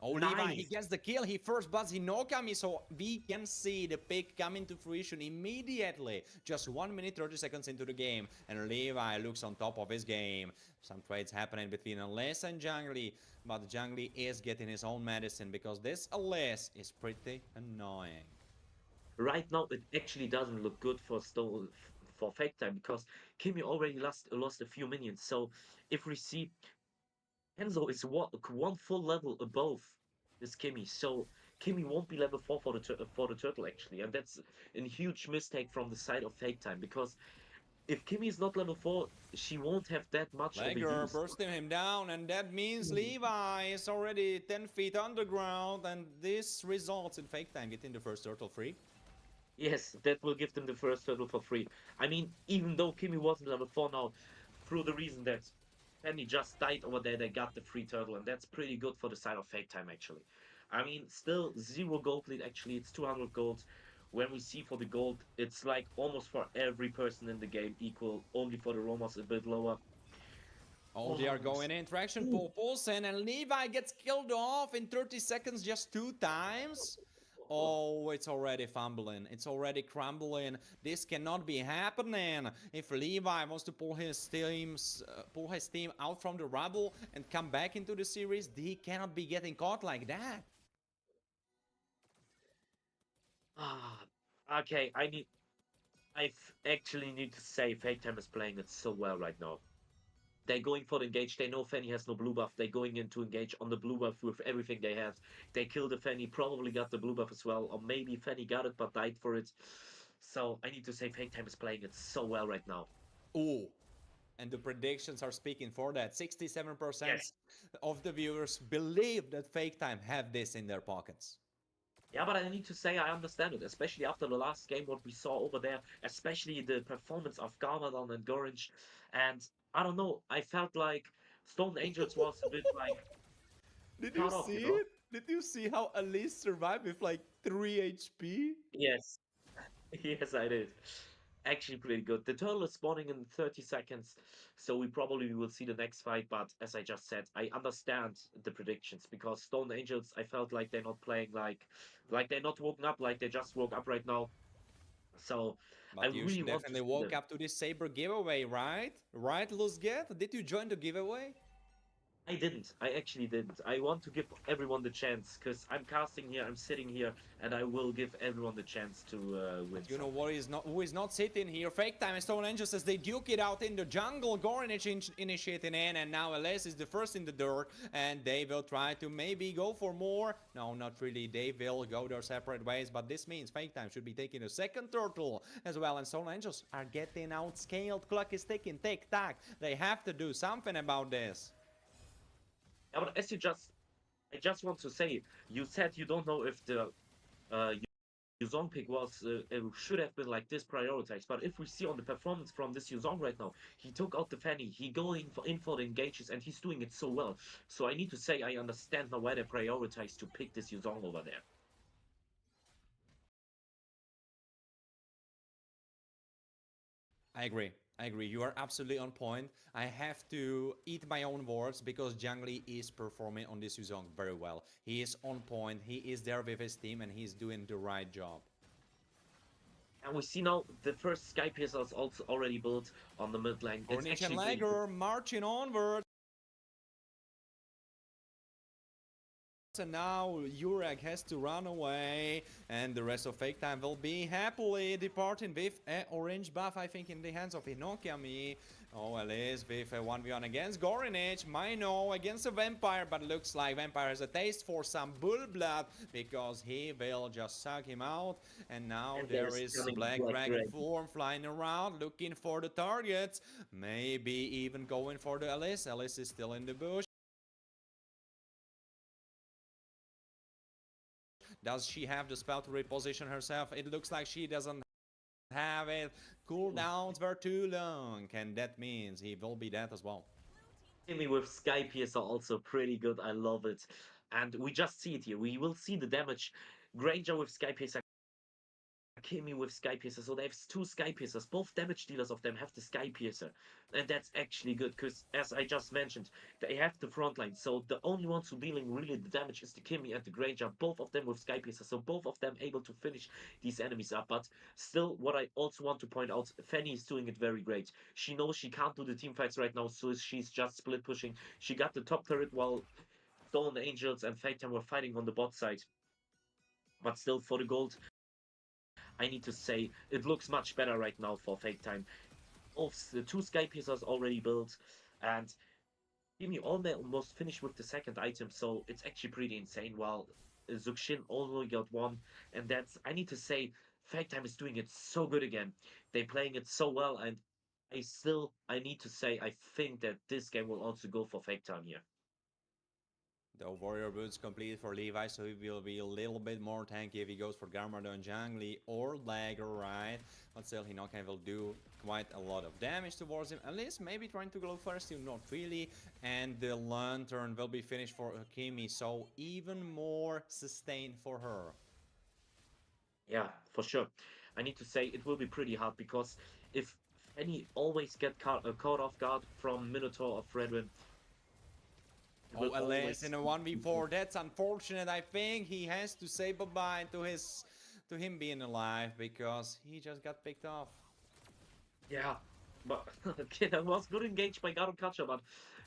oh, Levi, he gets the kill. He first busts Hinokami, so we can see the pick come into fruition immediately. Just 1 minute, 30 seconds into the game, and Levi looks on top of his game. Some trades happening between Aless and Jungli, but Jungli is getting his own medicine because this Aless is pretty annoying. Right now, it actually doesn't look good for Fake Time because Kimmy already lost a few minions. So if we see Enzo is one full level above this Kimmy, so Kimmy won't be level 4 for the turtle actually, and that's a huge mistake from the side of Fake Time because if Kimmy is not level 4, she won't have that much of a Legger use. bursting him down, and that means Levi is already 10 feet underground, and this results in Fake Time getting the first turtle free. Yes, that will give them the first turtle for free. I mean, even though Kimmy wasn't level 4 now, through the reason that Penny just died over there, they got the free turtle, and that's pretty good for the side of Fake Time, actually. I mean, still 0 gold lead, actually, it's 200 gold. When we see for the gold, it's like almost for every person in the game equal, only for the Romans a bit lower. Oh, they are going in. Traction pole Paulsen, and Levi gets killed off in 30 seconds just 2 times. Oh, it's already fumbling. It's already crumbling. This cannot be happening. If Levi wants to pull his team out from the rubble and come back into the series, he cannot be getting caught like that. Okay, actually need to say Fake Time is playing it so well right now. They're going for the engage. They know Fanny has no blue buff. They're going in to engage on the blue buff with everything they have. They killed the Fanny, probably got the blue buff as well. Or maybe Fanny got it but died for it. So I need to say Fake Time is playing it so well right now. Oh, and the predictions are speaking for that. 67% of the viewers believe that Fake Time have this in their pockets. Yeah, but I need to say I understand it, especially after the last game, what we saw over there, especially the performance of Garmadon and Gorange. And I don't know, I felt like Stone Angels was a bit like Did you off, see you know? it? Did you see how Elise survived with like 3 HP? Yes. Yes, I did. Actually pretty good. The turtle is spawning in 30 seconds, so we probably will see the next fight, but as I just said, I understand the predictions because Stone Angels, I felt like they're not playing like they're not woken up, like they just woke up right now. So I But you really want to definitely see woke them. up to this Saber giveaway, right? Right, Luzget? Did you join the giveaway? I didn't. I actually didn't. I want to give everyone the chance because I'm casting here, I'm sitting here, and I will give everyone the chance to win. But you know what is not who is not sitting here? Fake Time and Stone Angels as they duke it out in the jungle. Goranich initiating in, and now Elias is the first in the dirt, and they will try to maybe go for more. No, not really. They will go their separate ways, but this means Fake Time should be taking a second turtle as well, and Stone Angels are getting outscaled. Clock is ticking, tick-tack. They have to do something about this. Yeah, but as I just want to say, you said you don't know if the Yuzong pick was should have been like this prioritized. But if we see on the performance from this Yuzong right now, he took out the Fanny, he going in for the engages, and he's doing it so well. So I need to say I understand now why they prioritized to pick this Yuzong over there. I agree. I agree. You are absolutely on point. I have to eat my own words because Jangli is performing on this Yuzong very well. He is on point. He is there with his team and he's doing the right job. And we see now the first Sky Piercer is also already built on the mid lane. It's Corniche and actually really good. Lager marching onward. And now Urag has to run away, and the rest of Fake Time will be happily departing with an orange buff, I think, in the hands of Inokiami. Oh, Alice with a 1v1 against Goranich. Mino against a Vampire, but looks like Vampire has a taste for some bull blood because he will just suck him out. And now And there there's is coming Black Black Dragon Dragon. form flying around looking for the targets. Maybe even going for the Alice. Alice is still in the bush. Does she have the spell to reposition herself? It looks like she doesn't have it. Cooldowns were too long, and that means he will be dead as well. Timmy with Sky Piercer also pretty good. I love it. And we just see it here. We will see the damage. Granger with Sky Piercer, Kimi with Sky Piercer. So they have two Sky Piercers. Both damage dealers of them have the Sky Piercer. And that's actually good because, as I just mentioned, they have the front line. So the only ones who dealing really the damage is the Kimi and the Granger. Both of them with Sky Piercer. So both of them able to finish these enemies up. But still, what I also want to point out, Fanny is doing it very great. She knows she can't do the team fights right now. So she's just split pushing. She got the top turret while Stolen Angels and Fake Time were fighting on the bot side. But still, for the gold, I need to say it looks much better right now for Fake Time. The two Sky Piercers already built, and Kimi almost finished with the second item, so it's actually pretty insane. While Zuxin only got one, and that's I need to say Fake Time is doing it so good again. They're playing it so well, and I need to say I think that this game will also go for Fake Time here. The warrior boots complete for Levi, so he will be a little bit more tanky if he goes for Garmadon and Jangli or Lager, right? But still, Hinokai will do quite a lot of damage towards him. At least maybe trying to go first, still not really. And the Lantern will be finished for Hakimi, so even more sustain for her. Yeah, for sure. I need to say it will be pretty hard because if Penny always get caught off guard from Minotaur or Fredwin. Oh, alas, in a 1v4, that's unfortunate. I think he has to say bye-bye to him being alive because he just got picked off. Yeah, but okay, that was good engaged by Garukacha, but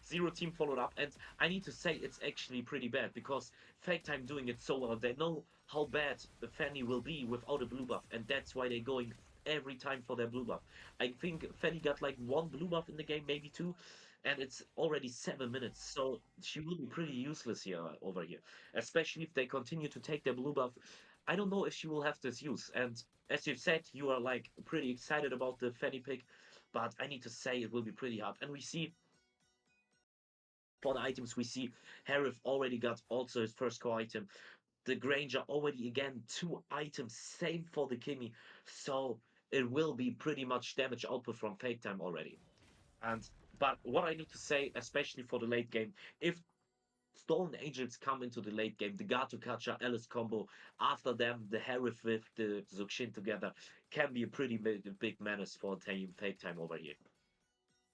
Zero Team followed up, and I need to say it's actually pretty bad because Fake Time doing it so well. They know how bad the Fanny will be without a blue buff, and that's why they're going every time for their blue buff. I think Fanny got like one blue buff in the game, maybe two, and it's already 7 minutes, so she will be pretty useless here over here, especially if they continue to take their blue buff. I don't know if she will have this use, and as you've said, you are like pretty excited about the Fanny pick, but I need to say it will be pretty hard. And we see for the items, we see Harif already got also his first core item. The Granger already again 2 items, same for the Kimmy. So it will be pretty much damage output from Fake Time already. And but what I need to say, especially for the late game, if Stolen Angels come into the late game, the Gato Kacha Alice combo, after them, the Harif with the Zuxin together can be a pretty big menace for Team Fake Time over here.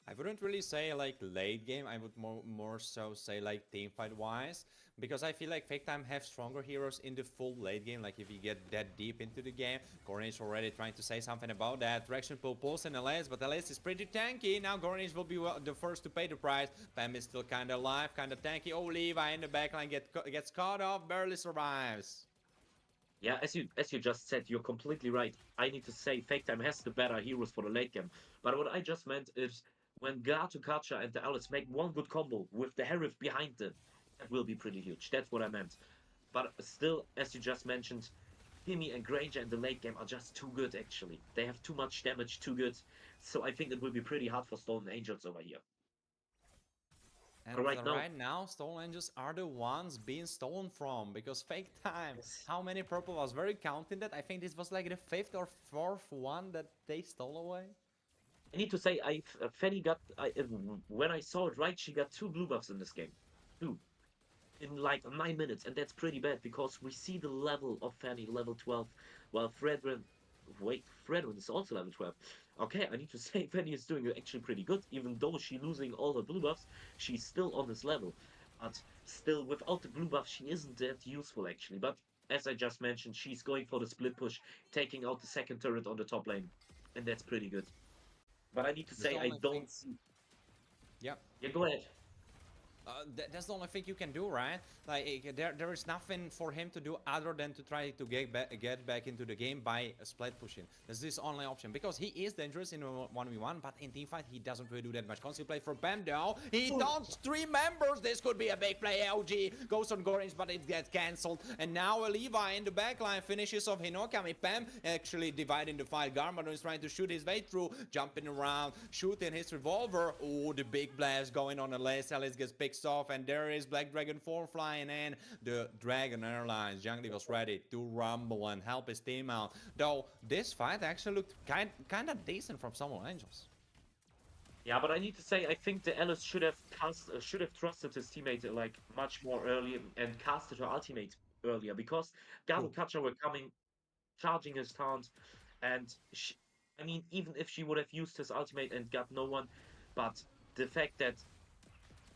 I wouldn't really say like late game, I would more so say like team fight wise, because I feel like Fake Time have stronger heroes in the full late game, like if you get that deep into the game. Gornish already trying to say something about that. Direction pull pulse and LS, but LS is pretty tanky. Now Gornish will be the first to pay the price. Pam is still kind of alive, kind of tanky. Oh, Levi in the backline gets caught off, barely survives. Yeah, as you just said, you're completely right. I need to say Fake Time has the better heroes for the late game. But what I just meant is when Gato Kacha and the Alice make one good combo with the Harif behind them, that will be pretty huge. That's what I meant. But still, as you just mentioned, Timmy and Granger in the late game are just too good, actually. They have too much damage, too good. So I think it will be pretty hard for Stolen Angels over here. And right now, Stolen Angels are the ones being stolen from, because Fake Time, yes. how many purple was very counting that? I think this was like the 5th or 4th one that they stole away. I need to say, Fanny got, when I saw it right, she got 2 blue buffs in this game. 2. In like 9 minutes, and that's pretty bad because we see the level of Fanny, level 12, while Fredwin is also level 12. Okay, I need to say Fanny is doing actually pretty good, even though she's losing all her blue buffs, she's still on this level. But still, without the blue buff, she isn't that useful actually. But as I just mentioned, she's going for the split push, taking out the second turret on the top lane, and that's pretty good. But I need to say, I don't see. Yeah. Yeah, go ahead. That's the only thing you can do, right? Like there is nothing for him to do other than to try to get back into the game by split pushing. That's his only option because he is dangerous in 1v1, but in teamfight he doesn't really do that much. Conceal play for Bam though. He dodged 3 members. This could be a big play. LG goes on Gorange, but it gets cancelled. And now Levi in the backline finishes off Hinokami. Pam actually dividing the fight. Garmadon is trying to shoot his way through, jumping around, shooting his revolver. Oh, the big blast going on. Alice gets picked off, and there is Black Dragon 4 flying in. The Dragon Airlines. Jungli was ready to rumble and help his team out. Though this fight actually looked kind of decent from Stolen Angels. Yeah, but I need to say, I think the Alice should have trusted his teammate like much more early and casted her ultimate earlier because Garukacha were coming, charging his taunt, and I mean, even if she would have used his ultimate and got no one, but the fact that,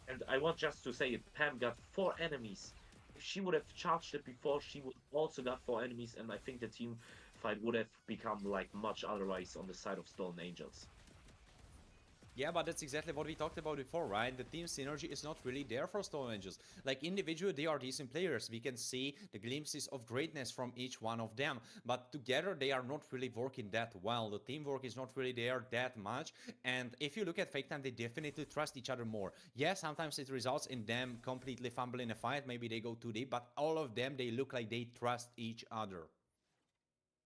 and I want just to say it, Pam got 4 enemies. If she would have charged it before, she would also got 4 enemies, and I think the team fight would have become like much otherwise on the side of Stolen Angels. Yeah, but that's exactly what we talked about before, right? The team synergy is not really there for Stolen Angels. Like, individually, they are decent players. We can see the glimpses of greatness from each one of them. But together, they are not really working that well. The teamwork is not really there that much. And if you look at Fake Time, they definitely trust each other more. Yeah, sometimes it results in them completely fumbling a fight. Maybe they go too deep. But all of them, they look like they trust each other.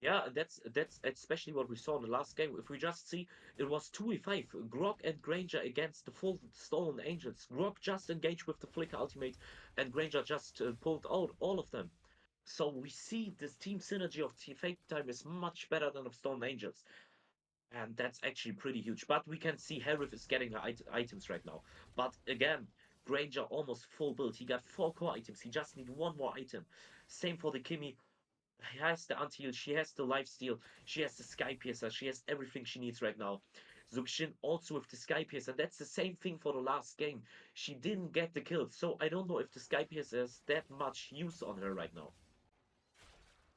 Yeah, that's especially what we saw in the last game. If we just see, it was 2v5, Grog and Granger against the full Stolen Angels. Grog just engaged with the Flicker ultimate, and Granger just pulled out all of them. So we see this team synergy of Fake Time is much better than of Stolen Angels. And that's actually pretty huge. But we can see Harif is getting her items right now. But again, Granger almost full build. He got 4 core items. He just need 1 more item. Same for the Kimmy. She has the anti-heal, she has the life steal, she has the sky piercer, she has everything she needs right now. Zuxin also with the Sky Pierce, and that's the same thing for the last game. She didn't get the kill, so I don't know if the Sky Pierce has that much use on her right now.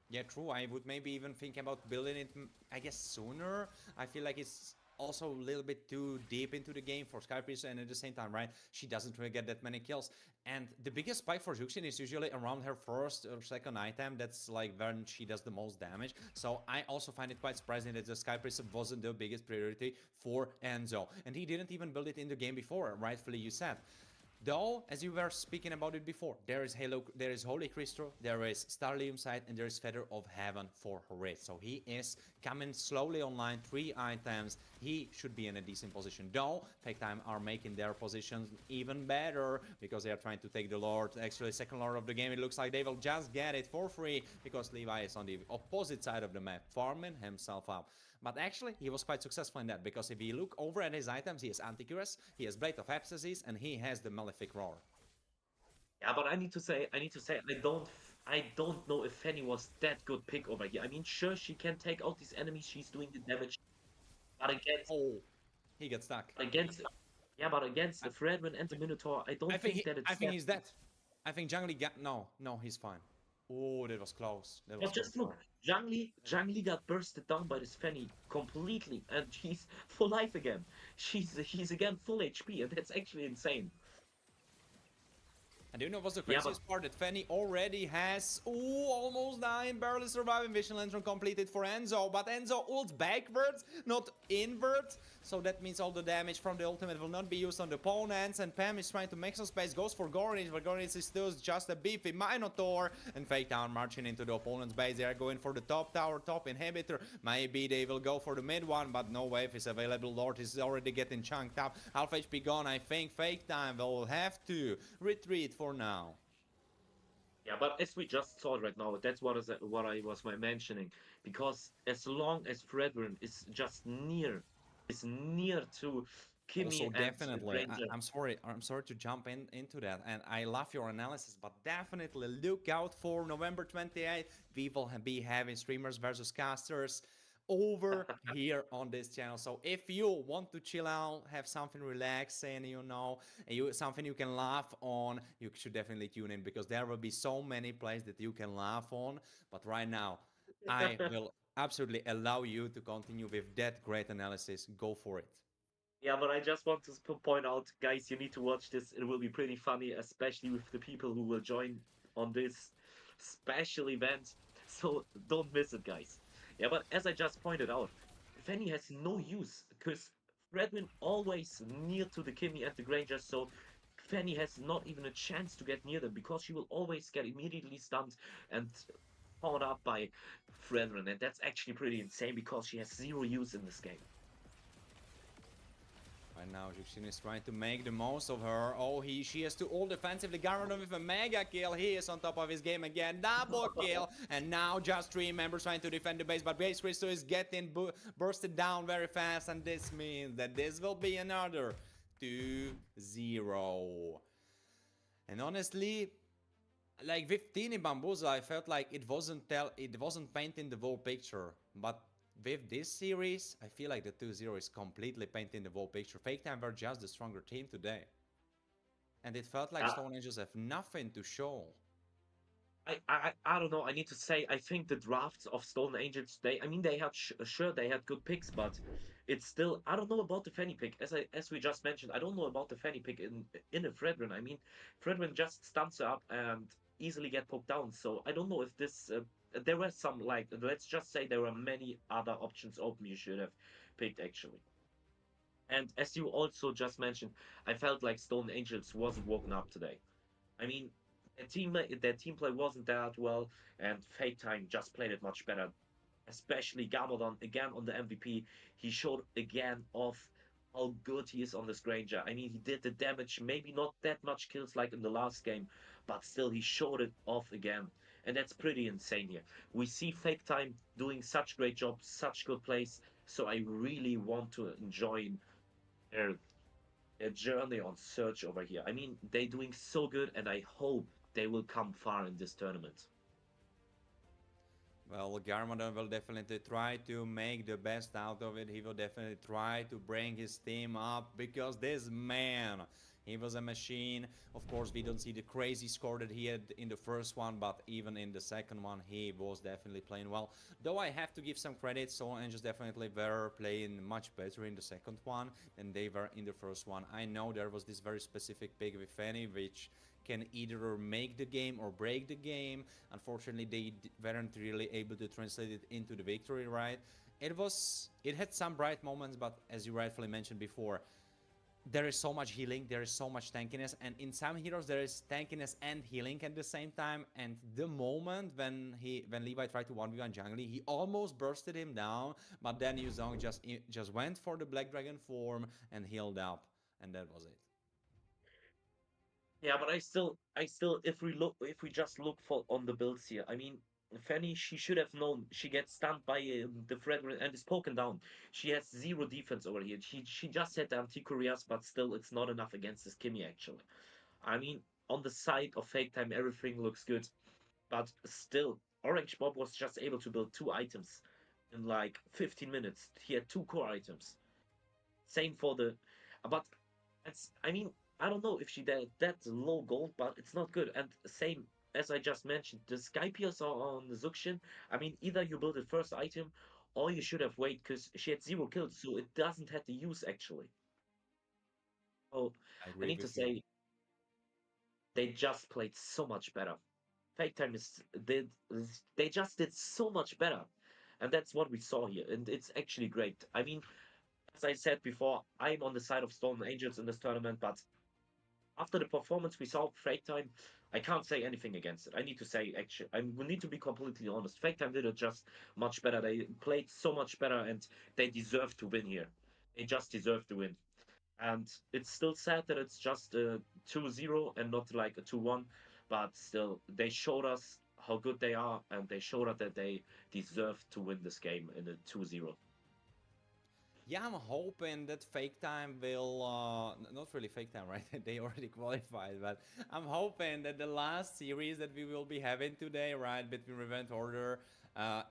Yeah, true. I would maybe even think about building it, I guess, sooner. I feel like it's also a little bit too deep into the game for Skypiece, and at the same time, right, she doesn't really get that many kills. And the biggest spike for Zuxin is usually around her first or second item. That's like when she does the most damage. So I also find it quite surprising that the Skypiece wasn't the biggest priority for Enzo. And he didn't even build it in the game before, rightfully you said. Though, as you were speaking about it before, there is Holy Crystal, there is Starlium Sight, and there is Feather of Heaven for Horit. So he is coming slowly online, 3 items. He should be in a decent position. Though, Fake Time are making their positions even better because they are trying to take the Lord, actually second Lord of the game. It looks like they will just get it for free because Levi is on the opposite side of the map, farming himself up. But actually, he was quite successful in that, because if you look over at his items, he has Anticuirus, he has Blade of Abscesses, and he has the Malefic Roar. Yeah, but I need to say, I don't know if Fanny was that good pick over here. I mean, sure, she can take out these enemies, she's doing the damage, but against, Oh, he gets stuck. Yeah, but against the Fredman and the Minotaur, I don't think that it's. I think he's dead. I think Zhangli got no, he's fine. Oh, that was close. That was just close. look, Zhangli got bursted down by this Fanny completely, and she's full life again. He's again full HP, and that's actually insane. And do you know what's the craziest part? That Fanny already has, almost dying, barely surviving. Vision Lantern completed for Enzo, but Enzo ult backwards, not inwards. So that means all the damage from the ultimate will not be used on the opponents. And Pam is trying to make some space, goes for Gornish, but Gornish is still just a beefy Minotaur. And Fake Town marching into the opponent's base. They are going for the top tower, top inhibitor. Maybe they will go for the mid one, but no wave is available. Lord is already getting chunked up. Half HP gone. I think Fake Time will have to retreat for now. Yeah, but as we just saw right now, that's what I was mentioning. Because as long as Fredrin is just near to Kimmy also, and definitely, Granger. I'm sorry to jump into that, and I love your analysis, but definitely look out for November 28th. We will be having streamers versus casters over here on this channel. So if you want to chill out, have something relaxing, something you can laugh on, you should definitely tune in, because there will be so many plays that you can laugh on. But right now, I will absolutely allow you to continue with that great analysis. Go for it. Yeah, but I just want to point out, guys, you need to watch this. It will be pretty funny, especially with the people who will join on this special event. So don't miss it, guys. Yeah, but as I just pointed out, Fanny has no use because Fredwin always near to the Kimmy and the Granger, so Fanny has not even a chance to get near them because she will always get immediately stunned and powered up by Fredwin, and that's actually pretty insane because she has zero use in this game. Right now, Juxin is trying to make the most of her. She has to ult defensively. Garmadon with a mega kill. He is on top of his game again. Double kill. And now just 3 members trying to defend the base. But Base Crystal is getting bursted down very fast. And this means that this will be another 2-0. And honestly, like with Teeny Bambuza, I felt like it wasn't painting the whole picture. But with this series, I feel like the 2-0 is completely painting the whole picture. Fake Time were just the stronger team today. And it felt like Stone Angels have nothing to show. I don't know. I need to say, I think the drafts of Stone Angels, they had sure they had good picks, but it's still, I don't know about the Fanny pick. As we just mentioned, I don't know about the Fanny pick in a Fredrin. I mean, Fredrin just stunts her up and easily get poked down. So I don't know if this there were some, like, let's just say there were many other options open you should have picked actually. And as you also just mentioned, I felt like Stone Angels wasn't woken up today. I mean, their team play wasn't that well, and Fake Time just played it much better. Especially Garmadon again on the MVP. He showed again off how good he is on this Granger. I mean, he did the damage, maybe not that much kills like in the last game, but still he showed it off again. And that's pretty insane here. We see Fake Time doing such great job, such good plays. So I really want to enjoy their a journey on Search over here. I mean, they're doing so good, and I hope they will come far in this tournament. Well, Garmadon will definitely try to make the best out of it. He will definitely try to bring his team up because this man, he was a machine. Of course, we don't see the crazy score that he had in the first one, but even in the second one, he was definitely playing well. Though I have to give some credit, Soul Angels definitely were playing much better in the second one than they were in the first one. I know there was this very specific pick with Fanny, which can either make the game or break the game. Unfortunately, they weren't really able to translate it into the victory, right? It had some bright moments, but as you rightfully mentioned before, there is so much healing, there is so much tankiness, and in some heroes there is tankiness and healing at the same time. And the moment when Levi tried to 1v1 Jungli, he almost bursted him down, but then Yuzong just went for the Black Dragon form and healed up, and that was it. Yeah, but I still, if we just look for on the builds here, I mean, Fanny, she should have known she gets stunned by the fragrant and is poken down. She has zero defense over here. She just had the anti-couriers, but still, it's not enough against this Kimmy actually. I mean, on the side of Fake Time, everything looks good, but still, Orange Bob was just able to build two items in like 15 minutes. He had two core items. Same for the, but it's, I mean, I don't know if she did that low gold, but it's not good. And same as I just mentioned, the Skypios are on the Zuxian. I mean, either you build the first item, or you should have waited because she had zero kills, so it doesn't have the use actually. Oh, I I agree need to with you. say they just played so much better. Fake Time is they just did so much better, and that's what we saw here, and it's actually great. I mean, as I said before, I'm on the side of Stone Angels in this tournament, but after the performance we saw Fake Time, I can't say anything against it. I need to say, actually, I need to be completely honest. Fake Time did it just much better. They played so much better, and they deserve to win here. They just deserve to win. And it's still sad that it's just a 2-0 and not like a 2-1, but still, they showed us how good they are, and they showed us that they deserve to win this game in a 2-0. Yeah, I'm hoping that Fake Time will, not really Fake Time, right? They already qualified, but I'm hoping that the last series that we will be having today, right, between Revent Order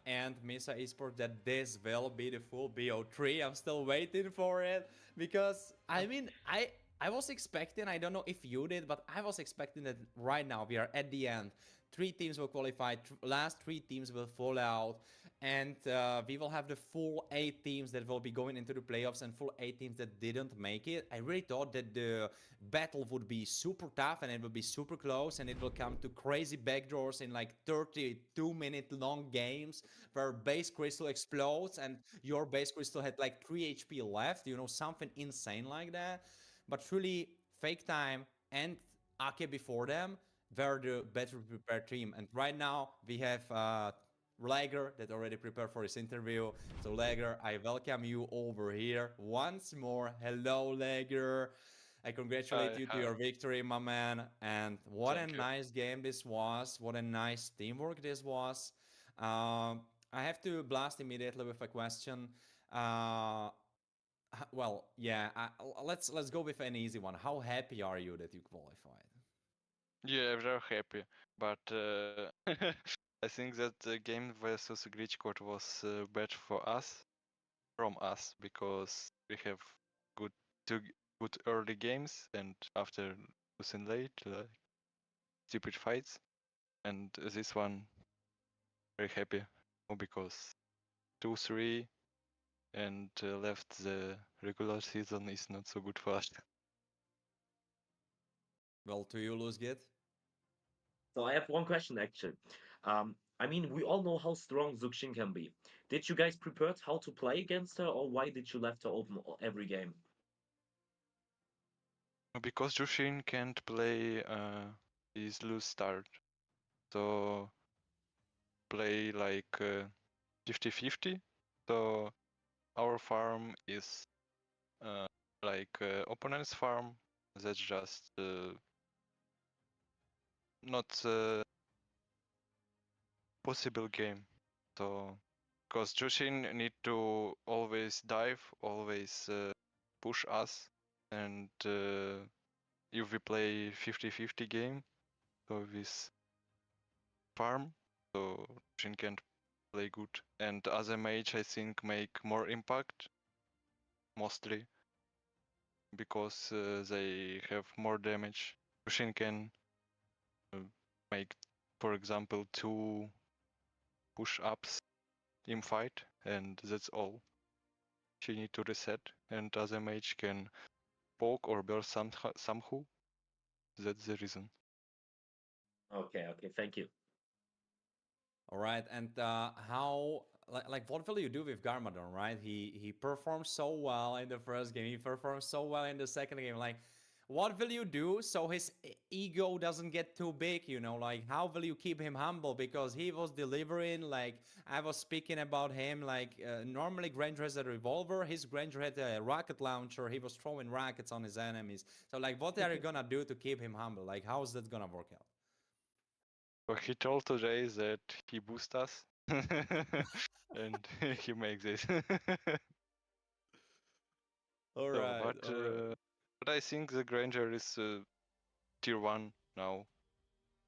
and Misa Esports, that this will be the full BO3. I'm still waiting for it because, I mean, I was expecting, I don't know if you did, but I was expecting that right now we are at the end. Three teams will qualify, last three teams will fall out, and we will have the full 8 teams that will be going into the playoffs and full 8 teams that didn't make it. I really thought that the battle would be super tough and it will be super close and it will come to crazy backdoors in like 32-minute long games where base crystal explodes and your base crystal had like 3 HP left, you know, something insane like that. But truly, Fake Time and Ake before them were the better prepared team. And right now we have Lager that already prepared for his interview. So Lager, I welcome you over here once more. Hello, Lager. I congratulate you to your victory, my man. And what a nice game this was. What a nice teamwork this was. I have to blast immediately with a question. Well, yeah. Let's go with an easy one. How happy are you that you qualified? Yeah, very happy. But I think that the game versus Glitchcourt was better for us, from us, because we have good two good early games, and after losing late, like stupid fights, and this one very happy because 2-3 and left the regular season is not so good for us. Well, to you, Luzgit. So I have one question actually. I mean, we all know how strong Zuxin can be. Did you guys prepare how to play against her, or why did you left her open every game? Because Jushin can't play his loose start, so play like 50-50. So our farm is like opponent's farm. That's just not a possible game. So because Jushin need to always dive, always push us, and if we play 50-50 game, so with farm, so Jushin can't play good. And as a mage, I think make more impact, mostly, because they have more damage. Kushin can make, for example, 2 push-ups in fight, and that's all. She need to reset, and as a mage can poke or burst somehow. That's the reason. Okay, thank you. All right, and how like what will you do with Garmadon, right? He performed so well in the first game. He performed so well in the second game. Like, what will you do so his ego doesn't get too big? You know, like how will you keep him humble? Because he was delivering. Like I was speaking about him. Like normally Granger has a revolver. His Granger had a rocket launcher. He was throwing rockets on his enemies. So like, what are you gonna do to keep him humble? Like, how's that gonna work out? Well, he told today that he boosts us, and he makes this. All So, right, all right. but I think the Granger is tier 1 now,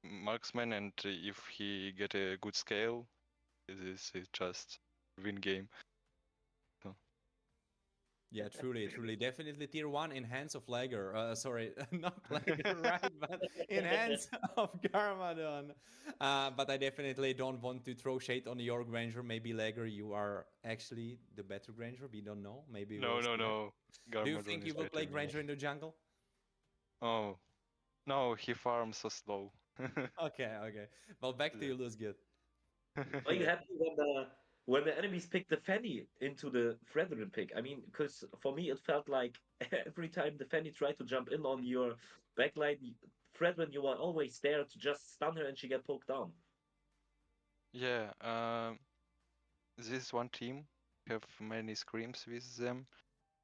marksman, and if he get a good scale, this is just win game. So. Yeah, truly, definitely tier 1 in hands of Lager. Sorry, not Lager, right? But in hands of Garmadon. But I definitely don't want to throw shade on your Granger. Maybe Lager, you are actually the better Granger. We don't know. Maybe we'll see that. No. Do you Garmadon think is you will better play than me. Granger in the jungle? Oh, no, he farms so slow. Okay. Well, back to you, Luzgit. Are you happy when the enemies pick the Fanny into the Fredrin pick? I mean, because for me it felt like every time the Fanny tried to jump in on your backline, Fredrin, you were always there to just stun her and she get poked down. Yeah, this one team have many screams with them,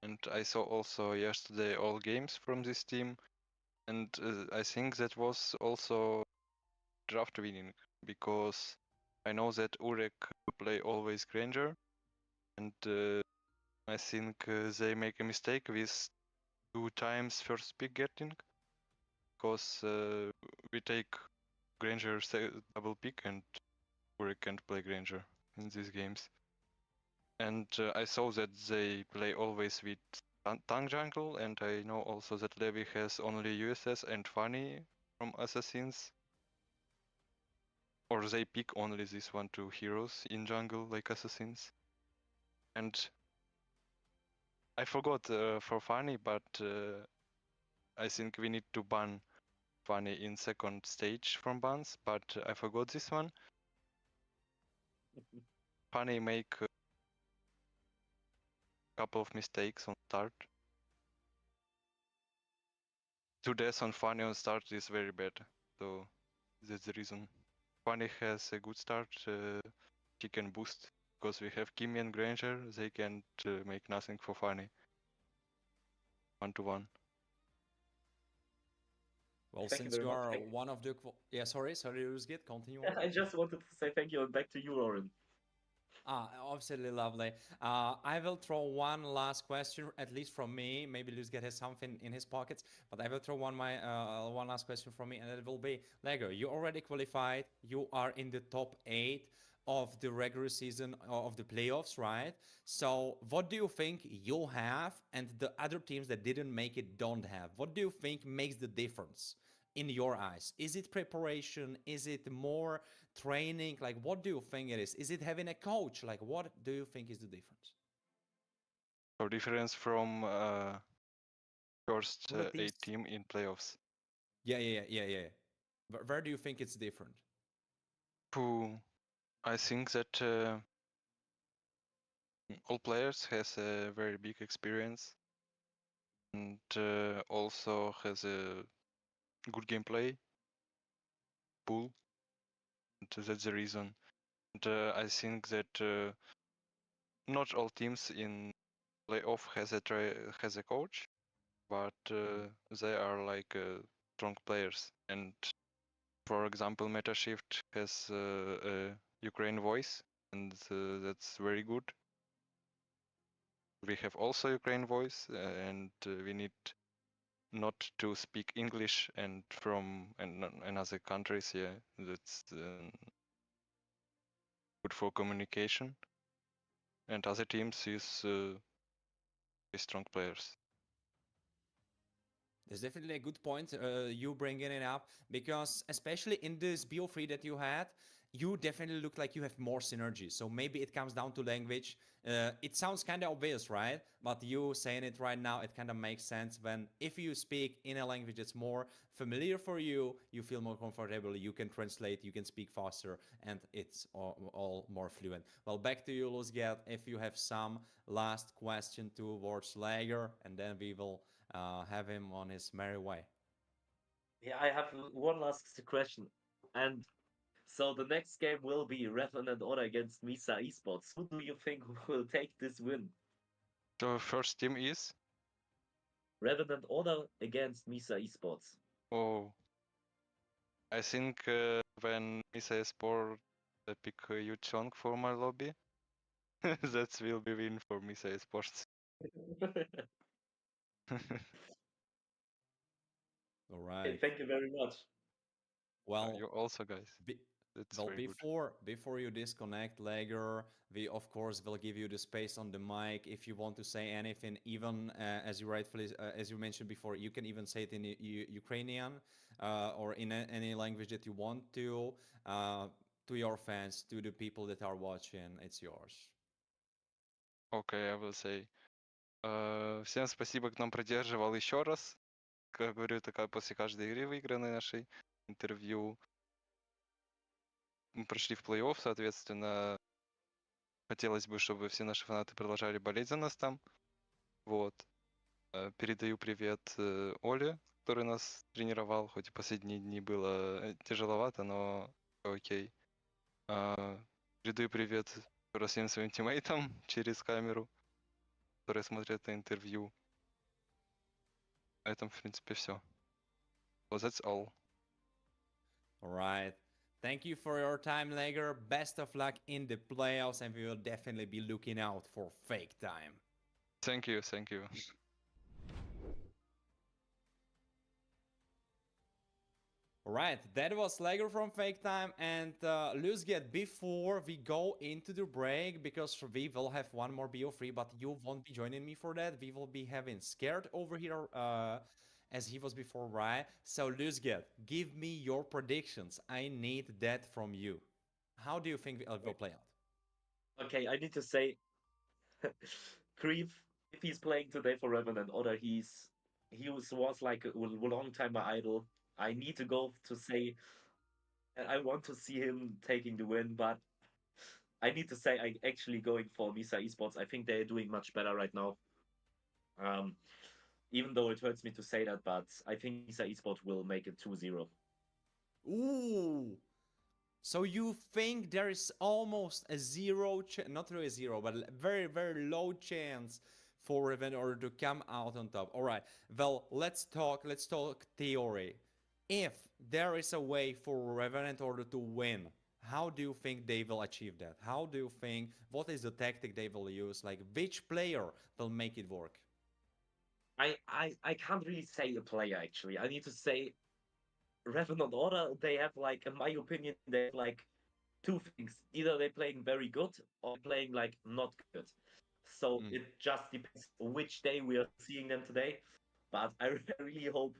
and I saw also yesterday all games from this team, and I think that was also draft winning, because I know that Urek play always Granger, and I think they make a mistake with 2 times first pick getting, because we take Granger double pick and Urek can't play Granger in these games. And I saw that they play always with tank jungle, and I know also that Levi has only USS and Fanny from Assassins. Or they pick only these 1-2 heroes in jungle like Assassins. And I forgot for Fanny, but I think we need to ban Fanny in second stage from bans, but I forgot this one. Fanny make a couple of mistakes on start. 2 deaths on Fanny on start is very bad, so that's the reason. Fanny has a good start, she can boost, because we have Kimi and Granger, they can't make nothing for Fanny. 1-1. Well, Thank you since very you much. are one of the... Yeah, sorry, Luzgit, continue on. I just wanted to say thank you and back to you, Lauren. Absolutely lovely. I will throw one last question, at least from me. Maybe Luzget has something in his pockets, but I will throw one last question from me, and it will be Lego. You already qualified. You are in the top 8 of the regular season of the playoffs, right? So, what do you think you have, and the other teams that didn't make it don't have? What do you think makes the difference? In your eyes, is it preparation? Is it more training? Like, what do you think it is? Is it having a coach? Like, what do you think is the difference? So difference from first Other teams? 8 team in playoffs. Yeah. Where do you think it's different? I think that all players has a very big experience, and also has a good gameplay pool. And that's the reason. And I think that not all teams in playoff has a coach, but they are like strong players. And for example, Metashift has a Ukraine voice, and that's very good. We have also Ukraine voice, and we need not to speak English and from another countries. Yeah, that's good for communication, and other teams use very strong players. There's definitely a good point you bringing it up, because especially in this BO3 that you had, you definitely look like you have more synergy. So maybe it comes down to language. It sounds kind of obvious, right? But you saying it right now, it kind of makes sense when if you speak in a language that's more familiar for you, you feel more comfortable, you can translate, you can speak faster, and it's all more fluent. Well, back to you, Luzget, if you have some last question towards Lager, and then we will have him on his merry way. Yeah, I have one last question. And so the next game will be Revenant Order against Misa Esports. Who do you think will take this win? The first team is Revenant Order against Misa Esports. oh, I think when Misa Sport pick Yu Chong for my lobby, that will be win for Misa Sports. All right. Thank you very much. Well, you also, guys. That's well, very good. before you disconnect, Lager, we of course will give you the space on the mic if you want to say anything. Even as you rightfully, as you mentioned before, you can even say it in Ukrainian or in any language that you want to your fans, to the people that are watching. It's yours. Okay, I will say. Всем спасибо, кто нам поддерживал еще раз. Как говорю, такая после каждой игры выигранной нашей интервью. Мы прошли в плей-офф, соответственно, хотелось бы, чтобы все наши фанаты продолжали болеть за нас там. Вот. Передаю привет Оле, который нас тренировал, хоть и последние дни было тяжеловато, но окей. Передаю привет всем своим тиммейтам через камеру, которые смотрят это интервью. На этом, в принципе, все. So that's all. All right. Thank you for your time, Lager. Best of luck in the playoffs, and we will definitely be looking out for fake time. Thank you, thank you. All right, that was Lager from Fake Time. And Luzget, before we go into the break, because we will have one more BO3, but you won't be joining me for that. We will be having Scared over here as he was before, right? So Luzget, give me your predictions. I need that from you. How do you think it will play out? Okay, I need to say, Creep, if he's playing today for Revenant Order, was like a long time my idol. I need to go to say I want to see him taking the win, but I need to say I actually going for Misa Esports. I think they're doing much better right now. Um, even though it hurts me to say that, but I think Misa Esports will make it 2-0. Ooh. So you think there is almost a zero chance, not really zero, but a very, very low chance for Revenant Order to come out on top. All right. Well, let's talk theory. If there is a way for Revenant Order to win, how do you think they will achieve that? How do you think, what is the tactic they will use? Like, which player will make it work? I can't really say a player actually. I need to say Revenant Order, they have like, in my opinion, they have like two things. Either they're playing very good or playing like not good. So it just depends which day we are seeing them today. But I really hope,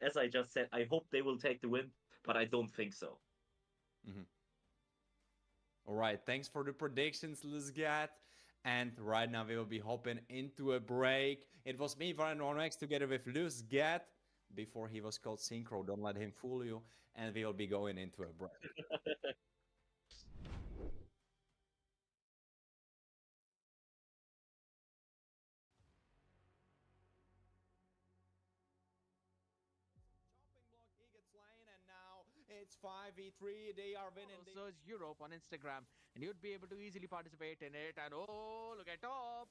as I just said, I hope they will take the win, but I don't think so. All right, thanks for the predictions, Lizgat. And right now we will be hopping into a break. It was me, Varanonex, together with Lizgat. Before he was called Synchro, don't let him fool you. And we will be going into a break. It's 5v3. They are winning. Search Europe on Instagram, and you'd be able to easily participate in it. And oh, look at top.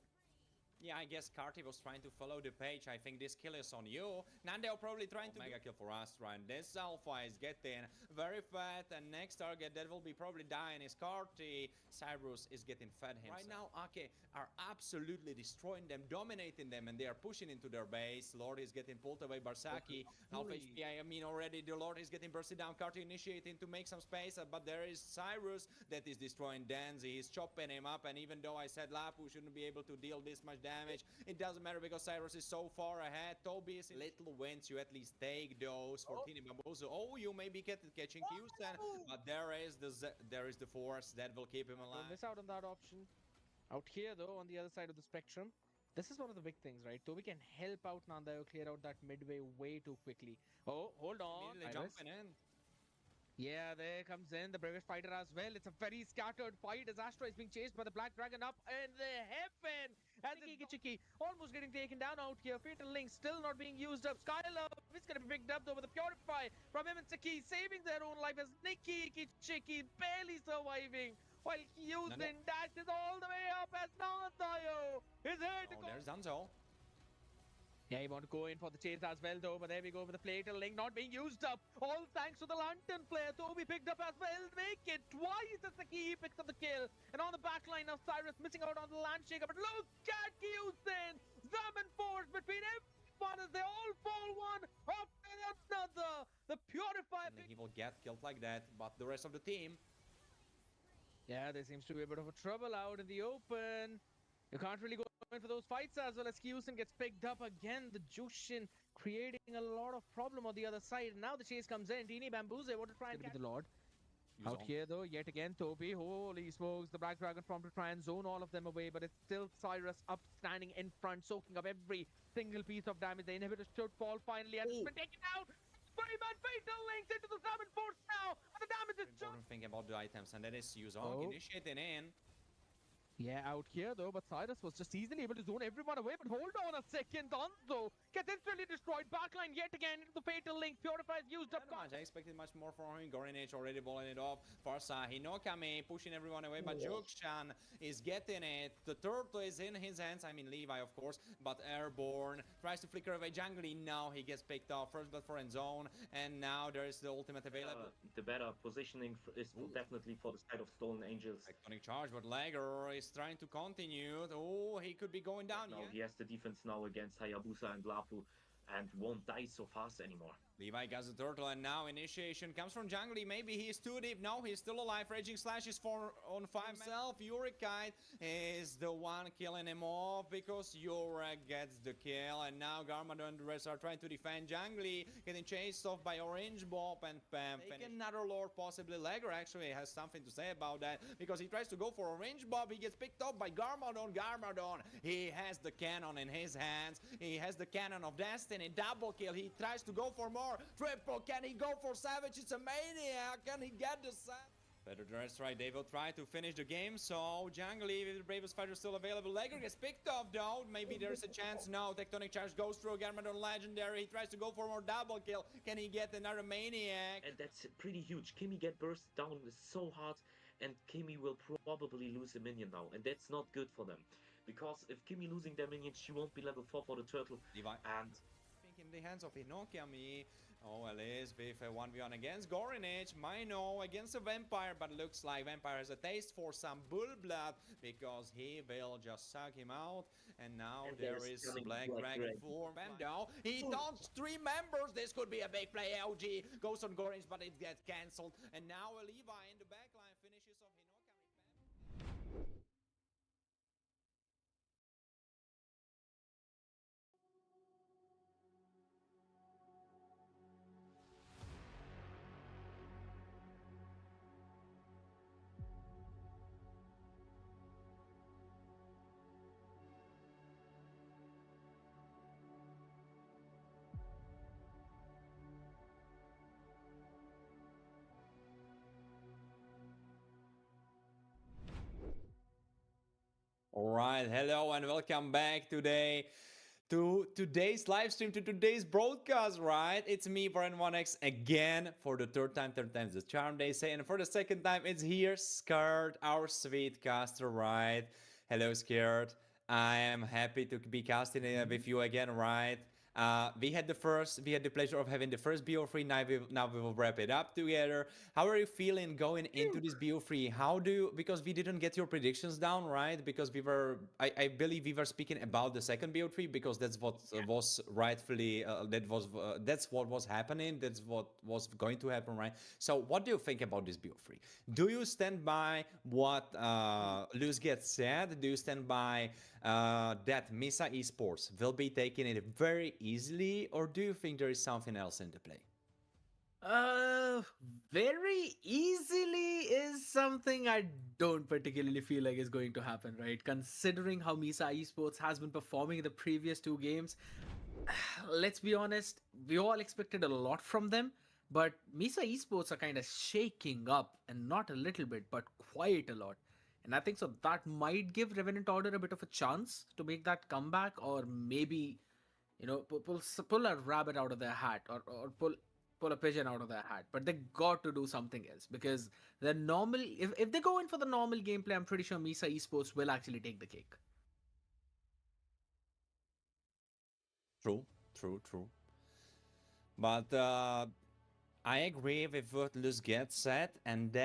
Yeah, I guess Carty was trying to follow the page. I think this kill is on you. Nandeo probably trying to mega kill for Astra. And this Alpha is getting very fat. And next target that will be probably dying is Carty. Cyrus is getting fed himself. Right now, Ake are absolutely destroying them, dominating them. And they are pushing into their base. Lord is getting pulled away. Barsaki, half HP. I mean, already the Lord is getting bursted down. Carty initiating to make some space. But there is Cyrus that is destroying Danzy. He's chopping him up. And even though I said Lapu shouldn't be able to deal this much damage, it doesn't matter because Cyrus is so far ahead. Toby is in little wins. You at least take those for Tini Bambuzo. Oh, you may be catching Houston, but there is the force that will keep him alive. Don't miss out on that option. Out here, though, on the other side of the spectrum, this is one of the big things, right? Toby can help out Nandayo clear out that midway way too quickly. Oh, hold on. Immediately jumping in. Yeah, there comes in the British fighter as well. It's a very scattered fight as Astra is being chased by the Black Dragon up in the heaven. As Chicky almost getting taken down out here. Fatal Link still not being used up. Skylove is going to be picked up though with the Purify from him and Saki saving their own life as Nikki Chicky barely surviving. While Houston dashes all the way up as Nandayo is here to go. There's Danzo. Yeah, he want to go in for the chase as well though, but there we go with the Fatal Link not being used up. All thanks to the Lantern player. Toby picked up as well. Make it twice as the key picks up the kill. And on the back line of Cyrus missing out on the land shaker. But look at Houston. Zaman force between everyone as they all fall one after another. The Purifier. He will get killed like that, but the rest of the team. Yeah, there seems to be a bit of a trouble out in the open. You can't really go in for those fights as well as Houston gets picked up again. The Jushin creating a lot of problem on the other side. Now the chase comes in. Dini Bambuze want to try and get the Lord. Out here though, yet again Toby. Holy smokes, the Black Dragon form to try and zone all of them away, but it's still Cyrus up standing in front, soaking up every single piece of damage. The inhibitor should fall finally and it's been taken out. Three-man Fatal Links into the Summon Force now. And the damage is important thing about the items, and that is Yuzong initiating in. Yeah, out here though, but Cyrus was just easily able to zone everyone away. But hold on a second, Danzo gets instantly destroyed. Backline yet again into the Fatal Link. Purifies used up. I expected much more from him. Gorinage already balling it off. Farsa, Hinokami pushing everyone away, but Jukshan is getting it. The turtle is in his hands. I mean Levi, of course, but Airborne tries to flicker away Jungly. Now he gets picked off. First blood for Endzone, and now there is the ultimate available. The better positioning is definitely for the side of Stolen Angels. Iconic charge, but Lager is trying to continue. Oh, he could be going down. Now he has the defense now against Hayabusa and Lapu and won't die so fast anymore. Levi gets the turtle, and now initiation comes from Jungly. Maybe he's too deep. No, he's still alive. Raging Slash is on 5 himself. Urikite is the one killing him off because Yurik gets the kill. And now Garmadon and the rest are trying to defend Jungly, getting chased off by Orange Bob and Pam. Take another Lord, possibly. Lager actually has something to say about that because he tries to go for Orange Bob. He gets picked up by Garmadon. Garmadon, he has the cannon in his hands. He has the cannon of Destiny. Double kill. He tries to go for more. Triple, can he go for Savage? It's a maniac. Can he get the Savage? Better dress right, they will try to finish the game. So Jungly with the bravest fighter still available. Lager gets picked off though. Maybe there's a chance. No, Tectonic Charge goes through Garmadon Legendary. He tries to go for more double kill. Can he get another maniac? And that's pretty huge. Kimmy get burst down so hard, and Kimmy will probably lose a minion now, and that's not good for them. Because if Kimmy losing their minion, she won't be level 4 for the turtle. Levi. And in the hands of Hinokami. Oh, Alice with a 1v1 against Gorinage. Mino against a Vampire, but looks like Vampire has a taste for some bull blood because he will just suck him out. And now there is Black Dragon form. Bando, he dodged 3 members. This could be a big play. LG goes on Gorinage, but it gets cancelled. And now Levi in the backline finishes off Hinokami. All right, hello and welcome back today to today's live stream, to today's broadcast, right? It's me, Brian1x, again for the third time's the charm, they say, and for the second time, it's here, Scared, our sweet caster, right? Hello, Scared. I am happy to be casting with you again, right? We had the pleasure of having the first BO3. Now we will wrap it up together. How are you feeling going into this BO3? How do you, because we didn't get your predictions down, right? Because I believe we were speaking about the second BO3 because that's what was rightfully, that's what was happening. That's what was going to happen, right? So what do you think about this BO3? Do you stand by what Luz gets said? Do you stand by that Misa Esports will be taking it very easily, or do you think there is something else in the play? Uh, very easily is something I don't particularly feel like is going to happen, right? Considering how Misa Esports has been performing in the previous two games, let's be honest, we all expected a lot from them, but Misa Esports are kind of shaking up, and not a little bit, but quite a lot. And I think so that might give Revenant Order a bit of a chance to make that comeback, or maybe pull a rabbit out of their hat, or pull a pigeon out of their hat. But they got to do something else because the normal if they go in for the normal gameplay, I'm pretty sure Misa Esports will actually take the cake. True, true, true. But I agree with what Luz Get said, and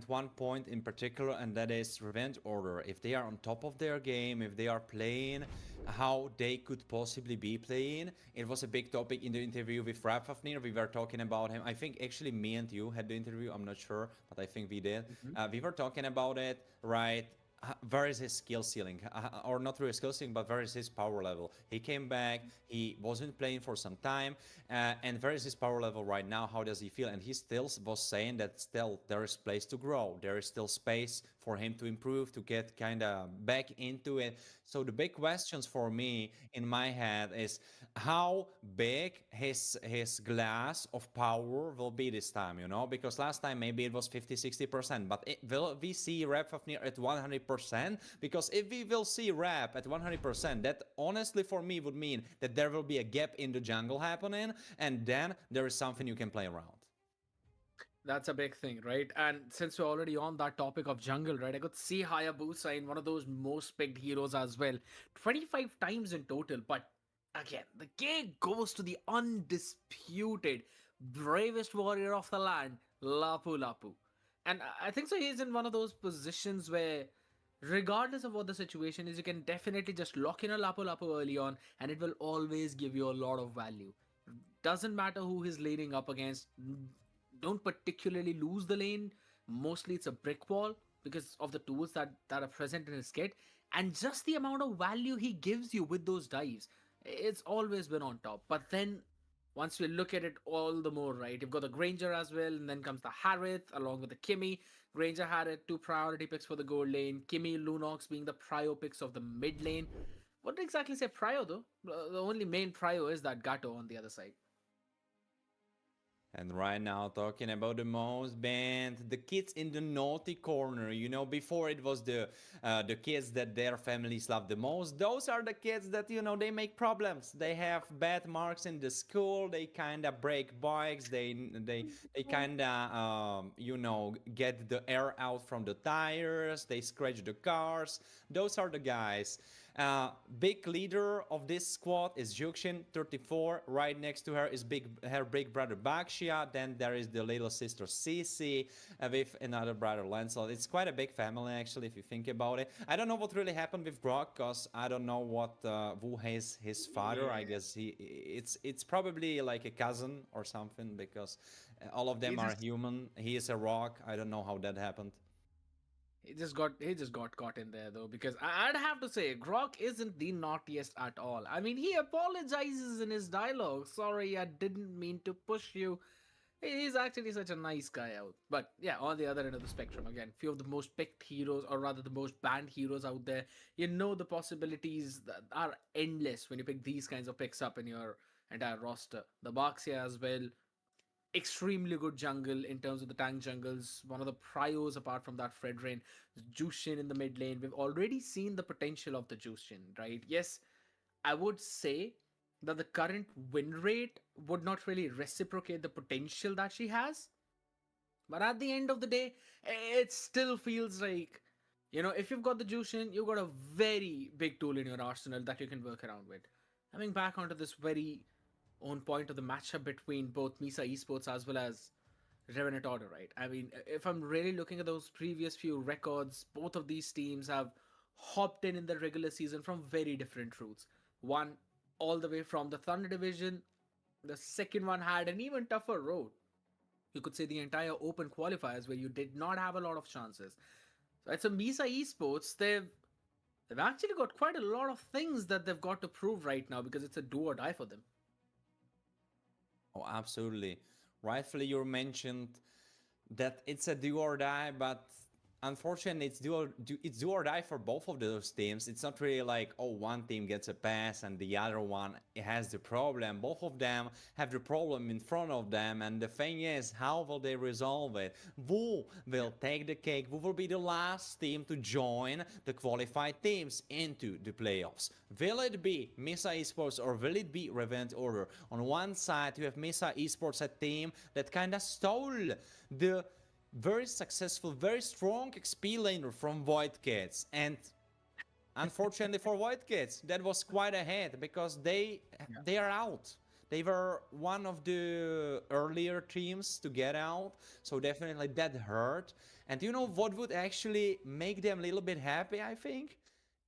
one point in particular, and that is Revenge Order. If they are on top of their game, if they are playing how they could possibly be playing, it was a big topic in the interview with Rafafnir. We were talking about him. I think actually me and you had the interview. I'm not sure, but I think we did. We were talking about it, right? Where is his skill ceiling, or not really skill ceiling, but where is his power level? He came back, he wasn't playing for some time, and where is his power level right now? How does he feel? And he still was saying that still there is place to grow, there is still space for him to improve, to get kind of back into it. So the big questions for me in my head is how big his glass of power will be this time, because last time maybe it was 50-60%, but will we see Rapfafnir at 100%? Because if we will see Rap at 100%, that honestly for me would mean that there will be a gap in the jungle happening, and then there is something you can play around. That's a big thing, right? And since we're already on that topic of jungle, right, I could see Hayabusa in one of those most picked heroes as well. 25 times in total, but again, the cake goes to the undisputed bravest warrior of the land, Lapu Lapu. And I think so he's in one of those positions where regardless of what the situation is, you can definitely just lock in a Lapu Lapu early on and it will always give you a lot of value. Doesn't matter who he's laning up against, don't particularly lose the lane. Mostly it's a brick wall because of the tools that are present in his kit, and just the amount of value he gives you with those dives. It's always been on top. But then once we look at it all the more, right? You've got the Granger as well, and then comes the Harith along with the Kimmy. Granger Harith, two priority picks for the gold lane. Kimmy, Lunox being the prio picks of the mid lane. What exactly say prio though? The only main prio is that Gato on the other side. And right now, talking about the most band, the kids in the naughty corner. Before it was the kids that their families love the most. Those are the kids that they make problems. They have bad marks in the school. They kind of break bikes. They kind of get the air out from the tires. They scratch the cars. Those are the guys. Big leader of this squad is Jukshin, 34. Right next to her is her big brother Bakshia. Then there is the little sister Cici with another brother Lancelot. It's quite a big family actually, if you think about it. I don't know what really happened with Brock, because I don't know what who has his father. Yeah. I guess it's probably like a cousin or something, because all of them are human. He is a rock. I don't know how that happened. He just got caught in there though, because I'd have to say Grok isn't the naughtiest at all. I mean, he apologizes in his dialogue. Sorry, I didn't mean to push you. He's actually such a nice guy out. But yeah, on the other end of the spectrum, again, few of the most picked heroes, or rather the most banned heroes out there. The possibilities that are endless when you pick these kinds of picks up in your entire roster. The Baxia as well, extremely good jungle in terms of the tank jungles. One of the prios apart from that, Fredrin, Jushin in the mid lane. We've already seen the potential of the Jushin, right? Yes, I would say that the current win rate would not really reciprocate the potential that she has. But at the end of the day, it still feels like If you've got the Jushin, you've got a very big tool in your arsenal that you can work around with. Coming back onto this very own point of the matchup between both Misa Esports as well as Revenant Order, right? I mean, if I'm really looking at those previous few records, both of these teams have hopped in the regular season from very different routes. One all the way from the Thunder Division, the second one had an even tougher road. You could say the entire open qualifiers where you did not have a lot of chances. So it's a Misa Esports. They've actually got quite a lot of things that they've got to prove right now because it's a do or die for them. Oh, absolutely. Rightfully, you mentioned that it's a do or die, but unfortunately, it's do or die for both of those teams. It's not really like, oh, one team gets a pass and the other one has the problem. Both of them have the problem in front of them, and the thing is, how will they resolve it? Who will take the cake? Who will be the last team to join the qualified teams into the playoffs? Will it be Misa Esports or will it be Revent Order? On one side, you have Misa Esports, a team that kind of stole the very successful, very strong XP laner from Void Kids, and unfortunately for Void Kids, that was quite a hit because they are out. They were one of the earlier teams to get out, so definitely that hurt. And you know what would actually make them a little bit happy, I think?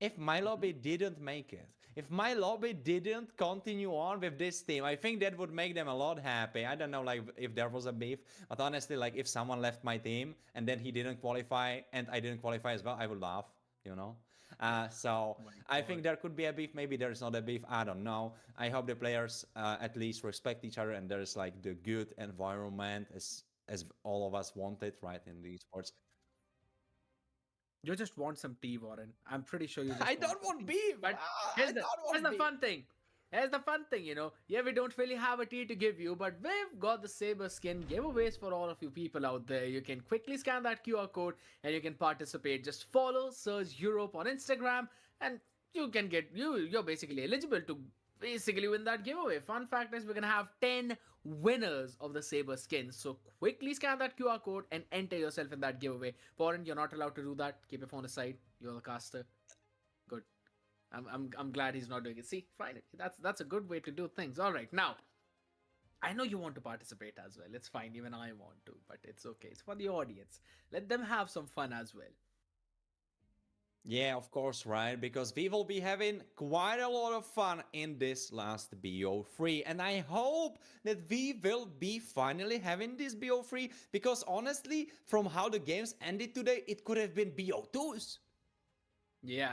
If my lobby didn't make it. If my lobby didn't continue on with this team, I think that would make them a lot happy. I don't know, like, if there was a beef, but honestly, like, if someone left my team and then he didn't qualify and I didn't qualify as well, I would laugh, you know? So I think there could be a beef. Maybe there's not a beef. I don't know. I hope the players at least respect each other and there's like the good environment as all of us wanted, right, in the esports. You just want some tea, Warren. I'm pretty sure you just I don't want beef. But here's the fun thing. Here's the fun thing, Yeah, we don't really have a tea to give you, but we've got the Saber Skin giveaways for all of you people out there. You can quickly scan that QR code and you can participate. Just follow, search Europe on Instagram, and you can you're basically eligible to basically win that giveaway. Fun fact is we're gonna have 10 winners of the Saber skins. So quickly scan that QR code and enter yourself in that giveaway. Foreign, you're not allowed to do that. Keep your phone aside. You're the caster. Good. I'm glad he's not doing it. See, fine. That's a good way to do things. All right, now I know you want to participate as well. It's fine. Even I want to, but it's okay. It's for the audience. Let them have some fun as well. Yeah, of course, right? Because we will be having quite a lot of fun in this last BO3. And I hope that we will be finally having this BO3. Because honestly, from how the games ended today, it could have been BO2s. Yeah,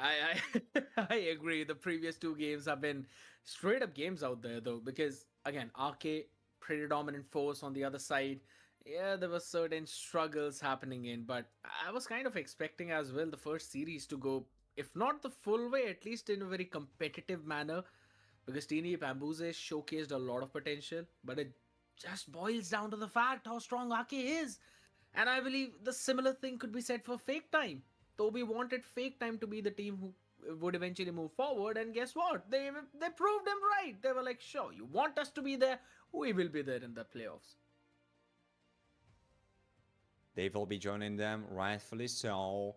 I agree. The previous two games have been straight up games out there though, because again, RK pretty dominant force on the other side. Yeah, there were certain struggles happening in, but I was kind of expecting as well the first series to go, if not the full way, at least in a very competitive manner, because Teeny Bamboozle showcased a lot of potential, but it just boils down to the fact how strong RK is. And I believe the similar thing could be said for Fake Time. Toby wanted Fake Time to be the team who would eventually move forward, and guess what? They proved him right. They were like, sure, you want us to be there, we will be there in the playoffs. They will be joining them, rightfully so.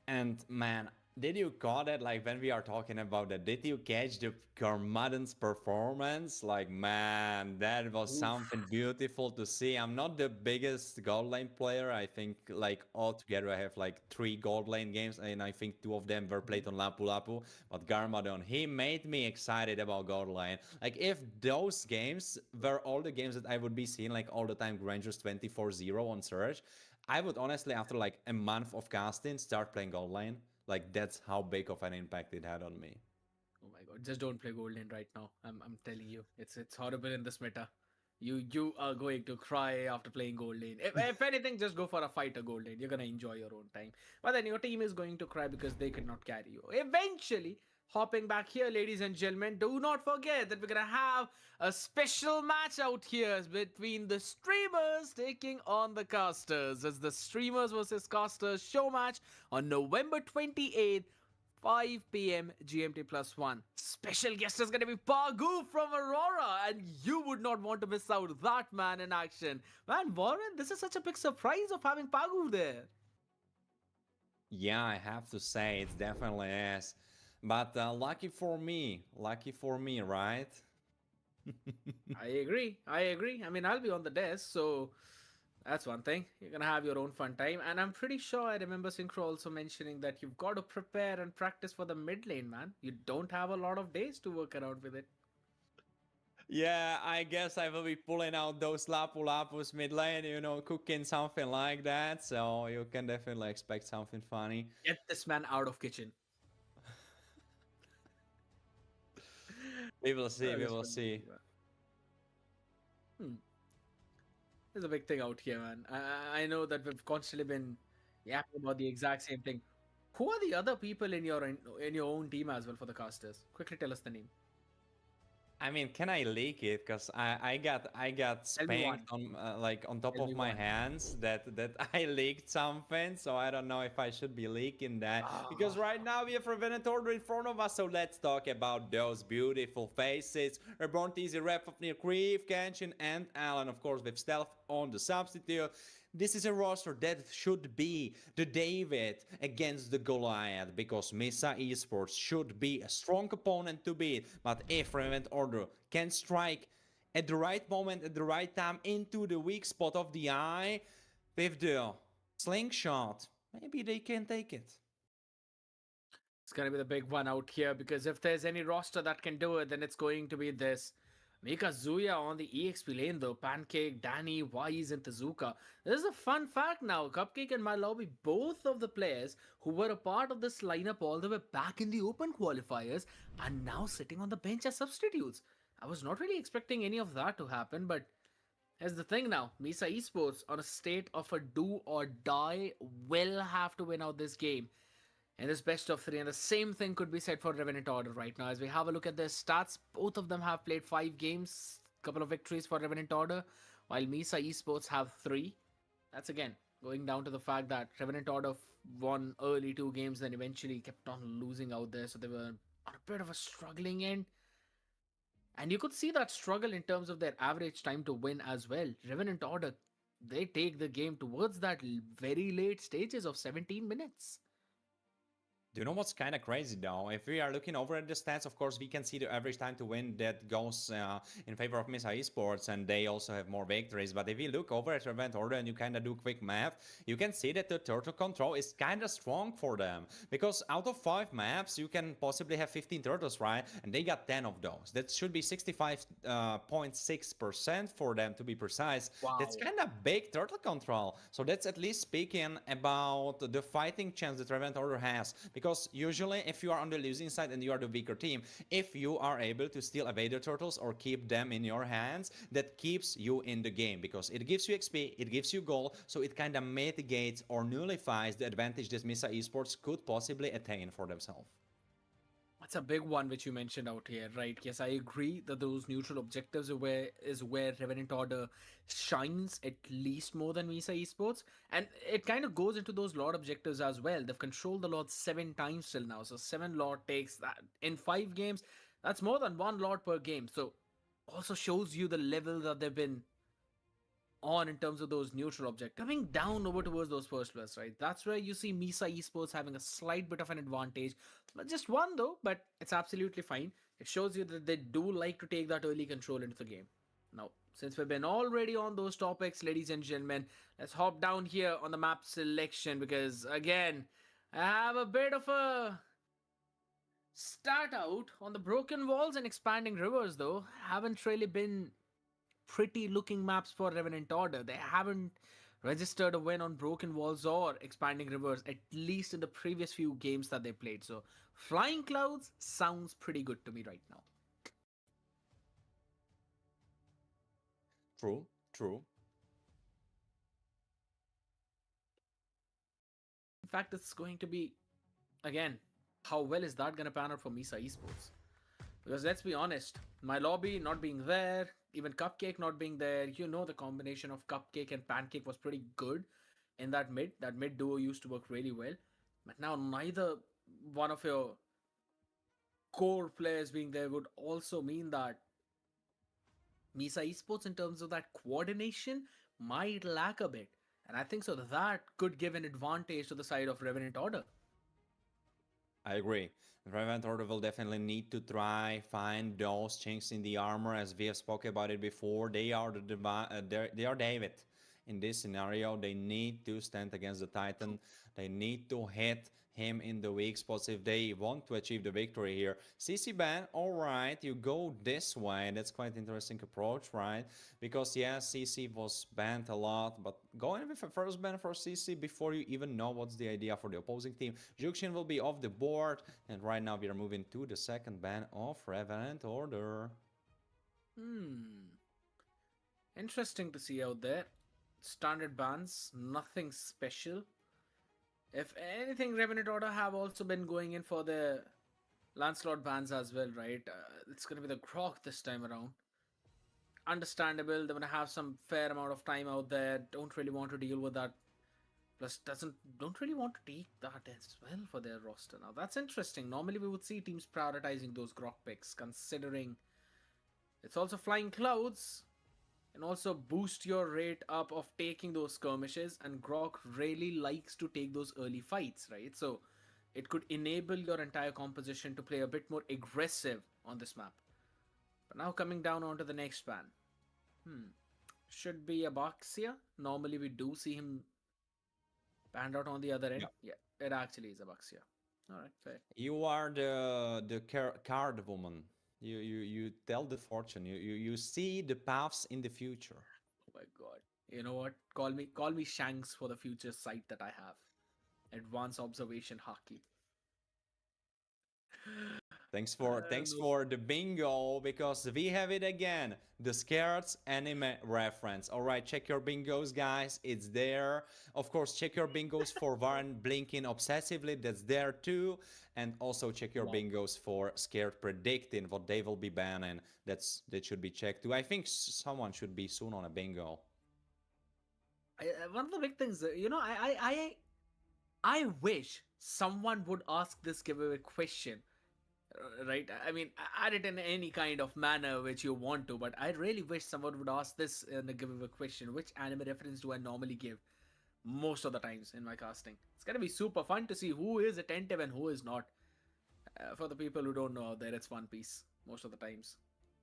And man, did you caught it? Like when we are talking about that, did you catch the Garmadon's performance? Like man, that was something beautiful to see. I'm not the biggest gold lane player. I think like altogether I have like 3 gold lane games, and I think 2 of them were played on Lapu Lapu. But Garmadon, he made me excited about gold lane. Like if those games were all the games that I would be seeing like all the time, Grangers 24-0 on Surge, I would honestly after like a month of casting start playing gold lane. Like that's how big of an impact it had on me. Oh my god, just don't play gold lane right now. I'm telling you, it's horrible in this meta. You are going to cry after playing gold lane. If anything, just go for a fighter gold lane. You're gonna enjoy your own time. But then your team is going to cry because they cannot carry you. Eventually, hopping back here, ladies and gentlemen, do not forget that we're gonna have a special match out here between the streamers taking on the casters. It's the streamers versus casters show match on November 28th. 5 p.m. GMT +1. Special guest is going to be Pagu from Aurora, and you would not want to miss out that man in action. Man, Warren, this is such a big surprise of having Pagu there. Yeah, I have to say it definitely is. But lucky for me, right? I agree. I agree. I mean, I'll be on the desk, so that's one thing. You're gonna have your own fun time, and I'm pretty sure I remember Synchro also mentioning that you've got to prepare and practice for the mid lane, man. You don't have a lot of days to work around with it. Yeah, I guess I will be pulling out those Lapu Lapus mid lane, cooking something like that. So you can definitely expect something funny. Get this man out of kitchen. We will see, That we is will funny, see. man. There's a big thing out here, man. I know that we've constantly been yapping about the exact same thing. Who are the other people in your own team as well for the casters? Quickly tell us the name. I mean, can I leak it? Cause I got Tell me one. spanked on like on top Tell me of my one. hands that I leaked something. So I don't know if I should be leaking that because Ah, right now we have Revenant Order in front of us. So let's talk about those beautiful faces. Reborn Easy Rep of Near Grief, Kenshin, and Alan, of course, with Stealth on the substitute. This is a roster that should be the David against the Goliath because Mesa Esports should be a strong opponent to beat. But if Revent Order can strike at the right moment, at the right time into the weak spot of the eye with the slingshot, maybe they can take it. it's gonna be the big one out here because if there's any roster that can do it, then it's going to be this. Mikazuya on the EXP lane though, Pancake, Danny, Wise, and Tezuka. This is a fun fact now. Cupcake and my lobby, both of the players who were a part of this lineup all the way back in the open qualifiers, are now sitting on the bench as substitutes. I was not really expecting any of that to happen, but here's the thing now. Misa Esports, on a state of a do or die, will have to win out this game in this best of three. And the same thing could be said for Revenant Order right now. As we have a look at their stats, both of them have played 5 games, couple of victories for Revenant Order, while Misa Esports have 3. That's again going down to the fact that Revenant Order won early 2 games, then eventually kept on losing out there. So they were on a bit of a struggling end. And you could see that struggle in terms of their average time to win as well. Revenant Order, they take the game towards that very late stages of 17 minutes. Do you know what's kind of crazy though? If we are looking over at the stats, of course, we can see the average time to win that goes in favor of Misa Esports, and they also have more victories. But if you look over at Event Order and you kind of do quick math, you can see that the turtle control is kind of strong for them. Because out of 5 maps, you can possibly have 15 turtles, right? And they got 10 of those. That should be 65.6% for them to be precise. Wow. That's kind of big turtle control. So that's at least speaking about the fighting chance that Event Order has. Because usually if you are on the losing side and you are the weaker team, if you are able to steal evader turtles or keep them in your hands, that keeps you in the game because it gives you XP, it gives you gold, so it kind of mitigates or nullifies the advantage that Misa Esports could possibly attain for themselves. That's a big one which you mentioned out here, right? Yes, I agree that those neutral objectives is where Revenant Order shines at least more than Misa Esports, and it kind of goes into those Lord objectives as well. They've controlled the Lord 7 times till now, so 7 Lord takes that in 5 games. That's more than 1 Lord per game. So also shows you the level that they've been on in terms of those neutral objects, coming down over towards those first players, right? That's where you see Misa Esports having a slight bit of an advantage. But just one though, but it's absolutely fine. It shows you that they do like to take that early control into the game. Now, since we've been already on those topics, ladies and gentlemen, let's hop down here on the map selection because again, I have a bit of a start out on the broken walls and expanding rivers though. Haven't really been pretty looking maps for Revenant Order. They haven't registered a win on Broken Walls or Expanding Rivers, at least in the previous few games that they played. So, Flying Clouds sounds pretty good to me right now. True, true. In fact, it's going to be, again, how well is that going to pan out for Misa Esports? Because let's be honest, my lobby not being there, even Cupcake not being there, you know the combination of Cupcake and Pancake was pretty good in that mid. That mid duo used to work really well. But now neither one of your core players being there would also mean that Misa Esports in terms of that coordination might lack a bit. And I think so that could give an advantage to the side of Revenant Order. I agree. Revenant Order will definitely need to try find those chinks in the armor, as we have spoken about it before. They are they are David. In this scenario, they need to stand against the Titan. They need to hit him in the weak spots if they want to achieve the victory here. CC ban, all right, you go this way. That's quite interesting approach, right? Because yeah, CC was banned a lot, but going with a first ban for CC before you even know what's the idea for the opposing team. Juxin will be off the board, and right now we are moving to the second ban of Revenant Order. Interesting to see out there. Standard bans, nothing special. If anything, Revenant Order have also been going in for the Lancelot bans as well, right? It's going to be the Grok this time around. Understandable, they're going to have some fair amount of time out there. Don't really want to deal with that. Plus, don't really want to take that as well for their roster. Now, that's interesting. Normally, we would see teams prioritizing those Grok picks, considering it's also flying clouds and also boost your rate up of taking those skirmishes, and Grok really likes to take those early fights, right? So it could enable your entire composition to play a bit more aggressive on this map. But now coming down onto the next ban. Should be Abaxia. Normally we do see him banned out on the other end. Yeah, it actually is Abaxia. Alright, fair. You are the card woman. You tell the fortune. You see the paths in the future. Oh my god. You know what? Call me Shanks for the future sight that I have. Advanced observation hockey. Thanks for the bingo, because we have it again. The Scared's anime reference. All right, check your bingos, guys. It's there. Of course, check your bingos for Varn blinking obsessively. That's there too. And also check your bingos for Scared predicting what they will be banning. That should be checked too. I think someone should be soon on a bingo. One of the big things, you know, I wish someone would ask this giveaway question. Right? I mean, add it in any kind of manner which you want to, but I really wish someone would ask this in the giveaway question. Which anime reference do I normally give most of the times in my casting? It's gonna be super fun to see who is attentive and who is not. For the people who don't know out there, it's One Piece most of the times.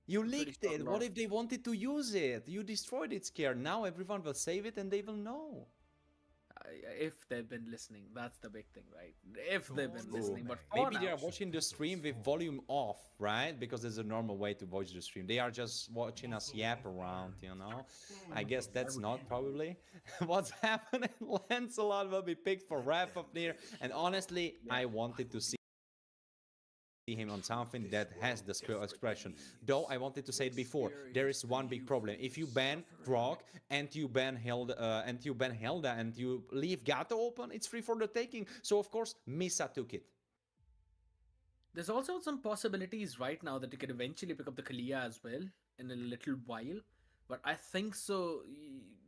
You leaked it. What if they wanted to use it? You destroyed it, Scared. Now everyone will save it and they will know. If they've been listening, that's the big thing, right? If they've been listening, but maybe they are watching the stream with volume off, right? Because there's a normal way to watch the stream. They are just watching us yap around, you know. I guess that's not probably what's happening. Lancelot will be picked for wrap up there, and honestly, I wanted to see him on something that has the skill expression. Though I wanted to say it before, there is one big problem. If you ban Grok and you ban Hilda and you leave Gato open, it's free for the taking. So of course Misa took it. There's also some possibilities right now that you could eventually pick up the Kalia as well in a little while. But I think so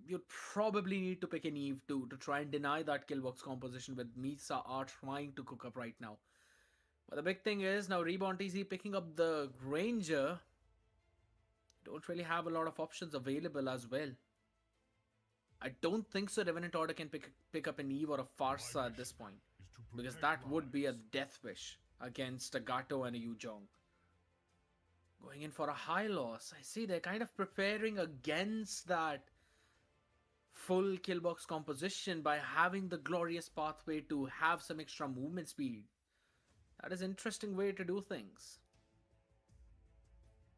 you'd probably need to pick an Eve too to try and deny that killbox composition with Misa are trying to cook up right now. But the big thing is now Reborn TC picking up the Granger. Don't really have a lot of options available as well. I don't think so Revenant Order can pick up an Eve or a Farsa at this point, because that would be a death wish against a Gato and a Yujong. Going in for a high loss. I see they're kind of preparing against that full killbox composition by having the glorious pathway to have some extra movement speed. That is an interesting way to do things.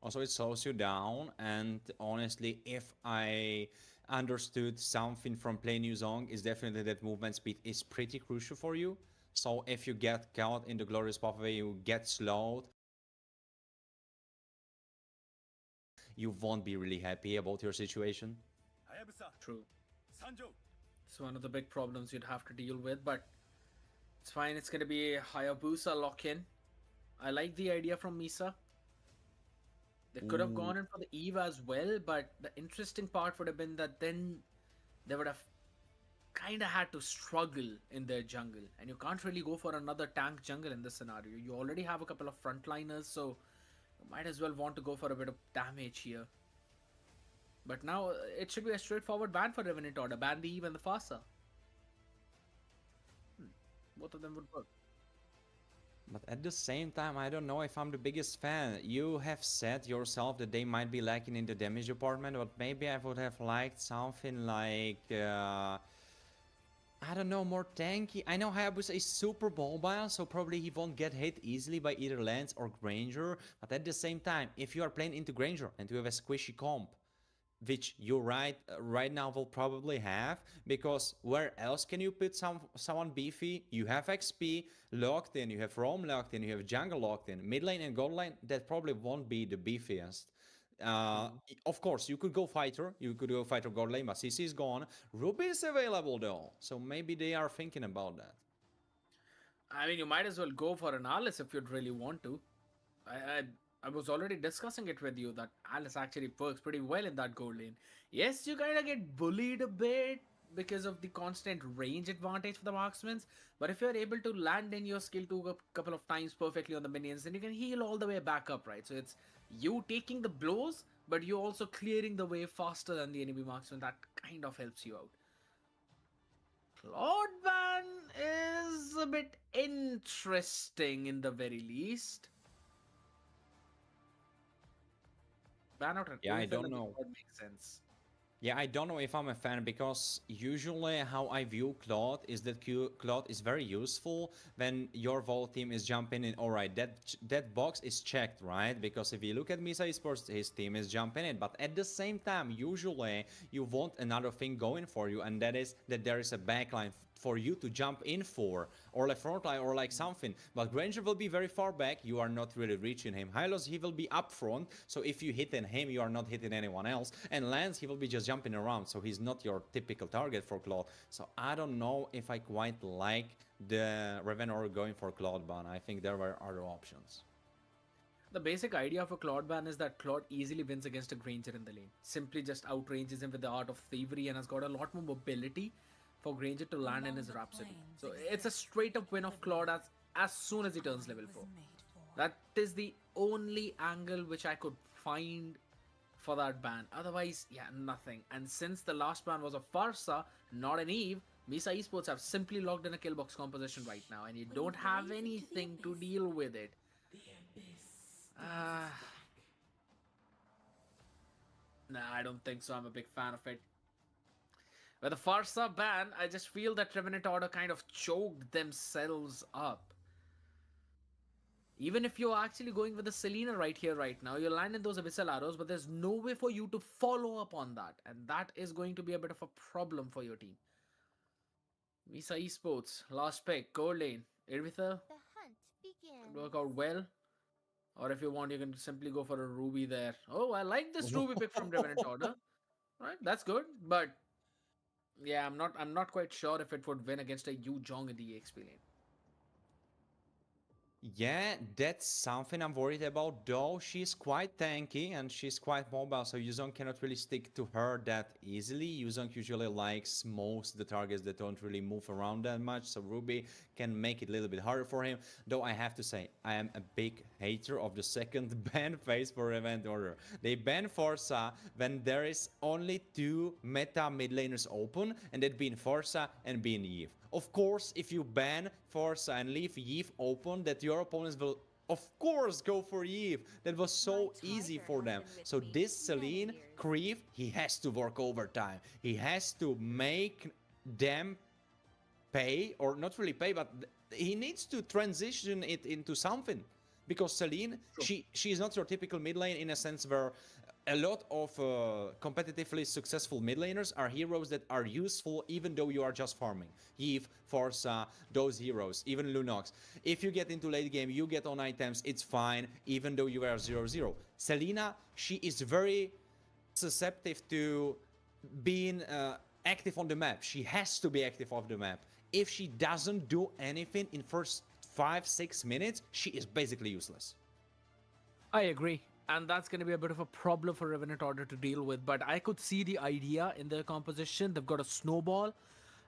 Also, it slows you down, and honestly, if I understood something from playing Yuzong, is definitely that movement speed is pretty crucial for you. So if you get caught in the glorious pathway, you get slowed, you won't be really happy about your situation. True. It's one of the big problems you'd have to deal with, but it's fine. It's going to be a Hayabusa lock-in. I like the idea from Misa. They could have gone in for the Eve as well, but the interesting part would have been that then they would have kind of had to struggle in their jungle. And you can't really go for another tank jungle in this scenario. You already have a couple of frontliners, so you might as well want to go for a bit of damage here. But now it should be a straightforward ban for Revenant Order. Ban the Eve and the Farsa. Both of them would work. But at the same time, I don't know if I'm the biggest fan. You have said yourself that they might be lacking in the damage department, but maybe I would have liked something like, I don't know, more tanky. I know Hayabusa is super mobile, so probably he won't get hit easily by either Lance or Granger. But at the same time, if you are playing into Granger and you have a squishy comp, which you right now will probably have, because where else can you put someone beefy? You have XP locked in, you have Roam locked in, you have jungle locked in, mid lane and gold lane. That probably won't be the beefiest. Of course, you could go fighter gold lane, but CC is gone. Ruby is available though, so maybe they are thinking about that. I mean, you might as well go for an Alice if you'd really want to. I was already discussing it with you that Alice actually works pretty well in that gold lane. Yes, you kind of get bullied a bit because of the constant range advantage for the marksmen, but if you're able to land in your skill 2 a couple of times perfectly on the minions, then you can heal all the way back up, right? So it's you taking the blows, but you're also clearing the way faster than the enemy marksman. That kind of helps you out. Cloud Ban is a bit interesting in the very least. Ban out an Yeah, I Ulfil don't and the know. Cloud makes sense. Yeah, I don't know if I'm a fan, because usually how I view Claude is that Claude is very useful when your Vol team is jumping in. Alright, that box is checked, right? Because if you look at Misa Esports, his team is jumping in. But at the same time, usually you want another thing going for you, and that is that there is a backline for you to jump in for, or like front line, or like something. But Granger will be very far back, you are not really reaching him. Hylos, he will be up front, so if you hit him, you are not hitting anyone else. And Lance, he will be just jumping around, so he's not your typical target for Claude. So I don't know if I quite like the Revenor going for Claude ban. I think there were other options. The basic idea of a Claude ban is that Claude easily wins against a Granger in the lane. Simply just outranges him with the art of thievery and has got a lot more mobility for Granger to land in his Rhapsody. So it's a straight up win of Claude as soon as he turns level 4. That is the only angle which I could find for that ban. Otherwise, yeah, nothing. And since the last ban was a Farsa, not an Eve, Misa Esports have simply locked in a kill box composition right now, and you don't have anything to deal with it. Nah, I don't think so. I'm a big fan of it. With the Farsa ban, I just feel that Revenant Order kind of choked themselves up. Even if you're actually going with the Selena right here, right now, you're landing those Abyssal Arrows, but there's no way for you to follow up on that. And that is going to be a bit of a problem for your team. Misa Esports, last pick, gold lane. Irvitha, The hunt begins. could work out well. Or if you want, you can simply go for a Ruby there. Oh, I like this Ruby pick from Revenant Order. Right, that's good. But yeah, I'm not quite sure if it would win against a Yu Zhong in the EXP lane. Yeah, that's something I'm worried about, though. She's quite tanky and she's quite mobile, so Yuzong cannot really stick to her that easily. Yuzong usually likes most the targets that don't really move around that much, so Ruby can make it a little bit harder for him. Though I have to say, I am a big hater of the second ban phase for Event Order. They ban Forza when there is only 2 meta mid laners open, and that being Forza and being Eve. Of course, if you ban Forza and leave Eve open, that your opponents will, of course, go for Eve. That was so easy for them. So this Celine, Creeve, he has to work overtime. He has to make them pay, or not really pay, but he needs to transition it into something. Because Celine, she is not your typical mid lane in a sense where a lot of competitively successful mid laners are heroes that are useful even though you are just farming. Eve, Forza, those heroes, even Lunox. If you get into late game, you get on items, it's fine, even though you are 0-0. Selena, she is very susceptible to being active on the map. She has to be active on the map. If she doesn't do anything in first 5-6 minutes, she is basically useless. I agree. And that's going to be a bit of a problem for Revenant Order to deal with. But I could see the idea in their composition. They've got a snowball.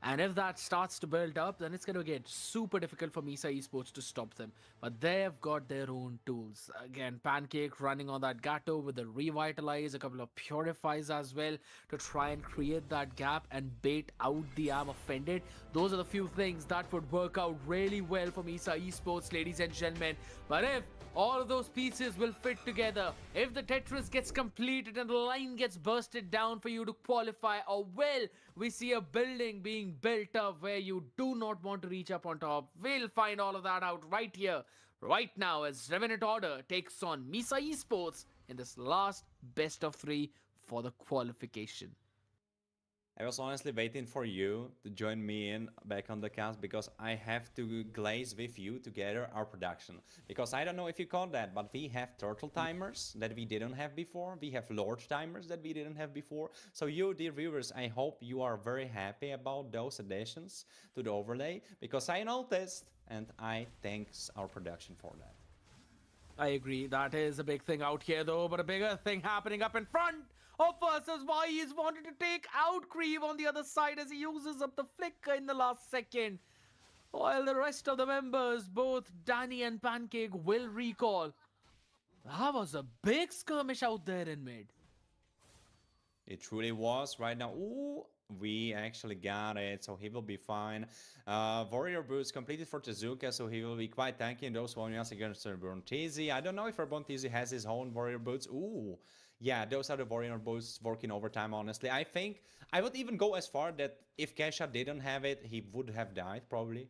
And if that starts to build up, then it's going to get super difficult for Misa Esports to stop them. But they've got their own tools. Again, Pancake running on that Gato with the Revitalize, a couple of Purifies as well to try and create that gap and bait out the Am Offended. Those are the few things that would work out really well for Misa Esports, ladies and gentlemen. But if all of those pieces will fit together, if the Tetris gets completed and the line gets bursted down for you to qualify, or well, we see a building being built up where you do not want to reach up on top, we'll find all of that out right here, right now, as Revenant Order takes on Misa Esports in this last best of 3 for the qualification. I was honestly waiting for you to join me in back on the cast because I have to glaze with you together our production. Because I don't know if you caught that, but we have turtle timers that we didn't have before. We have lord timers that we didn't have before. So you, dear viewers, I hope you are very happy about those additions to the overlay because I noticed and I thanks our production for that. I agree, that is a big thing out here though, but a bigger thing happening up in front of us is why he's wanted to take out Creeve on the other side as he uses up the flicker in the last second. While the rest of the members, both Danny and Pancake, will recall. That was a big skirmish out there in mid. It truly was right now. Ooh, we actually got it, so he will be fine. Warrior Boots completed for Tezuka, so he will be quite tanky in those 1 years against Brontizi. I don't know if Brontizi has his own Warrior Boots. Ooh, yeah, those are the Warrior Boots working overtime, honestly. I think I would even go as far that if Kesha didn't have it, he would have died, probably.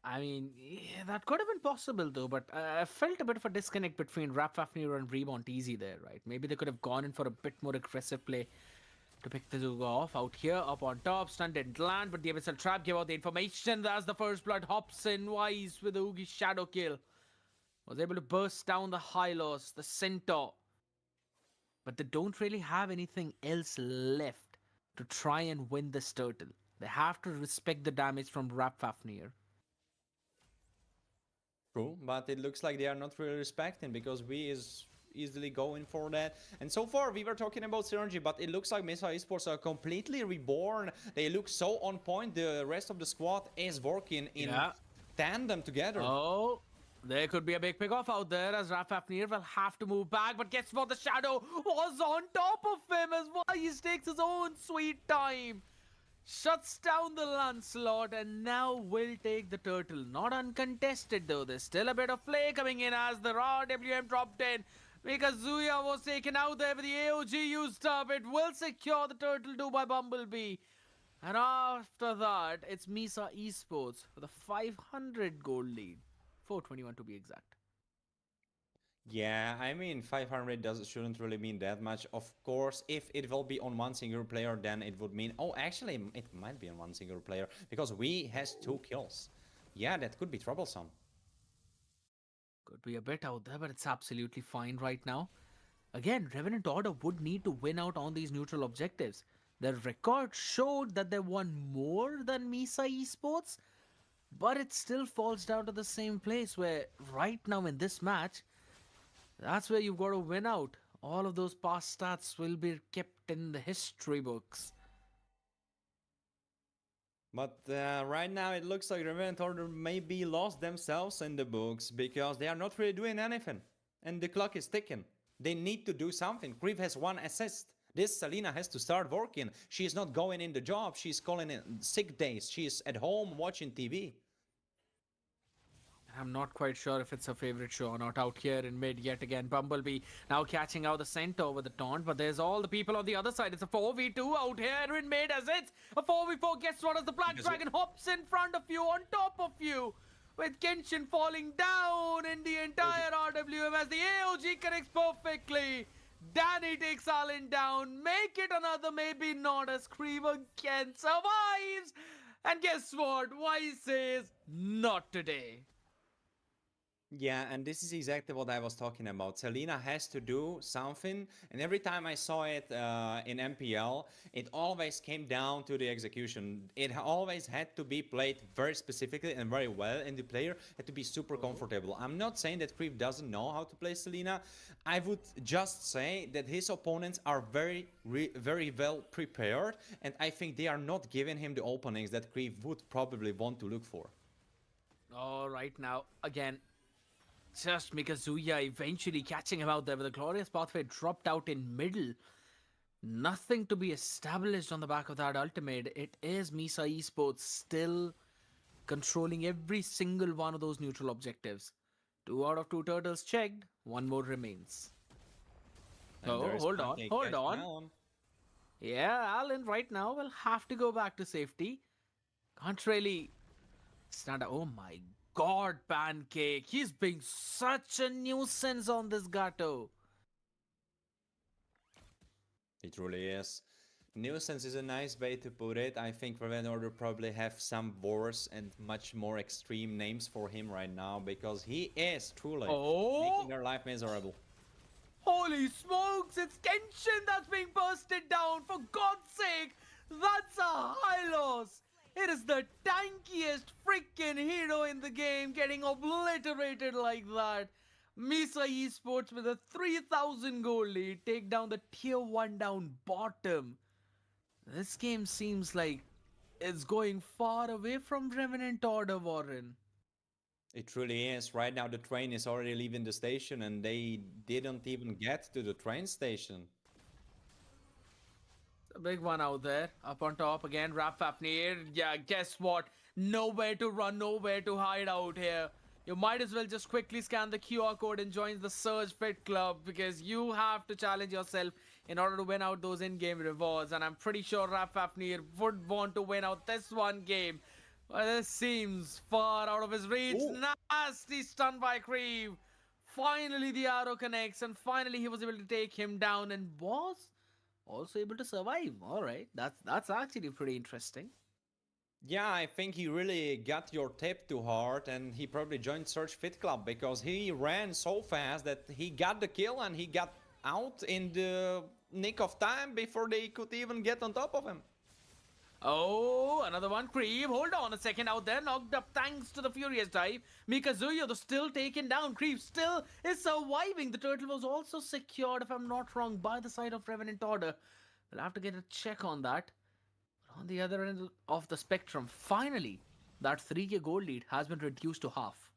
I mean, yeah, that could have been possible though, but I felt a bit of a disconnect between Rapfafnir and Rebond Easy there, right? Maybe they could have gone in for a bit more aggressive play to pick the Zuga off. Out here, up on top, stun didn't land, but the Abyssal Trap gave out the information as the first blood hops in wise with the Oogie Shadow kill. Was able to burst down the Hylos, the Centaur. But they don't really have anything else left to try and win this turtle. They have to respect the damage from Rapfafnir. True, but it looks like they are not really respecting because we is easily going for that. And so far we were talking about synergy, but it looks like Misa Esports are completely reborn. They look so on point. The rest of the squad is working in tandem together. Oh, there could be a big pick-off out there as Rapfafnir will have to move back, but guess what? The Shadow was on top of him as Wise takes his own sweet time. Shuts down the Lancelot and now will take the turtle. Not uncontested though. There's still a bit of play coming in as the raw WM dropped in. Because Zuya was taken out there with the AOG used up. It will secure the turtle too by Bumblebee. And after that, it's Misa Esports with a 500 gold lead. 421 to be exact. Yeah, I mean 500 shouldn't really mean that much. Of course, if it will be on one single player, then it would mean... Oh, actually, it might be on one single player because we has 2 kills. Yeah, that could be troublesome. Could be a bit out there, but it's absolutely fine right now. Again, Revenant Order would need to win out on these neutral objectives. Their record showed that they won more than Misa Esports, but it still falls down to the same place where right now in this match, that's where you've got to win out. All of those past stats will be kept in the history books. But right now it looks like Revenant Order maybe lost themselves in the books because they are not really doing anything. And the clock is ticking. They need to do something. Kriv has 1 assist. This Selena has to start working. She's not going in the job. She's calling in sick days. She's at home watching TV. I'm not quite sure if it's her favorite show or not. Out here in mid yet again, Bumblebee now catching out the Centaur with the taunt, but there's all the people on the other side. It's a 4v2 out here in mid as it's a 4v4. Guess what? As the Black Dragon hops in front of you, on top of you, with Genshin falling down in the entire RWM as the AOG connects perfectly. Danny takes Allen down. Make it another, maybe not, as Creeve again survives. And guess what? Wise says, not today. Yeah, and this is exactly what I was talking about. Selena has to do something, and every time I saw it in MPL, it always came down to the execution. It always had to be played very specifically and very well, and the player had to be super comfortable. I'm not saying that Creep doesn't know how to play Selena. I would just say that his opponents are very well prepared, and I think they are not giving him the openings that Creep would probably want to look for. All right, now again, just Mikazuya eventually catching him out there with a glorious pathway dropped out in middle. Nothing to be established on the back of that ultimate. It is Misa Esports still controlling every single one of those neutral objectives. 2 out of 2 turtles checked, one more remains. And there Oh, is hold on, Pancake hold catching on. on. Yeah, Alan right now will have to go back to safety. Can't really stand up. Oh my god, Pancake. He's being such a nuisance on this Gato. It really is. Nuisance is a nice way to put it. I think Revenge Order probably have some worse and much more extreme names for him right now because he is truly making their life miserable. Holy smokes, it's Kenshin that's being bursted down. For God's sake, that's a high loss. It is the tankiest freaking hero in the game getting obliterated like that. Misa Esports with a 3000 goal lead take down the tier 1 down bottom. This game seems like it's going far away from Revenant Order, Warren. It really is. Right now the train is already leaving the station and they didn't even get to the train station. A big one out there. Up on top again, Rap Fafnir. Yeah, guess what? Nowhere to run, nowhere to hide out here. You might as well just quickly scan the QR code and join the Surge Fit Club because you have to challenge yourself in order to win out those in-game rewards. And I'm pretty sure Rap Fafnir would want to win out this one game. But this seems far out of his reach. Ooh. Nasty stun by Creeve. Finally the arrow connects and finally he was able to take him down and was also able to survive. All right, that's actually pretty interesting. Yeah, I think he really got your tip to heart and he probably joined Search Fit Club because he ran so fast that he got the kill and he got out in the nick of time before they could even get on top of him. Oh, another one. Creep, hold on a second out there. Knocked up thanks to the furious dive. Mikazuya, though, still taken down. Creep still is surviving. The turtle was also secured, if I'm not wrong, by the side of Revenant Order. We'll have to get a check on that. But on the other end of the spectrum, finally, that 3k gold lead has been reduced to half.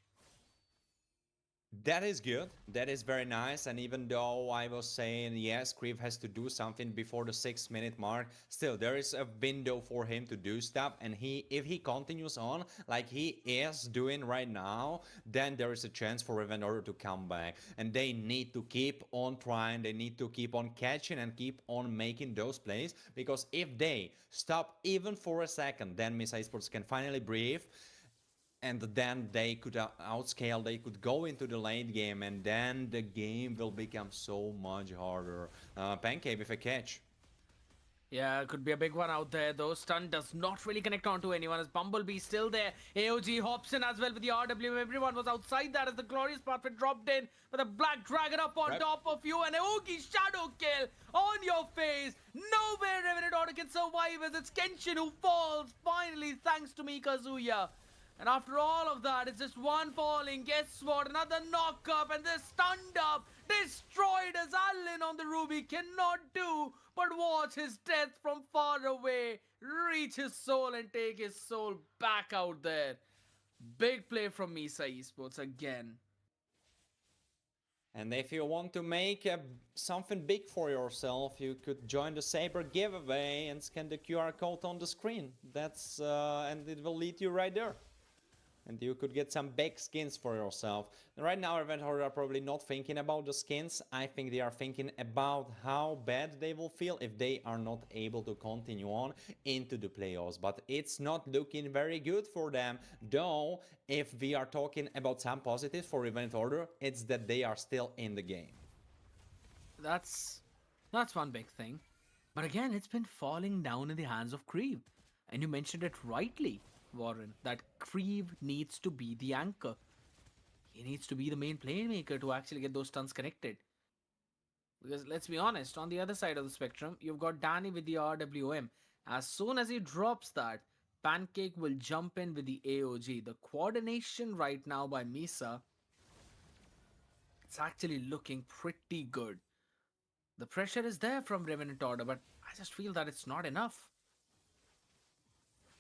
That is good. That is very nice. And even though I was saying, yes, Creeve has to do something before the 6-minute mark, still there is a window for him to do stuff. And if he continues on like he is doing right now, then there is a chance for Revenge Order to come back. And they need to keep on trying. They need to keep on catching and keep on making those plays. Because if they stop even for a second, then Miss Esports can finally breathe. And then they could outscale, they could go into the late game, and then the game will become so much harder. Pancake with a catch. Yeah, could be a big one out there though. Stun does not really connect onto anyone as Bumblebee still there. AOG hops in as well with the RW. Everyone was outside that as the glorious Pathway dropped in with a Black Dragon up on top of you and Aogi shadow kill on your face. Nowhere Revenant Order can survive as it's Kenshin who falls finally thanks to Mikazuya. And after all of that, it's just one falling. Guess what? Another knock up and they're stunned up. Destroyed as Allen on the Ruby cannot do but watch his death from far away. Reach his soul and take his soul back out there. Big play from Misa Esports again. And if you want to make something big for yourself, you could join the Saber giveaway and scan the QR code on the screen. That's and it will lead you right there. And you could get some big skins for yourself. And right now, Revenge Order are probably not thinking about the skins. I think they are thinking about how bad they will feel if they are not able to continue on into the playoffs. But it's not looking very good for them. Though, if we are talking about some positives for Revenge Order, it's that they are still in the game. That's one big thing. But again, it's been falling down in the hands of Creeve. And you mentioned it rightly, Warren, that Creeve needs to be the anchor. he needs to be the main playmaker to actually get those stuns connected. Because let's be honest, on the other side of the spectrum, you've got Danny with the RWM. As soon as he drops that, Pancake will jump in with the AOG. The coordination right now by Misa, it's actually looking pretty good. The pressure is there from Revenant Order, but I just feel that it's not enough.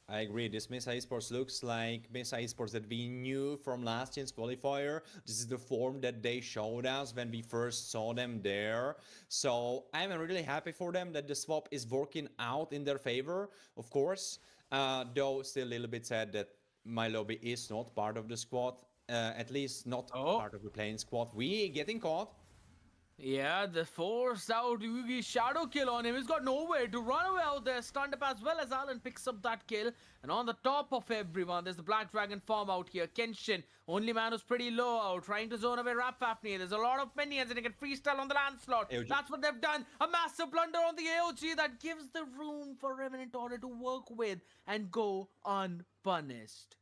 I agree. This Mesa Esports looks like Mesa Esports that we knew from last year's qualifier. This is the form that they showed us when we first saw them there. So I'm really happy for them that the swap is working out in their favor, of course. Though still a little bit sad that my lobby is not part of the squad. At least not part of the playing squad. We getting caught. Yeah, the forced out Yugi shadow kill on him. He's got nowhere to run away out there. Stunned up as well as Alan picks up that kill. And on the top of everyone, there's the Black Dragon farm out here. Kenshin, only man who's pretty low out, trying to zone away Rap Fafnir. There's a lot of minions and he can freestyle on the Lancelot. AOG. That's what they've done. A massive blunder on the AOG that gives the room for Revenant Order to work with and go unpunished.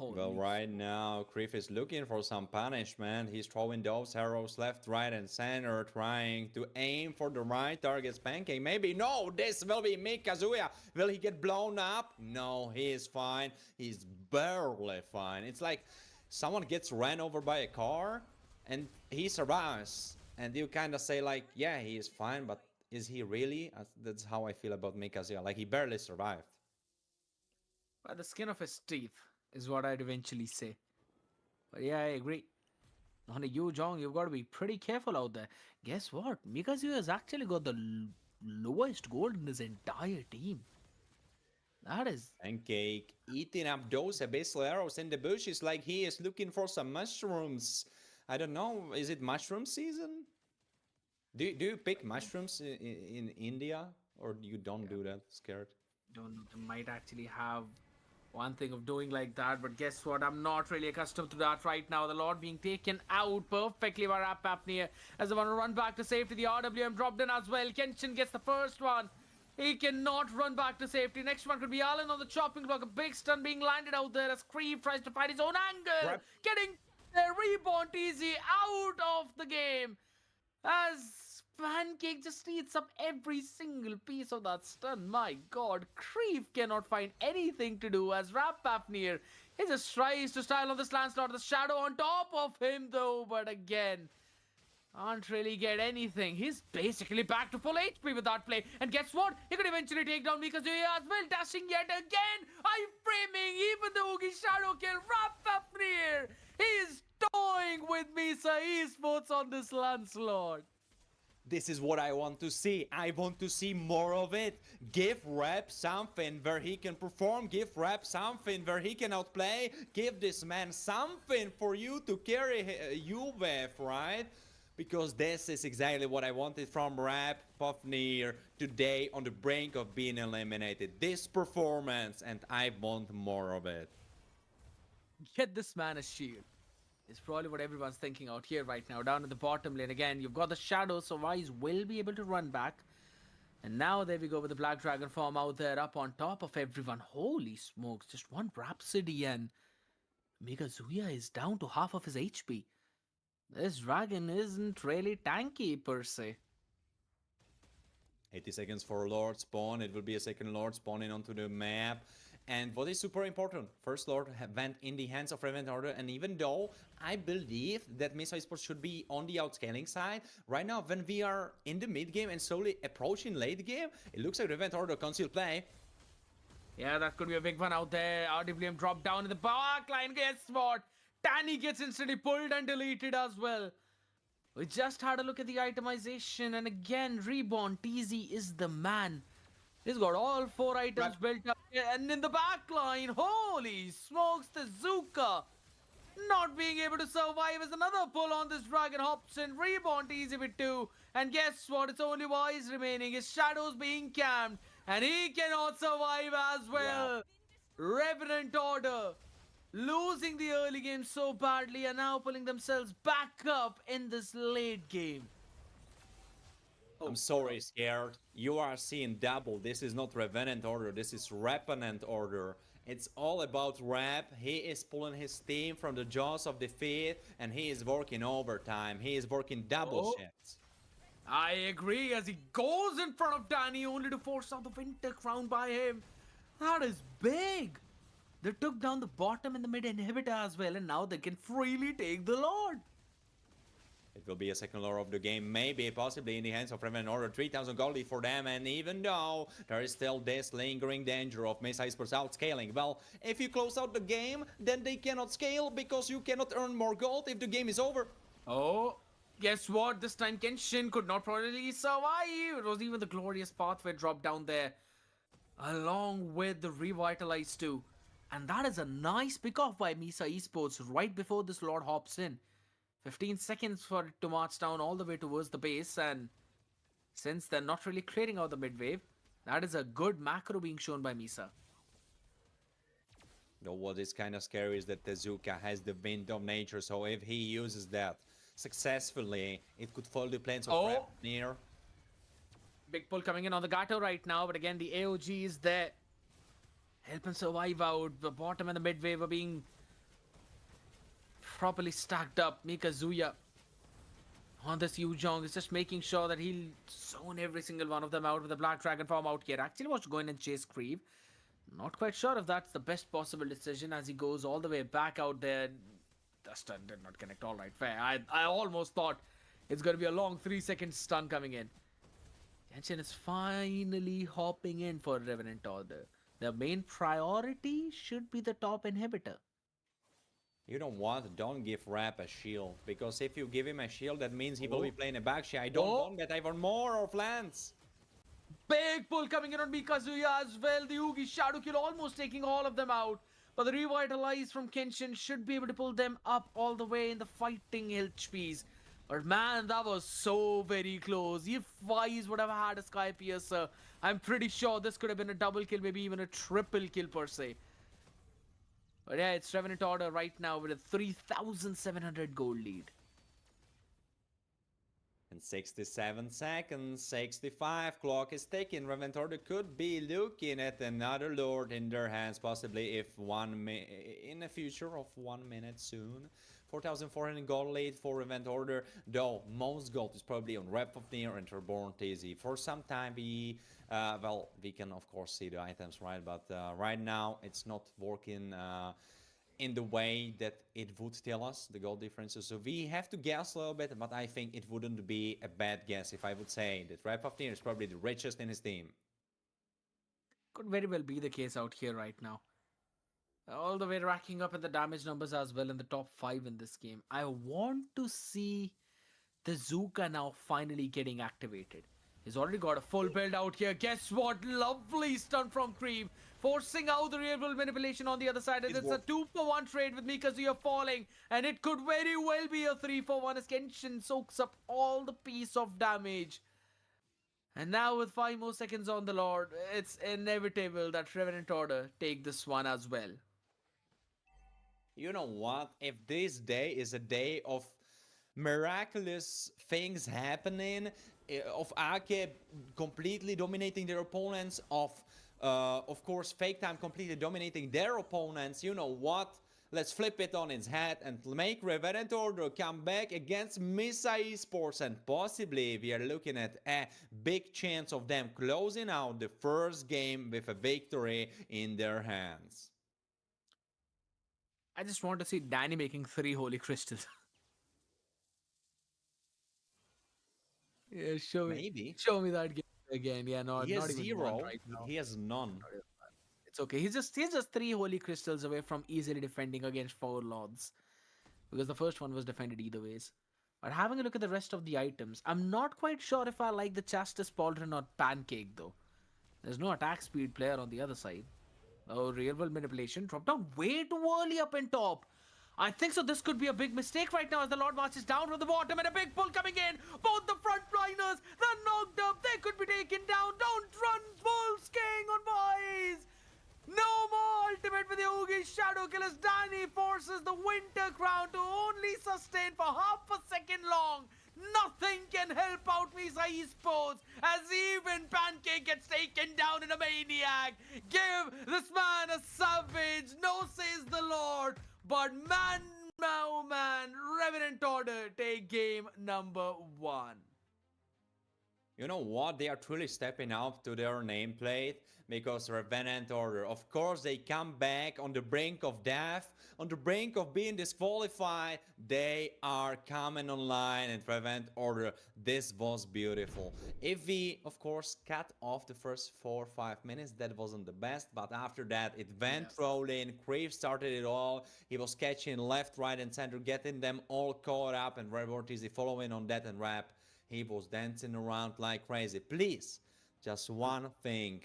Well, right now, Kriff is looking for some punishment. He's throwing those arrows left, right, and center, trying to aim for the right target's Pancake. Maybe, no, this will be Mikazuya. Will he get blown up? No, he is fine. He's barely fine. It's like someone gets ran over by a car, and he survives. And you kind of say, like, yeah, he is fine, but is he really? That's how I feel about Mikazuya. Like, he barely survived. By the skin of his teeth is what I'd eventually say. But yeah, I agree. On a Yu Jong, you've got to be pretty careful out there. Guess what? Mikazu has actually got the lowest gold in his entire team. That is... Pancake eating up those abyssal arrows in the bushes like he is looking for some mushrooms. I don't know, is it mushroom season? Do you pick mushrooms in India? Or you don't do that? Scared? Don't know. They might actually have one thing of doing like that, but guess what? I'm not really accustomed to that right now. The Lord being taken out perfectly by Rap Fafnir as they want to run back to safety. The RWM dropped in as well. Kenshin gets the first one. He cannot run back to safety. Next one could be Allen on the chopping block. A big stun being landed out there as Creep tries to find his own angle. Getting the rebound easy out of the game as Pancake just eats up every single piece of that stun. My god, Creep cannot find anything to do as Rap Fafnir, he just tries to style on this Lancelot. The shadow on top of him though, but again, can't really get anything. He's basically back to full HP with that play. And guess what? He could eventually take down Mikazuya as well. Dashing yet again. I'm framing even the Oogie Shadow kill. Rap Fafnir, he's toying with Misa Esports on this Lancelot. This is what I want to see. I want to see more of it. Give Rap something where he can perform. Give Rap something where he can outplay. Give this man something for you to carry you with, right? Because this is exactly what I wanted from Rap Fafnir today on the brink of being eliminated. This performance, and I want more of it. Get this man a shield. Is probably what everyone's thinking out here right now. Down at the bottom lane again, you've got the Shadow, so Wise will be able to run back. And now there we go with the Black Dragon form out there up on top of everyone. Holy smokes, just one Rhapsody and Mikazuya is down to half of his HP. This dragon isn't really tanky per se. 80 seconds for Lord spawn. It will be a second Lord spawning onto the map. And what is super important, first Lord went in the hands of Revenant Order, and even though I believe that Mesa Esports should be on the outscaling side, right now when we are in the mid game and slowly approaching late game, it looks like Revenant Order can still play. Yeah, that could be a big one out there. RWM dropped down in the back line. Guess what? Danny gets instantly pulled and deleted as well. We just had a look at the itemization, and again, Reborn TZ is the man. He's got all 4 items built up, and in the back line, holy smokes, the Zuka not being able to survive as another pull on this Dragon hops in. Reborn TZ with 2, and guess what? It's only Wise remaining. His Shadow's being camped, and he cannot survive as well. Wow. Revenant Order losing the early game so badly and now pulling themselves back up in this late game. I'm sorry, Scared. You are seeing double. This is not Revenant Order. This is Repentant Order. It's all about rap. He is pulling his team from the jaws of defeat, and he is working overtime. He is working double Oh. shifts. I agree as he goes in front of Danny only to force out the Winter Crown by him. That is big. They took down the bottom and the mid inhibitor as well, and now they can freely take the Lord. It will be a second lore of the game, maybe, possibly in the hands of Revenant Order. 3,000 gold lead for them, and even though there is still this lingering danger of Mesa Esports outscaling, well, if you close out the game, then they cannot scale because you cannot earn more gold if the game is over. Oh, guess what? This time Kenshin could not probably survive. It was even the glorious pathway dropped down there, along with the revitalized too. And that is a nice pick off by Mesa Esports right before this Lord hops in. 15 seconds for it to march down all the way towards the base, and since they're not really clearing out the mid wave, that is a good macro being shown by Misa. Though what is kind of scary is that Tezuka has the wind of nature, so if he uses that successfully, it could foil the plans of near. Big pull coming in on the Gato right now, but again, the AOG is there. Help him survive out. The bottom and the mid wave are being properly stacked up. Mikazuya on this Yujong is just making sure that he'll zone every single one of them out with the Black Dragon form out here. Actually wants to go in and chase Creeve. Not quite sure if that's the best possible decision as he goes all the way back out there. The stun did not connect. All right, fair. I almost thought it's going to be a long 3-second stun coming in. Genshin is finally hopping in for Revenant Order. The main priority should be the top inhibitor. You know what? Don't give Rap a shield, because if you give him a shield, that means he will be playing a Bakshi. I don't want that. I want more of Lance. Big pull coming in on Mikazuya as well. The Yugi Shadow Kill almost taking all of them out. But the Revitalize from Kenshin should be able to pull them up all the way in the fighting HPs. But man, that was so very close. If Wise would have had a Sky Piercer, I'm pretty sure this could have been a double kill, maybe even a triple kill per se. But yeah, it's Revenant Order right now with a 3,700 gold lead. In 67 seconds, 65 clock is ticking. Revenant Order could be looking at another Lord in their hands, possibly if in a future of 1 minute soon. 4,400 gold lead for Revenant Order, though most gold is probably on Rep of Near and Reborn TZ. For some time we can of course see the items, right? But right now it's not working in the way that it would tell us the goal differences. So we have to guess a little bit, but I think it wouldn't be a bad guess if I would say that Rep of Near is probably the richest in his team. Could very well be the case out here right now. All the way racking up in the damage numbers as well in the top 5 in this game. I want to see the Zuka now finally getting activated. He's already got a full build out here. Guess what? Lovely stun from Creep. Forcing out the real world manipulation on the other side. And it's a 2-for-1 trade with Mikazuya falling. And it could very well be a 3-for-1 as Kenshin soaks up all the piece of damage. And now with 5 more seconds on the Lord, it's inevitable that Revenant Order take this one as well. You know what? If this day is a day of miraculous things happening, of Ake completely dominating their opponents, of course Fake Time completely dominating their opponents, you know what? Let's flip it on its head and make Revenant Order come back against Mesa Esports, and possibly we are looking at a big chance of them closing out the first game with a victory in their hands. I just want to see Danny making 3 holy crystals. Yeah, show me that game again. Yeah, no, he has not even 0 one right now. He has none. It's okay. He's just 3 holy crystals away from easily defending against 4 lords, because the first one was defended either ways. But having a look at the rest of the items, I'm not quite sure if I like the Chastis Pauldron or Pancake though. There's no attack speed player on the other side. Oh, real world manipulation dropped down way too early up in top. I think so. This could be a big mistake right now as the Lord marches down from the bottom, and a big pull coming in. Both the front liners, they're knocked up. They could be taken down. Don't run, Wolves King on Wise. No more ultimate with the Oogie Shadow Kill as Danny forces the Winter Crown to only sustain for half a second long. Nothing can help out Misa Esports as even Pancake gets taken down in a maniac. Give this man a savage, no says the Lord. But man, oh man, Revenant Order take game number 1. You know what? They are truly stepping up to their nameplate because Revenant Order. Of course, they come back on the brink of death, on the brink of being disqualified. They are coming online and Revenant Order. This was beautiful. If we, of course, cut off the first 4 or 5 minutes, that wasn't the best. But after that, it went rolling. Crave started it all. He was catching left, right, and center, getting them all caught up, and Red Easy following on that and Rap. He was dancing around like crazy. Please, just one thing.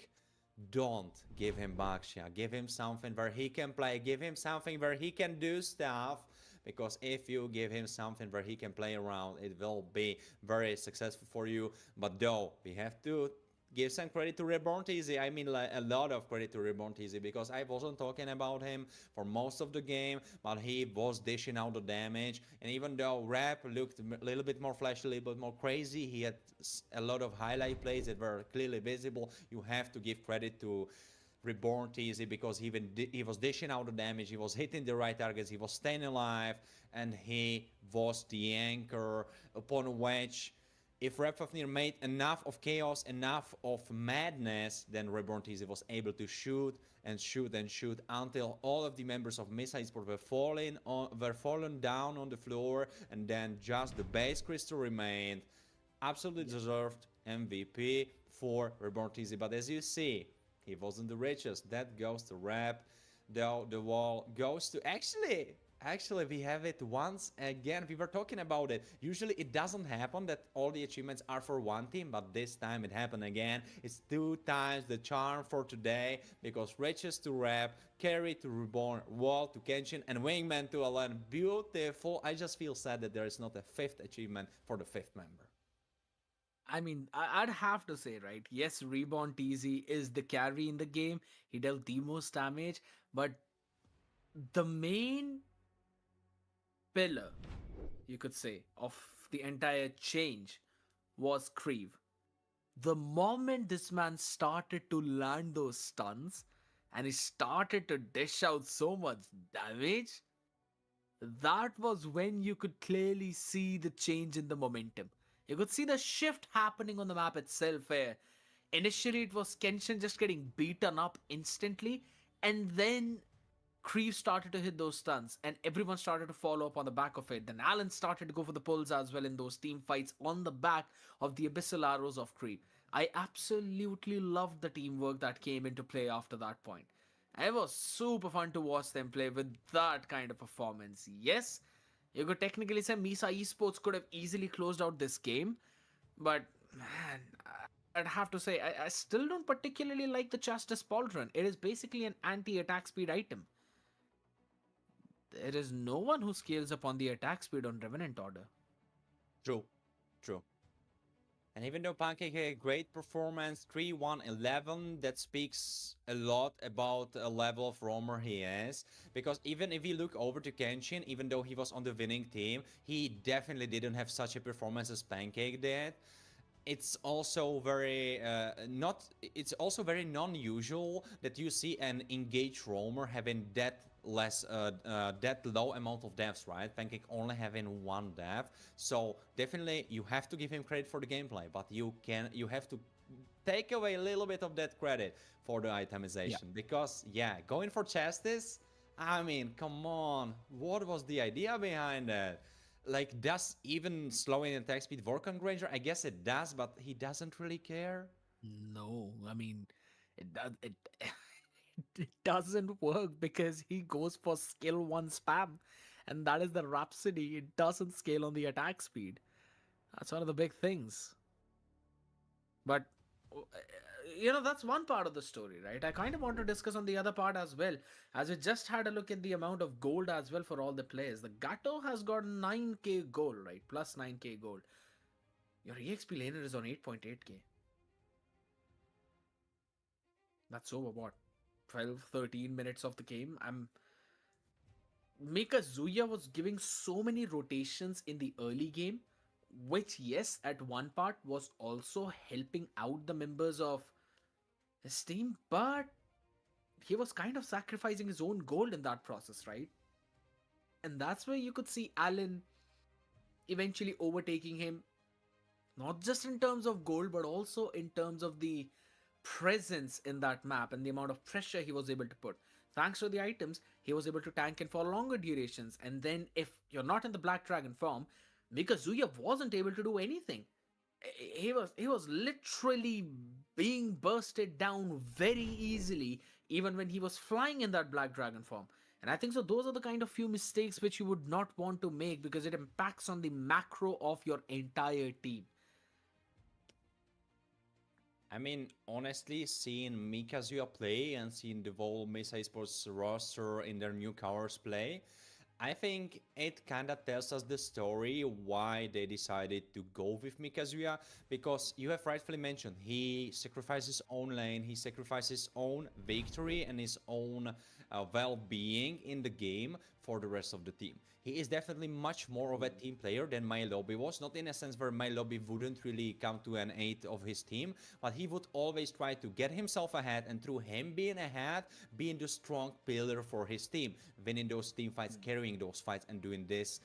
Don't give him Baksha. Give him something where he can play. Give him something where he can do stuff. Because if you give him something where he can play around, it will be very successful for you. But though, we have to give some credit to Reborn Easy. I mean, like, a lot of credit to Reborn Easy because I wasn't talking about him for most of the game, but he was dishing out the damage. And even though Rap looked a little bit more flashy, a little bit more crazy, he had a lot of highlight plays that were clearly visible. You have to give credit to Reborn Easy because he was dishing out the damage, he was hitting the right targets, he was staying alive, and he was the anchor upon which if Repfafnir made enough of chaos, enough of madness, then Reborn Easy was able to shoot and shoot and shoot until all of the members of Misa Esports were fallen down on the floor, and then just the base crystal remained. Absolutely deserved MVP for Reborn Easy. But as you see, he wasn't the richest. That goes to Rap. Though the wall goes to Actually, we have it once again. We were talking about it. Usually it doesn't happen that all the achievements are for one team, but this time it happened again. It's 2 times the charm for today because Riches to Rap, Carry to Reborn, Wall to Kenshin, and Wingman to Alan. Beautiful. I just feel sad that there is not a 5th achievement for the 5th member. I mean, I'd have to say, right? Yes, Reborn TZ is the carry in the game. He dealt the most damage, but the main pillar, you could say, of the entire change was Creve. The moment this man started to land those stuns and he started to dish out so much damage, that was when you could clearly see the change in the momentum. You could see the shift happening on the map itself where initially it was Kenshin just getting beaten up instantly, and then Creve started to hit those stuns and everyone started to follow up on the back of it. Then Alan started to go for the pulls as well in those team fights on the back of the Abyssal Arrows of Creve. I absolutely loved the teamwork that came into play after that point. It was super fun to watch them play with that kind of performance. Yes, you could technically say Misa Esports could have easily closed out this game, but man, I'd have to say I still don't particularly like the Justice Pauldron. It is basically an anti-attack speed item. There is no one who scales up on the attack speed on Revenant Order. True. And even though Pancake had a great performance, 3-1-11, that speaks a lot about the level of roamer he is. Because even if you look over to Kenshin, even though he was on the winning team, he definitely didn't have such a performance as Pancake did. It's also very non-usual that you see an engaged roamer having that low amount of deaths, right? Pancake only having 1 death, so definitely you have to give him credit for the gameplay, but you have to take away a little bit of that credit for the itemization, because going for Justice, I mean, come on, what was the idea behind that? Like, does even slowing attack speed work on Granger? I guess it does, but he doesn't really care. No, I mean, it doesn't work because he goes for skill 1 spam, and that is the Rhapsody. It doesn't scale on the attack speed. That's one of the big things. But that's one part of the story, right? I kind of want to discuss on the other part as well, as we just had a look at the amount of gold as well for all the players. The Gato has got 9k gold, right? Plus 9k gold. Your EXP laner is on 8.8k. That's over what? 12, 13 minutes of the game. Mika Zuya was giving so many rotations in the early game which, yes, at one part was also helping out the members of his team, but he was kind of sacrificing his own gold in that process, right? And that's where you could see Alan eventually overtaking him, not just in terms of gold, but also in terms of the presence in that map and the amount of pressure he was able to put. Thanks to the items, he was able to tank in for longer durations. And then, if you're not in the Black Dragon form, Mikazuya wasn't able to do anything. He was literally being bursted down very easily, even when he was flying in that Black Dragon form. And I think so. Those are the kind of few mistakes which you would not want to make because it impacts on the macro of your entire team. I mean, honestly, seeing Mikazuya play and seeing the whole Mesa Esports roster in their new covers play, I think it kind of tells us the story why they decided to go with Mikazuya, because you have rightfully mentioned he sacrificed his own lane, he sacrificed his own victory and his own well-being in the game for the rest of the team. He is definitely much more of a team player than MLBB was, not in a sense where MLBB wouldn't really come to an aid of his team, but he would always try to get himself ahead, and through him being ahead, being the strong pillar for his team, winning those team fights, carrying those fights, and doing this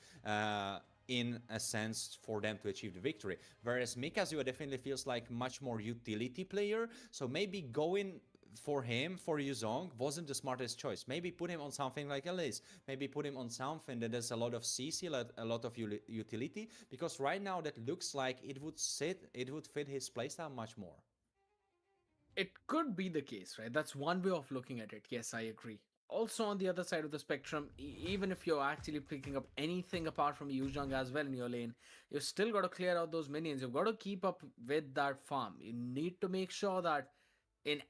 in a sense for them to achieve the victory. Whereas Mikazuya definitely feels like much more utility player, so maybe going for him, for Yuzong, wasn't the smartest choice. Maybe put him on something like Elise. Maybe put him on something that has a lot of CC, a lot of utility, because right now that looks like it would fit his playstyle much more. It could be the case, right? That's one way of looking at it. Yes, I agree. Also, on the other side of the spectrum, even if you're actually picking up anything apart from Yuzhong as well in your lane, you've still got to clear out those minions. You've got to keep up with that farm. You need to make sure that in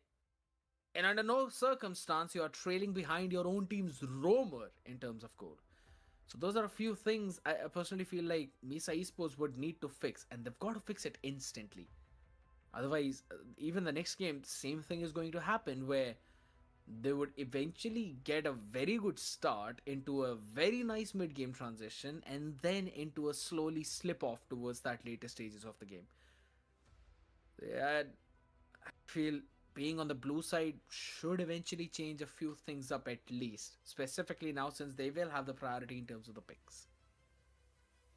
and under no circumstance you are trailing behind your own team's roamer in terms of gold. So those are a few things I personally feel like Misa Esports would need to fix, and they've got to fix it instantly. Otherwise, even the next game, same thing is going to happen where they would eventually get a very good start into a very nice mid-game transition and then into a slowly slip off towards that later stages of the game. Yeah, I feel being on the blue side should eventually change a few things up at least, specifically now since they will have the priority in terms of the picks.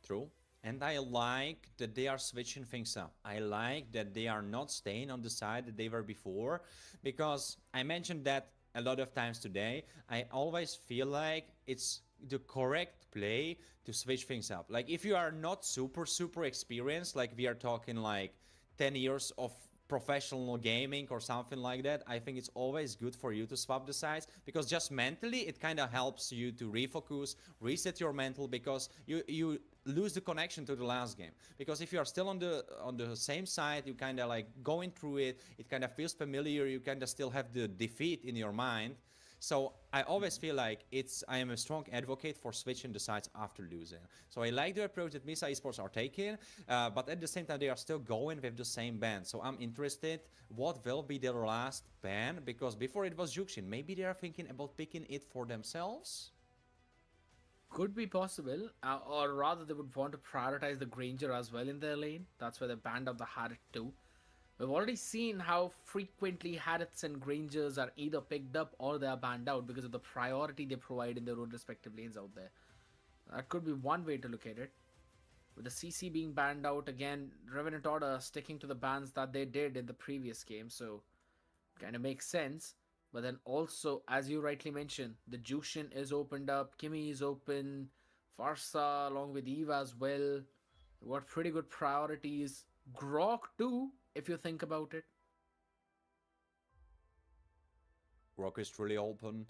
True. And I like that they are switching things up. I like that they are not staying on the side that they were before, because I mentioned that a lot of times today. I always feel like it's the correct play to switch things up. Like if you are not super experienced, like we are talking like 10 years of professional gaming or something like that, I think it's always good for you to swap the sides, because just mentally it kind of helps you to refocus, reset your mental, because you lose the connection to the last game. Because if you are still on the same side, you kind of like going through it, it kind of feels familiar, you kind of still have the defeat in your mind. So I always feel like I am a strong advocate for switching the sides after losing. So I like the approach that Misa Esports are taking, but at the same time they are still going with the same ban. So I'm interested what will be their last ban, because before it was Juxin. Maybe they are thinking about picking it for themselves? Could be possible, or rather they would want to prioritize the Granger as well in their lane. That's where they banned out the Harriet too. We've already seen how frequently Harrods and Grangers are either picked up or they are banned out because of the priority they provide in their own respective lanes out there. That could be one way to look at it. With the CC being banned out, again, Revenant Order sticking to the bans that they did in the previous game, so kind of makes sense. But then also, as you rightly mentioned, the Jushin is opened up, Kimi is open, Farsa along with Eve as well. Got pretty good priorities. Grok too, if you think about it. Rock is truly open,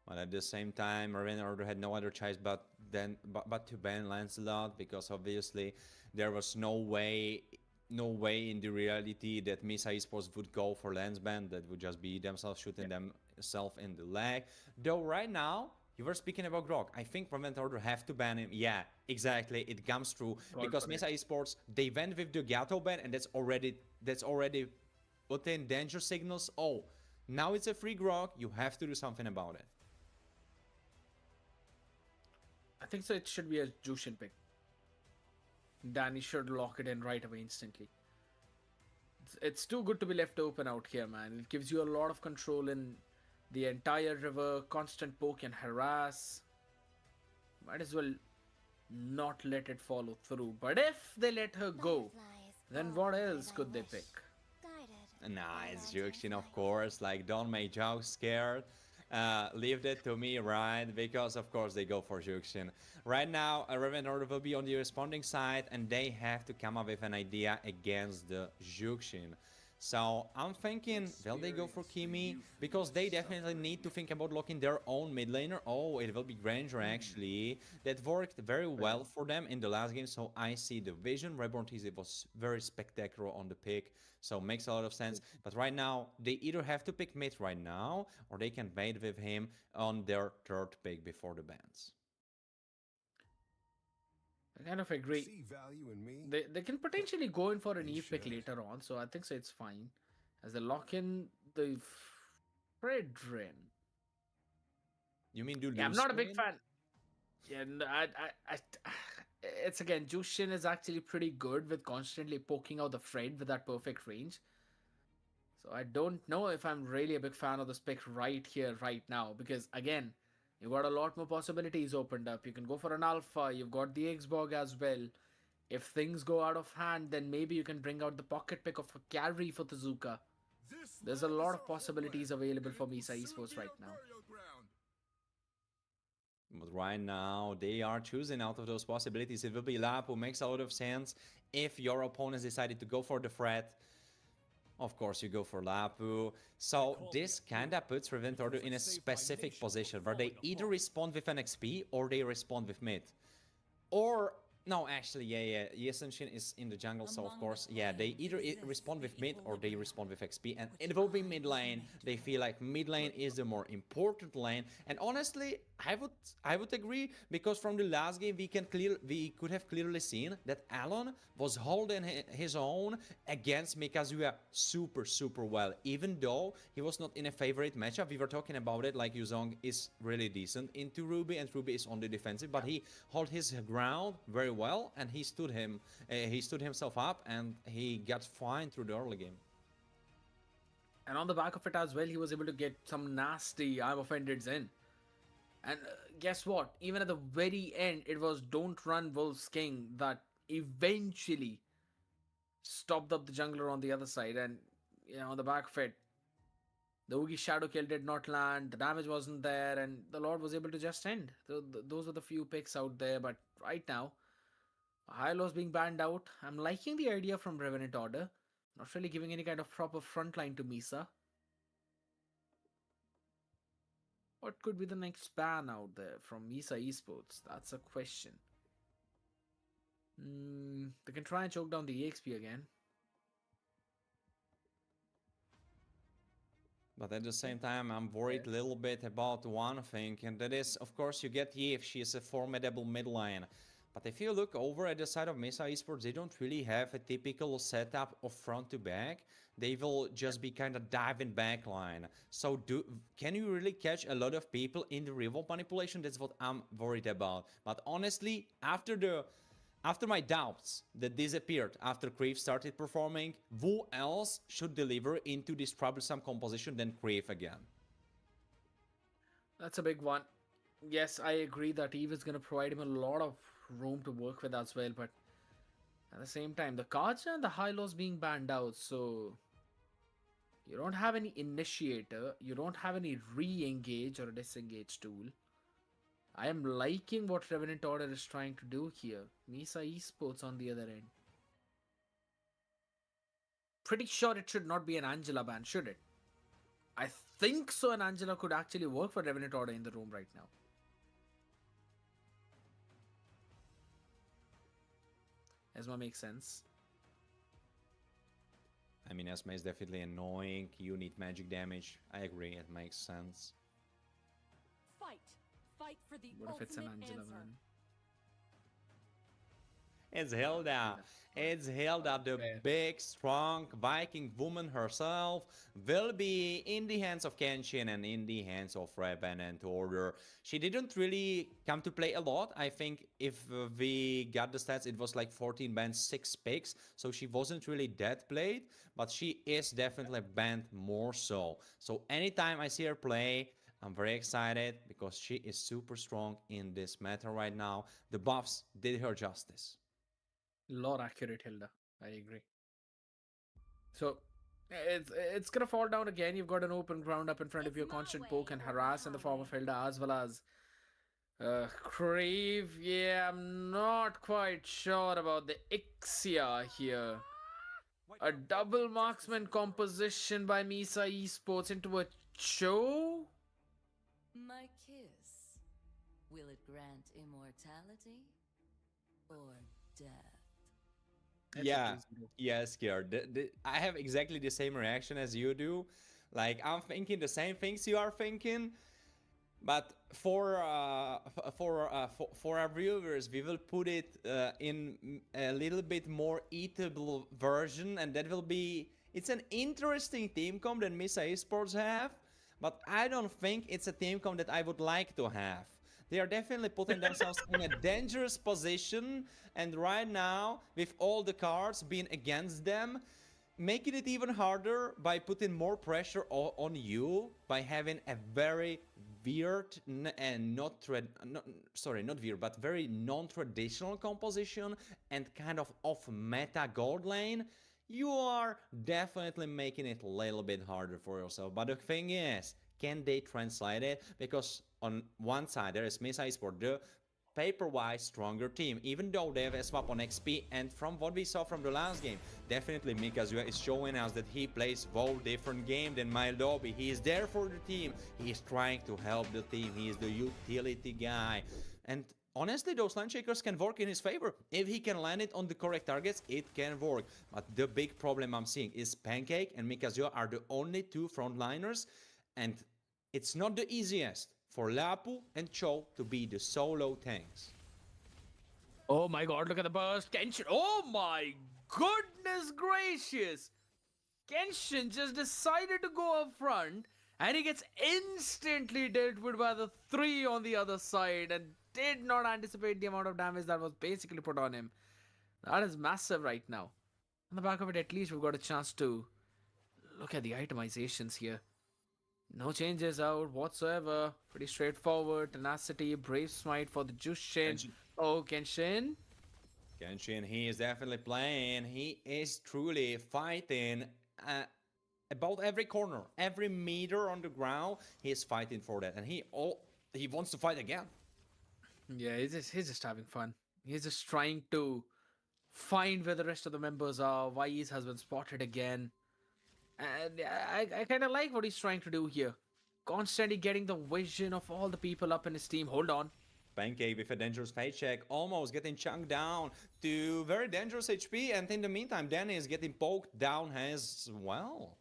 but at the same time, Marina Order had no other choice but to ban Lancelot, because obviously there was no way in the reality that Misa Esports would go for Lance ban. That would just be themselves shooting themselves in the leg. Though right now, you were speaking about Grok. I think Prevent Order have to ban him. Yeah, exactly. It comes true. Because Mesa Esports, they went with the Gato ban, and that's already put in danger signals. Oh, now it's a free Grok. You have to do something about it. I think so. It should be a Jushin pick. Danny should lock it in right away instantly. It's too good to be left open out here, man. It gives you a lot of control in the entire river, constant poke and harass. Might as well not let it follow through. But if they let her go, then what else could they pick? Nice, Juxin, of course. Like, don't make Joe scared. Leave that to me, right? Because, of course, they go for Juxin. Right now, a Revenant Order will be on the responding side, and they have to come up with an idea against the Juxin. So I'm thinking, will they go for Kimi? Because they definitely need to think about locking their own mid laner. Oh, it will be Granger actually. That worked very well for them in the last game. So I see the vision. Reborn TZ was very spectacular on the pick. So makes a lot of sense. But right now, they either have to pick mid right now, or they can wait with him on their third pick before the bans. I kind of agree. They can potentially go in for an Eve pick later on, so I think so it's fine. As they lock in the Fredrin. You mean do Yeah, I'm not a big fan. Yeah, no, it's again, Jushin is actually pretty good with constantly poking out the Fred with that perfect range. So I don't know if I'm really a big fan of this pick right here, right now, because again, you got a lot more possibilities opened up. You can go for an alpha, you've got the Xborg as well. If things go out of hand, then maybe you can bring out the pocket pick of a carry for Tezuka. There's a lot of possibilities available for Misa Esports right now. But right now, they are choosing out of those possibilities. It will be Lapu, makes a lot of sense. If your opponents decided to go for the threat, of course you go for Lapu. So this kinda puts Revenant Order in a specific position where they either respond with an XP or they respond with mid. Or no, actually, yeah. Yesenshin is in the jungle, so of course, yeah, they either respond with mid or they respond with XP, and it will be mid lane. They feel like mid lane is the more important lane, and honestly, I would agree, because from the last game we could have clearly seen that Alon was holding his own against Mikazuya super well, even though he was not in a favorite matchup. We were talking about it, like Yuzong is really decent into Ruby and Ruby is on the defensive, but he held his ground very well, and he stood himself up, and he got fine through the early game. And on the back of it as well, he was able to get some nasty I'm offendeds in. And guess what? Even at the very end, it was Don't Run Wolf's King that eventually stopped up the jungler on the other side. And, on the back of it, the Oogie Shadow Kill did not land, the damage wasn't there, and the Lord was able to just end. So those were the few picks out there, but right now, Hylo's being banned out. I'm liking the idea from Revenant Order. Not really giving any kind of proper frontline to Misa. What could be the next ban out there from Misa Esports? That's a question. They can try and choke down the EXP again. But at the same time, I'm worried a little bit about one thing, and that is, of course, you get Yi if she is a formidable mid lane. But if you look over at the side of Mesa Esports, they don't really have a typical setup of front to back. They will just be kind of diving backline. So can you really catch a lot of people in the rival manipulation? That's what I'm worried about. But honestly, after my doubts that disappeared after Crave started performing, who else should deliver into this troublesome composition than Crave again? That's a big one. Yes, I agree that Eve is going to provide him a lot of room to work with as well, but at the same time, the Kaja and the Hylos being banned out, so you don't have any initiator, you don't have any re-engage or disengage tool. I am liking what Revenant Order is trying to do here. Misa Esports on the other end. Pretty sure it should not be an Angela ban, should it? I think so, an Angela could actually work for Revenant Order in the room right now. Esma makes sense. I mean, Esma is definitely annoying. You need magic damage. I agree, it makes sense. Fight for the What if it's an ultimate Angela answer. man? It's Hilda. It's Hilda, the big, strong Viking woman herself, will be in the hands of Kenshin and in the hands of Revenant Order. She didn't really come to play a lot. I think if we got the stats, it was like 14 bans, 6 picks. So she wasn't really that played, but she is definitely banned more so. So anytime I see her play, I'm very excited because she is super strong in this meta right now. The buffs did her justice. Lore accurate, Hilda. I agree. So it's gonna fall down again. You've got an open ground up in front of you, constant poke and harass in the form of Hilda, as well as Crave. Yeah, I'm not quite sure about the Ixia here. A double marksman composition by Misa Esports into a Cho? My kiss. Will it grant immortality or death? Yeah, scared. I have exactly the same reaction as you do. Like, I'm thinking the same things you are thinking. But for our viewers, we will put it in a little bit more eatable version, and that will be. It's an interesting team comp that Misa Esports have, but I don't think it's a team comp that I would like to have. They are definitely putting themselves in a dangerous position, and right now, with all the cards being against them, making it even harder by putting more pressure on you by having a very weird and not weird, but very non-traditional composition and kind of off-meta gold lane. You are definitely making it a little bit harder for yourself. But the thing is, can they translate it? Because on one side there is Misa Esports, the paper-wise stronger team, even though they have a swap on XP, and from what we saw from the last game, definitely Mikazua is showing us that he plays a different game than MLBB. He is there for the team, he is trying to help the team, he is the utility guy, and honestly, those land shakers can work in his favor. If he can land it on the correct targets, it can work. But the big problem I'm seeing is Pancake and Mikazua are the only two frontliners, and it's not the easiest for Lapu and Cho to be the solo tanks. Oh my god, look at the burst. Kenshin. Oh my goodness gracious. Kenshin just decided to go up front and he gets instantly dealt with by the 3 on the other side and did not anticipate the amount of damage that was basically put on him. That is massive right now. On the back of it, at least we've got a chance to look at the itemizations here. No changes out whatsoever. Pretty straightforward. Tenacity, Brave Smite for the Jushin. Oh, Kenshin. Kenshin, he is definitely playing. He is truly fighting about every corner, every meter on the ground. He is fighting for that, and he wants to fight again. Yeah, he's just having fun. He's just trying to find where the rest of the members are. Wise has been spotted again. And I kind of like what he's trying to do here. Constantly getting the vision of all the people up in his team. Hold on. Pancake with a dangerous face check, almost getting chunked down to very dangerous HP. And in the meantime, Danny is getting poked down as well.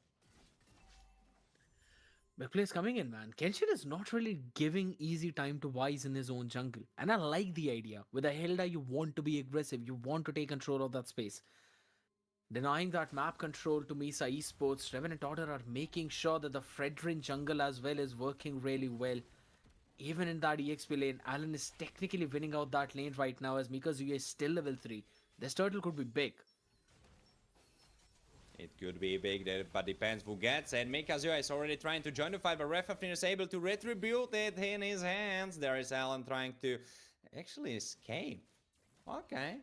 Big players coming in, man. Kenshin is not really giving easy time to Wise in his own jungle. And I like the idea. With a Hilda, you want to be aggressive. You want to take control of that space. Denying that map control to Misa Esports, Revenant Order are making sure that the Fredrin jungle as well is working really well. Even in that EXP lane, Alan is technically winning out that lane right now as Mikazuya is still level 3. This turtle could be big. It could be big, but depends who gets it. Mikazuya is already trying to join the fight, but Refafin is able to retribute it in his hands. There is Alan trying to actually escape. Okay.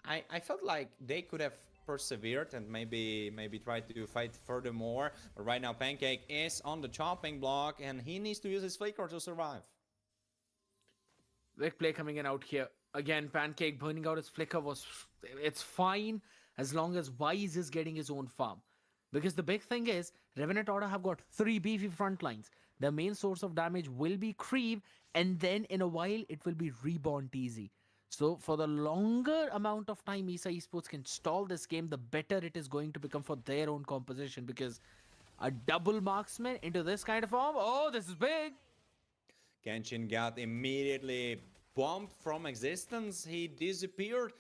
I felt like they could have persevered and maybe try to fight furthermore. But right now, Pancake is on the chopping block and he needs to use his flicker to survive. Big play coming in out here. Again, Pancake burning out his flicker it's fine as long as Wise is getting his own farm. Because the big thing is, Revenant Order have got 3 beefy front lines. Their main source of damage will be Creep, and then in a while it will be Reborn TZ. So for the longer amount of time Misa Esports can stall this game, the better it is going to become for their own composition. Because a double marksman into this kind of form, oh, this is big. Kenshin got immediately bumped from existence. He disappeared.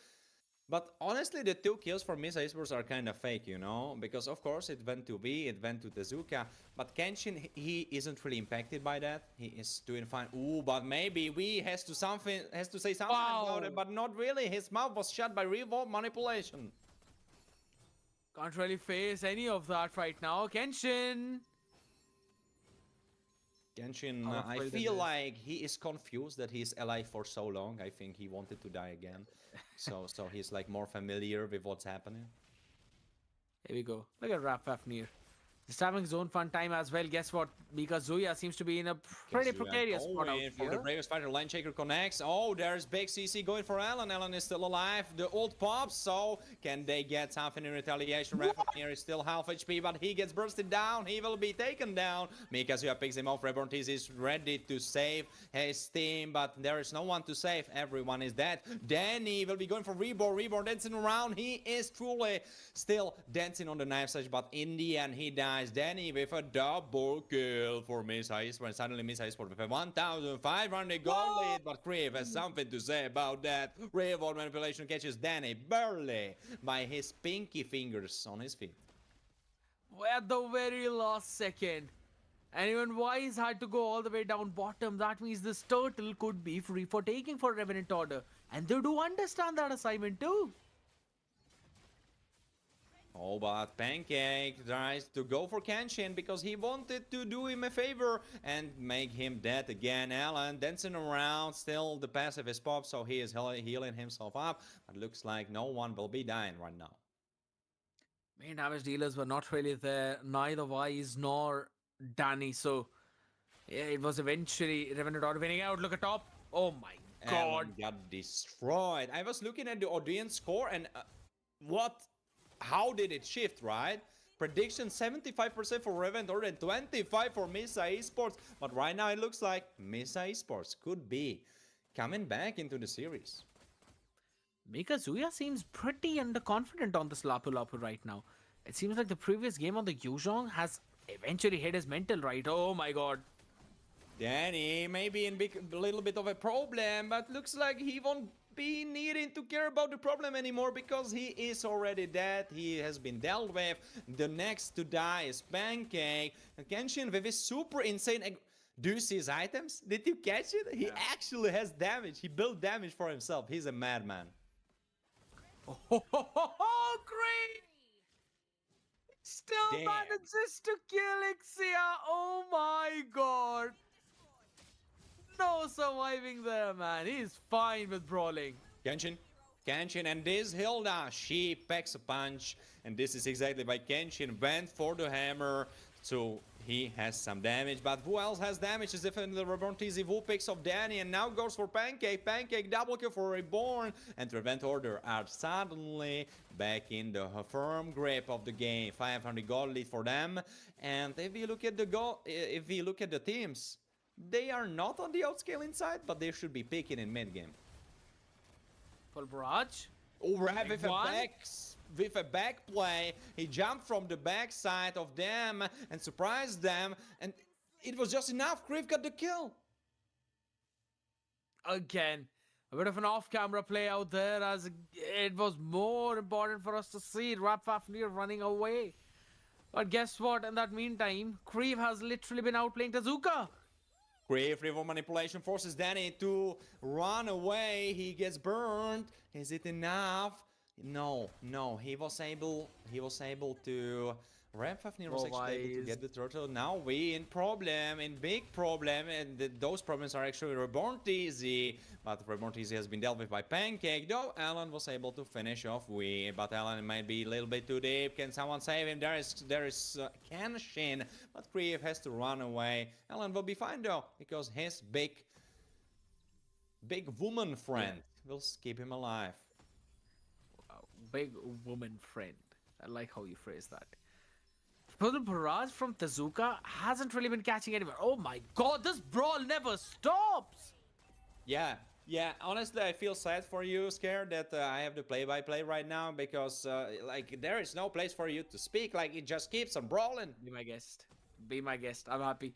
But honestly, the 2 kills for Misa Esports are kind of fake, you know? Because of course it went to B, it went to Tezuka. But Kenshin, he isn't really impacted by that. He is doing fine. Ooh, but maybe we has to say something about it, but not really. His mouth was shut by revolve manipulation. Can't really face any of that right now. Kenshin! Genshin, I feel like he is confused that he's alive for so long. I think he wanted to die again. so he's like more familiar with what's happening. Here we go. Look at Rap Fafnir. He's having his own fun time as well. Guess what? Mikazuya seems to be in a pretty precarious spot out for the bravest fighter. Line Shaker connects. Oh, there's big CC going for Alan. Alan is still alive. The ult pops. So can they get something in retaliation? Fafnir is still half HP, but he gets bursted down. He will be taken down. Mikazuya picks him off. Reborn TZ is ready to save his team, but there is no one to save. Everyone is dead. Danny will be going for Reborn. Reborn dancing around. He is truly still dancing on the knife edge, but in the end he dies. Danny with a double kill for Miss Iceport, and suddenly Miss Iceport with a 1,500 gold lead, but Crave has something to say about that. Revolve manipulation catches Danny barely by his pinky fingers on his feet. At the very last second. And even Wise had to go all the way down bottom. That means this turtle could be free for taking for Revenant Order. And they do understand that assignment too. Oh, but Pancake tries to go for Kenshin because he wanted to do him a favor and make him dead again. Alan dancing around, still the passive is popped, so he is healing himself up. But looks like no one will be dying right now. Main damage dealers were not really there, neither Wise nor Danny. So, yeah, it was eventually Revenant Order winning out. Look at top. Oh my god. Alan got destroyed. I was looking at the audience score and how did it shift, right? Prediction 75% for Revenant Order and 25% for Misa Esports. But right now it looks like Misa Esports could be coming back into the series. Mikazuya seems pretty underconfident on this Lapu Lapu right now. It seems like the previous game on the Yuzhong has eventually hit his mental, right? Oh my god. Danny may be in a little bit of a problem, but looks like he won't be needing to care about the problem anymore because he is already dead. He has been dealt with. The next to die is Pancake. And Kenshin with his super insane... Do you see his items? Did you catch it? He actually has damage. He built damage for himself. He's a madman. Oh, great! Still manages to kill Ixia. Oh my god. No surviving there, man. He's fine with brawling. Kenshin, and this Hilda, she packs a punch. And this is exactly why Kenshin went for the hammer. So he has some damage. But who else has damage? Is definitely the Reborn TZ. Who picks up Danny and now goes for Pancake. Pancake double kill for Reborn. And Revenant Order are suddenly back in the firm grip of the game. 500 gold lead for them. And if we look at the teams, they are not on the outscaling side, but they should be picking in mid game. Full barrage. Oh, Rav with a back play. He jumped from the back side of them and surprised them. And it was just enough. Kriv got the kill. Again, a bit of an off-camera play out there as it was more important for us to see Rap Fafnir running away. But guess what? In that meantime, Kriv has literally been outplaying Tezuka. Crave River manipulation forces Danny to run away. He gets burned. Is it enough? No, he was able to... Fafnir was actually able to get the turtle. Now we in big problem, and those problems are actually Reborn TZ. But Reborn TZ has been dealt with by Pancake, though Alan was able to finish off but Alan might be a little bit too deep. Can someone save him? There is Kenshin, but Kriv has to run away. Alan will be fine though, because his big woman friend will keep him alive. Wow, big woman friend. I like how you phrase that. But the barrage from Tezuka hasn't really been catching anywhere. Oh my god, this brawl never stops! Yeah, honestly, I feel sad for you, Scared, that I have the play-by-play right now, because, there is no place for you to speak. Like, it just keeps on brawling. Be my guest. Be my guest. I'm happy.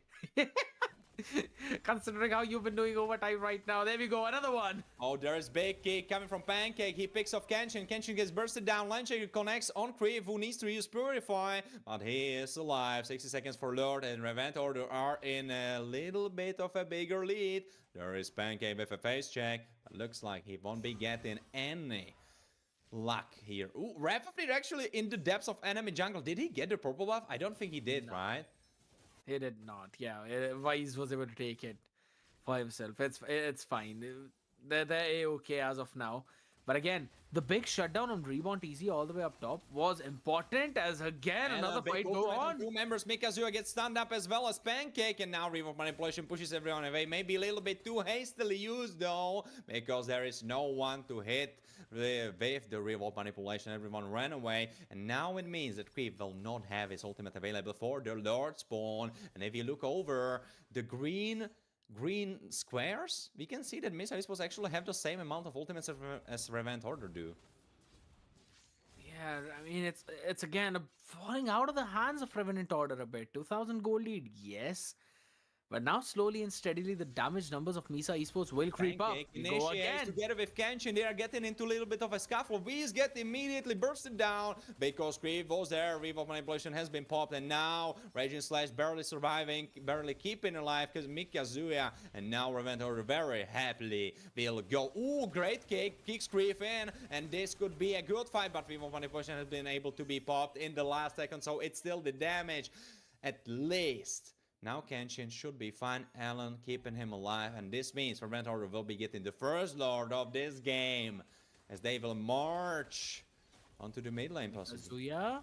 Considering how you've been doing overtime right now. There we go, another one. Oh, there is big kick coming from Pancake. He picks off Kenshin. Kenshin gets bursted down. Landshaker connects on Creep, who needs to use Purify, but he is alive. 60 seconds for Lord, and Revent Order are in a little bit of a bigger lead. There is Pancake with a face check, but looks like he won't be getting any luck here. Ooh, Rapafleet actually in the depths of enemy jungle. Did he get the purple buff? I don't think he did, right? He did not. Yeah, Wise was able to take it for himself. It's fine. They're A-okay as of now. But again, the big shutdown on Reborn TZ all the way up top was important as again And another a big fight go movement on. Two members, Mikazua gets stunned up as well as Pancake, and now Revolve Manipulation pushes everyone away. Maybe a little bit too hastily used though, because there is no one to hit with the Revolve Manipulation. Everyone ran away, and now it means that Creep will not have his ultimate available for the Lord spawn. And if you look over the green squares, we can see that Misa is supposed to actually have the same amount of ultimates as Revent Order do. Yeah, I mean it's again falling out of the hands of Revenant Order a bit. 2,000 gold lead, yes. But now slowly and steadily the damage numbers of Misa Esports will creep up. Pancake We go initiates again. together with Kenshin. They are getting into a little bit of a scuffle. V's get immediately bursted down because Creep was there. Revolve Manipulation has been popped, and now Raging Slash barely surviving, barely keeping alive because Mikazuya, and now Revent Order very happily will go. Ooh, great kick, kicks Creep in, and this could be a good fight, but Revolve Manipulation has been able to be popped in the last second, so it's still the damage at least. Now Kenshin should be fine. Alan keeping him alive, and this means Revent Order will be getting the first Lord of this game as they will march onto the mid lane possibly. Mikazuya?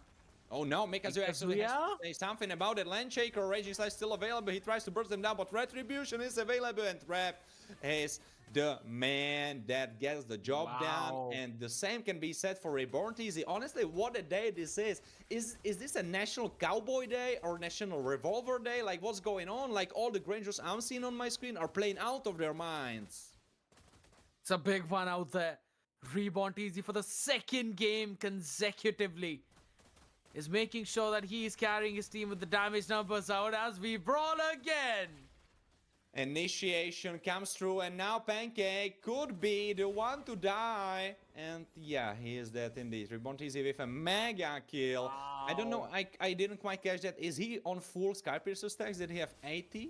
Oh no, Mikazuya actually has to say something about it. Landshaker, Raging Slash still available. He tries to burst them down, but Retribution is available, and Trap is the man that gets the job done. And the same can be said for Reborn TZ. Honestly, what a day this is. Is this a National Cowboy Day or National Revolver Day? Like, what's going on? Like, all the Grangers I'm seeing on my screen are playing out of their minds. It's a big one out there. Reborn TZ for the second game consecutively is making sure that he is carrying his team with the damage numbers out as we brawl again. Initiation comes through, and now Pancake could be the one to die. And yeah, he is dead indeed. Reborn TZ with a mega kill. Wow. I don't know, I didn't quite catch that. Is he on full Skypiercer stacks? Did he have 80?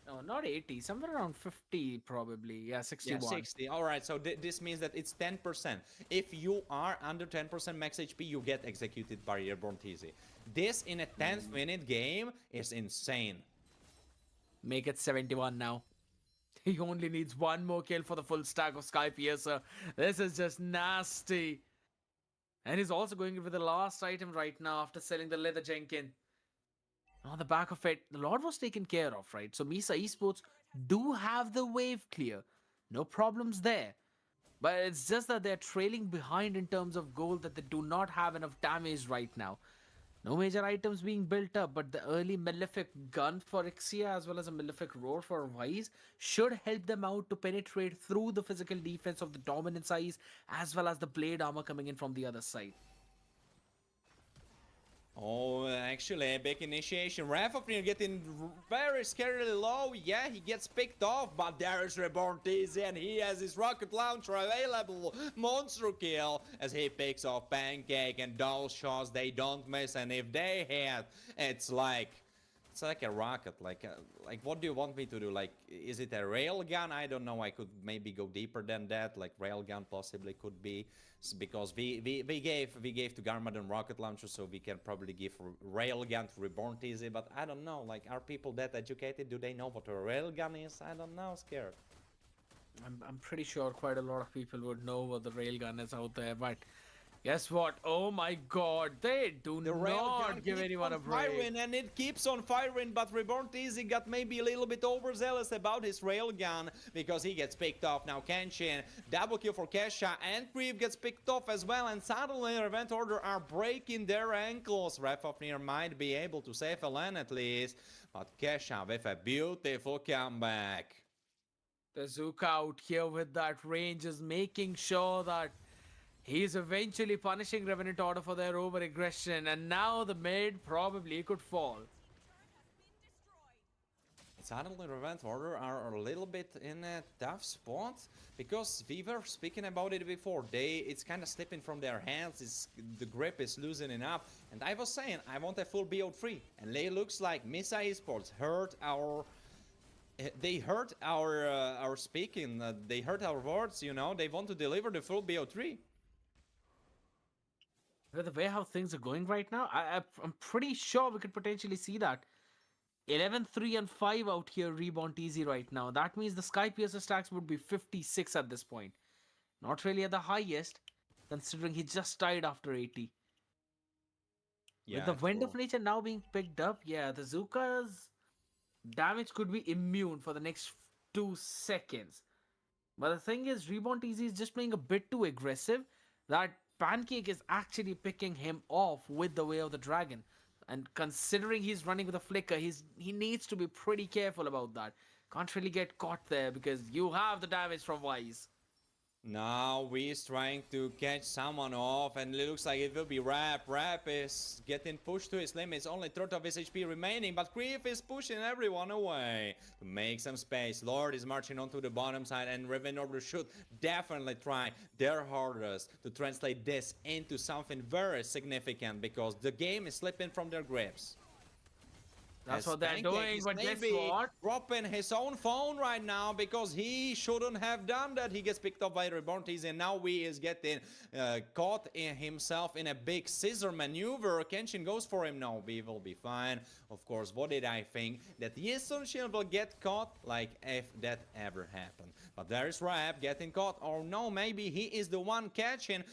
No, not 80. Somewhere around 50 probably. Yeah, 61. Yeah, 60. Alright, so this means that it's 10%. If you are under 10% max HP, you get executed by Reborn TZ. This in a 10th minute game is insane. Make it 71 now. He only needs one more kill for the full stack of Skypiercer. This is just nasty. And he's also going for the last item right now after selling the Leather Jenkin. On the back of it, the Lord was taken care of, right? So Misa Esports do have the wave clear. No problems there. But it's just that they're trailing behind in terms of gold, that they do not have enough damage right now. No major items being built up, but the early Malefic gun for Ixia as well as a Malefic roar for Wise should help them out to penetrate through the physical defense of the Dominance Eyes as well as the blade armor coming in from the other side. Oh, actually, a big initiation. Rapafleet getting very scarily low. Yeah, he gets picked off, but there is Reborn TZ, and he has his rocket launcher available. Monster kill as he picks off Pancake, and those shots, they don't miss. And if they hit, it's like a rocket. Like what do you want me to do? Like, is it a railgun? I don't know. I could maybe go deeper than that. Like railgun possibly could be, because we gave to Garmadon rocket launcher, so we can probably give railgun to Reborn TZ. But I don't know. Like, are people that educated? Do they know what a railgun is? I don't know. Scared. I'm pretty sure quite a lot of people would know what the railgun is out there, but guess what? Oh my god, they do not give anyone a break. Firing, and it keeps on firing, but Reborn TZ got maybe a little bit overzealous about his railgun because he gets picked off. Now Kenshin, double kill for Kesha, and Creep gets picked off as well, and suddenly Revent Order are breaking their ankles. Rapafleet might be able to save a lane at least, but Kesha with a beautiful comeback. The Zuka out here with that range is making sure that he's eventually punishing Revenant Order for their over-aggression, and now the mid probably could fall. suddenly Revent Order are a little bit in a tough spot because we were speaking about it before. It's kind of slipping from their hands. The grip is loosening up, and I was saying I want a full BO3, and it looks like Misa Esports heard our. They heard our speaking. They heard our words. You know, they want to deliver the full BO3. With the way how things are going right now, I'm pretty sure we could potentially see that. 11, 3, and 5 out here, Reborn TZ right now. That means the Sky Piercer stacks would be 56 at this point. Not really at the highest, considering he just died after 80. Yeah, With the Wind true. of Nature now being picked up, yeah, the Zuka's damage could be immune for the next 2 seconds. But the thing is, Reborn TZ is just playing a bit too aggressive. That Pancake is actually picking him off with the Way of the Dragon. And considering he's running with a flicker, he needs to be pretty careful about that. Can't really get caught there because you have the damage from Wise. Now We's trying to catch someone off, and it looks like it will be Rap. Rap is getting pushed to his limits, only third of his HP remaining, but Grief is pushing everyone away to make some space. Lord is marching onto the bottom side, and Riven Order should definitely try their hardest to translate this into something very significant, because the game is slipping from their grips. That's what they're doing, but guess what? Dropping his own phone right now because he shouldn't have done that. He gets picked up by Reborn TZ, and now we is getting caught in himself in a big scissor maneuver. Kenshin goes for him. No, we will be fine. Of course, what did I think? That Yisun Shield will get caught? Like, if that ever happened. But there is Rap getting caught. Or no, maybe he is the one catching.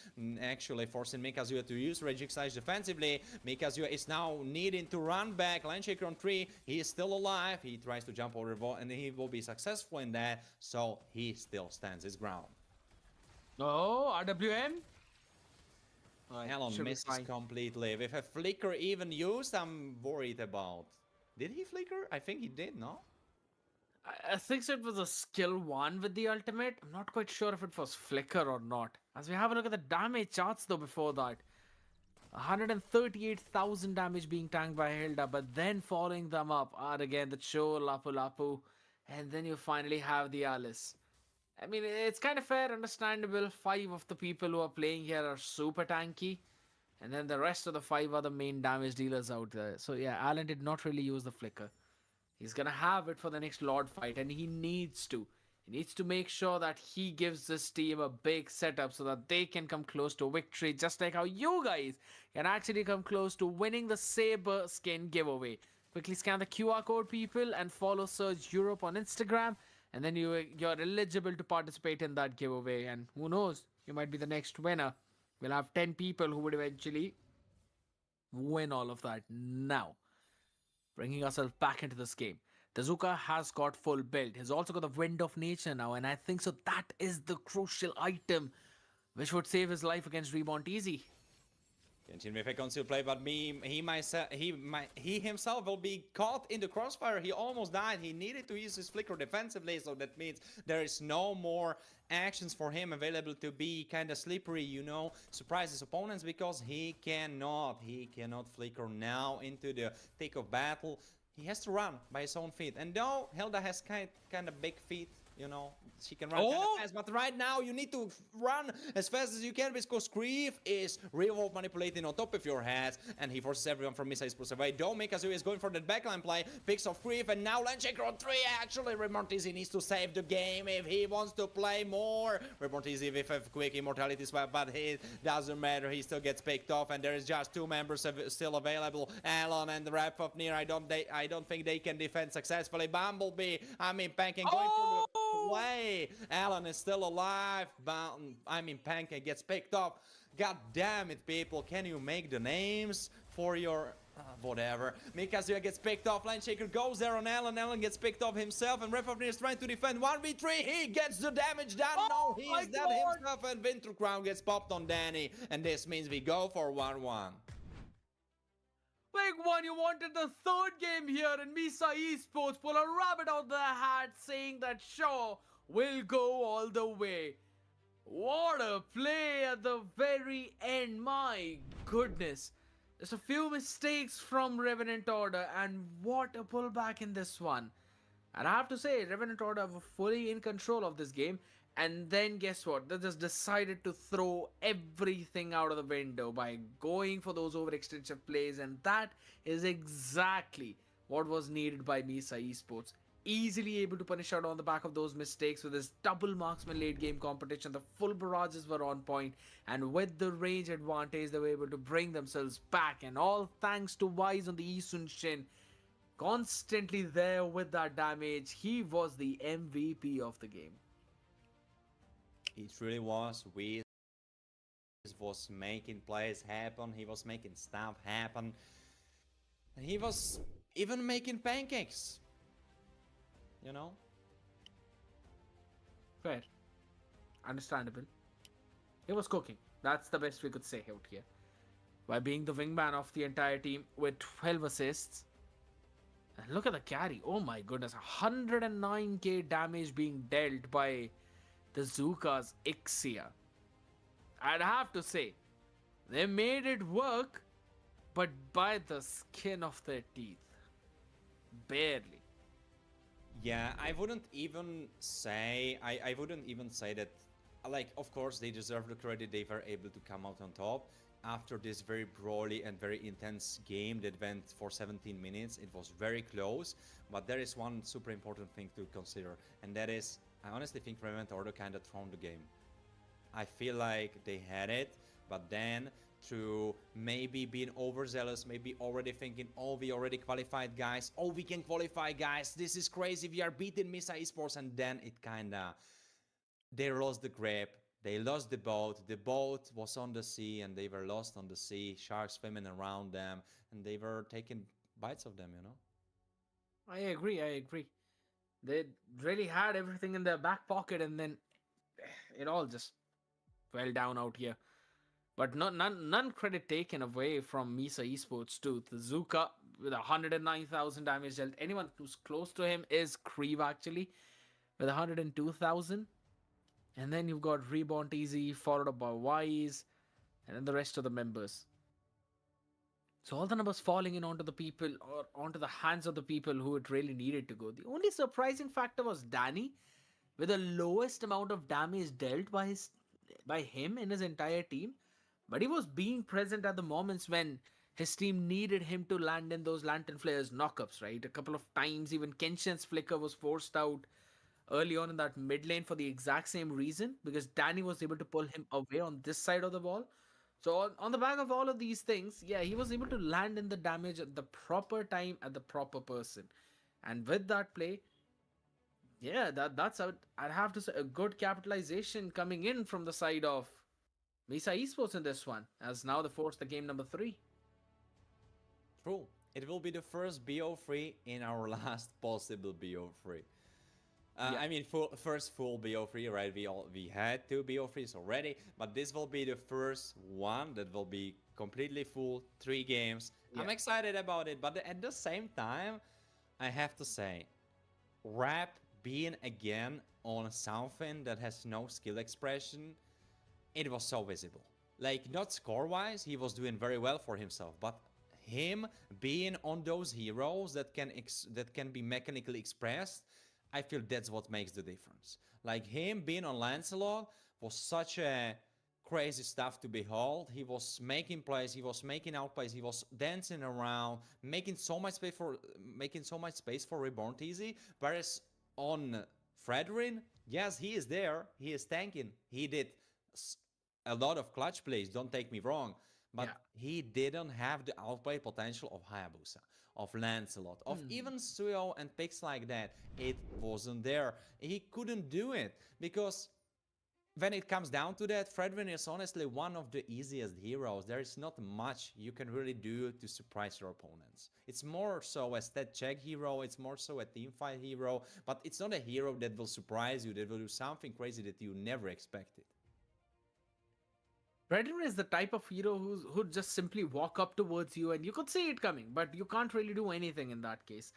Actually forcing Mikazuya to use Rage Exercise defensively. Mikazuya is now needing to run back. Landshaker on 3. He is still alive. He tries to jump over the wall, and he will be successful in that. So he still stands his ground. Oh, RWM? Alon misses completely. With a flicker even used, I'm worried about. Did he flicker? I think he did, no? I think so. It was a skill 1 with the ultimate. I'm not quite sure if it was flicker or not. As we have a look at the damage charts though before that. 138,000 damage being tanked by Hilda, but then following them up are again the Cho, Lapu Lapu, and then you finally have the Alice. I mean, it's kind of fair, understandable. 5 of the people who are playing here are super tanky, and then the rest of the 5 are the main damage dealers out there. So yeah, Alan did not really use the flicker. He's gonna have it for the next Lord fight, and he needs to. He needs to make sure that he gives this team a big setup so that they can come close to victory, just like how you guys can actually come close to winning the Saber skin giveaway. Quickly scan the QR code, people, and follow Surge Europe on Instagram, and then you're eligible to participate in that giveaway. And who knows, you might be the next winner. We'll have 10 people who would eventually win all of that. Now, bringing ourselves back into this game. Tezuka has got full build. He's also got the Wind of Nature now, and I think so that is the crucial item which would save his life against Reborn TZ. Kenshin with a concealed play, but he himself will be caught in the crossfire. He almost died. He needed to use his flicker defensively, so that means there is no more actions for him available to be kind of slippery, you know, surprise his opponents, because he cannot flicker now into the thick of battle. He has to run by his own feet, and though Hilda has kind of big feet, you know, she can run kind of fast, but right now you need to run as fast as you can, because Grief is revolve manipulating on top of your head, and he forces everyone from Misa Esports away. Though Mikazuya is going for that backline play, picks off Grief, and now Landshaker on 3. Actually, Reborn TZ needs to save the game if he wants to play more. Reborn TZ with a quick immortality swap, but it doesn't matter. He still gets picked off, and there is just 2 members still available. Alon and the Wrap of Near. I don't think they can defend successfully. Bumblebee, Pancake going for the play. Alan is still alive. Pancake gets picked up. God damn it, people. Can you make the names for your... whatever. Mikazuya gets picked off. Landshaker goes there on Alan. Alan gets picked off himself. And Refovnir is trying to defend 1v3. He gets the damage done. No, he is dead himself. And Winter Crown gets popped on Danny. And this means we go for 1-1. Big one, you wanted the 3rd game here, and Misa Esports pull a rabbit out of their hat saying that sure, we'll go all the way. What a play at the very end, my goodness. Just a few mistakes from Revenant Order, and what a pullback in this one. And I have to say, Revenant Order were fully in control of this game. And then guess what? They just decided to throw everything out of the window by going for those overextensive plays. And that is exactly what was needed by Misa Esports. Easily able to punish out on the back of those mistakes with his double marksman late game competition. The full barrages were on point, and with the range advantage, they were able to bring themselves back. And all thanks to Wise on the Isun Shin, constantly there with that damage. He was the MVP of the game. It really was. Wiz was making plays happen. He was making stuff happen. And he was even making pancakes. You know? Fair. Understandable. He was cooking. That's the best we could say out here. By being the wingman of the entire team with 12 assists. And look at the carry. Oh my goodness. 109k damage being dealt by the Zuka's Ixia. I'd have to say, they made it work, but by the skin of their teeth. Barely. Yeah, I wouldn't even say that, like, of course they deserve the credit. They were able to come out on top after this very brawly and very intense game that went for 17 minutes. It was very close, but there is one super important thing to consider, and that is, I honestly think Revenant Order kind of thrown the game. I feel like they had it, but then through maybe being overzealous, maybe already thinking, oh, we already qualified, guys. Oh, we can qualify, guys. This is crazy. We are beating Misa Esports. And then it kind of, they lost the grip. They lost the boat. The boat was on the sea and they were lost on the sea. Sharks swimming around them and they were taking bites of them, you know? I agree. They really had everything in their back pocket and then it all just fell down out here. But none credit taken away from Misa Esports too. The Zuka with 109,000 damage dealt. Anyone who's close to him is Creeve actually with 102,000. And then you've got Reborn TZ followed up by Wise and then the rest of the members. So all the numbers falling in onto the people or onto the hands of the people who it really needed to go. The only surprising factor was Danny with the lowest amount of damage dealt by him in his entire team. But he was being present at the moments when his team needed him to land in those Lantern Flares knockups, right? A couple of times, even Kenshin's flicker was forced out early on in that mid lane for the exact same reason because Danny was able to pull him away on this side of the wall. So, on the back of all of these things, yeah, he was able to land in the damage at the proper time at the proper person. And with that play, yeah, that's I'd have to say a good capitalization coming in from the side of Misa Esports in this one, as now they force the game number 3. True. It will be the first BO3 in our last possible BO3. Yeah. I mean, first full BO3, right? We had 2 BO3s already, but this will be the first one that will be completely full, 3 games. Yeah. I'm excited about it, but at the same time, I have to say, Rap being again on something that has no skill expression, it was so visible. Like, not score-wise, he was doing very well for himself, but him being on those heroes that can be mechanically expressed, I feel that's what makes the difference. Like, him being on Lancelot was such a crazy stuff to behold. He was making plays, he was making outplays, he was dancing around, making so much space for Reborn TZ. Whereas on Fredrin, yes, he is there, he is tanking, he did a lot of clutch plays, don't take me wrong, but he didn't have the outplay potential of Hayabusa, of Lancelot, of even Suyo and picks like that. It wasn't there. He couldn't do it because when it comes down to that, Fredrin is honestly one of the easiest heroes. There is not much you can really do to surprise your opponents. It's more so a stat check hero, it's more so a teamfight hero, but it's not a hero that will surprise you, that will do something crazy that you never expected. Predator is the type of hero who'd just simply walk up towards you and you could see it coming, but you can't really do anything in that case.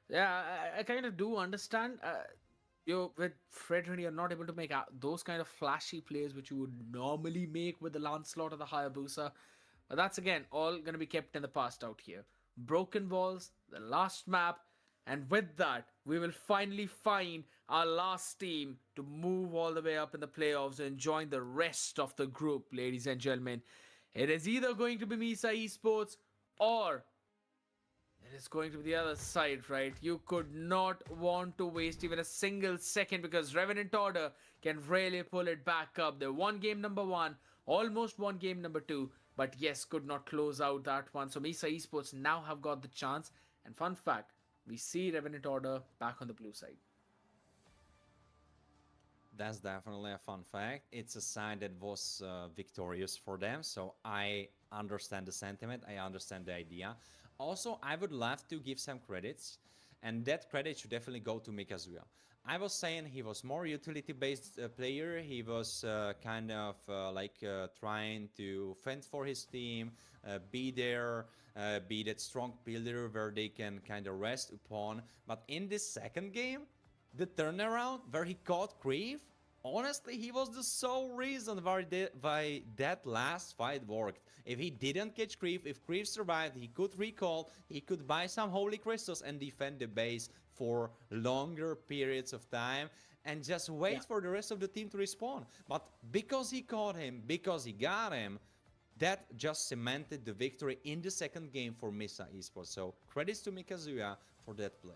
Yeah, I kind of do understand. With Fredrin, you're not able to make those kind of flashy plays which you would normally make with the Lancelot or the Hayabusa. But that's again all going to be kept in the past out here. Broken Walls, the last map. And with that, we will finally find our last team to move all the way up in the playoffs and join the rest of the group, ladies and gentlemen. It is either going to be Misa Esports or it is going to be the other side, right? You could not want to waste even a single second because Revenant Order can really pull it back up. They won game number one, almost won game number two, but yes, could not close out that one. So Misa Esports now have got the chance. And fun fact, we see Revenant Order back on the blue side. That's definitely a fun fact. It's a side that was victorious for them, so I understand the sentiment, I understand the idea. Also, I would love to give some credits, and that credit should definitely go to Mikazuya. I was saying he was more utility-based player. He was kind of trying to fend for his team, be there, be that strong pillar where they can kind of rest upon. But in this second game, the turnaround where he caught Creve, honestly, he was the sole reason why that last fight worked. If he didn't catch Creve, if Creve survived, he could recall, he could buy some holy crystals and defend the base for longer periods of time and just wait for the rest of the team to respawn. But because he caught him, because he got him, that just cemented the victory in the second game for Misa Esports. So credits to Mikazuya for that play.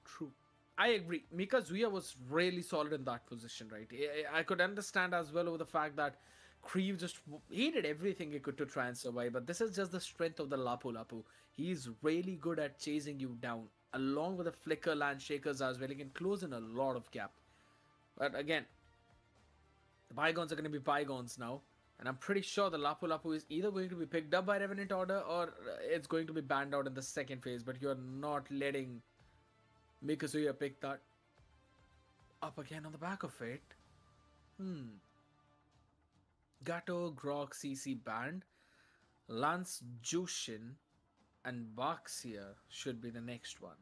True. I agree. Mikazuya was really solid in that position, right? I could understand as well over the fact that Creve he did everything he could to try and survive, but this is just the strength of the Lapu Lapu. He's really good at chasing you down, along with the flicker land shakers as well. He can close in a lot of gap. But again, the bygones are going to be bygones now, and I'm pretty sure the Lapu Lapu is either going to be picked up by Revenant Order or it's going to be banned out in the second phase, but you're not letting Mikazuya picked that up again on the back of it. Gato, Grog, CC banned. Lance Jushin and Baxia should be the next one.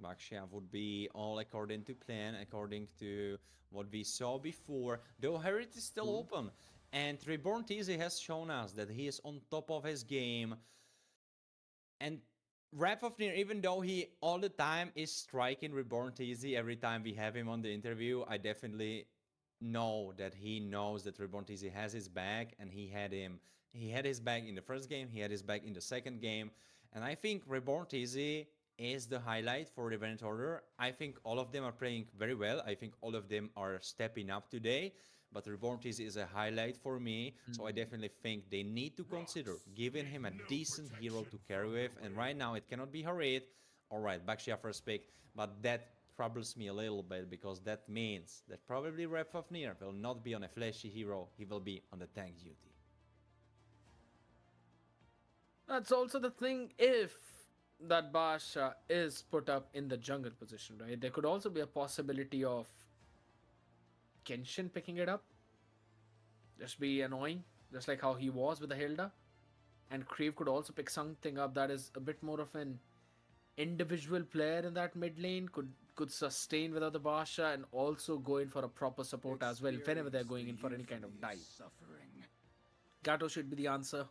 Baxia would be all according to plan, according to what we saw before. Though Heritage is still open. And Reborn TZ has shown us that he is on top of his game. And Rapofnir, even though he all the time is striking Reborn TZ every time we have him on the interview, I definitely know that he knows that Reborn TZ has his back, and he had his back in the first game, he had his back in the second game, and I think Reborn TZ is the highlight for the event order. I think all of them are playing very well. I think all of them are stepping up today. But Reborn TZ is a highlight for me, so I definitely think they need to consider giving him a decent hero to carry with. And right now it cannot be Harit. All right, Baxia first pick, but that troubles me a little bit because that means that probably Rapofnir will not be on a flashy hero. He will be on the tank duty. That's also the thing if that Basha is put up in the jungle position, right? There could also be a possibility of Kenshin picking it up. Just be annoying, just like how he was with the Hilda. And Creve could also pick something up that is a bit more of an individual player in that mid lane, could sustain without the Basha and also go in for a proper support as well whenever they're going in for any kind of dive. Gato should be the answer.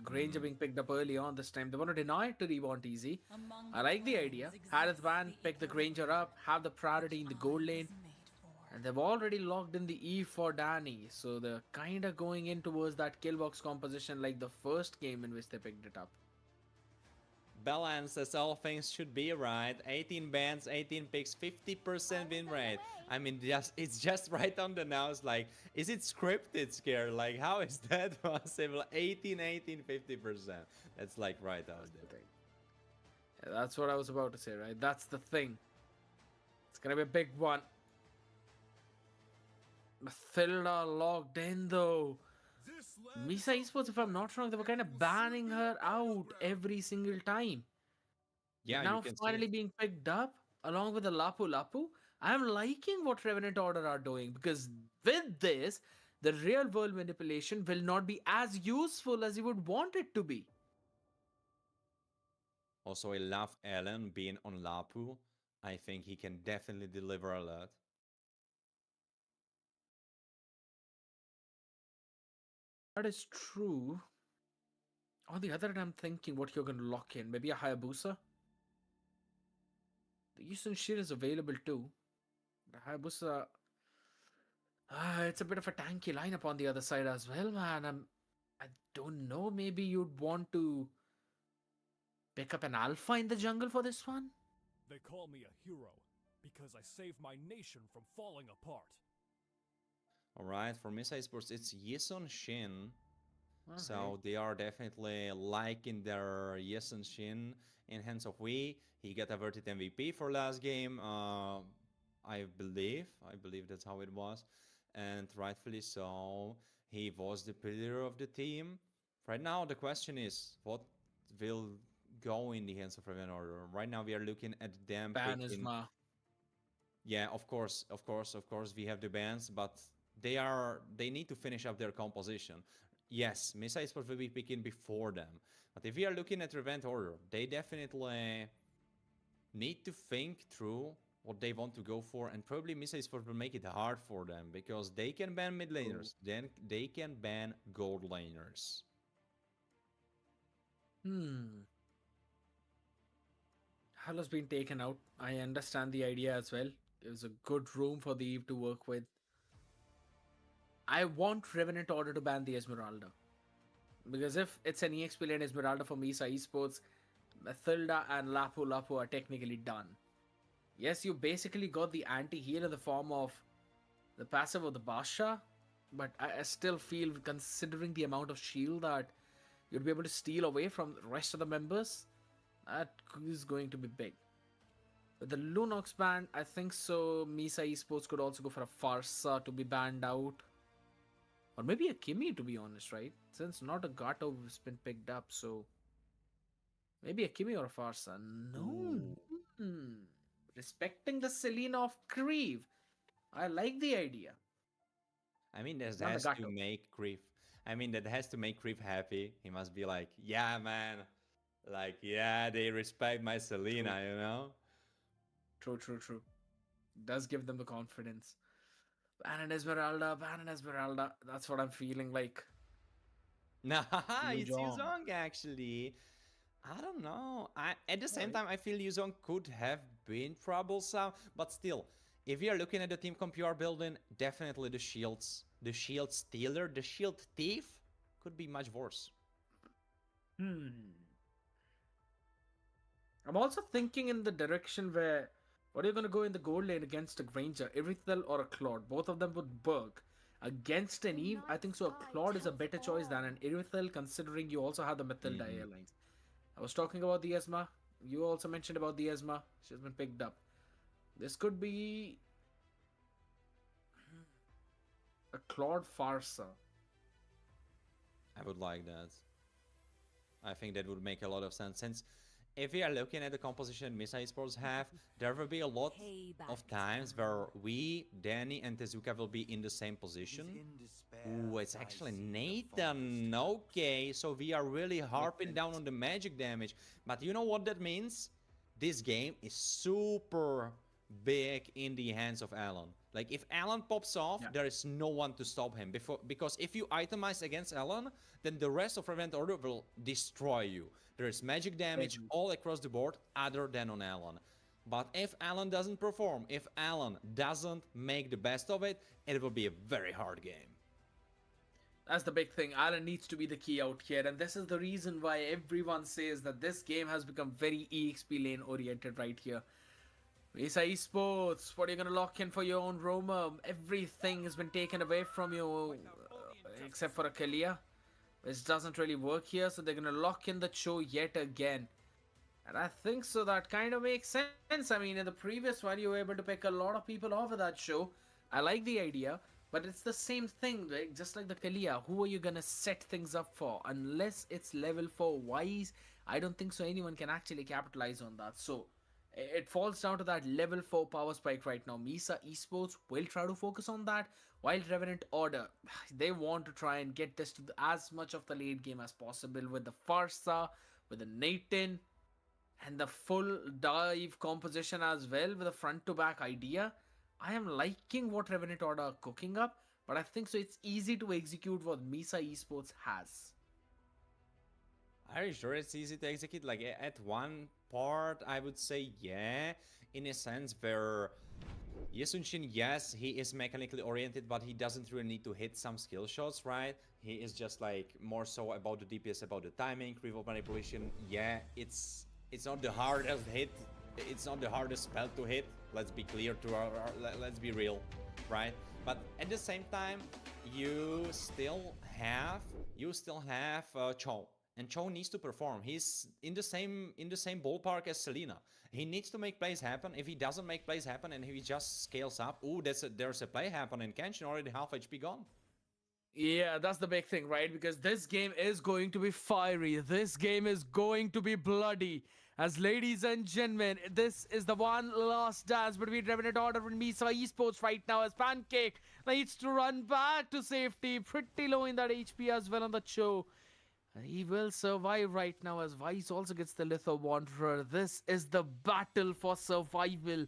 Granger being picked up early on this time. They want to deny it to Reborn TZ. I like the idea. Harith Van pick the Granger up, have the priority in the gold lane. And they've already locked in the E for Danny. So they're kind of going in towards that kill box composition like the first game in which they picked it up. Balance as all things should be, right? 18 bans, 18 picks, 50% win rate. I mean, it's just right on the nose. Like, is it scripted, Scare? Like, how is that possible? 18, 50%. That's like right out there. Yeah, that's what I was about to say, right? That's the thing. It's gonna be a big one. Mathilda logged in though. Misa Esports, if I'm not wrong, they were kind of banning her out every single time. Yeah, now finally being picked up along with the Lapu Lapu. I'm liking what Revenant Order are doing because with this, the real world manipulation will not be as useful as you would want it to be. Also, I love Alan being on Lapu. I think he can definitely deliver a lot. That is true. On the other hand, I'm thinking what you're going to lock in. Maybe a Hayabusa? The Yushin Shin is available too. The Hayabusa. It's a bit of a tanky lineup on the other side as well, man. I don't know. Maybe you'd want to pick up an Alpha in the jungle for this one? They call me a hero because I saved my nation from falling apart. Alright, for Misa Esports, it's Yesun Shin. Okay. So they are definitely liking their Yesun Shin in hands of Wii. He got averted MVP for last game. I believe that's how it was. And rightfully so. He was the pillar of the team. Right now, the question is, what will go in the hands of Reven Order? Right now, we are looking at them picking... Banisma. Yeah, of course, we have the bans, but they need to finish up their composition. Yes, Misa Esports will be picking before them. But if we are looking at Revent Order, they definitely need to think through what they want to go for, and probably Misa Esports will make it hard for them because they can ban mid laners, then they can ban gold laners. Hell has been taken out. I understand the idea as well. It was a good room for the Eve to work with. I want Revenant Order to ban the Esmeralda. Because if it's an EXP lane Esmeralda for Misa Esports, Mathilda and Lapu Lapu are technically done. Yes, you basically got the anti-heal in the form of the passive of the Basha, but I still feel, considering the amount of shield that you'd be able to steal away from the rest of the members, that is going to be big. With the Lunox ban, I think so Misa Esports could also go for a Farsa to be banned out. Or maybe a Kimi, to be honest, right? Since not a Gato has been picked up, so... Maybe a Kimi or a Farsa. No. Respecting the Selena of Creve. I like the idea. I mean, that has to make Creve... I mean, that has to make Creve happy. He must be like, yeah, man. Like, yeah, they respect my Selena, you know? True. Does give them the confidence. Ban an Esmeralda. That's what I'm feeling like. Nah, it's Yuzong actually. I don't know. At the same time, I feel Yuzong could have been troublesome, but still, if we are looking at the team comp you are building, definitely the shield stealer, the shield thief could be much worse. I'm also thinking in the direction where, what are you going to go in the gold lane against a Granger, Irithel or a Claude? Both of them would Berg. Against an Eve, I think so a Claude is a better choice than an Irithel, considering you also have the Mathilda airlines. I was talking about the Esma. You also mentioned about the Esma. She's been picked up. This could be a Claude Farsa. I would like that. I think that would make a lot of sense, since if we are looking at the composition Misa Esports have, there will be a lot of times where we, Danny, and Tezuka will be in the same position. Ooh, it's actually Nathan. Okay, so we are really harping down on the magic damage. But you know what that means? This game is super big in the hands of Alan. Like, if Alan pops off, there is no one to stop him. Because if you itemize against Alan, then the rest of Revent Order will destroy you. There is magic damage all across the board other than on Alan. But if Alan doesn't perform, if Alan doesn't make the best of it, it will be a very hard game. That's the big thing. Alan needs to be the key out here. And this is the reason why everyone says that this game has become very EXP lane oriented right here. Misa Esports, what are you going to lock in for your own roamer? Everything has been taken away from you, except for a Kalia, which doesn't really work here, so they're going to lock in the Cho yet again. And I think so that kind of makes sense. I mean, in the previous one, you were able to pick a lot of people off of that show. I like the idea, but it's the same thing, right? Just like the Kalia, who are you going to set things up for? Unless it's level 4 wise, I don't think so anyone can actually capitalize on that. So it falls down to that level 4 power spike right now. Misa Esports will try to focus on that, while Revenant Order, they want to try and get this to as much of the late game as possible with the Farsa, with the Nathan, and the full dive composition as well with a front to back idea. I am liking what Revenant Order are cooking up, but I think so it's easy to execute what Misa Esports has. Are you sure it's easy to execute? Like at one part, I would say yeah, in a sense where Yesunshin, yes, he is mechanically oriented, but he doesn't really need to hit some skill shots, right? He is just like more so about the DPS, about the timing, revolve manipulation. Yeah, it's not the hardest hit. It's not the hardest spell to hit. Let's be clear to let's be real, right? But at the same time, you still have Cho, and Cho needs to perform. He's in the same ballpark as Selena. He needs to make plays happen. If he doesn't make plays happen and he just scales up, ooh, there's a play happening. Kenshin already half HP gone. Yeah, that's the big thing, right? Because this game is going to be fiery. This game is going to be bloody. As ladies and gentlemen, this is the one last dance between Revenant Order and Misa Esports right now, as Pancake needs to run back to safety. Pretty low in that HP as well on the Cho. He will survive right now as Vice also gets the Litho Wanderer. This is the battle for survival.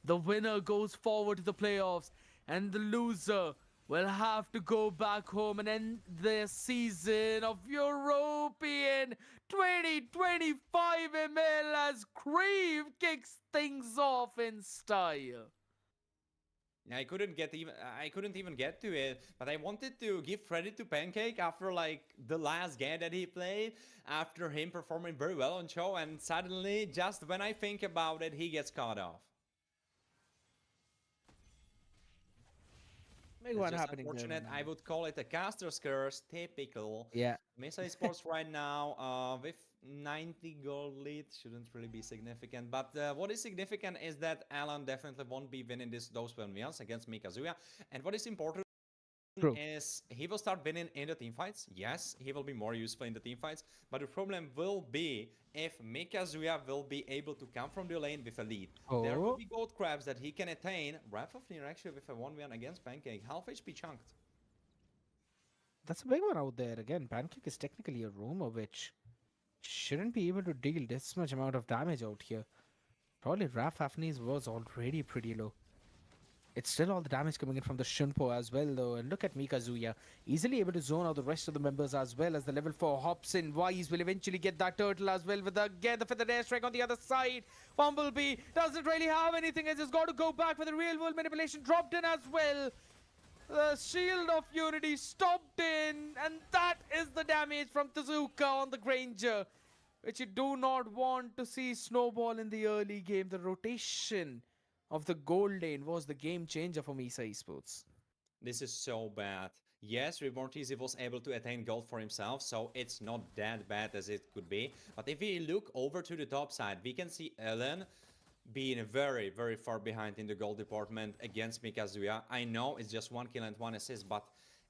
The winner goes forward to the playoffs, and the loser will have to go back home and end their season of European 2025 ML as Creve kicks things off in style. I couldn't even get to it, but I wanted to give credit to Pancake after like the last game that he played, after him performing very well on Cho, and suddenly, just when I think about it, he gets caught off. Big It's one just happening unfortunate. there. I would call it a caster's curse, typical. Yeah. Mesa Esports right now with 90 gold lead shouldn't really be significant, but what is significant is that Alan definitely won't be winning those 1v1s against Mikazuya, and what is important is he will start winning in the teamfights. Yes, he will be more useful in the teamfights, but the problem will be if Mikazuya will be able to come from the lane with a lead. There will be gold crabs that he can attain. Wrath of Near actually with a 1v1 against Pancake, half HP chunked. That's a big one out there. Again, Pancake is technically a roamer, which shouldn't be able to deal this much amount of damage out here. Probably Raf Hafni's was already pretty low. It's still all the damage coming in from the Shunpo as well, though. And look at Mikazuya, easily able to zone out the rest of the members as well, as the level 4 hops in. Wise will eventually get that turtle as well, with the feathered airstrike on the other side. Bumblebee doesn't really have anything, has just got to go back for the real world manipulation dropped in as well. The Shield of Unity stopped in, and that is the damage from Tezuka on the Granger, which you do not want to see snowball in the early game. The rotation of the gold lane was the game changer for Misa Esports. This is so bad. Yes, Reborn TZ was able to attain gold for himself, so it's not that bad as it could be. But if we look over to the top side, we can see Ellen being very, very far behind in the gold department against Mikazuya. I know it's just 1 kill and 1 assist, but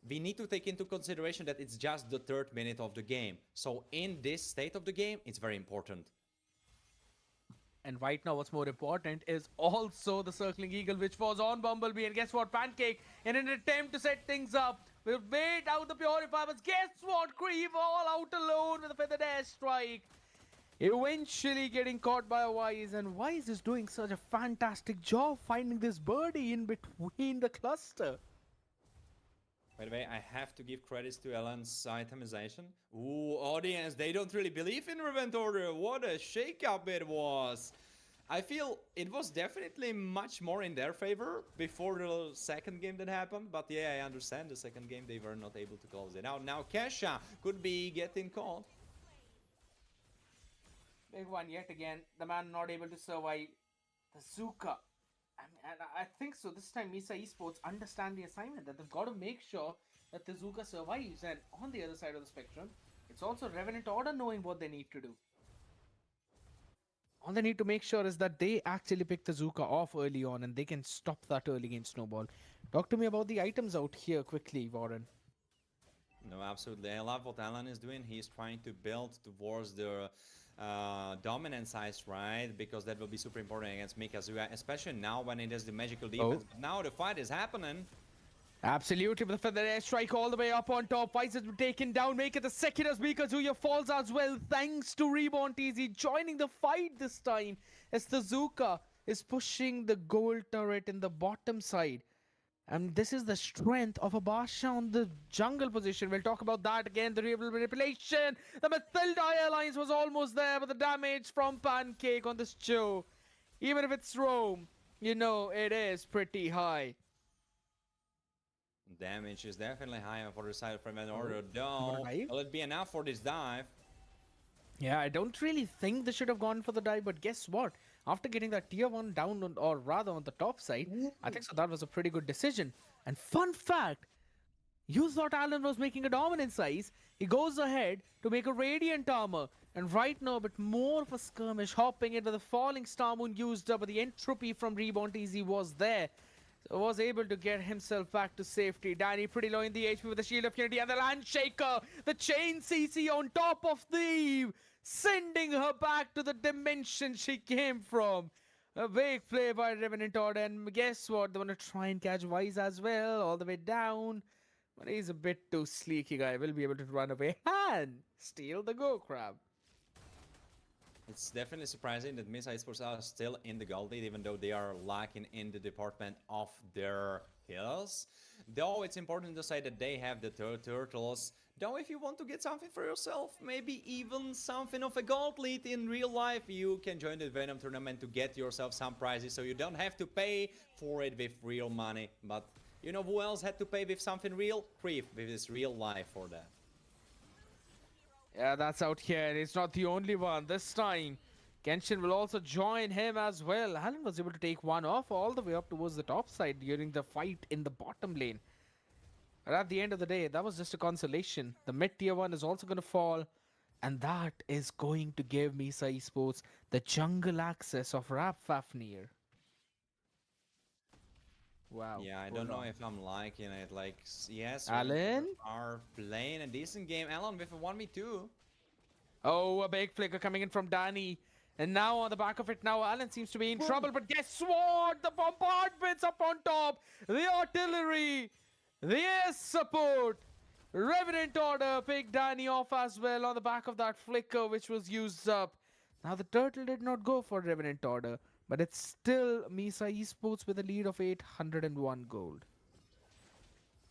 we need to take into consideration that it's just the 3rd minute of the game. So in this state of the game, it's very important. And right now, what's more important is also the Circling Eagle, which was on Bumblebee. And guess what? Pancake, in an attempt to set things up, will wait out the Purify. But guess what? Creve all out alone with a feathered airstrike. Eventually getting caught by Wise. And Wise is doing such a fantastic job finding this birdie in between the cluster. By the way, I have to give credits to Ellen's itemization. Ooh, audience, they don't really believe in Revent Order. What a shakeup it was. I feel it was definitely much more in their favor before the second game that happened. But yeah, I understand the second game they were not able to close it out. Now Kesha could be getting caught. Big one yet again. The man not able to survive. Tezuka. And I think so. This time, Misa Esports understand the assignment that they've got to make sure that Tezuka survives. And on the other side of the spectrum, it's also Revenant Order knowing what they need to do. All they need to make sure is that they actually pick Tezuka off early on and they can stop that early game snowball. Talk to me about the items out here quickly, Warren. No, absolutely. I love what Alan is doing. He's trying to build towards the dominant size, right? Because that will be super important against Mikazuya, especially now when it has the magical defense. But now the fight is happening. Absolutely, with the feather airstrike all the way up on top. Vice has been taken down, make it the second as Mikazuya falls as well, thanks to Reborn TZ joining the fight this time, as Tezuka is pushing the gold turret in the bottom side. And this is the strength of a Basha on the jungle position. We'll talk about that again. The real manipulation. The Mathilda Alliance was almost there, but the damage from Pancake on this Joe, even if it's Rome, you know, it is pretty high. Damage is definitely higher for the side of Red Oh, Order, you wanna though. dive? Will it be enough for this dive? Yeah, I don't really think they should have gone for the dive, but guess what? After getting that tier 1 down, or rather on the top side, I think so that was a pretty good decision. And fun fact, you thought Alan was making a dominant size. He goes ahead to make a radiant armor. And right now, a bit more of a skirmish, hopping in with the falling star moon used up, but the entropy from Reborn TZ was there. So was able to get himself back to safety. Danny pretty low in the HP with the Shield of Unity and the Landshaker. The Chain CC on top of the Eve, sending her back to the dimension she came from. A big play by Revenant Order, and guess what? They want to try and catch Wise as well, all the way down. But he's a bit too sleeky guy. Will be able to run away and steal the Go Crab. It's definitely surprising that Miss Esports are still in the gold lead, even though they are lacking in the department of their kills. Though it's important to say that they have the turtles. Though if you want to get something for yourself, maybe even something of a gold lead in real life, you can join the Venom tournament to get yourself some prizes, so you don't have to pay for it with real money. But you know who else had to pay with something real? Creep, with his real life for that. Yeah, that's out here, and it's not the only one. This time, Genshin will also join him as well. Alan was able to take one off all the way up towards the top side during the fight in the bottom lane. But at the end of the day, that was just a consolation. The mid tier 1 is also going to fall, and that is going to give Misa Esports the jungle access of Rap Fafnir. Wow. Yeah, I don't know if I'm liking it. Like, yes, Alan? are playing a decent game. Alan with a 1v2. Oh, a big flicker coming in from Danny. And now on the back of it, now Alan seems to be in trouble. But guess what? The bombardments up on top. The artillery. The air support. Revenant Order picked Danny off as well on the back of that flicker which was used up. Now the turtle did not go for Revenant Order, but it's still Misa Esports with a lead of 801 gold.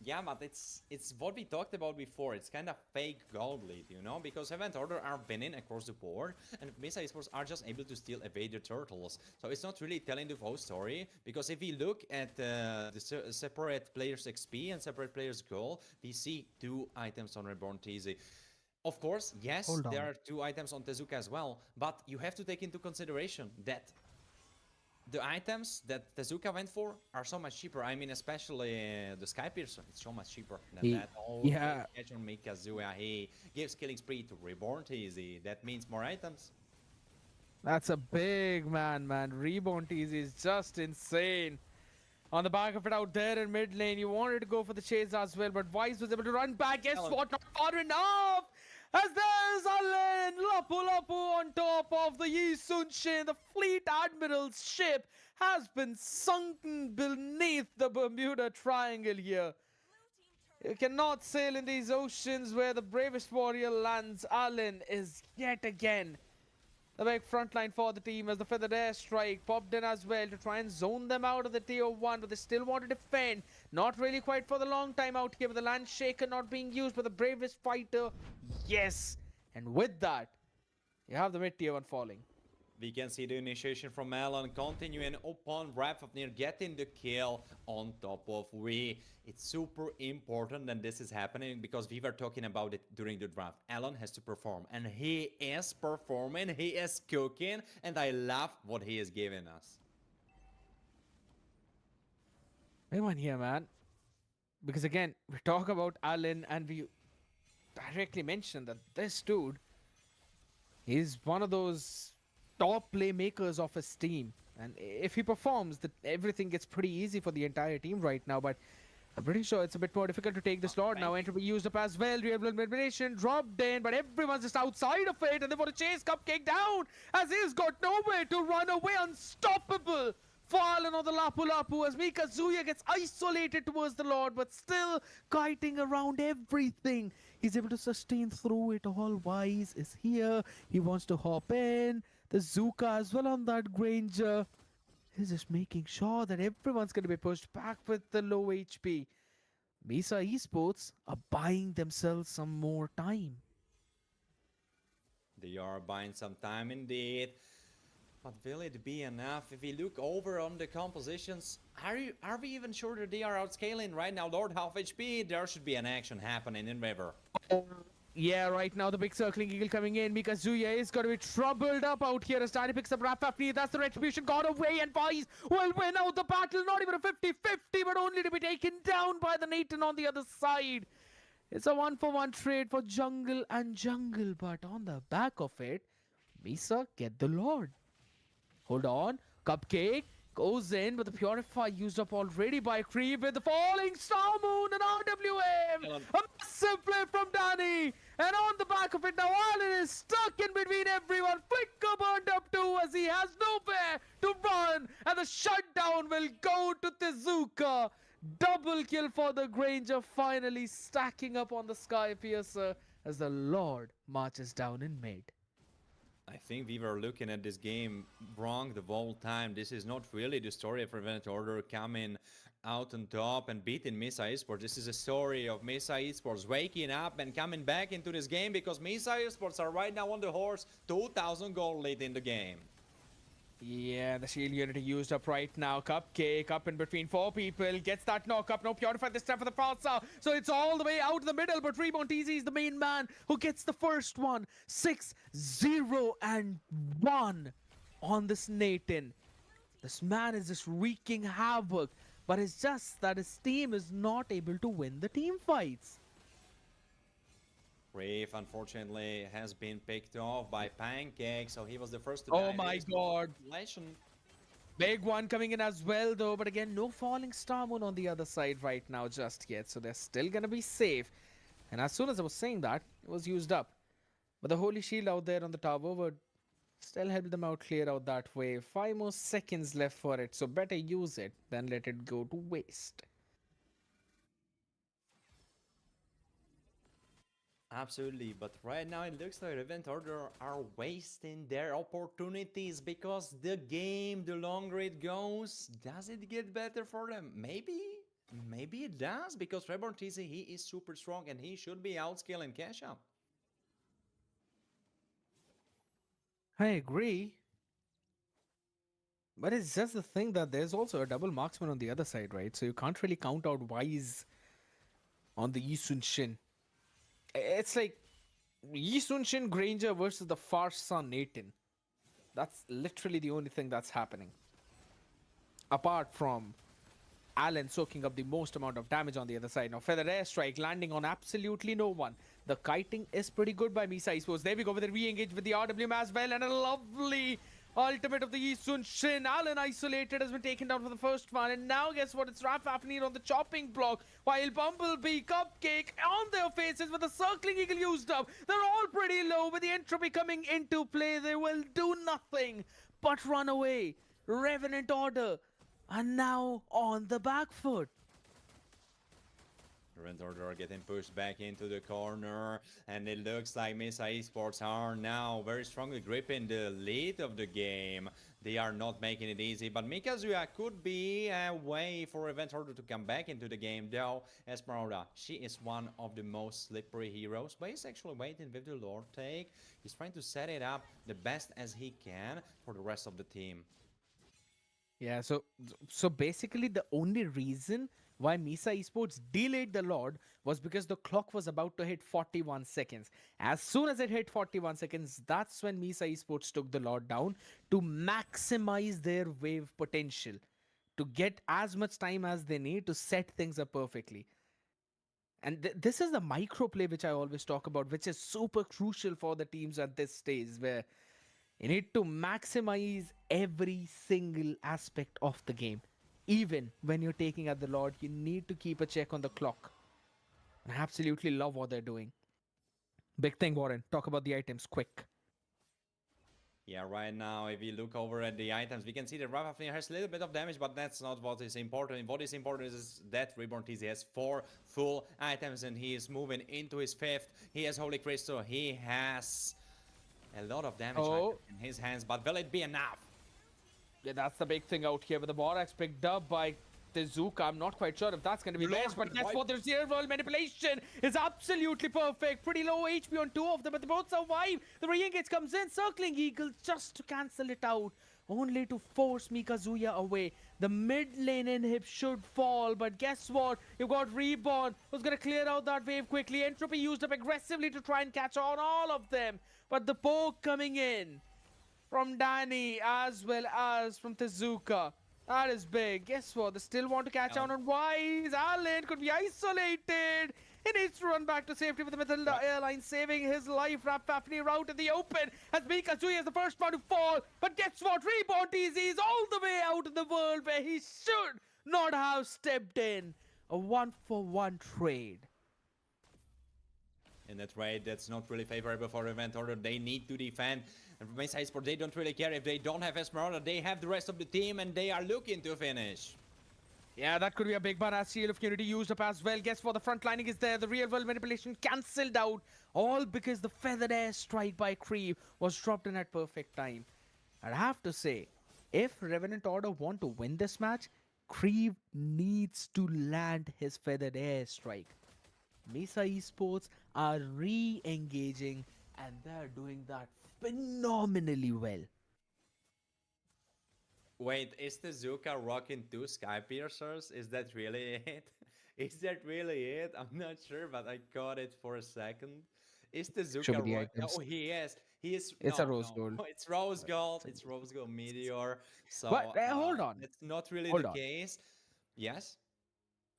Yeah, but it's what we talked about before. It's kind of fake gold lead, you know, because Event Order are winning across the board, and Mesa Esports are just able to still evade the turtles. So it's not really telling the whole story, because if we look at the separate players' XP and separate players' goal, we see 2 items on Reborn TZ. Of course, yes, there are 2 items on Tezuka as well, but you have to take into consideration that the items that Tezuka went for are so much cheaper. I mean, especially the Sky Piercer. It's so much cheaper than that. Oh, yeah. Catch on Mikazuya. He gives killing spree to Reborn TZ. That means more items. That's a big man. Reborn TZ is just insane. On the back of it out there in mid lane, you wanted to go for the chase as well, but Wise was able to run back. Guess what? Not far enough! As there's Alan Lapu Lapu on top of the Yisunshin. The Fleet Admiral's ship has been sunken beneath the Bermuda Triangle here. You cannot sail in these oceans where the bravest warrior lands. Alan is yet again the big front line for the team as the feathered airstrike popped in as well to try and zone them out of the tier 1, but they still want to defend. Not really quite for the long time out here, with the Landshaker not being used by the bravest fighter. Yes, and with that, you have the mid tier 1 falling. We can see the initiation from Alan continuing upon Rapfafnir getting the kill on top of we. It's super important that this is happening because we were talking about it during the draft. Alan has to perform, and he is performing, he is cooking, and I love what he is giving us. Big one here, man. Because again, we talk about Alan and we directly mention that this dude is one of those top playmakers of his team, and if he performs, that everything gets pretty easy for the entire team right now. But I'm pretty sure it's a bit more difficult to take this Lord now. Entropy used up as well. Real elimination dropped in, but everyone's just outside of it, and they want to chase Cupcake down as he's got nowhere to run away. Unstoppable for Alan on the Lapu Lapu as Mikazuya gets isolated towards the Lord, but still kiting around everything. He's able to sustain through it all. Wise is here. He wants to hop in. The Zuka as well on that Granger. He's just making sure that everyone's going to be pushed back with the low HP. Mesa Esports are buying themselves some more time. They are buying some time indeed. But will it be enough? If we look over on the compositions, are we even sure that they are outscaling right now? Lord half HP, there should be an action happening in River. Yeah, right now the big circling eagle coming in because Zuya is going to be troubled up out here as Tiny picks up Rafafni. That's the retribution gone away, and Vice will win out the battle. Not even a 50-50, but only to be taken down by the Nathan on the other side. It's a 1-for-1 trade for Jungle and Jungle, but on the back of it, Misa get the Lord. Hold on, Cupcake goes in, but the Purify used up already by Creep with the Falling Star Moon and RWM. A massive play from Danny. And on the back of it now, Alan is stuck in between everyone. Flicker burned up too as he has nowhere to run. And the shutdown will go to Tezuka. Double kill for the Granger, finally stacking up on the Sky Piercer as the Lord marches down in mid. I think we were looking at this game wrong the whole time. This is not really the story of Event Order coming out on top and beating Mesa Esports. This is a story of Mesa Esports waking up and coming back into this game because Mesa Esports are right now on the horse, 2,000 gold lead in the game. Yeah, the shield unity used up right now. Cupcake up in between 4 people. Gets that knock up. No Purify this time for the Falsa. So it's all the way out the middle. But Rebound TZ is the main man who gets the first one. 6-0 and 1 on this Nathan. This man is just wreaking havoc. But it's just that his team is not able to win the team fights. Reef, unfortunately, has been picked off by Pancake, so he was the first to Oh die. my god. Big one coming in as well, though. But again, no Falling Star Moon on the other side right now just yet. So they're still going to be safe. And as soon as I was saying that, it was used up. But the Holy Shield out there on the tower would still help them out clear out that way. 5 more seconds left for it. So better use it than let it go to waste. Absolutely, but right now it looks like Event Order are wasting their opportunities because the game, the longer it goes, does it get better for them? Maybe it does because Reborn TZ, he is super strong and he should be outscaling Cash Out. I agree. But it's just the thing that there's also a double marksman on the other side, right? So you can't really count out Wise on the Yi Sun Shin. It's like Yi Sun Shin Granger versus the Far Sun Nathan. That's literally the only thing that's happening. Apart from Allen soaking up the most amount of damage on the other side. Now Feather Airstrike landing on absolutely no one. The kiting is pretty good by Misa Esports. There we go with a re-engage with the RWM as well. And a lovely ultimate of the Yi Sun Shin. Allen isolated has been taken down for the first one. And now guess what? It's Raf Afnir on the chopping block. While Bumblebee, Cupcake on their faces with the circling eagle used up. They're all pretty low with the entropy coming into play. They will do nothing but run away. Revenant Order are now on the back foot. Event Order are getting pushed back into the corner, and it looks like Mesa Esports are now very strongly gripping the lead of the game. They are not making it easy, but Mikazuya could be a way for Event Order to come back into the game, though Esmeralda, she is one of the most slippery heroes, but he's actually waiting with the Lord take. He's trying to set it up the best as he can for the rest of the team. Yeah, so basically the only reason why Misa Esports delayed the Lord was because the clock was about to hit 41 seconds. As soon as it hit 41 seconds, that's when Misa Esports took the Lord down to maximize their wave potential, to get as much time as they need to set things up perfectly. And this is the micro play which I always talk about, which is super crucial for the teams at this stage, where you need to maximize every single aspect of the game. Even when you're taking at the Lord, you need to keep a check on the clock. And I absolutely love what they're doing. Big thing, Warren. Talk about the items quick. Yeah, right now, if we look over at the items, we can see that Rafafnir has a little bit of damage, but that's not what is important. What is important is that Reborn TZ has 4 full items, and he is moving into his 5th. He has Holy Crystal. He has a lot of damage in his hands, but will it be enough? Yeah, that's the big thing out here with the Borax picked up by Tezuka. I'm not quite sure if that's going to be best, but guess what? Their zero world manipulation is absolutely perfect. Pretty low HP on two of them, but they both survive. The re-engage comes in, circling Eagle just to cancel it out, only to force Mikazuya away. The mid lane inhib should fall, but guess what? You've got Reborn, who's going to clear out that wave quickly. Entropy used up aggressively to try and catch on all of them, but the poke coming in from Danny as well as from Tezuka. That is big. Guess what? They still want to catch on Wise. Allen could be isolated. He needs to run back to safety with the Matilda Airline, saving his life. Fafnir out in the open as Mikazuya is the first one to fall. But guess what? Reborn TZ is all the way out in the world where he should not have stepped in. A 1-for-1 trade. In that trade, that's not really favorable for Event Order. They need to defend. And for Mesa Esports, they don't really care if they don't have Esmeralda. They have the rest of the team and they are looking to finish. Yeah, that could be a big one as Seal of Unity used up as well. Guess what? The front lining is there. The real world manipulation cancelled out. All because the feathered air strike by Creeve was dropped in at perfect time. I'd have to say, if Revenant Order want to win this match, Creeve needs to land his feathered air strike. Mesa Esports are re-engaging and they're doing that phenomenally well. Wait, is Tezuka rocking two Sky Piercers? Is that really it? Is that really it? I'm not sure, but I caught it for a second. Is Tezuka rocking? Oh, he is. He is. It's a rose gold. It's rose gold. It's rose gold meteor. So But hold on. It's not really Hold the on. case. Yes.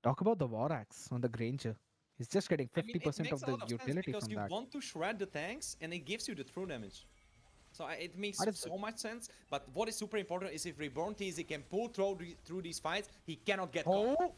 Talk about the Vorax on the Granger. He's just getting 50% I mean, it makes of a the lot of sense utility because from you that. want to shred the tanks and it gives you the true damage. So it makes That is so much sense. But what is super important is if Reborn TZ can pull through these fights, he cannot get caught. Oh,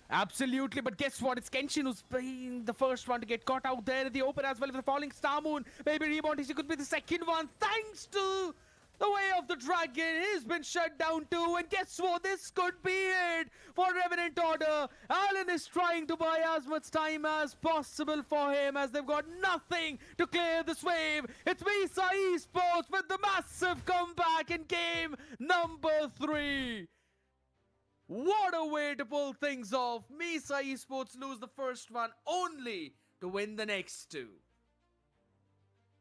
absolutely. But guess what? It's Kenshin who's being the first one to get caught out there in the open as well with the falling Star Moon. Maybe Reborn TC could be the second one thanks to the Way of the Dragon. He's been shut down too. And guess what? This could be it for Revenant Order. Allen is trying to buy as much time as possible for him as they've got nothing to clear this wave. It's Mesa Esports with the massive comeback in game number 3. What a way to pull things off. Mesa Esports lose the first one only to win the next two.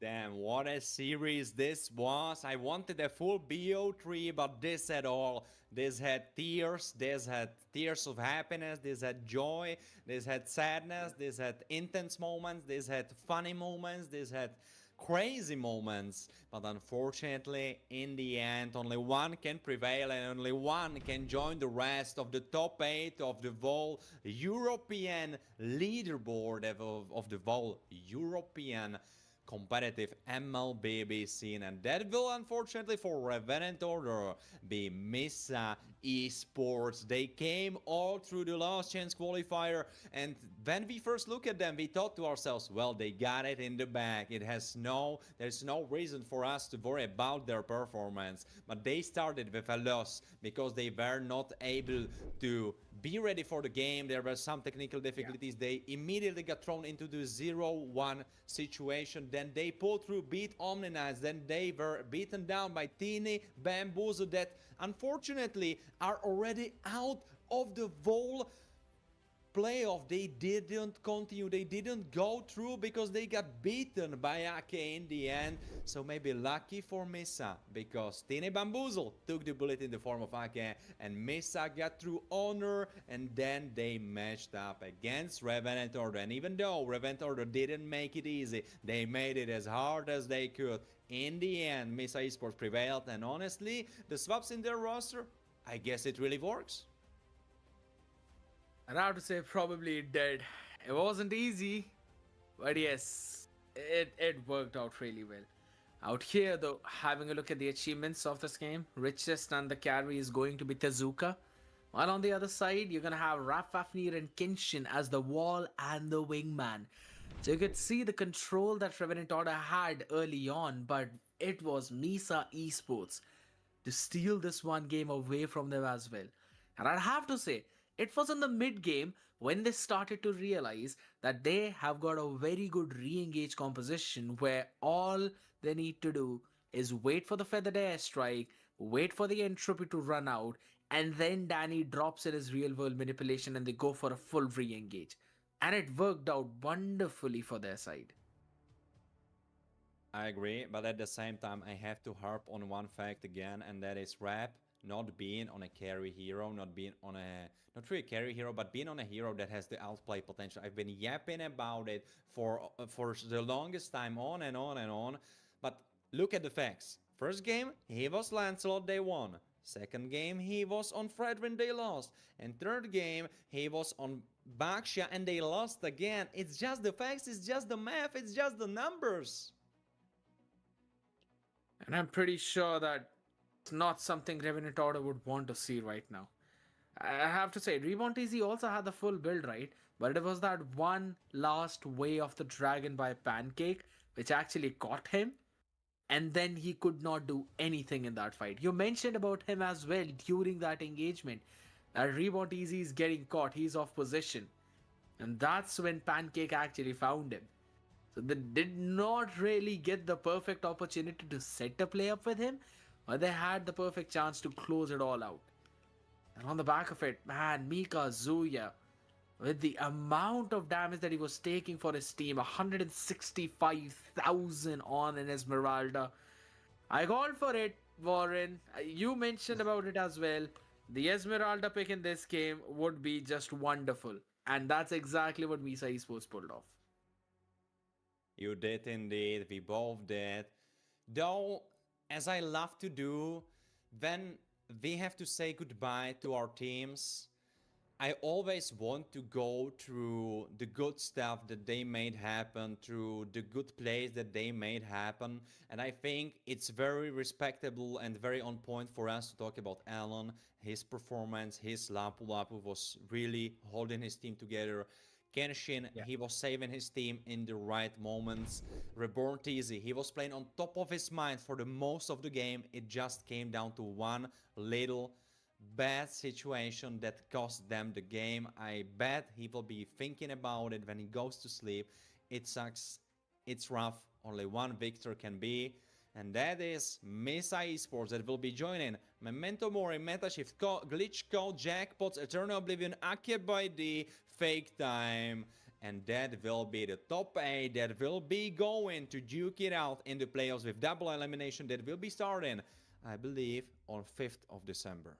Damn, what a series this was. I wanted a full BO3, but this at all. This had tears of happiness, this had joy, this had sadness, this had intense moments, this had funny moments, this had crazy moments. But unfortunately, in the end, only one can prevail and only one can join the rest of the top 8 of the whole European leaderboard of the whole European competitive MLBB scene, and that will unfortunately for Revenant Order be Mesa Esports. They came all through the last chance qualifier, and when we first look at them we thought to ourselves, well, they got it in the bag. There's no reason for us to worry about their performance, but they started with a loss because they were not able to be ready for the game. There were some technical difficulties. They immediately got thrown into the 0-1 situation. Then they pulled through, beat Omni Knights. Then they were beaten down by Teeny Bamboozle that unfortunately are already out of the whole playoff. They didn't continue, they didn't go through because they got beaten by Ake in the end. So maybe lucky for Mesa because Teeny Bamboozle took the bullet in the form of Ake and Mesa got through Honor, and then they matched up against Revenant Order. And even though Revenant Order didn't make it easy, they made it as hard as they could. In the end, Mesa Esports prevailed, and honestly, the swaps in their roster, I guess it really works. I'd have to say probably it did. It wasn't easy, but yes, it worked out really well. Out here though, having a look at the achievements of this game, richest and the carry is going to be Tezuka. While on the other side, you're gonna have Fafnir and Kenshin as the wall and the wingman. So you could see the control that Revenant Order had early on, but it was Mesa Esports to steal this one game away from them as well. And I'd have to say, it was in the mid game when they started to realize that they have got a very good re-engage composition where all they need to do is wait for the feathered airstrike, wait for the entropy to run out, and then Danny drops in his real world manipulation and they go for a full re engage. And it worked out wonderfully for their side. I agree, but at the same time, I have to harp on one fact again, and that is Rap not being on a carry hero, not being on a not really carry hero, but being on a hero that has the outplay potential. I've been yapping about it for the longest time, on and on and on. But look at the facts. First game, he was Lancelot, they won. Second game, he was on Fredrin, they lost. And third game, he was on Baxia, and they lost again. It's just the facts, it's just the math, it's just the numbers. And I'm pretty sure that it's not something Revenant Order would want to see right now. I have to say, Reborn TZ also had the full build, right? But it was that one last way of the dragon by Pancake which actually caught him. And then he could not do anything in that fight. You mentioned about him as well during that engagement. That Reborn TZ is getting caught, he's off position. And that's when Pancake actually found him. So they did not really get the perfect opportunity to set a play up with him, but they had the perfect chance to close it all out. And on the back of it, man, Mika Zuya, with the amount of damage that he was taking for his team, 165,000 on an Esmeralda. I called for it, Warren. You mentioned about it as well. The Esmeralda pick in this game would be just wonderful. And that's exactly what Misa Esports pulled off. You did indeed, we both did. Though, as I love to do, when we have to say goodbye to our teams, I always want to go through the good stuff that they made happen, through the good plays that they made happen. And I think it's very respectable and very on point for us to talk about Alan, his performance, his Lapu Lapu was really holding his team together. Kenshin, he was saving his team in the right moments. Reborn TZ, he was playing on top of his mind for the most of the game. It just came down to one little bad situation that cost them the game. I bet he will be thinking about it when he goes to sleep. It sucks. It's rough. Only one victor can be. And that is Mesa Esports that will be joining Memento Mori, Metashift, Glitch Code, Jackpots, Eternal Oblivion, Ake by D, Fake Time. And that will be the top 8 that will be going to duke it out in the playoffs with double elimination that will be starting, I believe, on 5th of December.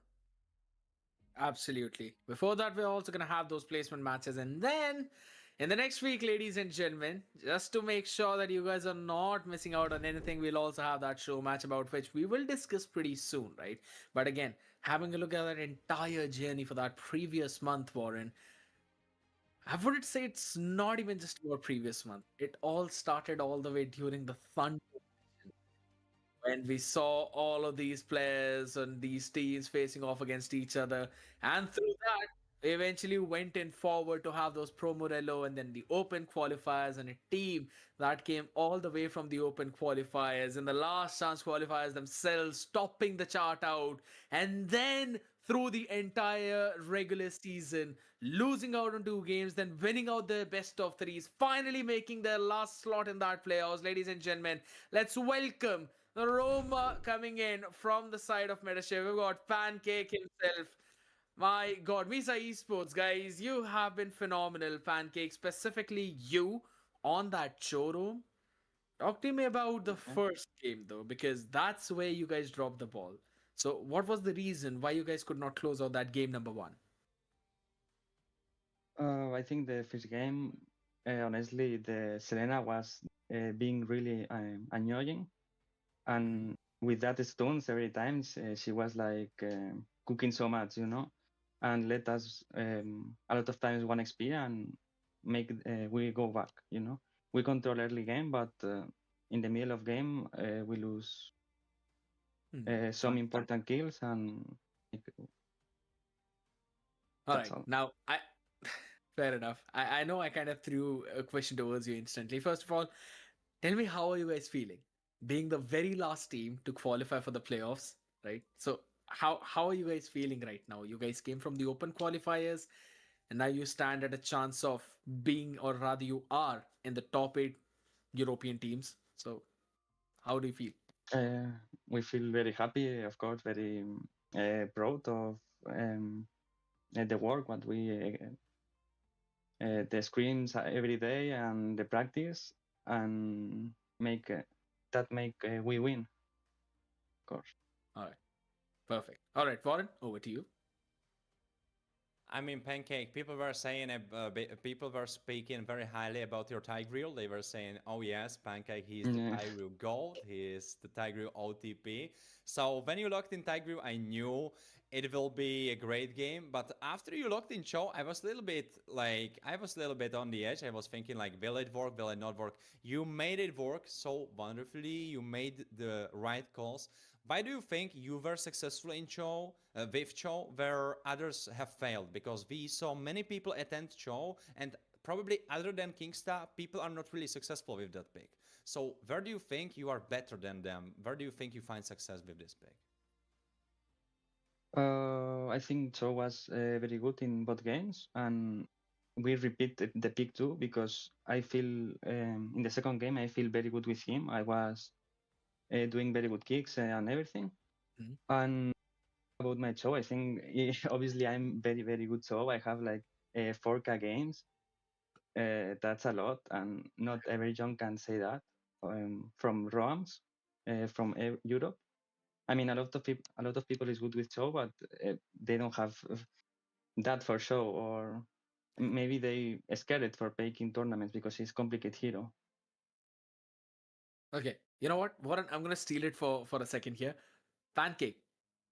Absolutely. Before that, we're also going to have those placement matches. And then in the next week, ladies and gentlemen, just to make sure that you guys are not missing out on anything, we'll also have that show match about which we will discuss pretty soon, right? But again, having a look at that entire journey for that previous month, Warren, I wouldn't say it's not even just about previous month. It all started all the way during the Thunder when we saw all of these players and these teams facing off against each other. And through that, we eventually went in forward to have those Pro Morello and then the Open qualifiers and a team that came all the way from the Open qualifiers and the last chance qualifiers themselves topping the chart out. And then through the entire regular season, losing out on 2 games, then winning out the best of 3s, finally making their last slot in that playoffs. Ladies and gentlemen, let's welcome the Roma coming in from the side of Metashift. We've got Pancake himself. My God, Misa Esports, guys, you have been phenomenal. Pancake, specifically you on that showroom. Talk to me about the first game, though, because that's where you guys dropped the ball. So, what was the reason why you guys could not close out that game number 1? I think the first game, honestly, the Selena was being really annoying, and with that stones every time she was like cooking so much, and let us a lot of times 1 XP and make we go back. We control early game, but in the middle of game we lose some important kills and. All right, now fair enough. I know I kind of threw a question towards you instantly. First of all, tell me, how are you guys feeling? Being the very last team to qualify for the playoffs, right? So how are you guys feeling right now? You guys came from the Open qualifiers and now you stand at a chance of being, or rather you are, in the top 8 European teams. So how do you feel? we feel very happy, of course, very proud of the work what we the screens every day and the practice and make that make we win, of course. All right, perfect. All right, Warren, over to you. I mean, Pancake. People were saying, people were speaking very highly about your Tigreal. They were saying, "Oh yes, Pancake, he is the Yeah. Tigreal Gold. He is the Tigreal OTP." So when you logged in Tigreal, I knew it will be a great game. But after you logged in Show, I was a little bit on the edge. I was thinking like, will it work? Will it not work? You made it work so wonderfully. You made the right calls. Why do you think you were successful in Cho, with Cho, where others have failed? Because we saw many people attend Cho, and probably other than Kingsta, people are not really successful with that pick. So where do you think you are better than them? Where do you think you find success with this pick? I think Cho was very good in both games, and we repeated the pick too because I feel in the second game I feel very good with him. I was doing very good kicks and everything. Mhm. And about my Cho, I think obviously I'm very good Cho. I have like 4K games. That's a lot, and not every young can say that from ROMs from Europe. I mean, a lot of people is good with Cho, but they don't have that for show, or maybe they scared for picking tournaments because he's complicated hero. Okay, you know what, Warren? I'm gonna steal it for a second here. Pancake,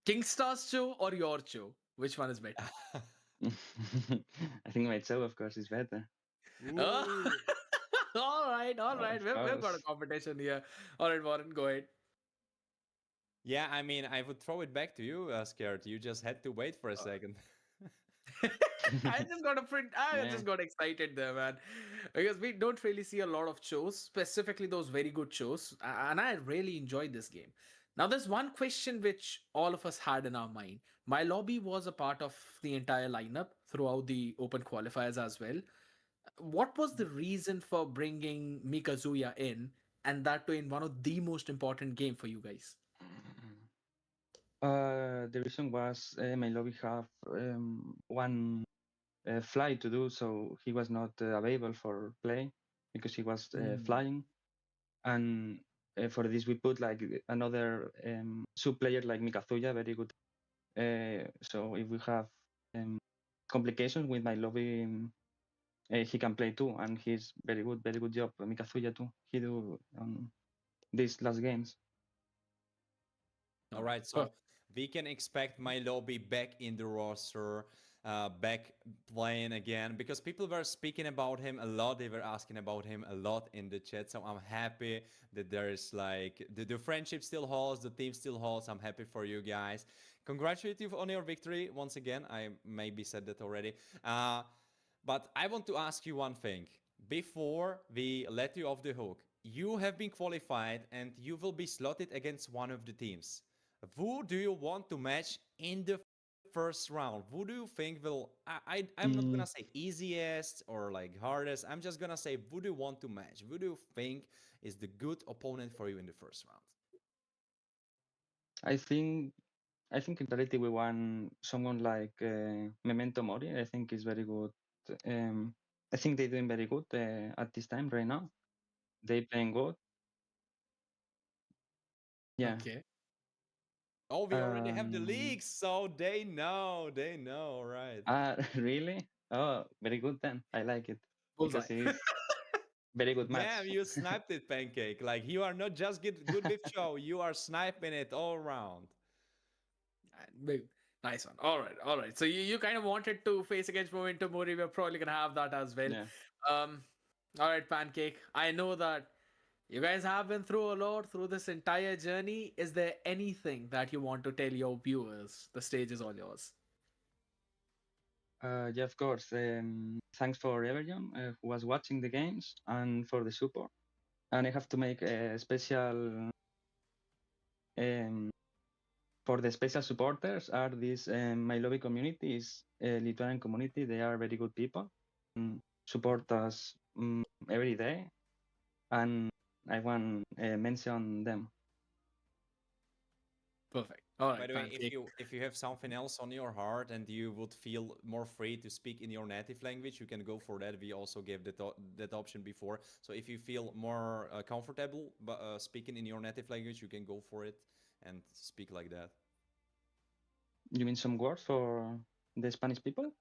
Kingstar's Cho or your Cho? Which one is better? I think my Cho, of course, is better. Oh, all right, all right. Of We've got a course. competition here. All right, Warren, go ahead. Yeah, I mean, I would throw it back to you, Scared. You just had to wait for a second. I just got a print. I Yeah. just got excited there, man, because we don't really see a lot of shows, specifically those very good shows, and I really enjoyed this game. Now, there's one question which all of us had in our mind. My lobby was a part of the entire lineup throughout the open qualifiers as well. What was the reason for bringing Mikazuya in, and that too in one of the most important game for you guys? The reason was my lobby have one flight to do, so he was not available for play because he was flying. And for this, we put like another sub player like Mikazuya, very good. So if we have complications with my lobby, he can play too, and he's very good job. Mikazuya too. He do these last games. All right, so we can expect my lobby back in the roster, back playing again, because people were speaking about him a lot. They were asking about him a lot in the chat. So I'm happy that there is like the friendship still holds, the team still holds. I'm happy for you guys. Congratulate you on your victory once again. I maybe said that already. But I want to ask you one thing. Before we let you off the hook, you have been qualified and you will be slotted against one of the teams. Who do you want to match in the first round? Who do you think will I'm not gonna say easiest or like hardest. I'm just gonna say who do you want to match? Who do you think is the good opponent for you in the first round? I think in reality we want someone like Memento Mori. I think is very good. I think they're doing very good at this time right now. They playing good. Yeah. Okay. Oh, we already have the Um, leaks, so they know. They know, all right. Really? Oh, very good then. I like it because Bullseye. it's very good match. Damn, you sniped it, Pancake. Like you are not just good with show, you are sniping it all around. Big, nice one. All right, all right. So you kind of wanted to face against Momentum Mori. We're probably gonna have that as well. Yeah. All right, Pancake. I know that you guys have been through a lot through this entire journey. Is there anything that you want to tell your viewers? The stage is all yours. Yeah, of course. Thanks for everyone who was watching the games and for the support. And I have to make a special for the special supporters are this my lobby community is Lithuanian community. They are very good people. Support us every day, and I want mention them. Perfect. All By right, the way, Pancake. if you have something else on your heart and you would feel more free to speak in your native language, you can go for that. We also gave that option before. So if you feel more comfortable speaking in your native language, you can go for it and speak like that. You mean some words for the Spanish people?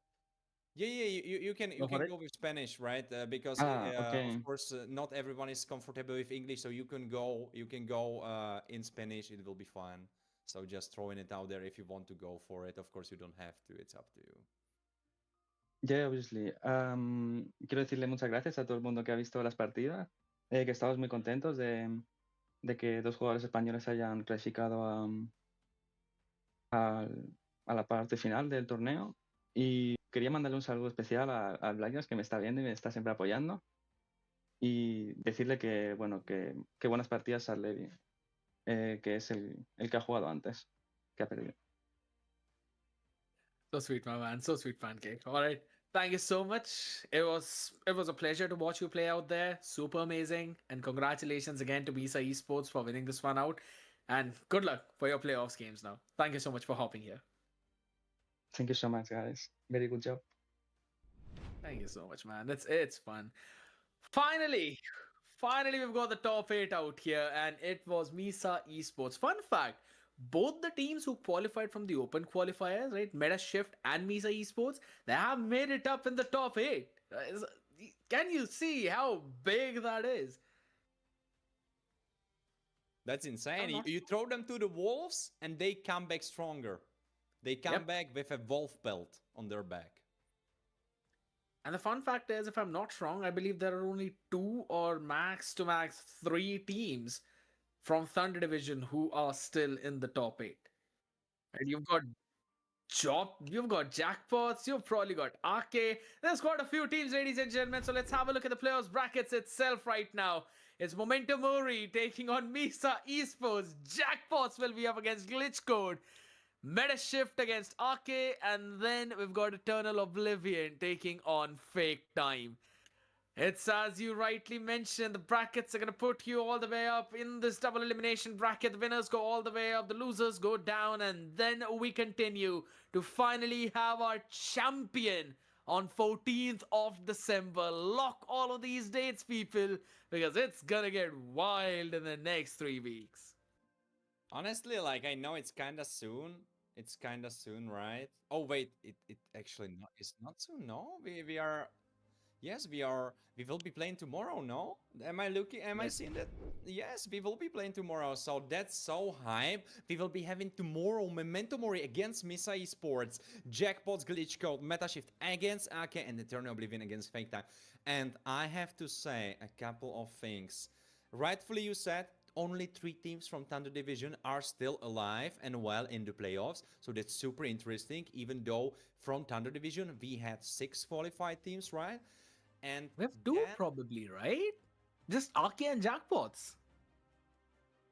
Yeah, you can Go for it. go with Spanish, right? Because Okay. of course not everyone is comfortable with English, so you can go in Spanish. It will be fine. So just throwing it out there if you want to go for it. Of course you don't have to. It's up to you. Yeah, obviously. Quiero decirle muchas gracias a todo el mundo que ha visto las partidas, que estamos muy contentos de que dos jugadores españoles hayan clasificado a la parte final del torneo. Y quería mandarle un saludo especial al Blackness, que me está viendo y me está siempre apoyando. Y decirle que, bueno, que buenas partidas al Levi, que es el que ha jugado antes, que ha perdido. So sweet, my man. So sweet, Pancake. All right. Thank you so much. It was a pleasure to watch you play out there. Super amazing. And congratulations again to Misa Esports for winning this one out. And good luck for your playoffs games now. Thank you so much for hopping here. Thank you so much, guys. Very good job. Thank you so much, man. It's fun. Finally, we've got the top 8 out here, and it was Misa Esports. Fun fact, both the teams who qualified from the open qualifiers, right, Meta Shift and Misa Esports, they have made it up in the top 8. Can you see how big that is? That's insane. You throw them to the wolves and they come back stronger. They come back with a wolf belt on their back. And the fun fact is, if I'm not wrong, I believe there are only 2 or max to max 3 teams from Thunder Division who are still in the top 8. And you've got Jackpots, you've probably got Arke. There's quite a few teams, ladies and gentlemen. So let's have a look at the playoffs brackets itself right now. It's Momentum Mori taking on Misa Esports. Jackpots will be up against Glitch Code. Meta Shift against Arke, and then we've got Eternal Oblivion taking on Fake Time. It's as you rightly mentioned, the brackets are going to put you all the way up in this double elimination bracket. The winners go all the way up, the losers go down, and then we continue to finally have our champion on 14th of December. Lock all of these dates, people, because it's going to get wild in the next 3 weeks. Honestly, like, I know it's kind of soon. It's kind of soon, right? Oh, wait, it actually not, it's not soon, no? We are... Yes, we will be playing tomorrow, no? Am I seeing that? Yes, we will be playing tomorrow, so that's so hype. We will be having tomorrow Memento Mori against Misa Esports, Jackpots Glitch Code, Metashift against Ake, and Eternal Oblivion against Fake Time. And I have to say a couple of things. Rightfully you said, only 3 teams from Thunder Division are still alive and well in the playoffs. So that's super interesting, even though from Thunder Division we had 6 qualified teams, right? And we have 2 probably, right? Just Arke and Jackpots.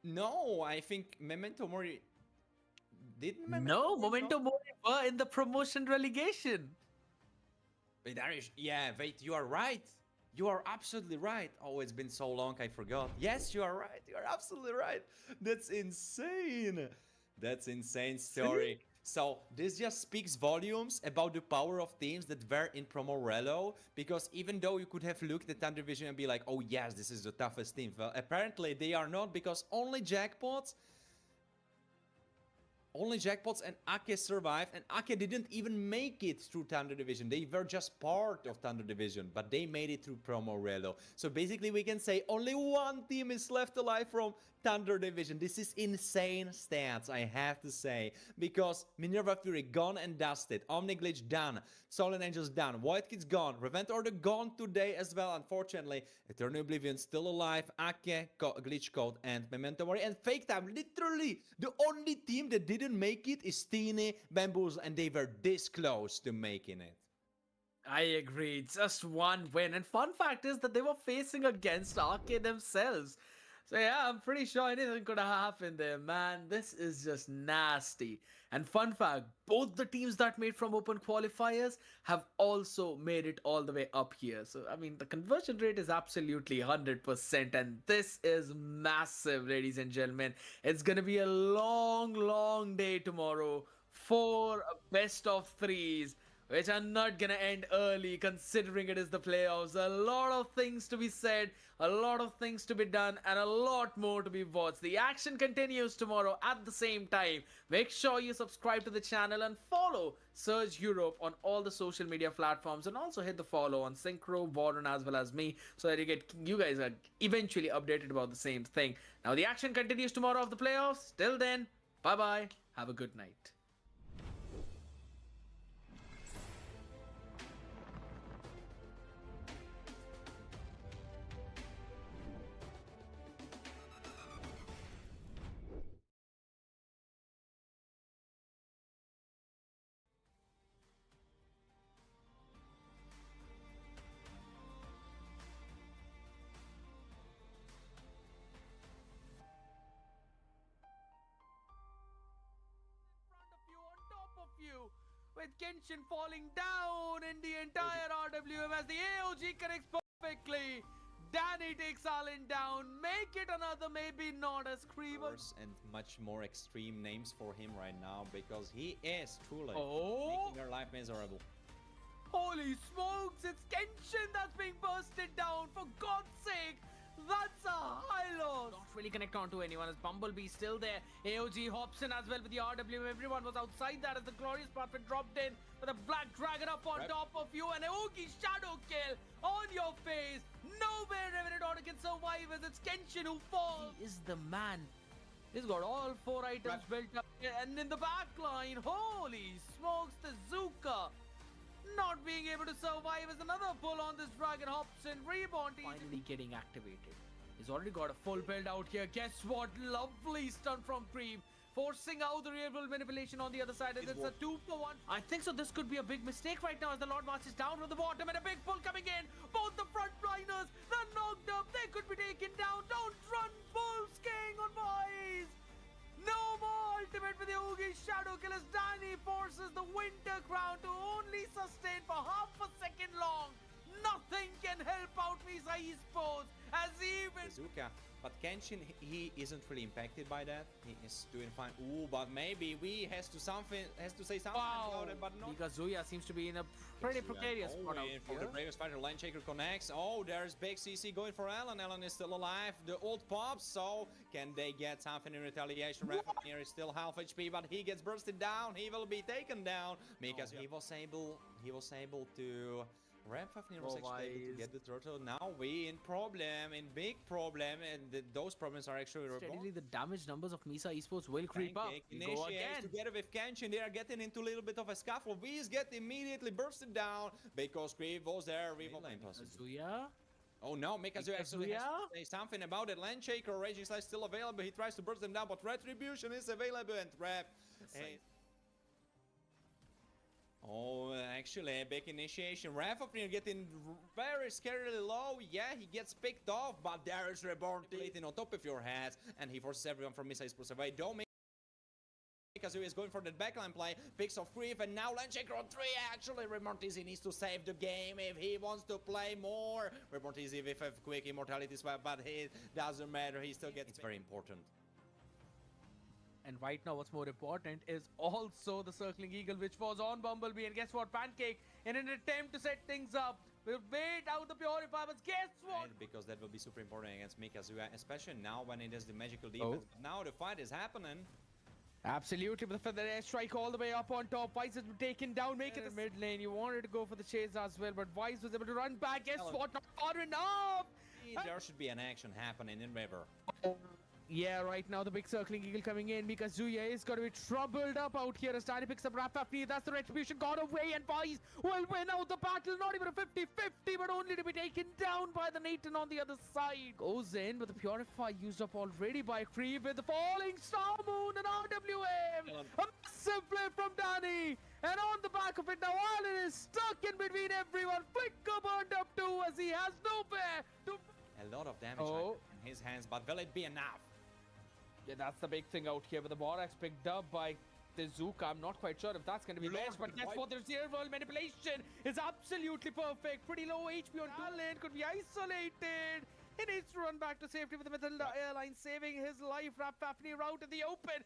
No, I think Memento Mori didn't. Memento Mori were in the promotion relegation. Wait, wait, you are right. You are absolutely right. Oh, it's been so long, I forgot. Yes, you are right. You are absolutely right. That's insane. That's insane story. So this just speaks volumes about the power of teams that were in Promo Relo, because even though you could have looked at Thunder Division and be like, oh yes, this is the toughest team, well, apparently they are not, because only Jackpots and Ake survived, and Ake didn't even make it through Thunder Division. They were just part of Thunder Division, but they made it through Promo Relo. So basically we can say only 1 team is left alive from Thunder Division. This is insane stats, I have to say, because Minerva Fury gone and dusted, Omniglitch done, Stolen Angels done, White Kids gone, Revent Order gone today as well, unfortunately, Eternal Oblivion still alive, Ake, Glitch Code, and Memento Mori, and Fake Time. Literally, the only team that didn't make it is Tine, Bamboozle, and they were this close to making it. I agree, just 1 win. And fun fact is that they were facing against Arke themselves. So yeah, I'm pretty sure anything could have happened there, man. This is just nasty. And fun fact, both the teams that made from open qualifiers have also made it all the way up here. So I mean, the conversion rate is absolutely 100%, and this is massive, ladies and gentlemen. It's gonna be a long, long day tomorrow for a best of threes, which are not gonna end early considering it is the playoffs. A lot of things to be said, a lot of things to be done, and a lot more to be watched. The action continues tomorrow at the same time. Make sure you subscribe to the channel and follow Surge Europe on all the social media platforms, and also hit the follow on Synchro, Warren, as well as me, so that you guys are eventually updated about the same thing. Now the action continues tomorrow of the playoffs. Till then, bye bye. Have a good night. With Genshin falling down in the entire RWM as the AOG connects perfectly. Danny takes Allen down, make it another, maybe not as Creeper. And much more extreme names for him right now, because he is truly Oh, making our life miserable. holy smokes, it's Genshin that's being bursted down, for God's sake. That's a high loss. Not really connect on to anyone as Bumblebee still there. AOG hops in as well with the RWM. Everyone was outside that as the glorious Prophet dropped in with a Black Dragon up on top of you, and AOG shadow kill on your face. Nowhere Revenant Order can survive as it's Kenshin who falls. He is the man. He's got all 4 items built up, and in the back line, holy smokes, the Zuka not being able to survive as another pull on this Dragon Hobson. Reborn finally getting activated. He's already got a full build out here. Guess what? Lovely stun from Creep, forcing out the real world manipulation on the other side, as it's a 2-for-1. I think so. This could be a big mistake right now as the Lord marches down from the bottom, and a big pull coming in. Both the front liners, they're knocked up. They could be taken down. Don't run. Full sking on Vice. No more ultimate for the Oogie Shadow Killers. Danny forces the Winter Crown to only sustain for half a second long. Nothing can help out Misa Esports as even Bazooka. But Kenshin, he isn't really impacted by that. He is doing fine. Ooh, but maybe we has to say something about it, but not. Kazuya seems to be in a pretty precarious spot out For the here. Bravest Fighter, Line Shaker connects. Oh, there's big CC going for Alan. Alan is still alive. The ult pops, so can they get something in retaliation? Here is still half HP, but he gets bursted down. He will be taken down because he was able to. Rapfafnir was actually able to get the turtle. Now we in big problem, and those problems are actually Steadily, the damage numbers of Misa Esports will creep up. Go again. Together with Kenshin, they are getting into a little bit of a scuffle. Weez get immediately bursted down because Creep was there. Kazuya? Oh no, Mikazu actually has to say something about it. Landshaker, Raging Slash still available. He tries to burst them down, but Retribution is available, and Rap. Oh, actually, a big initiation. Rapfafnir getting very scarily low. Yeah, he gets picked off, but there is Reborn hitting on top of your head, and he forces everyone from Misa Esports away. Don't make Kazuya is going for that backline play, picks off Creep, and now Landshaker on 3. Actually, Remortizi needs to save the game if he wants to play more. Remortizi with a quick immortality swap, but it doesn't matter. He still gets. It's very important. And right now, what's more important is also the Circling Eagle, which was on Bumblebee. And guess what? Pancake, in an attempt to set things up, will wait out the Purify, but guess what? Right, because that will be super important against Mikazuya, especially now when it is the magical defense. But now the fight is happening. Absolutely, but the feather airstrike all the way up on top. Vice has been taken down, make it the mid lane. You wanted to go for the chase as well, but Vice was able to run back. Guess what? Not far enough! There should be an action happening in River. Yeah, right now the big Circling Eagle coming in because Zuya is going to be troubled up out here as Danny picks up Rapfafnir. That's the Retribution got away, and Vice will win out the battle. Not even a 50-50, but only to be taken down by the Nathan on the other side. Goes in, but the Purify used up already by Creep with the Falling Star Moon and RWM. A massive play from Danny. And on the back of it now, Allen is stuck in between everyone. Flicker burned up too as he has nowhere to... A lot of damage Oh. in his hands, but will it be enough? Yeah, that's the big thing out here. But the Borax picked up by the Zuka. I'm not quite sure if that's going to be best, but guess what? There's real world manipulation is absolutely perfect. Pretty low HP on Talent, could be isolated. He needs to run back to safety with the Matilda Airline saving his life. Rap Fafnir out in the open.